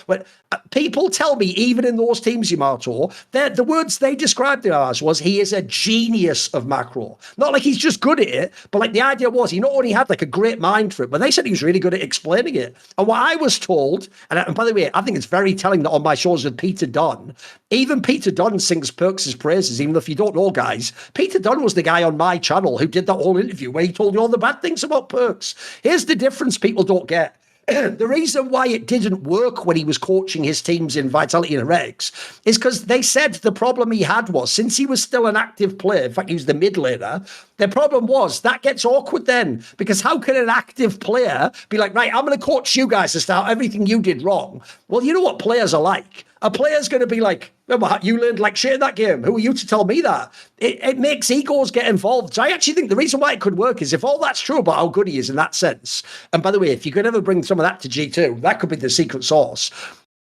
people tell me, even in those teams, Yamato, the words they described him as was he is a genius of macro. Not like he's just good at it, but like the idea was he not only had like a great mind for it, but they said he was really good at explaining it. And what I was told, and by the way, I think it's very telling that on my shows with Peter Dunn, even Peter Dunn sings Perkz' praises, even if you don't know, guys. Peter Dunn was the guy on my channel who did that whole interview where he told you all the bad things about Perkz. Here's the difference people don't get. The reason why it didn't work when he was coaching his teams in Vitality and Rex is because they said the problem he had was, since he was still an active player, in fact, he was the mid laner, the problem was that gets awkward then, because how can an active player be like, right, I'm going to coach you guys to start everything you did wrong? Well, you know what players are like. A player's going to be like, you learned like shit in that game. Who are you to tell me that? It makes egos get involved. So I actually think the reason why it could work is if all that's true about how good he is in that sense. And by the way, if you could ever bring some of that to G2, that could be the secret sauce.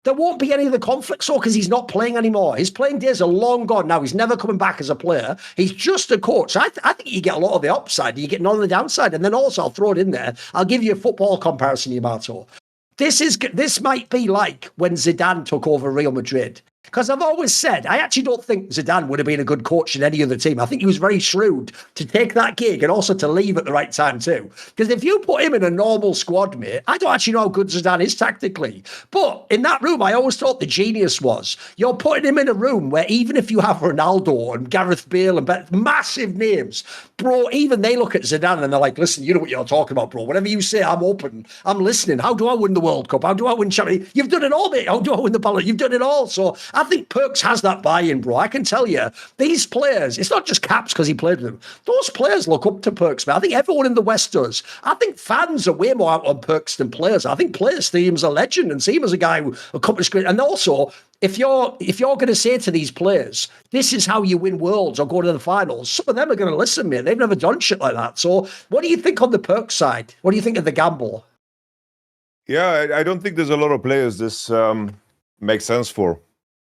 There won't be any of the conflict, so because he's not playing anymore. His playing days are long gone now. He's never coming back as a player. He's just a coach. I think you get a lot of the upside. You get none of the downside. And then also, I'll throw it in there. I'll give you a football comparison, Yamato. This might be like when Zidane took over Real Madrid. Because I've always said, I actually don't think Zidane would have been a good coach in any other team. I think he was very shrewd to take that gig and also to leave at the right time too. Because if you put him in a normal squad, mate, I don't actually know how good Zidane is tactically. But in that room, I always thought the genius was, you're putting him in a room where even if you have Ronaldo and Gareth Bale and massive names, bro, even they look at Zidane and they're like, listen, you know what you're talking about, bro. Whatever you say, I'm open. I'm listening. How do I win the World Cup? How do I win Champions League? You've done it all, mate. How do I win the ballot? You've done it all. So I think Perkz has that buy-in, bro. I can tell you, these players, it's not just Caps because he played with them. Those players look up to Perkz, man. I think everyone in the West does. I think fans are way more out on Perkz than players. I think players see him as a legend and see him as a guy who accomplished great. And also, if you're going to say to these players, this is how you win worlds or go to the finals, some of them are going to listen, mate. They've never done shit like that. So what do you think on the Perkz side? What do you think of the gamble? Yeah, I don't think there's a lot of players this makes sense for.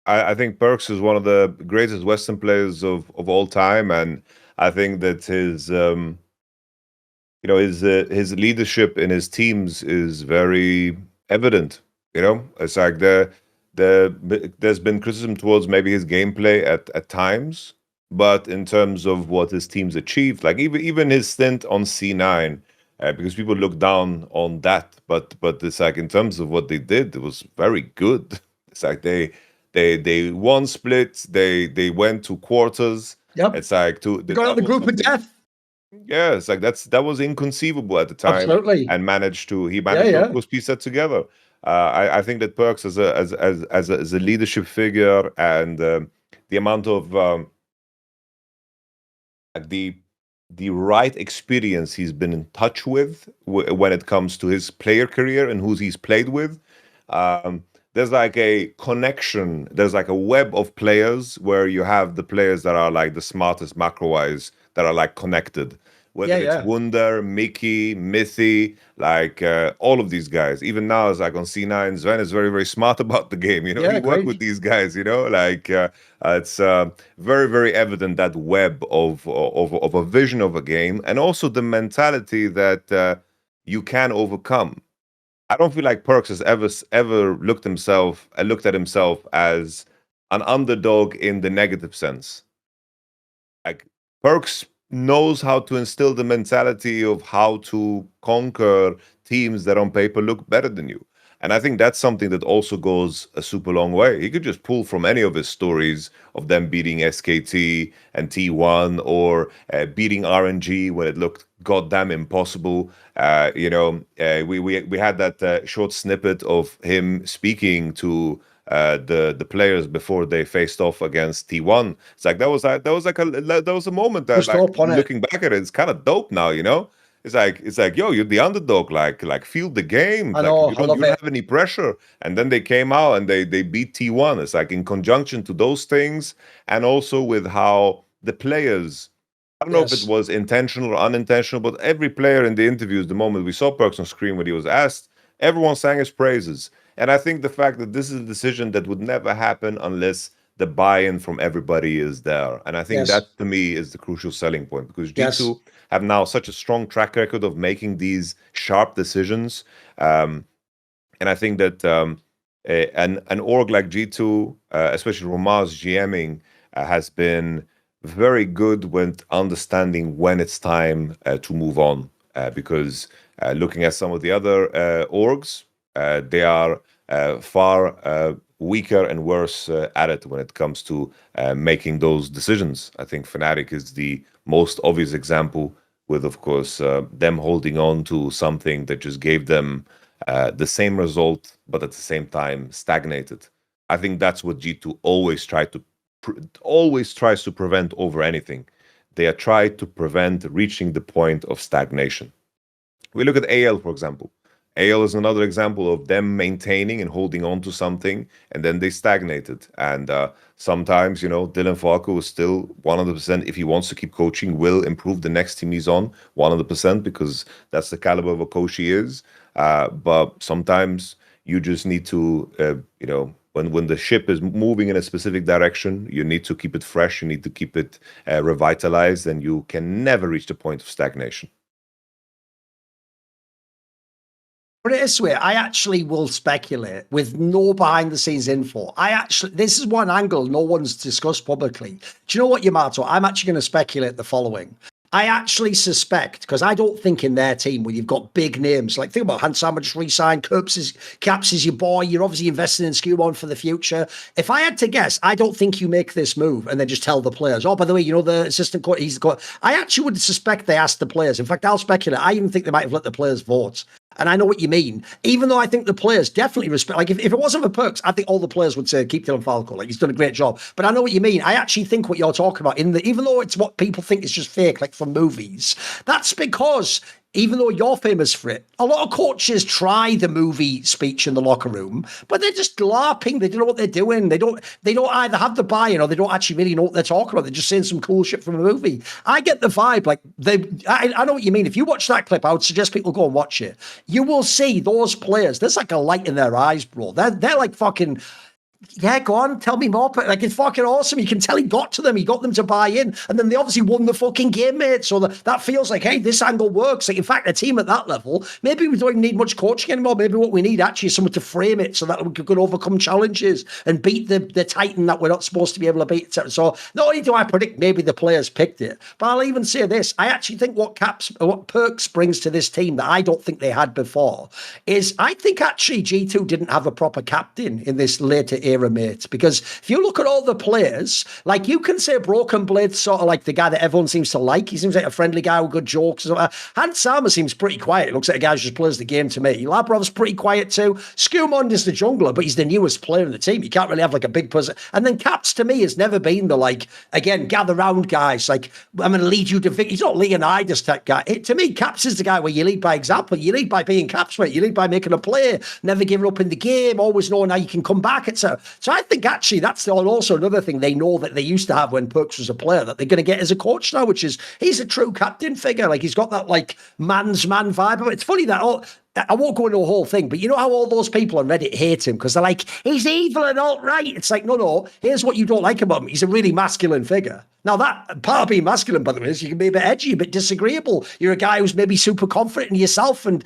I think Perkz is one of the greatest Western players of all time, and I think that his leadership in his teams is very evident. You know, it's like there's been criticism towards maybe his gameplay at times, but in terms of what his teams achieved, like even his stint on C9, because people look down on that, but it's like in terms of what they did, it was very good. It's like they won splits, they went to quarters. Yep. It's like they got out the group of death. Yeah, it's like that was inconceivable at the time. Absolutely. And he managed to piece that together. I think that Perkz as a leadership figure and the amount of the right experience he's been in touch with when it comes to his player career and who he's played with. There's like a connection. There's like a web of players where you have the players that are like the smartest macro-wise that are like connected. whether it's Wunder, Mickey, Mithy, like all of these guys. Even now, as like on C9, Sven is very, very smart about the game. You know, he worked with these guys. You know, like it's very, very evident that web of a vision of a game, and also the mentality that you can overcome. I don't feel like Perkz has ever looked at himself as an underdog in the negative sense. Like Perkz knows how to instill the mentality of how to conquer teams that on paper look better than you. And I think that's something that also goes a super long way. He could just pull from any of his stories of them beating SKT and T1, or beating RNG when it looked goddamn impossible. We had that short snippet of him speaking to the players before they faced off against T1. It's like that was a moment that, like, looking back at it, it's kind of dope now, you know. It's like, yo, you're the underdog. Like feel the game. I know, you don't have any pressure. And then they came out and they beat T1. It's like in conjunction to those things, and also with how the players, I don't know if it was intentional or unintentional, but every player in the interviews, the moment we saw Perkz on screen when he was asked, everyone sang his praises. And I think the fact that this is a decision that would never happen unless the buy-in from everybody is there. And I think that, to me, is the crucial selling point, because G2 have now such a strong track record of making these sharp decisions. And I think that an org like G2, especially Romar's GMing, has been very good with understanding when it's time to move on. Because looking at some of the other orgs, they are far weaker and worse at it when it comes to making those decisions. I think Fnatic is the most obvious example, with, of course, them holding on to something that just gave them the same result, but at the same time stagnated. I think that's what G2 always tries to prevent over anything. They are trying to prevent reaching the point of stagnation. We look at AL, for example. AL is another example of them maintaining and holding on to something, and then they stagnated. And sometimes, you know, Dylan Falco is still 100%, if he wants to keep coaching, will improve the next team he's on 100%, because that's the caliber of a coach he is. But sometimes you just need to, when the ship is moving in a specific direction, you need to keep it fresh, you need to keep it revitalized, and you can never reach the point of stagnation. Put it this way, I actually will speculate with no behind the scenes info. This is one angle no one's discussed publicly. Do you know what, Yamato? I'm actually going to speculate the following. I actually suspect, because I don't think in their team where you've got big names, like think about Hanwha just re-signed, Caps is your boy, you're obviously investing in Skewon for the future. If I had to guess, I don't think you make this move and then just tell the players, oh, by the way, you know, the assistant coach, he's the coach. I actually would suspect they asked the players. In fact, I'll speculate. I even think they might have let the players vote. And I know what you mean. Even though I think the players definitely respect, like if it wasn't for Perkz, I think all the players would say, keep Dylan Falco. Like he's done a great job. But I know what you mean. I actually think what you're talking about, even though it's what people think is just fake, like from movies, that's because even though you're famous for it, a lot of coaches try the movie speech in the locker room, but they're just LARPing. They don't know what they're doing. They don't either have the buy-in or they don't actually really know what they're talking about. They're just saying some cool shit from a movie. I get the vibe. Like I know what you mean. If you watch that clip, I would suggest people go and watch it. You will see those players. There's like a light in their eyes, bro. They're like fucking. Yeah, go on, tell me more. Like, it's fucking awesome. You can tell he got to them. He got them to buy in. And then they obviously won the fucking game, mate. So that feels like, hey, this angle works. Like, in fact, a team at that level, maybe we don't even need much coaching anymore. Maybe what we need actually is someone to frame it so that we can overcome challenges and beat the Titan that we're not supposed to be able to beat, etc. So not only do I predict maybe the players picked it, but I'll even say this. I actually think what Perkz brings to this team that I don't think they had before is I think actually G2 didn't have a proper captain in this later era, mate, because if you look at all the players, like you can say Broken Blade's sort of like the guy that everyone seems to like. He seems like a friendly guy with good jokes. Hanwha seems pretty quiet. It looks like a guy who just plays the game to me. Labrov's pretty quiet too. Skewon is the jungler, but he's the newest player in the team. You can't really have like a big person. And then Caps to me has never been the like, again, gather round guys. Like, I'm going to lead you to victory. He's not Leonidas type guy. To me, Caps is the guy where you lead by example. You lead by being Caps, mate. You lead by making a play, never giving up in the game, always knowing how you can come back, etc. better. So I think actually that's also another thing they know that they used to have when Perkz was a player that they're going to get as a coach now, which is he's a true captain figure. Like he's got that like man's man vibe. It's funny that I won't go into the whole thing, but you know how all those people on Reddit hate him because they're like, he's evil and alt-right. It's like, no, here's what you don't like about him. He's a really masculine figure. Now, that part of being masculine, by the way, is you can be a bit edgy, a bit disagreeable. You're a guy who's maybe super confident in yourself and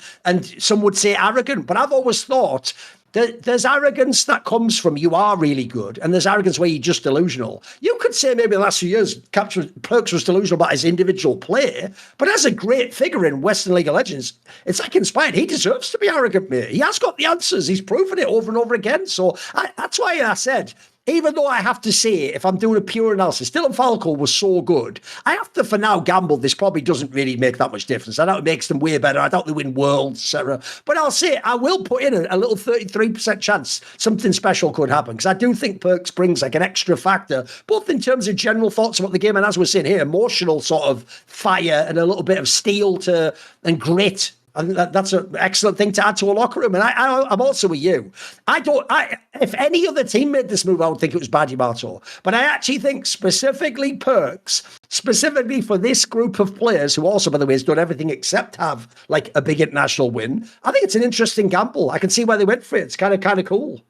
some would say arrogant. But I've always thought there's arrogance that comes from you are really good, and there's arrogance where you're just delusional. You could say maybe the last few years, Perkz was delusional about his individual play, but as a great figure in Western League of Legends, it's like inspired. He deserves to be arrogant, mate. He has got the answers. He's proven it over and over again. So that's why I said, even though I have to say, if I'm doing a pure analysis, Dylan Falco was so good, I have to, for now, gamble this probably doesn't really make that much difference. I know it makes them way better. I doubt they win worlds, etc. But I'll say, I will put in a little 33% chance something special could happen, because I do think Perkz brings like an extra factor, both in terms of general thoughts about the game, and as we're saying here, emotional sort of fire and a little bit of steel and grit. I think that's an excellent thing to add to a locker room. And I'm also with you. If any other team made this move, I would think it was bad Yamato. But I actually think specifically Perkz, specifically for this group of players who also, by the way, has done everything except have like a big international win, I think it's an interesting gamble. I can see why they went for it. It's kind of cool.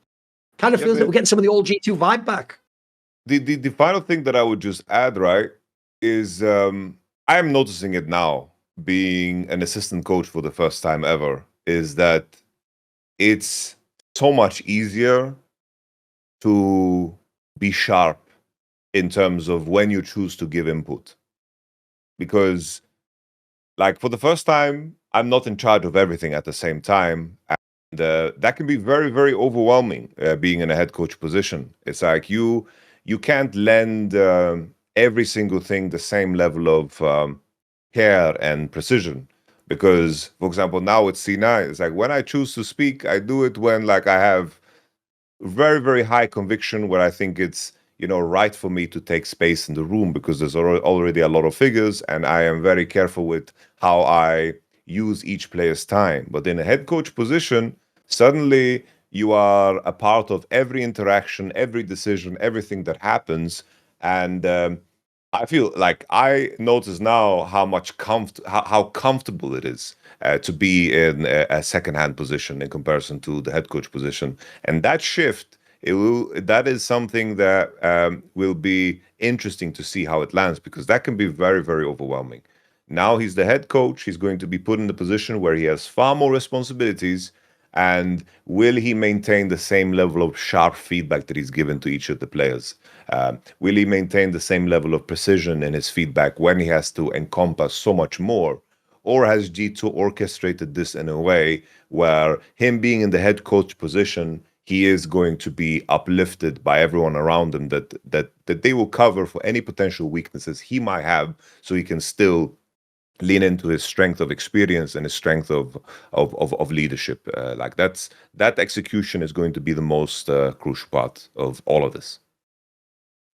Kind of feels like we're getting some of the old G2 vibe back. The final thing that I would just add, right, is I am noticing it now, being an assistant coach for the first time ever, is that it's so much easier to be sharp in terms of when you choose to give input. Because, like, for the first time, I'm not in charge of everything at the same time. And that can be very, very overwhelming, being in a head coach position. It's like you can't lend every single thing the same level of care and precision, because, for example, now with C9, it's like when I choose to speak, I do it when like I have very, very high conviction, where I think it's, right for me to take space in the room, because there's already a lot of figures, and I am very careful with how I use each player's time. But in a head coach position, suddenly you are a part of every interaction, every decision, everything that happens, and I feel like I notice now how much how comfortable it is to be in a second-hand position in comparison to the head coach position. And that shift, that is something that will be interesting to see how it lands, because that can be very, very overwhelming. Now he's the head coach. He's going to be put in the position where he has far more responsibilities. And will he maintain the same level of sharp feedback that he's given to each of the players? Will he maintain the same level of precision in his feedback when he has to encompass so much more? Or has G2 orchestrated this in a way where him being in the head coach position, he is going to be uplifted by everyone around him, that they will cover for any potential weaknesses he might have, so he can still lean into his strength of experience and his strength of leadership. Like that execution is going to be the most crucial part of all of this.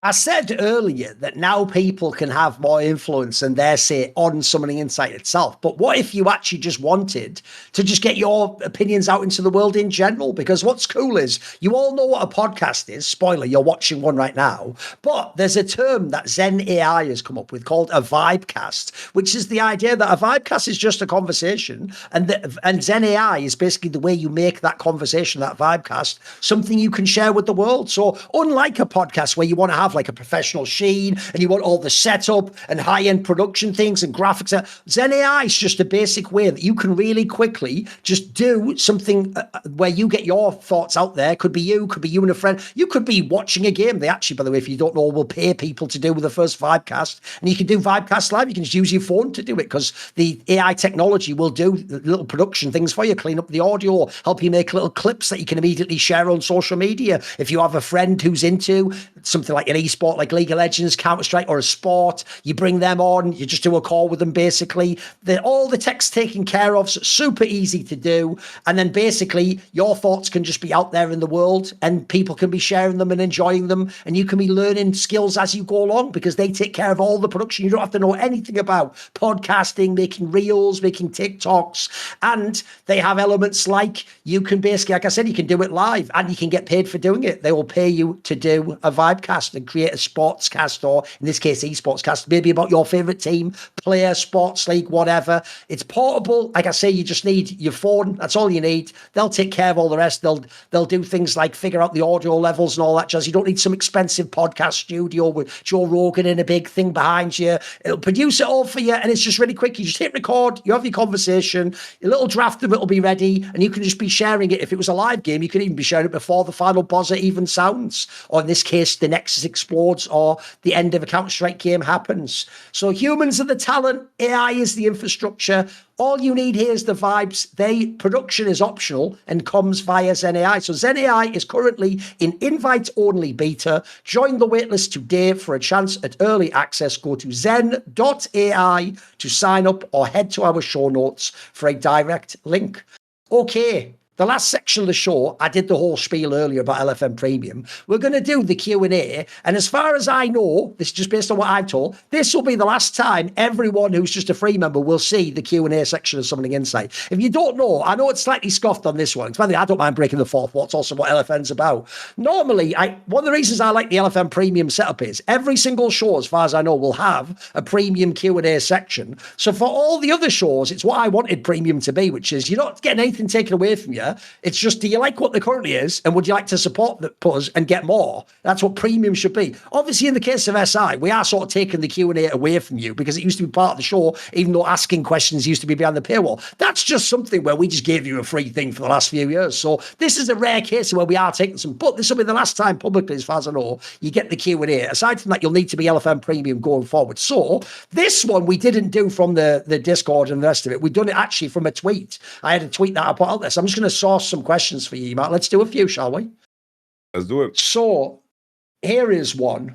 I said earlier that now people can have more influence and their say on summoning insight itself. But what if you actually just wanted to just get your opinions out into the world in general? Because what's cool is you all know what a podcast is. Spoiler, you're watching one right now. But there's a term that Zen AI has come up with called a vibecast, which is the idea that a vibecast is just a conversation. And Zen AI is basically the way you make that conversation, that vibecast, something you can share with the world. So unlike a podcast where you want to have like a professional sheen and you want all the setup and high-end production things and graphics, Zen AI is just a basic way that you can really quickly just do something where you get your thoughts out there. Could be you and a friend. You could be watching a game. They actually, by the way, if you don't know, will pay people to do the first Vibecast, and you can do Vibecast live. You can just use your phone to do it, because the AI technology will do little production things for you, clean up the audio, help you make little clips that you can immediately share on social media. If you have a friend who's into something like an esport like League of Legends, Counter-Strike, or a sport. You bring them on, you just do a call with them basically. All the tech's taken care of, so it's super easy to do. And then basically your thoughts can just be out there in the world and people can be sharing them and enjoying them. And you can be learning skills as you go along because they take care of all the production. You don't have to know anything about podcasting, making reels, making TikToks. And they have elements like you can basically, like I said, you can do it live and you can get paid for doing it. They will pay you to do a vibecast and create a sports cast, or in this case, esports cast, maybe about your favorite team, player, sports league, whatever. It's portable. Like I say, you just need your phone. That's all you need. They'll take care of all the rest. They'll do things like figure out the audio levels and all that jazz. You don't need some expensive podcast studio with Joe Rogan in a big thing behind you. It'll produce it all for you, and it's just really quick. You just hit record, you have your conversation, a little draft of it will be ready, and you can just be sharing it. If it was a live game, you could even be sharing it before the final buzzer even sounds, or in this case, the Nexus explodes, or the end of a Counter-Strike game happens. So humans are the talent, AI is the infrastructure. All you need here is the vibes. Production is optional and comes via ZenAI. So ZenAI is currently in invite-only beta. Join the waitlist today for a chance at early access. Go to zen.ai to sign up or head to our show notes for a direct link. Okay. The last section of the show, I did the whole spiel earlier about LFM Premium. We're going to do the Q&A. And as far as I know, this is just based on what I've told, this will be the last time everyone who's just a free member will see the Q&A section of Summoning Insight. If you don't know, I know it's slightly scoffed on this one. By the way, I don't mind breaking the fourth wall. It's also what LFM's about. Normally, one of the reasons I like the LFM Premium setup is every single show, as far as I know, will have a premium Q&A section. So for all the other shows, it's what I wanted Premium to be, which is you're not getting anything taken away from you. It's just, do you like what there currently is? And would you like to support the us and get more? That's what Premium should be. Obviously, in the case of SI, we are sort of taking the Q&A away from you because it used to be part of the show, even though asking questions used to be behind the paywall. That's just something where we just gave you a free thing for the last few years. So this is a rare case where we are taking some, but this will be the last time publicly, as far as I know, you get the Q&A. Aside from that, you'll need to be LFM Premium going forward. So this one we didn't do from the Discord and the rest of it. We've done it actually from a tweet. I had a tweet that I put out there. So I'm just going to source some questions for you, Matt. Let's do a few, shall we? Let's do it. So here is one.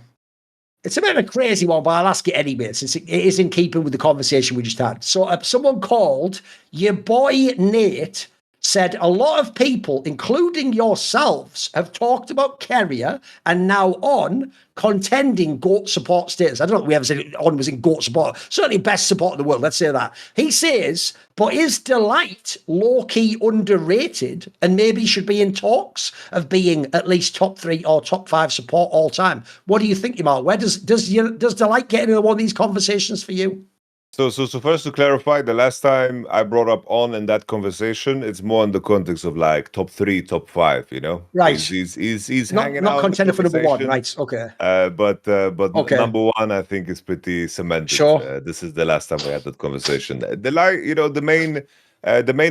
It's a bit of a crazy one, but I'll ask it anyway, since it is in keeping with the conversation we just had. So someone called your boy Nate said a lot of people, including yourselves, have talked about Keria and now On contending GOAT support status. I don't know if we ever said On was in GOAT support. Certainly best support in the world, let's say that. He says, but is Delight low-key underrated and maybe should be in talks of being at least top 3 or top 5 support all time? What do you think, Mark? Where does Delight get into one of these conversations for you? So first to clarify, the last time I brought up On in that conversation, it's more in the context of like top 3, top 5, you know? Right. He's not, hanging not out. Not contender for number 1, right? Okay. But okay. Number 1, I think, is pretty cemented. Sure. This is the last time we had that conversation. The lie, you know, the main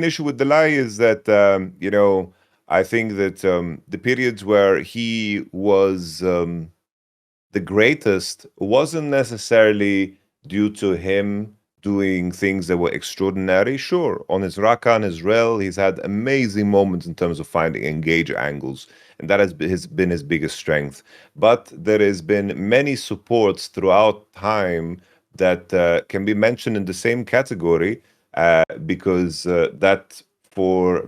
issue with the lie is that, you know, I think that the periods where he was the greatest wasn't necessarily due to him doing things that were extraordinary. Sure, on his Rakan, his Rel, he's had amazing moments in terms of finding engage angles, and that has been his biggest strength. But there has been many supports throughout time that can be mentioned in the same category because that for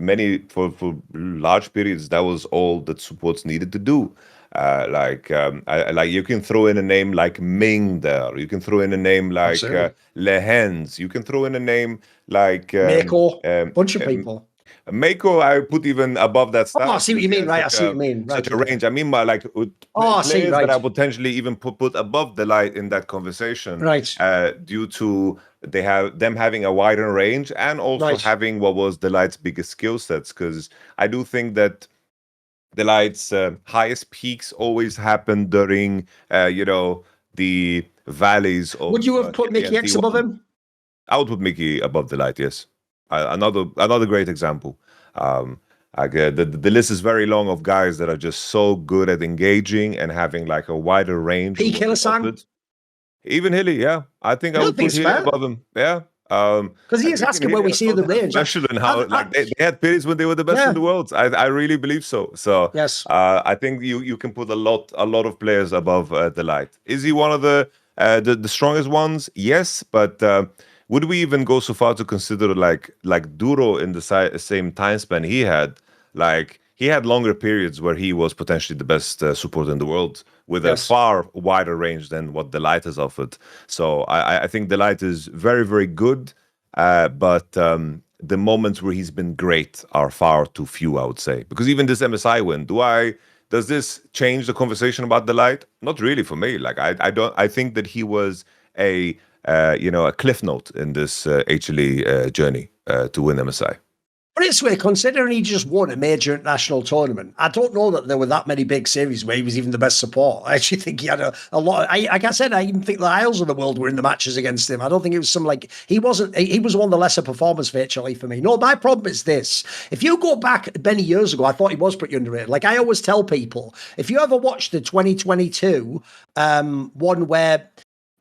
large periods, that was all that supports needed to do. Like you can throw in a name like Ming there. You can throw in a name like Lehens. You can throw in a name like Mako. Bunch of people. Mako, I put even above that status. Oh, I see what you mean, right? I see what you mean. Such a range. I mean, by like players that I potentially even put above the light in that conversation, right? Due to them having a wider range and also having what was the light's biggest skill sets. Because I do think that the light's highest peaks always happen during, you know, the valleys of. Would you have put Mickey X above him? I would put Mickey above the light. Yes, another great example. The list is very long of guys that are just so good at engaging and having like a wider range. P. Killer-san? Even Hilly, yeah. I think I would put Hilly above him. Yeah. Because he is asking where we see the range. Special and how they had periods when they were the best in the world. I really believe so. So yes, I think you can put a lot of players above the light. Is he one of the strongest ones? Yes, but would we even go so far to consider like Duro in the same time span he had? Like he had longer periods where he was potentially the best support in the world with a far wider range than what the Light has offered. So I think the Light is very, very good, but the moments where he's been great are far too few, I would say. Because even this MSI win, does this change the conversation about the Light? Not really for me. Like I think that he was a cliff note in this HLE journey to win MSI. But this way, considering he just won a major international tournament, I don't know that there were that many big series where he was even the best support. I actually think he had a lot. Like I said, I even think the Isles of the world were in the matches against him. I don't think it was he was one of the lesser performers for HLE for me. No, my problem is this. If you go back many years ago, I thought he was pretty underrated. Like I always tell people, if you ever watched the 2022 one where,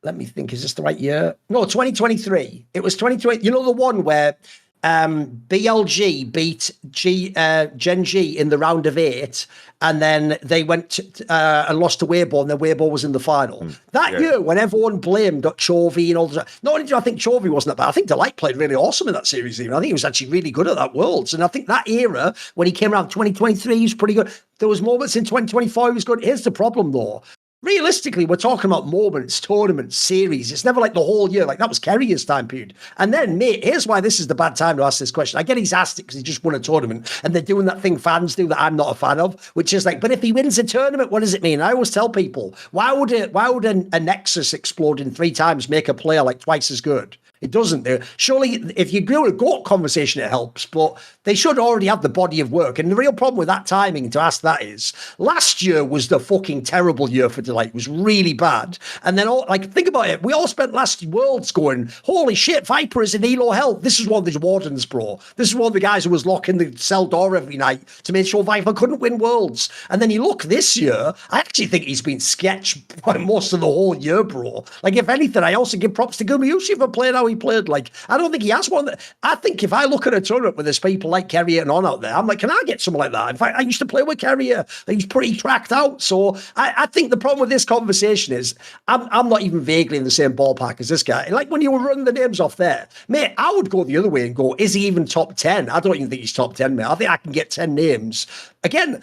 let me think, is this the right year? No, 2023. It was 2020. You know the one where BLG beat Gen G in the round of 8, and then they went and lost to Weibo, and then Weibo was in the final. That year, when everyone blamed Chovy and all that, not only do I think Chovy wasn't that bad, I think Delight played really awesome in that series even. I think he was actually really good at that Worlds. And I think that era, when he came around 2023, he was pretty good. There was moments in 2024 he was good. Here's the problem, though. Realistically, we're talking about moments, tournaments, series. It's never like the whole year. Like that was Kerrier's time period. And then, mate, here's why this is the bad time to ask this question. I get he's asked it because he just won a tournament and they're doing that thing fans do that I'm not a fan of, which is like, but if he wins a tournament, what does it mean? I always tell people, why would a Nexus exploding 3 times make a player like twice as good? It doesn't. Surely, if you go to a GOAT conversation, it helps, but they should already have the body of work. And the real problem with that timing, to ask that is, last year was the fucking terrible year for Delight. It was really bad. And then, think about it. We all spent last Worlds going, holy shit, Viper is in Elo Health. This is one of the wardens, bro. This is one of the guys who was locking the cell door every night to make sure Viper couldn't win Worlds. And then you look this year, I actually think he's been sketched by most of the whole year, bro. Like, if anything, I also give props to Gumayushi for playing how he played. Like, I don't think he has one. I think if I look at a tournament where there's people like Kerrier and on out there, I'm like, can I get someone like that? In fact, I used to play with Kerrier. He's pretty tracked out. So I think the problem with this conversation is I'm not even vaguely in the same ballpark as this guy. Like when you were running the names off there, mate, I would go the other way and go, is he even top 10? I don't even think he's top 10, mate. I think I can get 10 names. Again,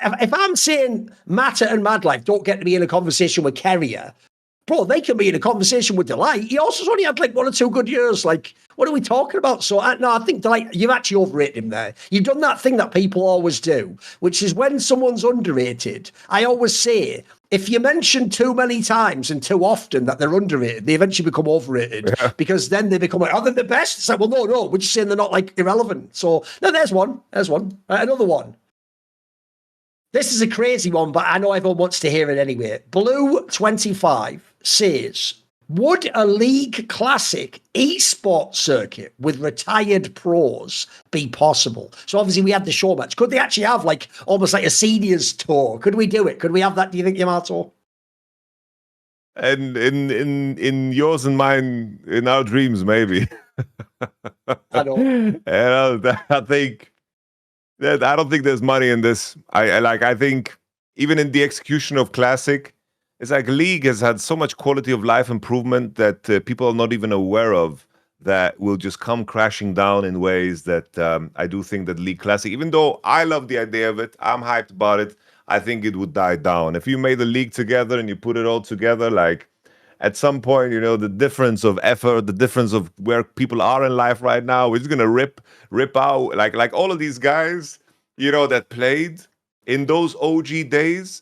if I'm saying Matter and Madlife don't get to be in a conversation with Kerrier, bro, they can be in a conversation with Delight. He also only had like 1 or 2 good years. Like, what are we talking about? So, I think Delight, you've actually overrated him there. You've done that thing that people always do, which is when someone's underrated, I always say, if you mention too many times and too often that they're underrated, they eventually become overrated because then they become like, oh, they're the best. It's like, well, no, we're just saying they're not like irrelevant. So, no, there's one. Another one. This is a crazy one, but I know everyone wants to hear it anyway. Blue25 says, would a League Classic esports circuit with retired pros be possible? So obviously we had the show match. Could they actually have like almost like a seniors tour? Could we do it? Could we have that, do you think, Yamato? And in yours and mine, in our dreams, maybe. I know. And I think that I don't think there's money in this. I think even in the execution of Classic, it's like League has had so much quality of life improvement that people are not even aware of, that will just come crashing down in ways that I do think that League Classic, even though I love the idea of it, I'm hyped about it, I think it would die down. If you made a league together and you put it all together, like at some point, you know, the difference of effort, the difference of where people are in life right now, it's gonna rip out. Like all of these guys, you know, that played in those OG days.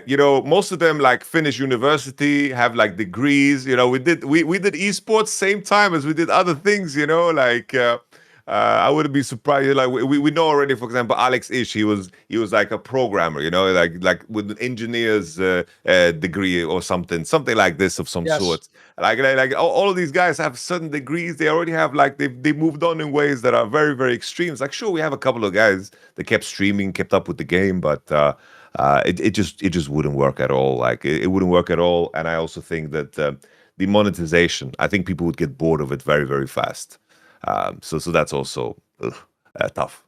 You know, most of them like finish university, have like degrees. You know, we did esports same time as we did other things. You know, like I wouldn't be surprised. Like we know already, for example, Alex Ish. He was like a programmer. You know, like with an engineer's degree or something like this of some sort. Like all of these guys have certain degrees. They already have like they moved on in ways that are very, very extreme. It's like, sure, we have a couple of guys that kept streaming, kept up with the game, but it just wouldn't work at all. Like it wouldn't work at all. And I also think that the monetization. I think people would get bored of it very, very fast. So that's also tough.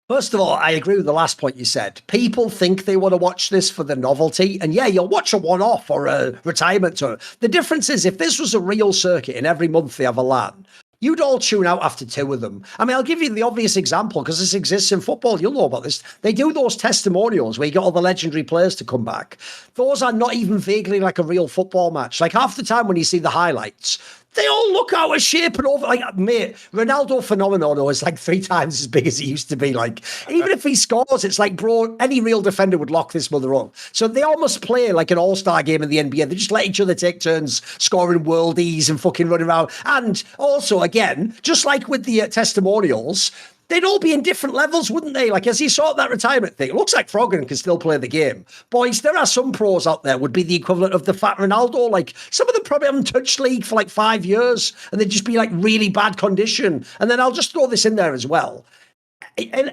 First of all, I agree with the last point you said. People think they want to watch this for the novelty. And yeah, you'll watch a one-off or a retirement tour. The difference is if this was a real circuit and every month they have a LAN, you'd all tune out after 2 of them. I mean, I'll give you the obvious example because this exists in football. You'll know about this. They do those testimonials where you get all the legendary players to come back. Those are not even vaguely like a real football match. Like half the time when you see the highlights, they all look out of shape and over. Like, mate, Ronaldo phenomenon is like 3 times as big as he used to be. Like, even if he scores, it's like, bro, any real defender would lock this mother up. So they almost play like an all-star game in the NBA. They just let each other take turns scoring worldies and fucking running around. And also, again, just like with the testimonials, they'd all be in different levels, wouldn't they? Like, as you saw that retirement thing, it looks like Froggen can still play the game. Boys, there are some pros out there would be the equivalent of the fat Ronaldo. Like, some of them probably haven't touched league for like 5 years, and they'd just be like really bad condition. And then I'll just throw this in there as well.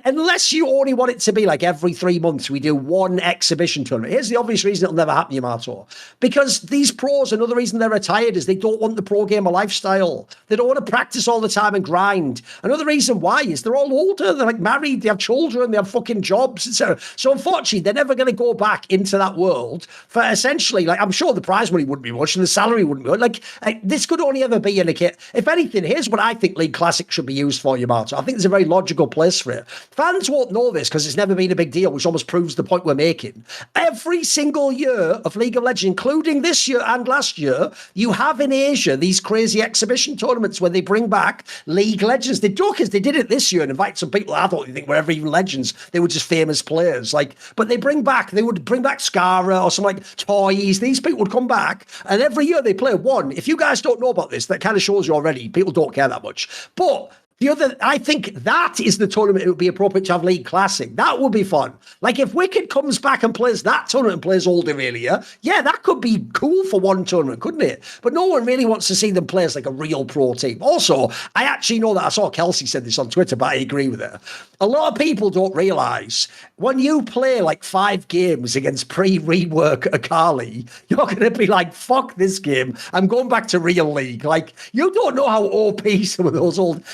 Unless you only want it to be like every 3 months we do one exhibition tournament. Here's the obvious reason it'll never happen, Yamato. Because these pros, another reason they're retired is they don't want the pro gamer lifestyle. They don't want to practice all the time and grind. Another reason why is they're all older. They're like married, they have children, they have fucking jobs, etc. So unfortunately, they're never going to go back into that world for essentially, like, I'm sure the prize money wouldn't be much and the salary wouldn't be much. Like, this could only ever be in a kit. If anything, here's what I think League Classic should be used for, Yamato. I think there's a very logical place for it. Fans won't know this because it's never been a big deal, which almost proves the point we're making. Every single year of League of Legends, including this year and last year, you have in Asia these crazy exhibition tournaments where they bring back League Legends. The joke is they did it this year and invite some people I thought you think were ever even legends. They were just famous players. Like, but they would bring back Skara or some like toys. These people would come back and every year they play one. If you guys don't know about this, that kind of shows you already. People don't care that much. But the other, I think that is the tournament it would be appropriate to have League Classic. That would be fun. Like if Wicked comes back and plays that tournament and plays Old Aurelia, yeah, that could be cool for one tournament, couldn't it? But no one really wants to see them play as like a real pro team. Also, I actually know that I saw Kelsey said this on Twitter, but I agree with her. A lot of people don't realise when you play like 5 games against pre-rework Akali, you're going to be like, fuck this game. I'm going back to real League. Like, you don't know how OP some of those old...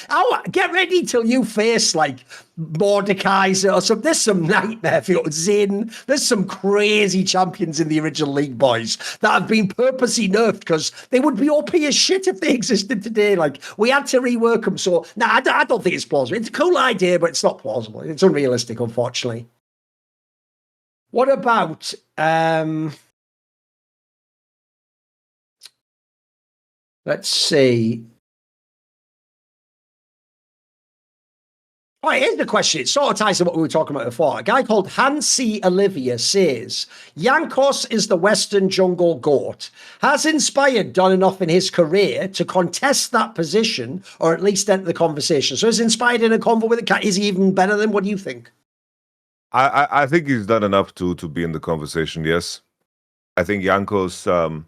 Get ready till you face like Mordekaiser or some. There's some nightmare for you. Zin. There's some crazy champions in the original League, boys, that have been purposely nerfed because they would be OP as shit if they existed today. Like, we had to rework them. So, I don't think it's plausible. It's a cool idea, but it's not plausible. It's unrealistic, unfortunately. What about... let's see... All right, here's the question. It sort of ties to what we were talking about before. A guy called Hansi Olivia says, Jankos is the Western jungle GOAT. Has Inspired done enough in his career to contest that position or at least enter the conversation? So is Inspired in a convo with it? Is he even better than? What do you think? I think he's done enough to be in the conversation, yes. I think Jankos,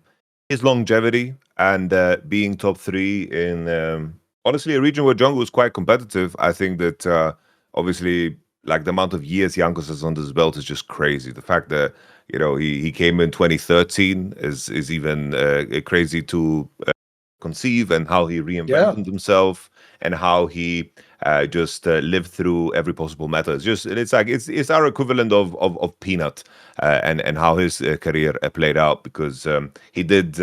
his longevity and being top 3 in... honestly, a region where jungle is quite competitive. I think that obviously, like the amount of years Jankos has under his belt is just crazy. The fact that he came in 2013 is even crazy to conceive, and how he reinvented himself and how he just lived through every possible meta. It's our equivalent of Peanut and how his career played out, because he did.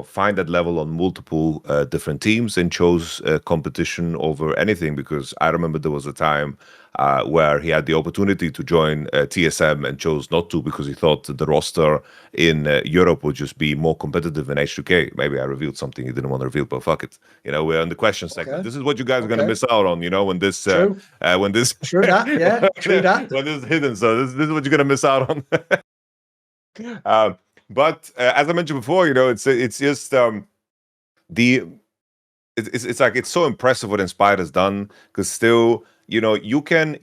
Find that level on multiple different teams and chose competition over anything. Because I remember there was a time where he had the opportunity to join TSM and chose not to because he thought that the roster in Europe would just be more competitive than H2K. Maybe I revealed something he didn't want to reveal, but fuck it. We're in the question segment. This is what you guys are going to miss out on, when this... True that, true that. When this is hidden, so this is what you're going to miss out on. But as I mentioned before, it's just it's like it's so impressive what Inspired has done, because still, you can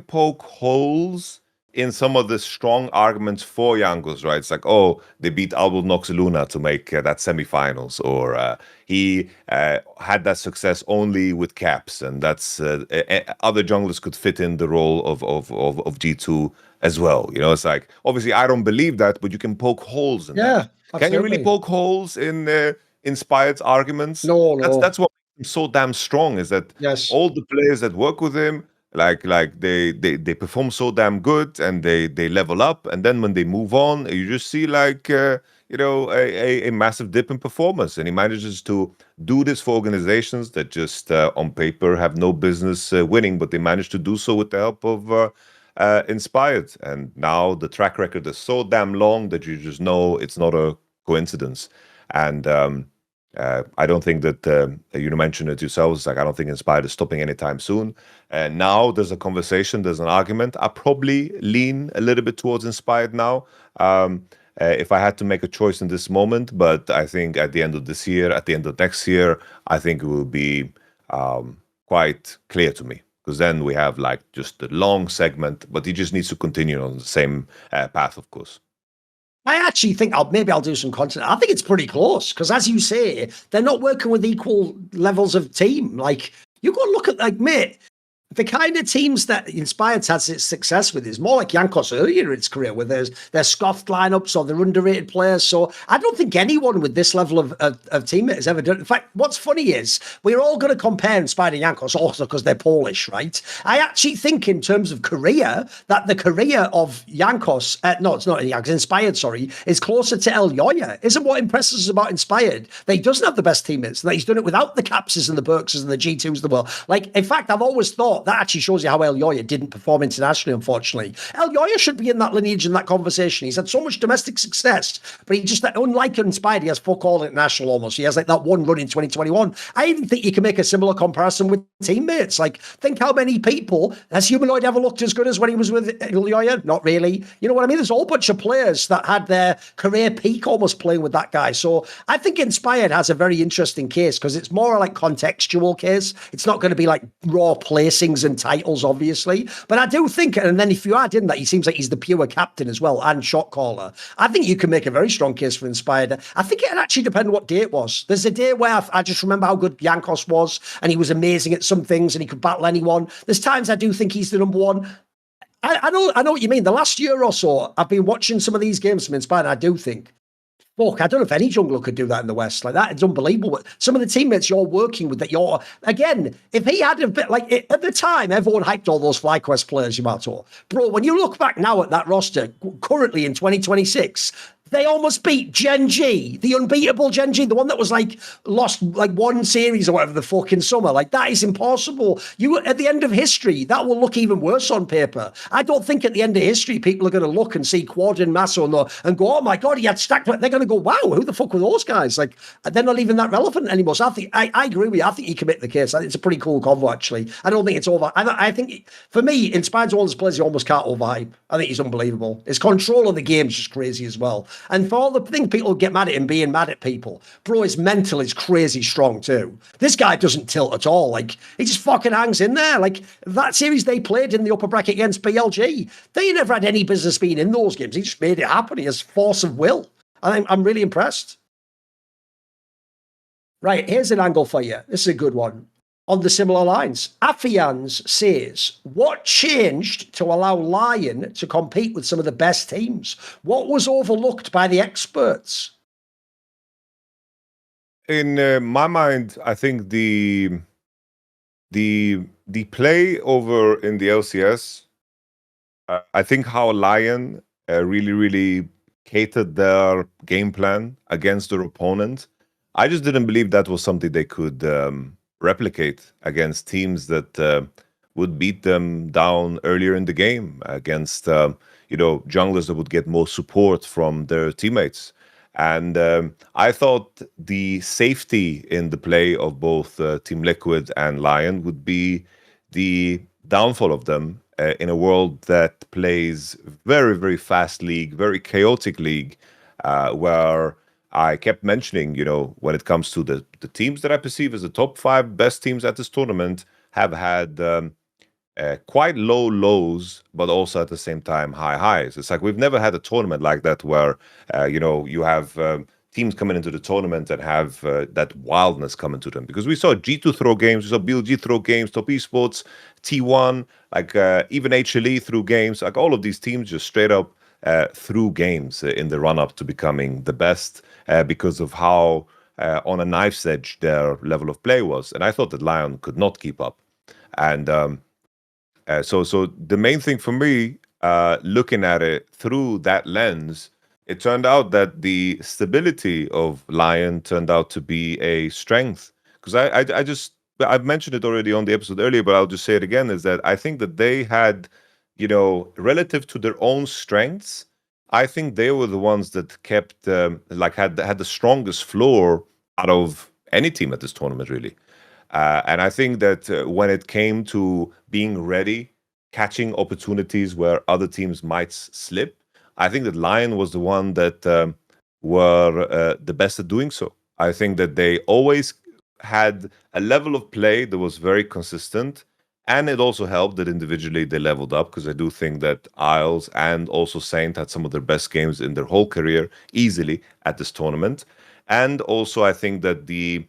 poke holes in some of the strong arguments for Jankos, right? It's like, oh, they beat Albert Noxeluna to make that semifinals, or he had that success only with caps, and that's other junglers could fit in the role of G2 as well. It's like, obviously I don't believe that, but you can poke holes in that. Can you really Absolutely. poke holes in Inspired's arguments? No, no. That's what makes him so damn strong, is that Yes. all the players that work with him, like they perform so damn good, and they level up, and then when they move on, you just see like a massive dip in performance, and he manages to do this for organizations that just on paper have no business winning, but they manage to do so with the help of Inspired. And now the track record is so damn long that you just know it's not a coincidence. And I don't think that you mentioned it yourselves. Like, I don't think Inspired is stopping anytime soon. And now there's a conversation, there's an argument. I probably lean a little bit towards Inspired now. If I had to make a choice in this moment, but I think at the end of this year, at the end of next year, I think it will be quite clear to me, because then we have like just a long segment, but he just needs to continue on the same path, of course. I actually think maybe I'll do some content. I think it's pretty close because, as you say, they're not working with equal levels of team. Like, you go look at, like, mate, the kind of teams that Inspired has its success with is more like Jankos earlier in its career, where their scoffed lineups or they're underrated players. So I don't think anyone with this level of teammate has ever done. In fact, what's funny is we're all going to compare Inspired and Jankos also because they're Polish, right? I actually think in terms of career that the career of Jankos, no, it's not Jankos, Inspired, sorry, is closer to LYON. Isn't what impresses us about Inspired that he doesn't have the best teammates, that he's done it without the Capses and the Perkses and the G2s of the world. Like, in fact, I've always thought that actually shows you how LYON didn't perform internationally, unfortunately. LYON should be in that lineage, in that conversation. He's had so much domestic success, but he just, unlike Inspired, he has fuck all international almost. He has like that one run in 2021. I even think you can make a similar comparison with teammates. Like, think how many people, has Humanoid ever looked as good as when he was with LYON? Not really. You know what I mean? There's a whole bunch of players that had their career peak almost playing with that guy. So I think Inspired has a very interesting case because it's more like contextual case. It's not going to be like raw placings and titles, obviously. But I do think, and then if you add in that he seems like he's the pure captain as well and shot caller, I think you can make a very strong case for Inspired. I think it actually depends what day it was. There's a day where I just remember how good Jankos was and he was amazing at some things and he could battle anyone. There's times I do think he's the number one. I know what you mean. The last year or so, I've been watching some of these games from Inspired, and I do think, fuck, I don't know if any jungler could do that in the West. Like, that, it's unbelievable. Some of the teammates you're working with, that you're, again, if he had a bit, like, at the time, everyone hyped all those FlyQuest players, Yamato. Bro, when you look back now at that roster, currently in 2026, they almost beat Gen G, the unbeatable Gen G, the one that was like lost like one series or whatever the fucking summer. Like, that is impossible. You, at the end of history, that will look even worse on paper. I don't think at the end of history people are going to look and see Quad and Masso and go, oh my God, he had stacked. They're going to go, wow, who the fuck were those guys? Like, they're not even that relevant anymore. So I agree with you. I think you can make the case. It's a pretty cool convo, actually. I don't think it's over. I think, for me, Inspired's one of those players you almost can't overhype. I think he's unbelievable. His control of the game is just crazy as well. And for all the thing people get mad at him being mad at people, bro, his mental is crazy strong too. This guy doesn't tilt at all. Like, he just fucking hangs in there. Like, that series they played in the upper bracket against BLG, they never had any business being in those games. He just made it happen. He has force of will. I'm really impressed. Right, here's an angle for you. This is a good one. On the similar lines, Afians says, what changed to allow LYON to compete with some of the best teams? What was overlooked by the experts? In my mind, I think the play over in the LCS, I think how LYON really catered their game plan against their opponent. I just didn't believe that was something they could replicate against teams that would beat them down earlier in the game, against junglers that would get more support from their teammates. And I thought the safety in the play of both Team Liquid and LYON would be the downfall of them in a world that plays very, very fast league, very chaotic league, where I kept mentioning, when it comes to the teams that I perceive as the top 5 best teams at this tournament have had quite low lows, but also at the same time high highs. It's like we've never had a tournament like that where, you have teams coming into the tournament and have that wildness coming to them. Because we saw G2 throw games, we saw BLG throw games, Top Esports, T1, like even HLE through games. Like, all of these teams just straight up through games in the run-up to becoming the best because of how on a knife's edge their level of play was. And I thought that LYON could not keep up. And so the main thing for me, looking at it through that lens, it turned out that the stability of LYON turned out to be a strength. Because I've mentioned it already on the episode earlier, but I'll just say it again, is that I think that they had, relative to their own strengths, I think they were the ones that kept, had the strongest floor out of any team at this tournament, really. And I think that when it came to being ready, catching opportunities where other teams might slip, I think that LYON was the one that were the best at doing so. I think that they always had a level of play that was very consistent, and it also helped that individually they leveled up, because I do think that Isles and also Saint had some of their best games in their whole career easily at this tournament. And also I think that the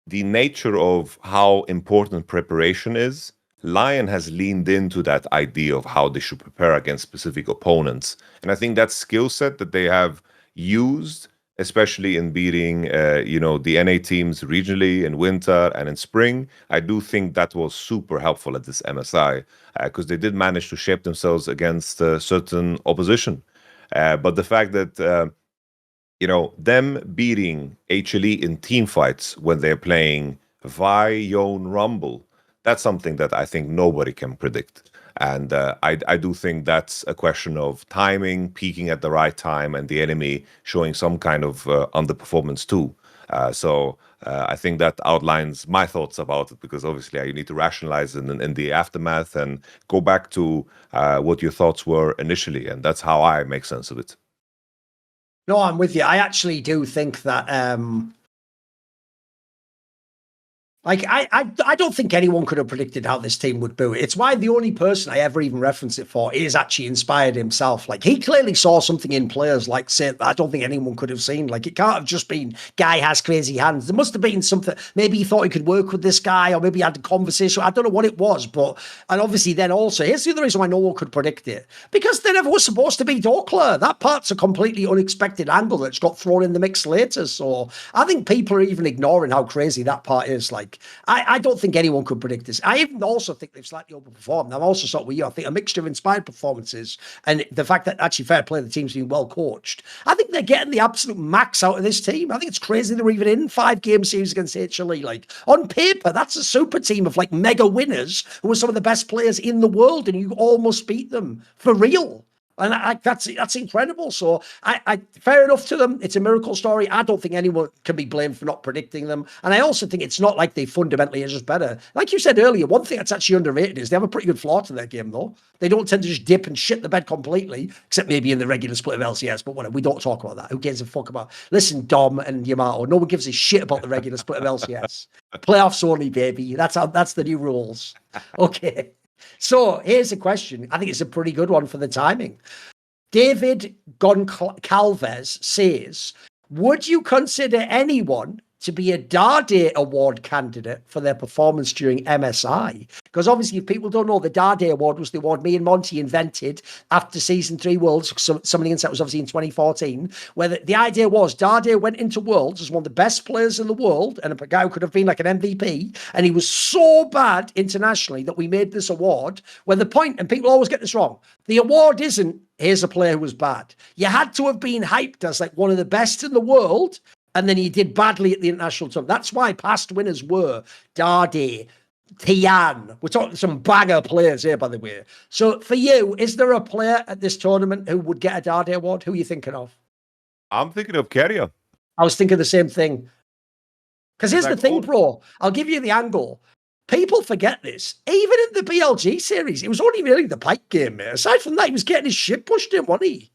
nature of how important preparation is, LYON has leaned into that idea of how they should prepare against specific opponents. And I think that skill set that they have used, especially in beating, the NA teams regionally in winter and in spring, I do think that was super helpful at this MSI, because they did manage to shape themselves against certain opposition. But the fact that, them beating HLE in team fights when they're playing LYON Rumble, that's something that I think nobody can predict. And I do think that's a question of timing, peaking at the right time, and the enemy showing some kind of underperformance too. So I think that outlines my thoughts about it, because obviously you need to rationalize in the aftermath and go back to what your thoughts were initially. And that's how I make sense of it. No, I'm with you. I actually do think that I don't think anyone could have predicted how this team would do it. It's why the only person I ever even reference it for is actually Inspired himself. Like, he clearly saw something in players, like, say, I don't think anyone could have seen. Like, it can't have just been, guy has crazy hands. There must have been something. Maybe he thought he could work with this guy, or maybe he had a conversation. I don't know what it was, but, and obviously then also, here's the other reason why no one could predict it. Because they never was supposed to be Dokler. That part's a completely unexpected angle that's got thrown in the mix later. So I think people are even ignoring how crazy that part is. Like, I don't think anyone could predict this. I even also think they've slightly overperformed. I'm also sort of with you. I think a mixture of inspired performances and the fact that actually fair play, the team's been well coached. I think they're getting the absolute max out of this team. I think it's crazy they're even in 5-game series against HLE. Like, on paper, that's a super team of like mega winners who are some of the best players in the world, and you almost beat them for real. And that's incredible. So I fair enough to them. It's a miracle story. I don't think anyone can be blamed for not predicting them. And I also think it's not like they fundamentally are just better. Like you said earlier, one thing that's actually underrated is they have a pretty good floor to their game, though. They don't tend to just dip and shit the bed completely, except maybe in the regular split of LCS. But whatever, we don't talk about that. Who gives a fuck about? Listen, Dom and Yamato, no one gives a shit about the regular split of LCS. Playoffs only, baby. That's the new rules. Okay. So here's a question. I think it's a pretty good one for the timing. David Goncalves says, would you consider anyone to be a Dade Award candidate for their performance during MSI? Because obviously, if people don't know, the Dade Award was the award me and Monty invented after Season 3 Worlds. Summoning Insight was obviously in 2014, where the idea was Dade went into Worlds as one of the best players in the world, and a guy who could have been like an MVP, and he was so bad internationally that we made this award, where the point, and people always get this wrong, the award isn't, here's a player who was bad. You had to have been hyped as like one of the best in the world, and then he did badly at the international tournament. That's why past winners were Dade, Tian. We're talking some banger players here, by the way. So for you, is there a player at this tournament who would get a Dade Award? Who are you thinking of? I'm thinking of Keria. I was thinking the same thing. Because here's the thing, bro. I'll give you the angle. People forget this. Even in the BLG series, it was only really the pipe game, mate. Aside from that, he was getting his shit pushed in, wasn't he?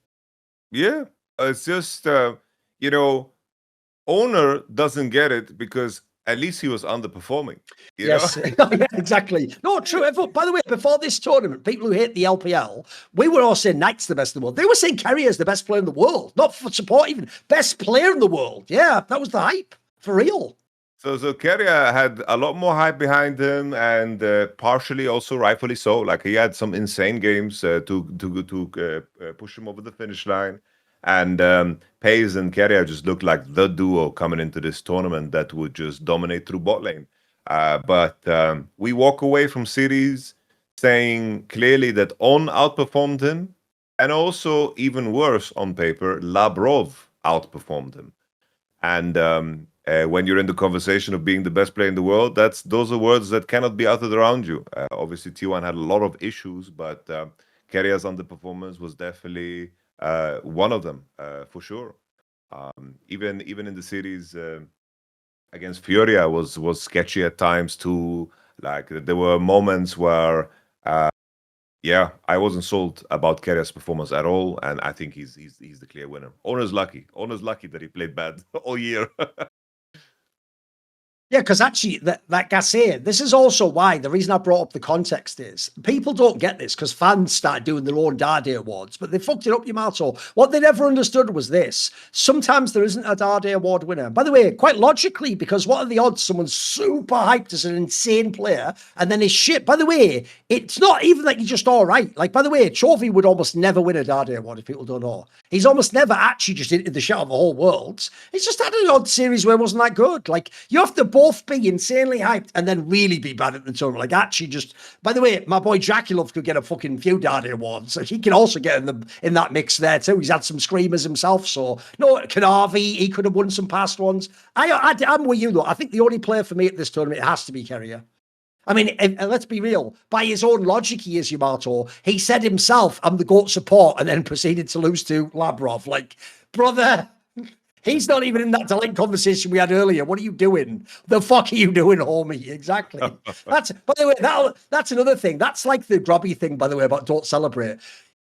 Yeah. It's just, Owner doesn't get it because at least he was underperforming. Yes, yeah, exactly. No, true. By the way, before this tournament, people who hate the LPL, we were all saying Knight's the best in the world. They were saying Keria is the best player in the world, not for support even. Best player in the world. Yeah, that was the hype. For real. So Keria had a lot more hype behind him, and partially also rightfully so. Like he had some insane games to push him over the finish line, and Pace and Keria just looked like the duo coming into this tournament that would just dominate through bot lane. But we walk away from series saying clearly that On outperformed him, and also even worse on paper, Labrov outperformed him. And when you're in the conversation of being the best player in the world, those are words that cannot be uttered around you. Obviously, T1 had a lot of issues, but Keria's underperformance was definitely one of them for sure. Even in the series against FURIA was sketchy at times too. Like there were moments where yeah, I wasn't sold about Keria's performance at all, and I think he's the clear winner. Owner's lucky. Owner's lucky that he played bad all year. Yeah, because actually, that Gassé, this is also why the reason I brought up the context is people don't get this because fans start doing their own Dade awards, but they fucked it up, Yamato. What they never understood was this. Sometimes there isn't a Dade award winner. By the way, quite logically, because what are the odds someone's super hyped as an insane player and then is shit? By the way, it's not even like he's just all right. Like, by the way, Chovy would almost never win a Dade award if people don't know. He's almost never actually just into the shot of the whole world. He's just had an odd series where it wasn't that good. Like, you have to both be insanely hyped and then really be bad at the tournament. Like, actually just, by the way, my boy Jakob could get a fucking feud Dade award, so he can also get in that mix there too. He's had some screamers himself, so no, Kanavi, he could have won some past ones. I'm with you though. I think the only player for me at this tournament has to be Keria. I mean, and let's be real, by his own logic, he is Yamato. He said himself, I'm the GOAT support, and then proceeded to lose to Labrov. Like, brother, he's not even in that delete conversation we had earlier. What are you doing? The fuck are you doing, homie? Exactly. That's, by the way, that's another thing. That's like the grubby thing, by the way, about don't celebrate.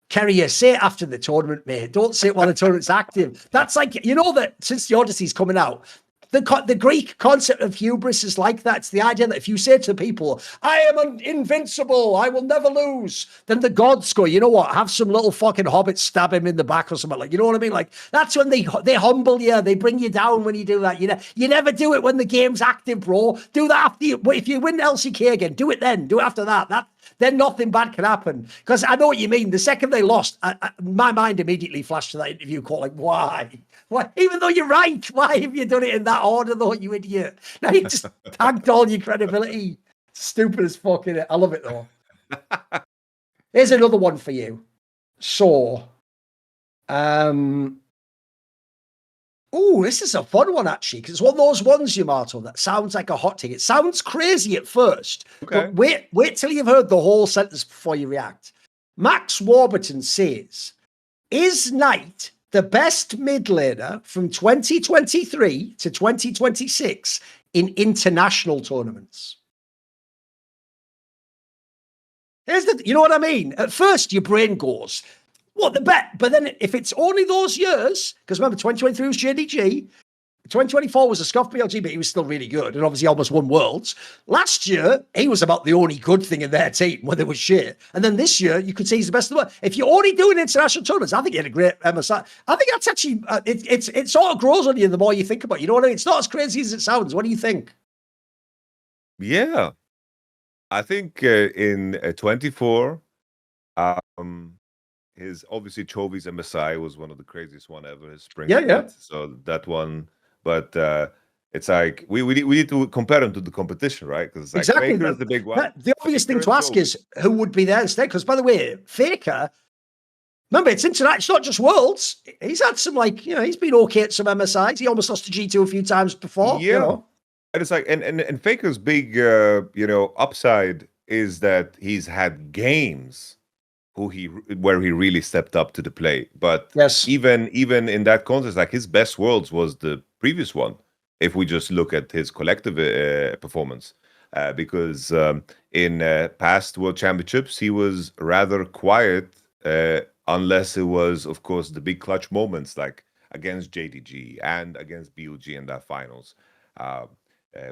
Keria, say it after the tournament, mate. Don't say it while the tournament's active. That's like, you know that since the Odyssey's coming out, the Greek concept of hubris is like that. It's the idea that if you say to people, I am invincible, I will never lose, then the gods go, you know what, have some little fucking hobbit stab him in the back or something. Like, you know what I mean? Like, that's when they humble you, they bring you down when you do that. You never do it when the game's active, bro. Do that after if you win LCK again, do it then. Do it after that. Then nothing bad can happen. Because I know what you mean. The second they lost, my mind immediately flashed to that interview call, like, why? Even though you're right, why have you done it in that order, though, you idiot? Now you just tanked all your credibility. Stupid as fuck, innit? I love it, though. Here's another one for you. So, this is a fun one, actually, because it's one of those ones, Yamato, that sounds like a hot take. It sounds crazy at first, okay. But wait till you've heard the whole sentence before you react. Max Warburton says, is Knight the best mid laner from 2023 to 2026 in international tournaments? You know what I mean? At first, your brain goes, what the bet? But then if it's only those years, because remember, 2023 was JDG, 2024 was a scuff BLG, but he was still really good, and obviously almost won Worlds. Last year, he was about the only good thing in their team, when they was shit. And then this year, you could say he's the best in the world. If you're only doing international tournaments, I think he had a great MSI. I think that's actually, it sort of grows on you the more you think about it. You know what I mean? It's not as crazy as it sounds. What do you think? Yeah. I think in 24, his obviously Chovy's MSI was one of the craziest one ever. His spring, yeah. So that one, but it's like we need to compare him to the competition, right? Because like exactly. Faker is the big one. The obvious thing to ask is who would be there instead. Because by the way, Faker, remember it's international. It's not just Worlds. He's had some he's been okay at some MSIs. He almost lost to G2 a few times before. Yeah. You know? And it's like, and Faker's big, upside is that he's had games where he really stepped up to the plate. But yes, even in that context, like his best Worlds was the previous one. If we just look at his collective performance, because in past World Championships he was rather quiet, unless it was, of course, the big clutch moments like against JDG and against BUG in that finals.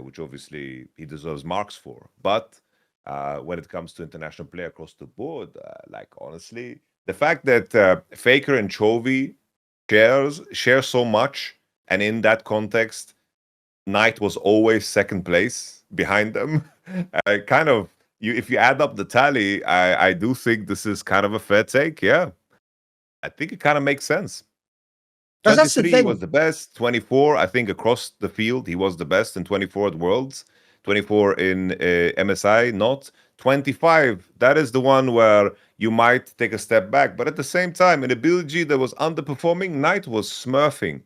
Which obviously he deserves marks for. But when it comes to international play across the board, like honestly, the fact that Faker and Chovy share so much, and in that context, Knight was always second place behind them. If you add up the tally, I do think this is kind of a fair take. Yeah, I think it kind of makes sense. Because that's the 23 thing. was the best. 24, I think across the field, he was the best in 24 at Worlds. 24 in MSI, not. 25, that is the one where you might take a step back. But at the same time, in a BLG that was underperforming, Knight was smurfing.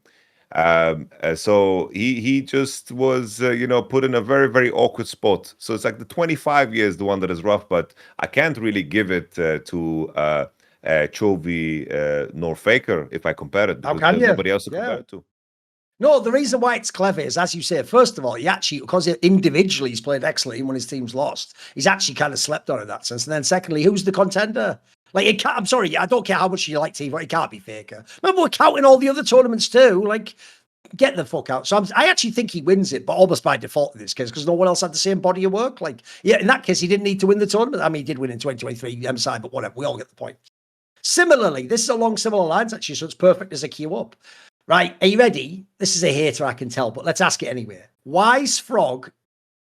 So he just was, put in a very, very awkward spot. So it's like the 25 years, the one that is rough, but I can't really give it to Chovy nor Faker if I compare it, because there's nobody else to compare it to. No, the reason why it's clever is, as you say, first of all, he actually, because individually he's played excellently when his team's lost, he's actually kind of slept on in that sense. And then secondly, who's the contender? Like, it can't, I'm sorry, I don't care how much you like T, but it can't be Faker. Remember, we're counting all the other tournaments too. Like, get the fuck out. So I actually think he wins it, but almost by default in this case, because no one else had the same body of work. Like, yeah, in that case, he didn't need to win the tournament. I mean, he did win in 2023 MSI, but whatever, we all get the point. Similarly, this is along similar lines, actually, so it's perfect as a queue up. Right, are you ready? This is a hater, I can tell, but let's ask it anyway. Wise Frog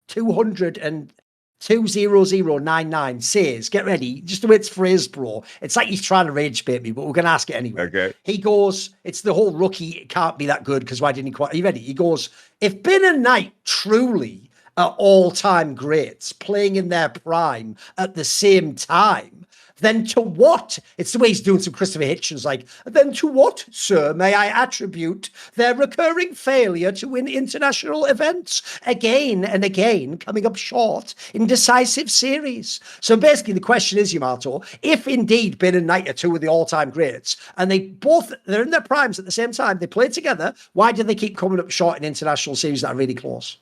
200,099 says, get ready, just the way it's phrased, bro. It's like he's trying to rage bait me, but we're going to ask it anyway. Okay. He goes, it's the whole rookie, it can't be that good because why didn't he quite? Are you ready? He goes, if Bin and Knight truly are all-time greats playing in their prime at the same time, then to what? It's the way he's doing some Christopher Hitchens, like, then to what, sir, may I attribute their recurring failure to win international events again and again, coming up short in decisive series? So basically the question is, Yamato, if indeed Bin and Knight are two of the all-time greats, and they're in their primes at the same time, they play together, why do they keep coming up short in international series that are really close?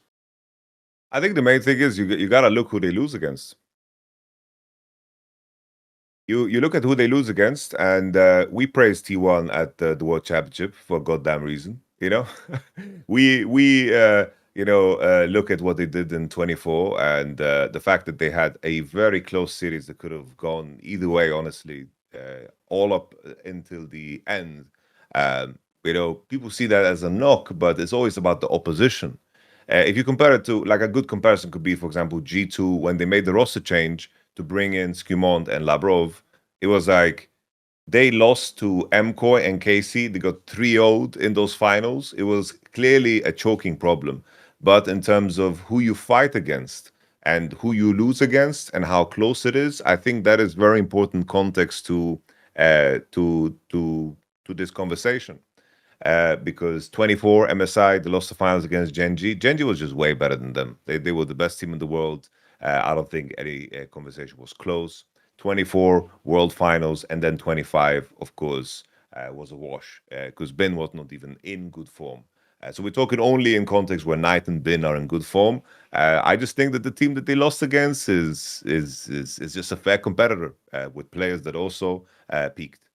I think the main thing is you got to look who they lose against. You look at who they lose against, and we praise T1 at the World Championship for a goddamn reason. We look at what they did in 24 and the fact that they had a very close series that could have gone either way, honestly, all up until the end. People see that as a knock, but it's always about the opposition. If you compare it to, like, a good comparison could be, for example, G2, when they made the roster change to bring in Skimont and Labrov, it was like they lost to MCoy and KC. They got 3-0'd in those finals. It was clearly a choking problem. But in terms of who you fight against and who you lose against and how close it is, I think that is very important context to this conversation. Because 24 MSI, they lost the finals against Genji. Genji was just way better than them. They were the best team in the world. I don't think any conversation was close. 24 World Finals, and then 25, of course, was a wash because Bin was not even in good form. So we're talking only in context where Knight and Bin are in good form. I just think that the team that they lost against is just a fair competitor with players that also peaked.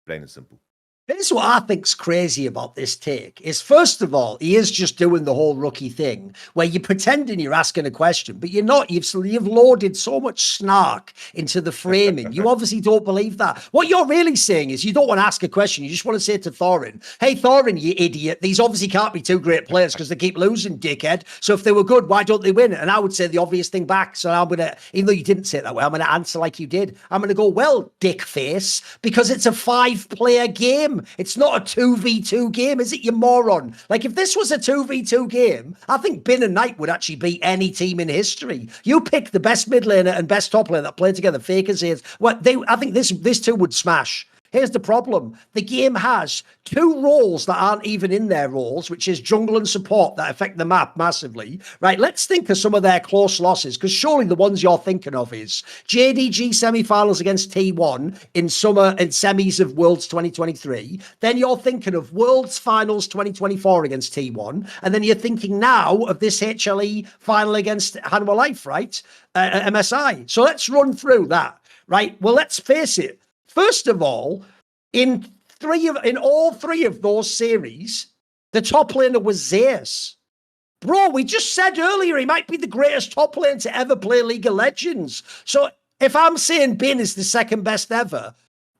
Plain and simple. Here's what I think's crazy about this take is, first of all, he is just doing the whole rookie thing where you're pretending you're asking a question, but you're not. You've loaded so much snark into the framing. You obviously don't believe that. What you're really saying is you don't want to ask a question. You just want to say to Thorin, hey, Thorin, you idiot, these obviously can't be two great players because they keep losing, dickhead. So if they were good, why don't they win? And I would say the obvious thing back. So I'm going to, even though you didn't say it that way, I'm going to answer like you did. I'm going to go, well, dick face, because it's a 5-player game. It's not a 2v2 game, is it, you moron? Like, if this was a 2v2 game, I think Bin and Knight would actually beat any team in history. You pick the best mid laner and best top laner that play together, Faker says. Well, I think this two would smash. Here's the problem. The game has two roles that aren't even in their roles, which is jungle and support that affect the map massively. Right, let's think of some of their close losses, because surely the ones you're thinking of is JDG semi-finals against T1 in semis of Worlds 2023. Then you're thinking of Worlds Finals 2024 against T1. And then you're thinking now of this HLE final against Hanwha Life, right? MSI. So let's run through that, right? Well, let's face it. First of all, in all three of those series, the top laner was Zeus. Bro, we just said earlier he might be the greatest top laner to ever play League of Legends. So if I'm saying Bin is the second best ever,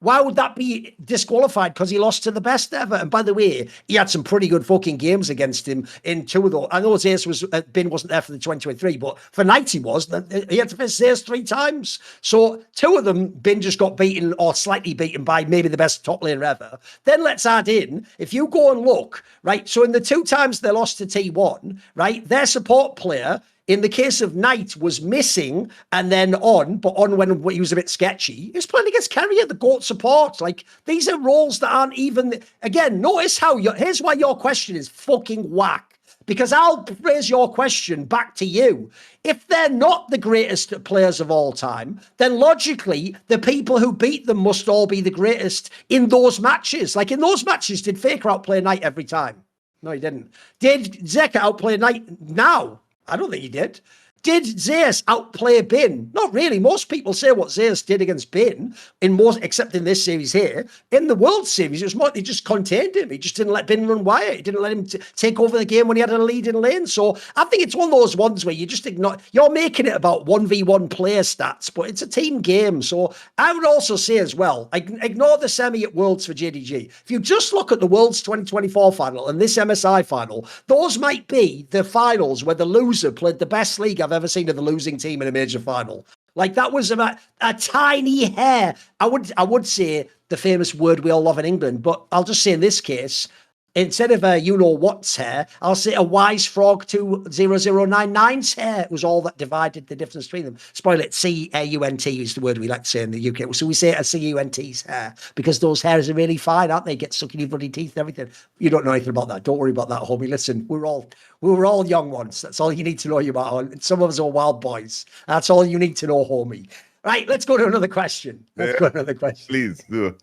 Why would that be disqualified? Because he lost to the best ever. And by the way, he had some pretty good fucking games against him in two of those. I know Zeus Bin wasn't there for the 2023, but for night he was. He had to face Zeus 3 times. So 2 of them, Bin just got beaten or slightly beaten by maybe the best top laner ever. Then let's add in, if you go and look, right, so in the 2 times they lost to T1, right, their support player, in the case of Knight, was missing and then on, but on when he was a bit sketchy. He was playing against Carrier, the GOAT support. Like, these are roles that aren't even... Again, notice how... Here's why your question is fucking whack. Because I'll raise your question back to you. If they're not the greatest players of all time, then logically, the people who beat them must all be the greatest in those matches. Like, in those matches, did Faker outplay Knight every time? No, he didn't. Did Zeka outplay Knight now? I don't think he did. Did Zeus outplay Bin? Not really. Most people say what Zeus did against Bin, except in this series here. In the World Series, it was more, he just contained him. He just didn't let Bin run wire. He didn't let him take over the game when he had a lead in lane. So I think it's one of those ones where you just ignore. You're making it about 1v1 player stats, but it's a team game. So I would also say as well, ignore the semi at Worlds for JDG. If you just look at the Worlds 2024 final and this MSI final, those might be the finals where the loser played the best league I've ever seen of the losing team in a major final. Like, that was about a tiny hair. I would say the famous word we all love in England, but I'll just say in this case, instead of a you-know-what's hair, I'll say a wise frog to 0099's hair. It was all that divided the difference between them. Spoil it, C-A-U-N-T is the word we like to say in the UK. So we say a C-U-N-T's hair, because those hairs are really fine, aren't they? Get stuck in your bloody teeth and everything. You don't know anything about that. Don't worry about that, homie. Listen, we were all young once. That's all you need to know about. Some of us are wild boys. That's all you need to know, homie. Right, let's go to another question. Please do.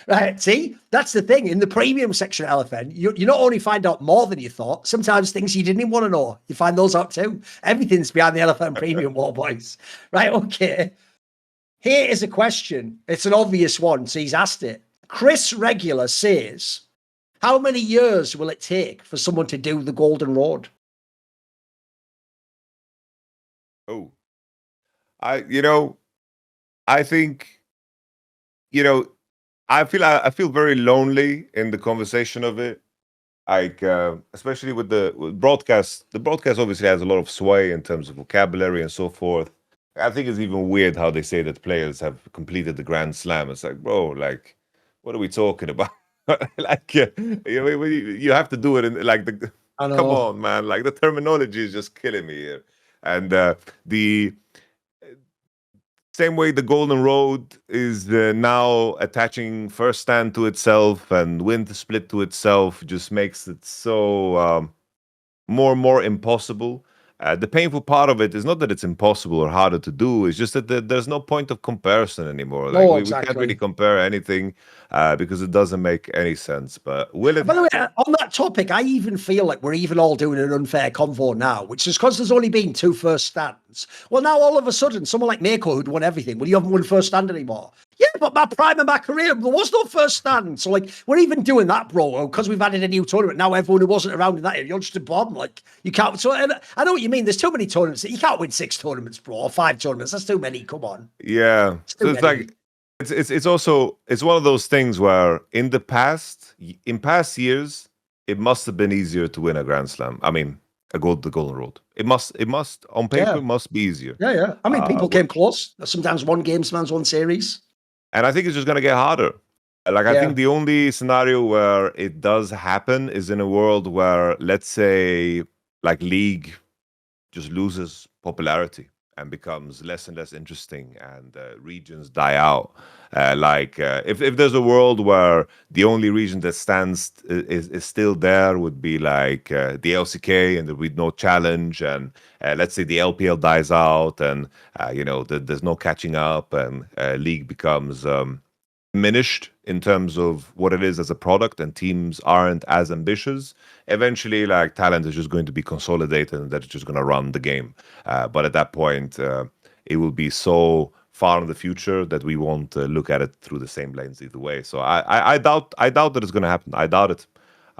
Right, see, that's the thing. In the premium section of LFN, you not only find out more than you thought, sometimes things you didn't even want to know. You find those out too. Everything's behind the LFN premium wall, boys. Right, okay. Here is a question. It's an obvious one, so he's asked it. Chris Regular says, how many years will it take for someone to do the Golden Road? Oh, I think, I feel very lonely in the conversation of it. Like, especially with broadcast. The broadcast obviously has a lot of sway in terms of vocabulary and so forth. I think it's even weird how they say that players have completed the Grand Slam. It's like, bro, like, what are we talking about? Like, you have to do it in like the. Come on, man! Like, the terminology is just killing me here, and the. Same way the Golden Road is now attaching first stand to itself and win the split to itself just makes it so more and more impossible. The painful part of it is not that it's impossible or harder to do, it's just that there's no point of comparison anymore. Like, we can't really compare anything because it doesn't make any sense. But will it... By the way, on that topic, I even feel like we're even all doing an unfair convo now, which is because there's only been 2 first stands. Well, now all of a sudden, someone like Mako who'd won everything, well, you haven't won first stand anymore. Yeah, but my prime of my career, there was no first stand. So, like, we're even doing that, bro, because we've added a new tournament. Now everyone who wasn't around in that area, you're just a bomb. Like, you can't... So, I know what you mean. There's too many tournaments. You can't win 6 tournaments, bro, or 5 tournaments. That's too many. Come on. Yeah. So it's like... It's also one of those things where in past years, it must have been easier to win a Grand Slam. I mean, the Golden Road. It must on paper, it must be easier. Yeah. I mean, people came close. Sometimes one game, sometimes one series. And I think it's just going to get harder. Like, I think the only scenario where it does happen is in a world where, let's say, like, League just loses popularity and becomes less and less interesting, and regions die out. If there's a world where the only region that stands is still there would be like the LCK, and there would be no challenge, and let's say the LPL dies out, and there's no catching up, and League becomes diminished in terms of what it is as a product, and teams aren't as ambitious. Eventually, like, talent is just going to be consolidated, and that's just going to run the game. But at that point, it will be so far in the future that we won't look at it through the same lens either way. So I doubt that it's going to happen. I doubt it.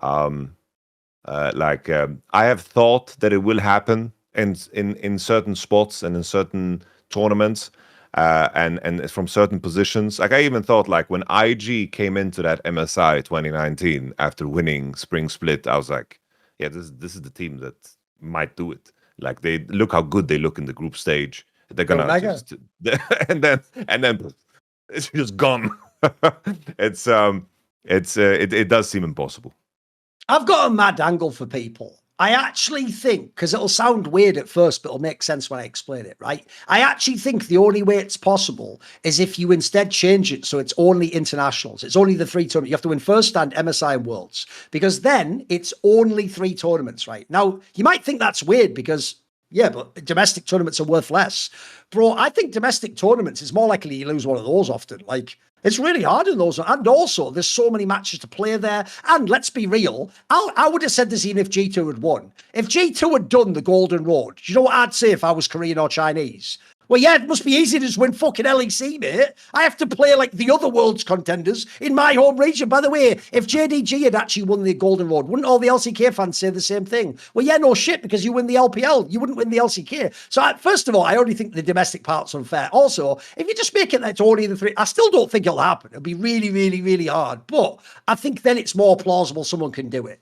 I have thought that it will happen in certain spots and in certain tournaments. and from certain positions. Like I even thought, like when IG came into that MSI 2019 after winning Spring Split, I was like, yeah, this is the team that might do it. Like they look how good they look in the group stage. They're gonna just, and then it's just gone. It does seem impossible. I've got a mad angle for people. I actually think, because it'll sound weird at first, but it'll make sense when I explain it, right? I actually think the only way it's possible is if you instead change it so it's only internationals. It's only the 3 tournaments. You have to win First Stand, MSI, and Worlds, because then it's only 3 tournaments, right? Now, you might think that's weird because, yeah, but domestic tournaments are worth less. Bro, I think domestic tournaments is more likely you lose one of those often. Like, it's really hard in those. And also, there's so many matches to play there. And let's be real, I would have said this even if G2 had won. If G2 had done the Golden Road, do you know what I'd say if I was Korean or Chinese? Well, yeah, it must be easy to just win fucking LEC, mate. I have to play like the other world's contenders in my home region. By the way, if JDG had actually won the Golden Road, wouldn't all the LCK fans say the same thing? Well, yeah, no shit, because you win the LPL. You wouldn't win the LCK. So, first of all, I already think the domestic part's unfair. Also, if you just make it that it's only the 3, I still don't think it'll happen. It'll be really, really, really hard. But I think then it's more plausible someone can do it.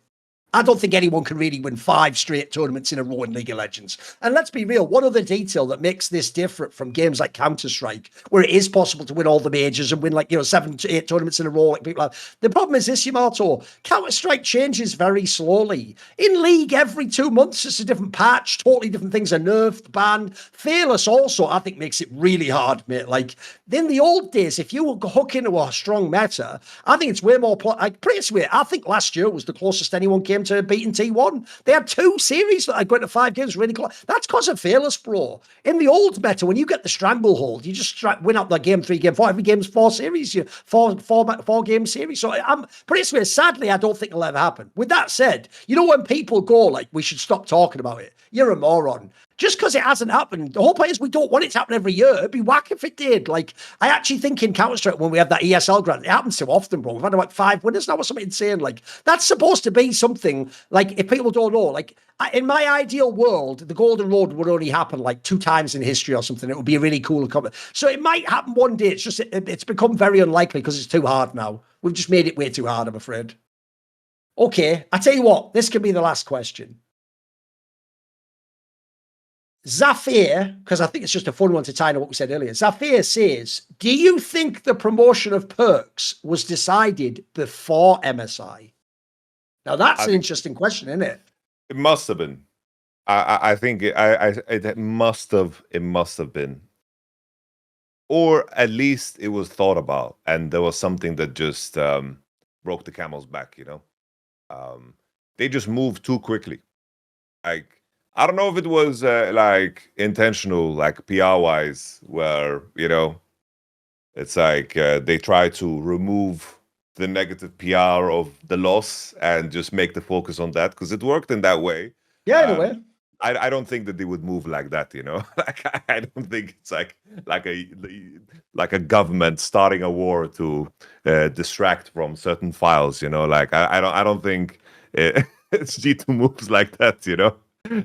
I don't think anyone can really win 5 straight tournaments in a row in League of Legends. And let's be real, one other detail that makes this different from games like Counter-Strike, where it is possible to win all the majors and win 7 to 8 tournaments in a row like people have. The problem is this, Yamato, Counter-Strike changes very slowly. In League, every 2 months, it's a different patch, totally different things are nerfed, banned. Fearless also, I think, makes it really hard, mate. Like, in the old days, if you were hook into a strong meta, I think it's way more, I think last year was the closest anyone came to beating T1. They had 2 series that I go into 5 games really close. That's because of Fearless, bro. In the old meta, when you get the stranglehold, you just win out the game 3, game 4. Every game's 4 series, 4 game series. So I'm pretty sure, sadly, I don't think it'll ever happen. With that said, you know when people go like, we should stop talking about it, you're a moron. Just because it hasn't happened, the whole point is we don't want it to happen every year. It'd be whack if it did. Like, I actually think in Counter-Strike, when we have that ESL grant, it happens so often, bro. We've had about 5 winners now or something insane. Like, that's supposed to be something, like, if people don't know, like, in my ideal world, the Golden Road would only happen like 2 times in history or something. It would be a really cool comment. So it might happen one day. It's just, it's become very unlikely because it's too hard now. We've just made it way too hard, I'm afraid. Okay, I tell you what, this can be the last question. Zafir, because I think it's just a fun one to tie into what we said earlier. Zafir says, do you think the promotion of Perkz was decided before MSI? Now, that's an interesting question, isn't it? It must have been. I think it must have been. Or at least it was thought about, and there was something that just broke the camel's back, you know? They just moved too quickly. Like, I don't know if it was like intentional, like PR-wise, where, you know, it's like they try to remove the negative PR of the loss and just make the focus on that, because it worked in that way. Yeah, in a way. I don't think that they would move like that, you know. Like I don't think it's like a government starting a war to distract from certain files, you know. Like I don't think it's G2 moves like that, you know.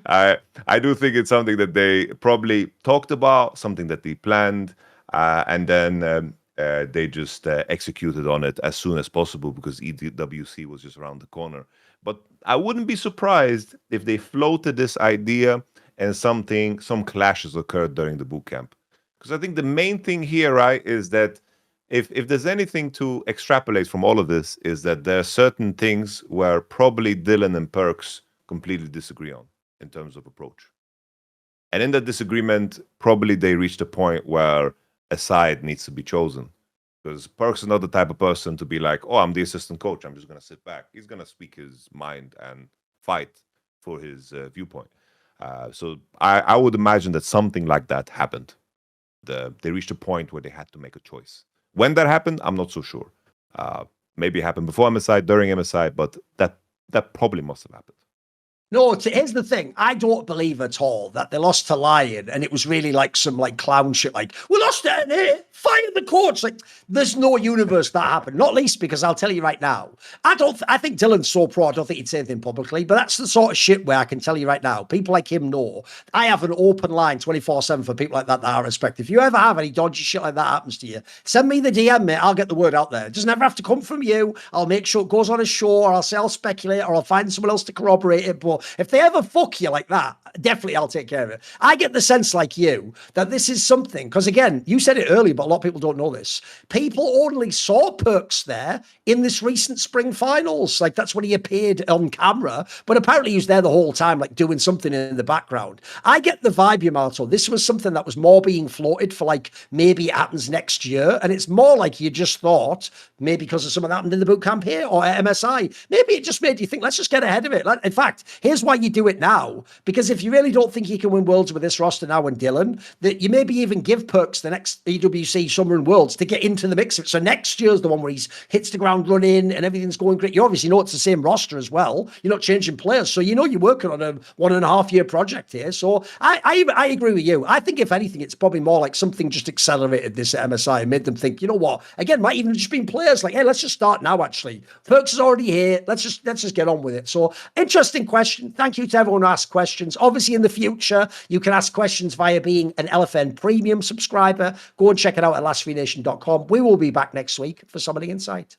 I do think it's something that they probably talked about, something that they planned, and then they just executed on it as soon as possible because EWC was just around the corner. But I wouldn't be surprised if they floated this idea and some clashes occurred during the bootcamp. Because I think the main thing here, right, is that if there's anything to extrapolate from all of this, is that there are certain things where probably Dylan and Perkz completely disagree on in terms of approach. And in that disagreement, probably they reached a point where a side needs to be chosen. Because Perkz is not the type of person to be like, oh, I'm the assistant coach, I'm just going to sit back. He's going to speak his mind and fight for his viewpoint. So I would imagine that something like that happened. They reached a point where they had to make a choice. When that happened, I'm not so sure. Maybe it happened before MSI, during MSI, but that probably must have happened. No, here's the thing. I don't believe at all that they lost to LYON and it was really like some like clown shit like, we lost it here, fire the coach. Like, there's no universe that happened. Not least because I'll tell you right now, I think Dylan's so pro, I don't think he'd say anything publicly, but that's the sort of shit where I can tell you right now, people like him know. I have an open line 24/7 for people like that I respect. If you ever have any dodgy shit like that happens to you, send me the DM, mate. I'll get the word out there. It doesn't ever have to come from you. I'll make sure it goes on a show, or I'll say I'll speculate, or I'll find someone else to corroborate it. But if they ever fuck you like that, definitely I'll take care of it. I get the sense, like you, that this is something, because again, you said it earlier, but a lot of people don't know this. People only saw Perkz there in this recent spring finals. Like, that's when he appeared on camera, but apparently he was there the whole time, like doing something in the background. I get the vibe, Yamato. This was something that was more being floated for like, maybe it happens next year. And it's more like you just thought, maybe because of something that happened in the boot camp here or at MSI, maybe it just made you think, let's just get ahead of it. In fact, here's why you do it now. Because if you really don't think you can win Worlds with this roster now and Dylan, that you maybe even give Perkz the next EWC Summer and Worlds to get into the mix of it. So next year's the one where he hits the ground running and everything's going great. You obviously know it's the same roster as well. You're not changing players. So you know you're working on a 1.5 year project here. So I agree with you. I think if anything, it's probably more like something just accelerated this at MSI and made them think, you know what? Again, might even just been players like, hey, let's just start now, actually. Perkz is already here. Let's just get on with it. So interesting question. Thank you to everyone who asked questions. Obviously, in the future, you can ask questions via being an LFN premium subscriber. Go and check it out at lastfreenation.com. We will be back next week for Summoning Insight.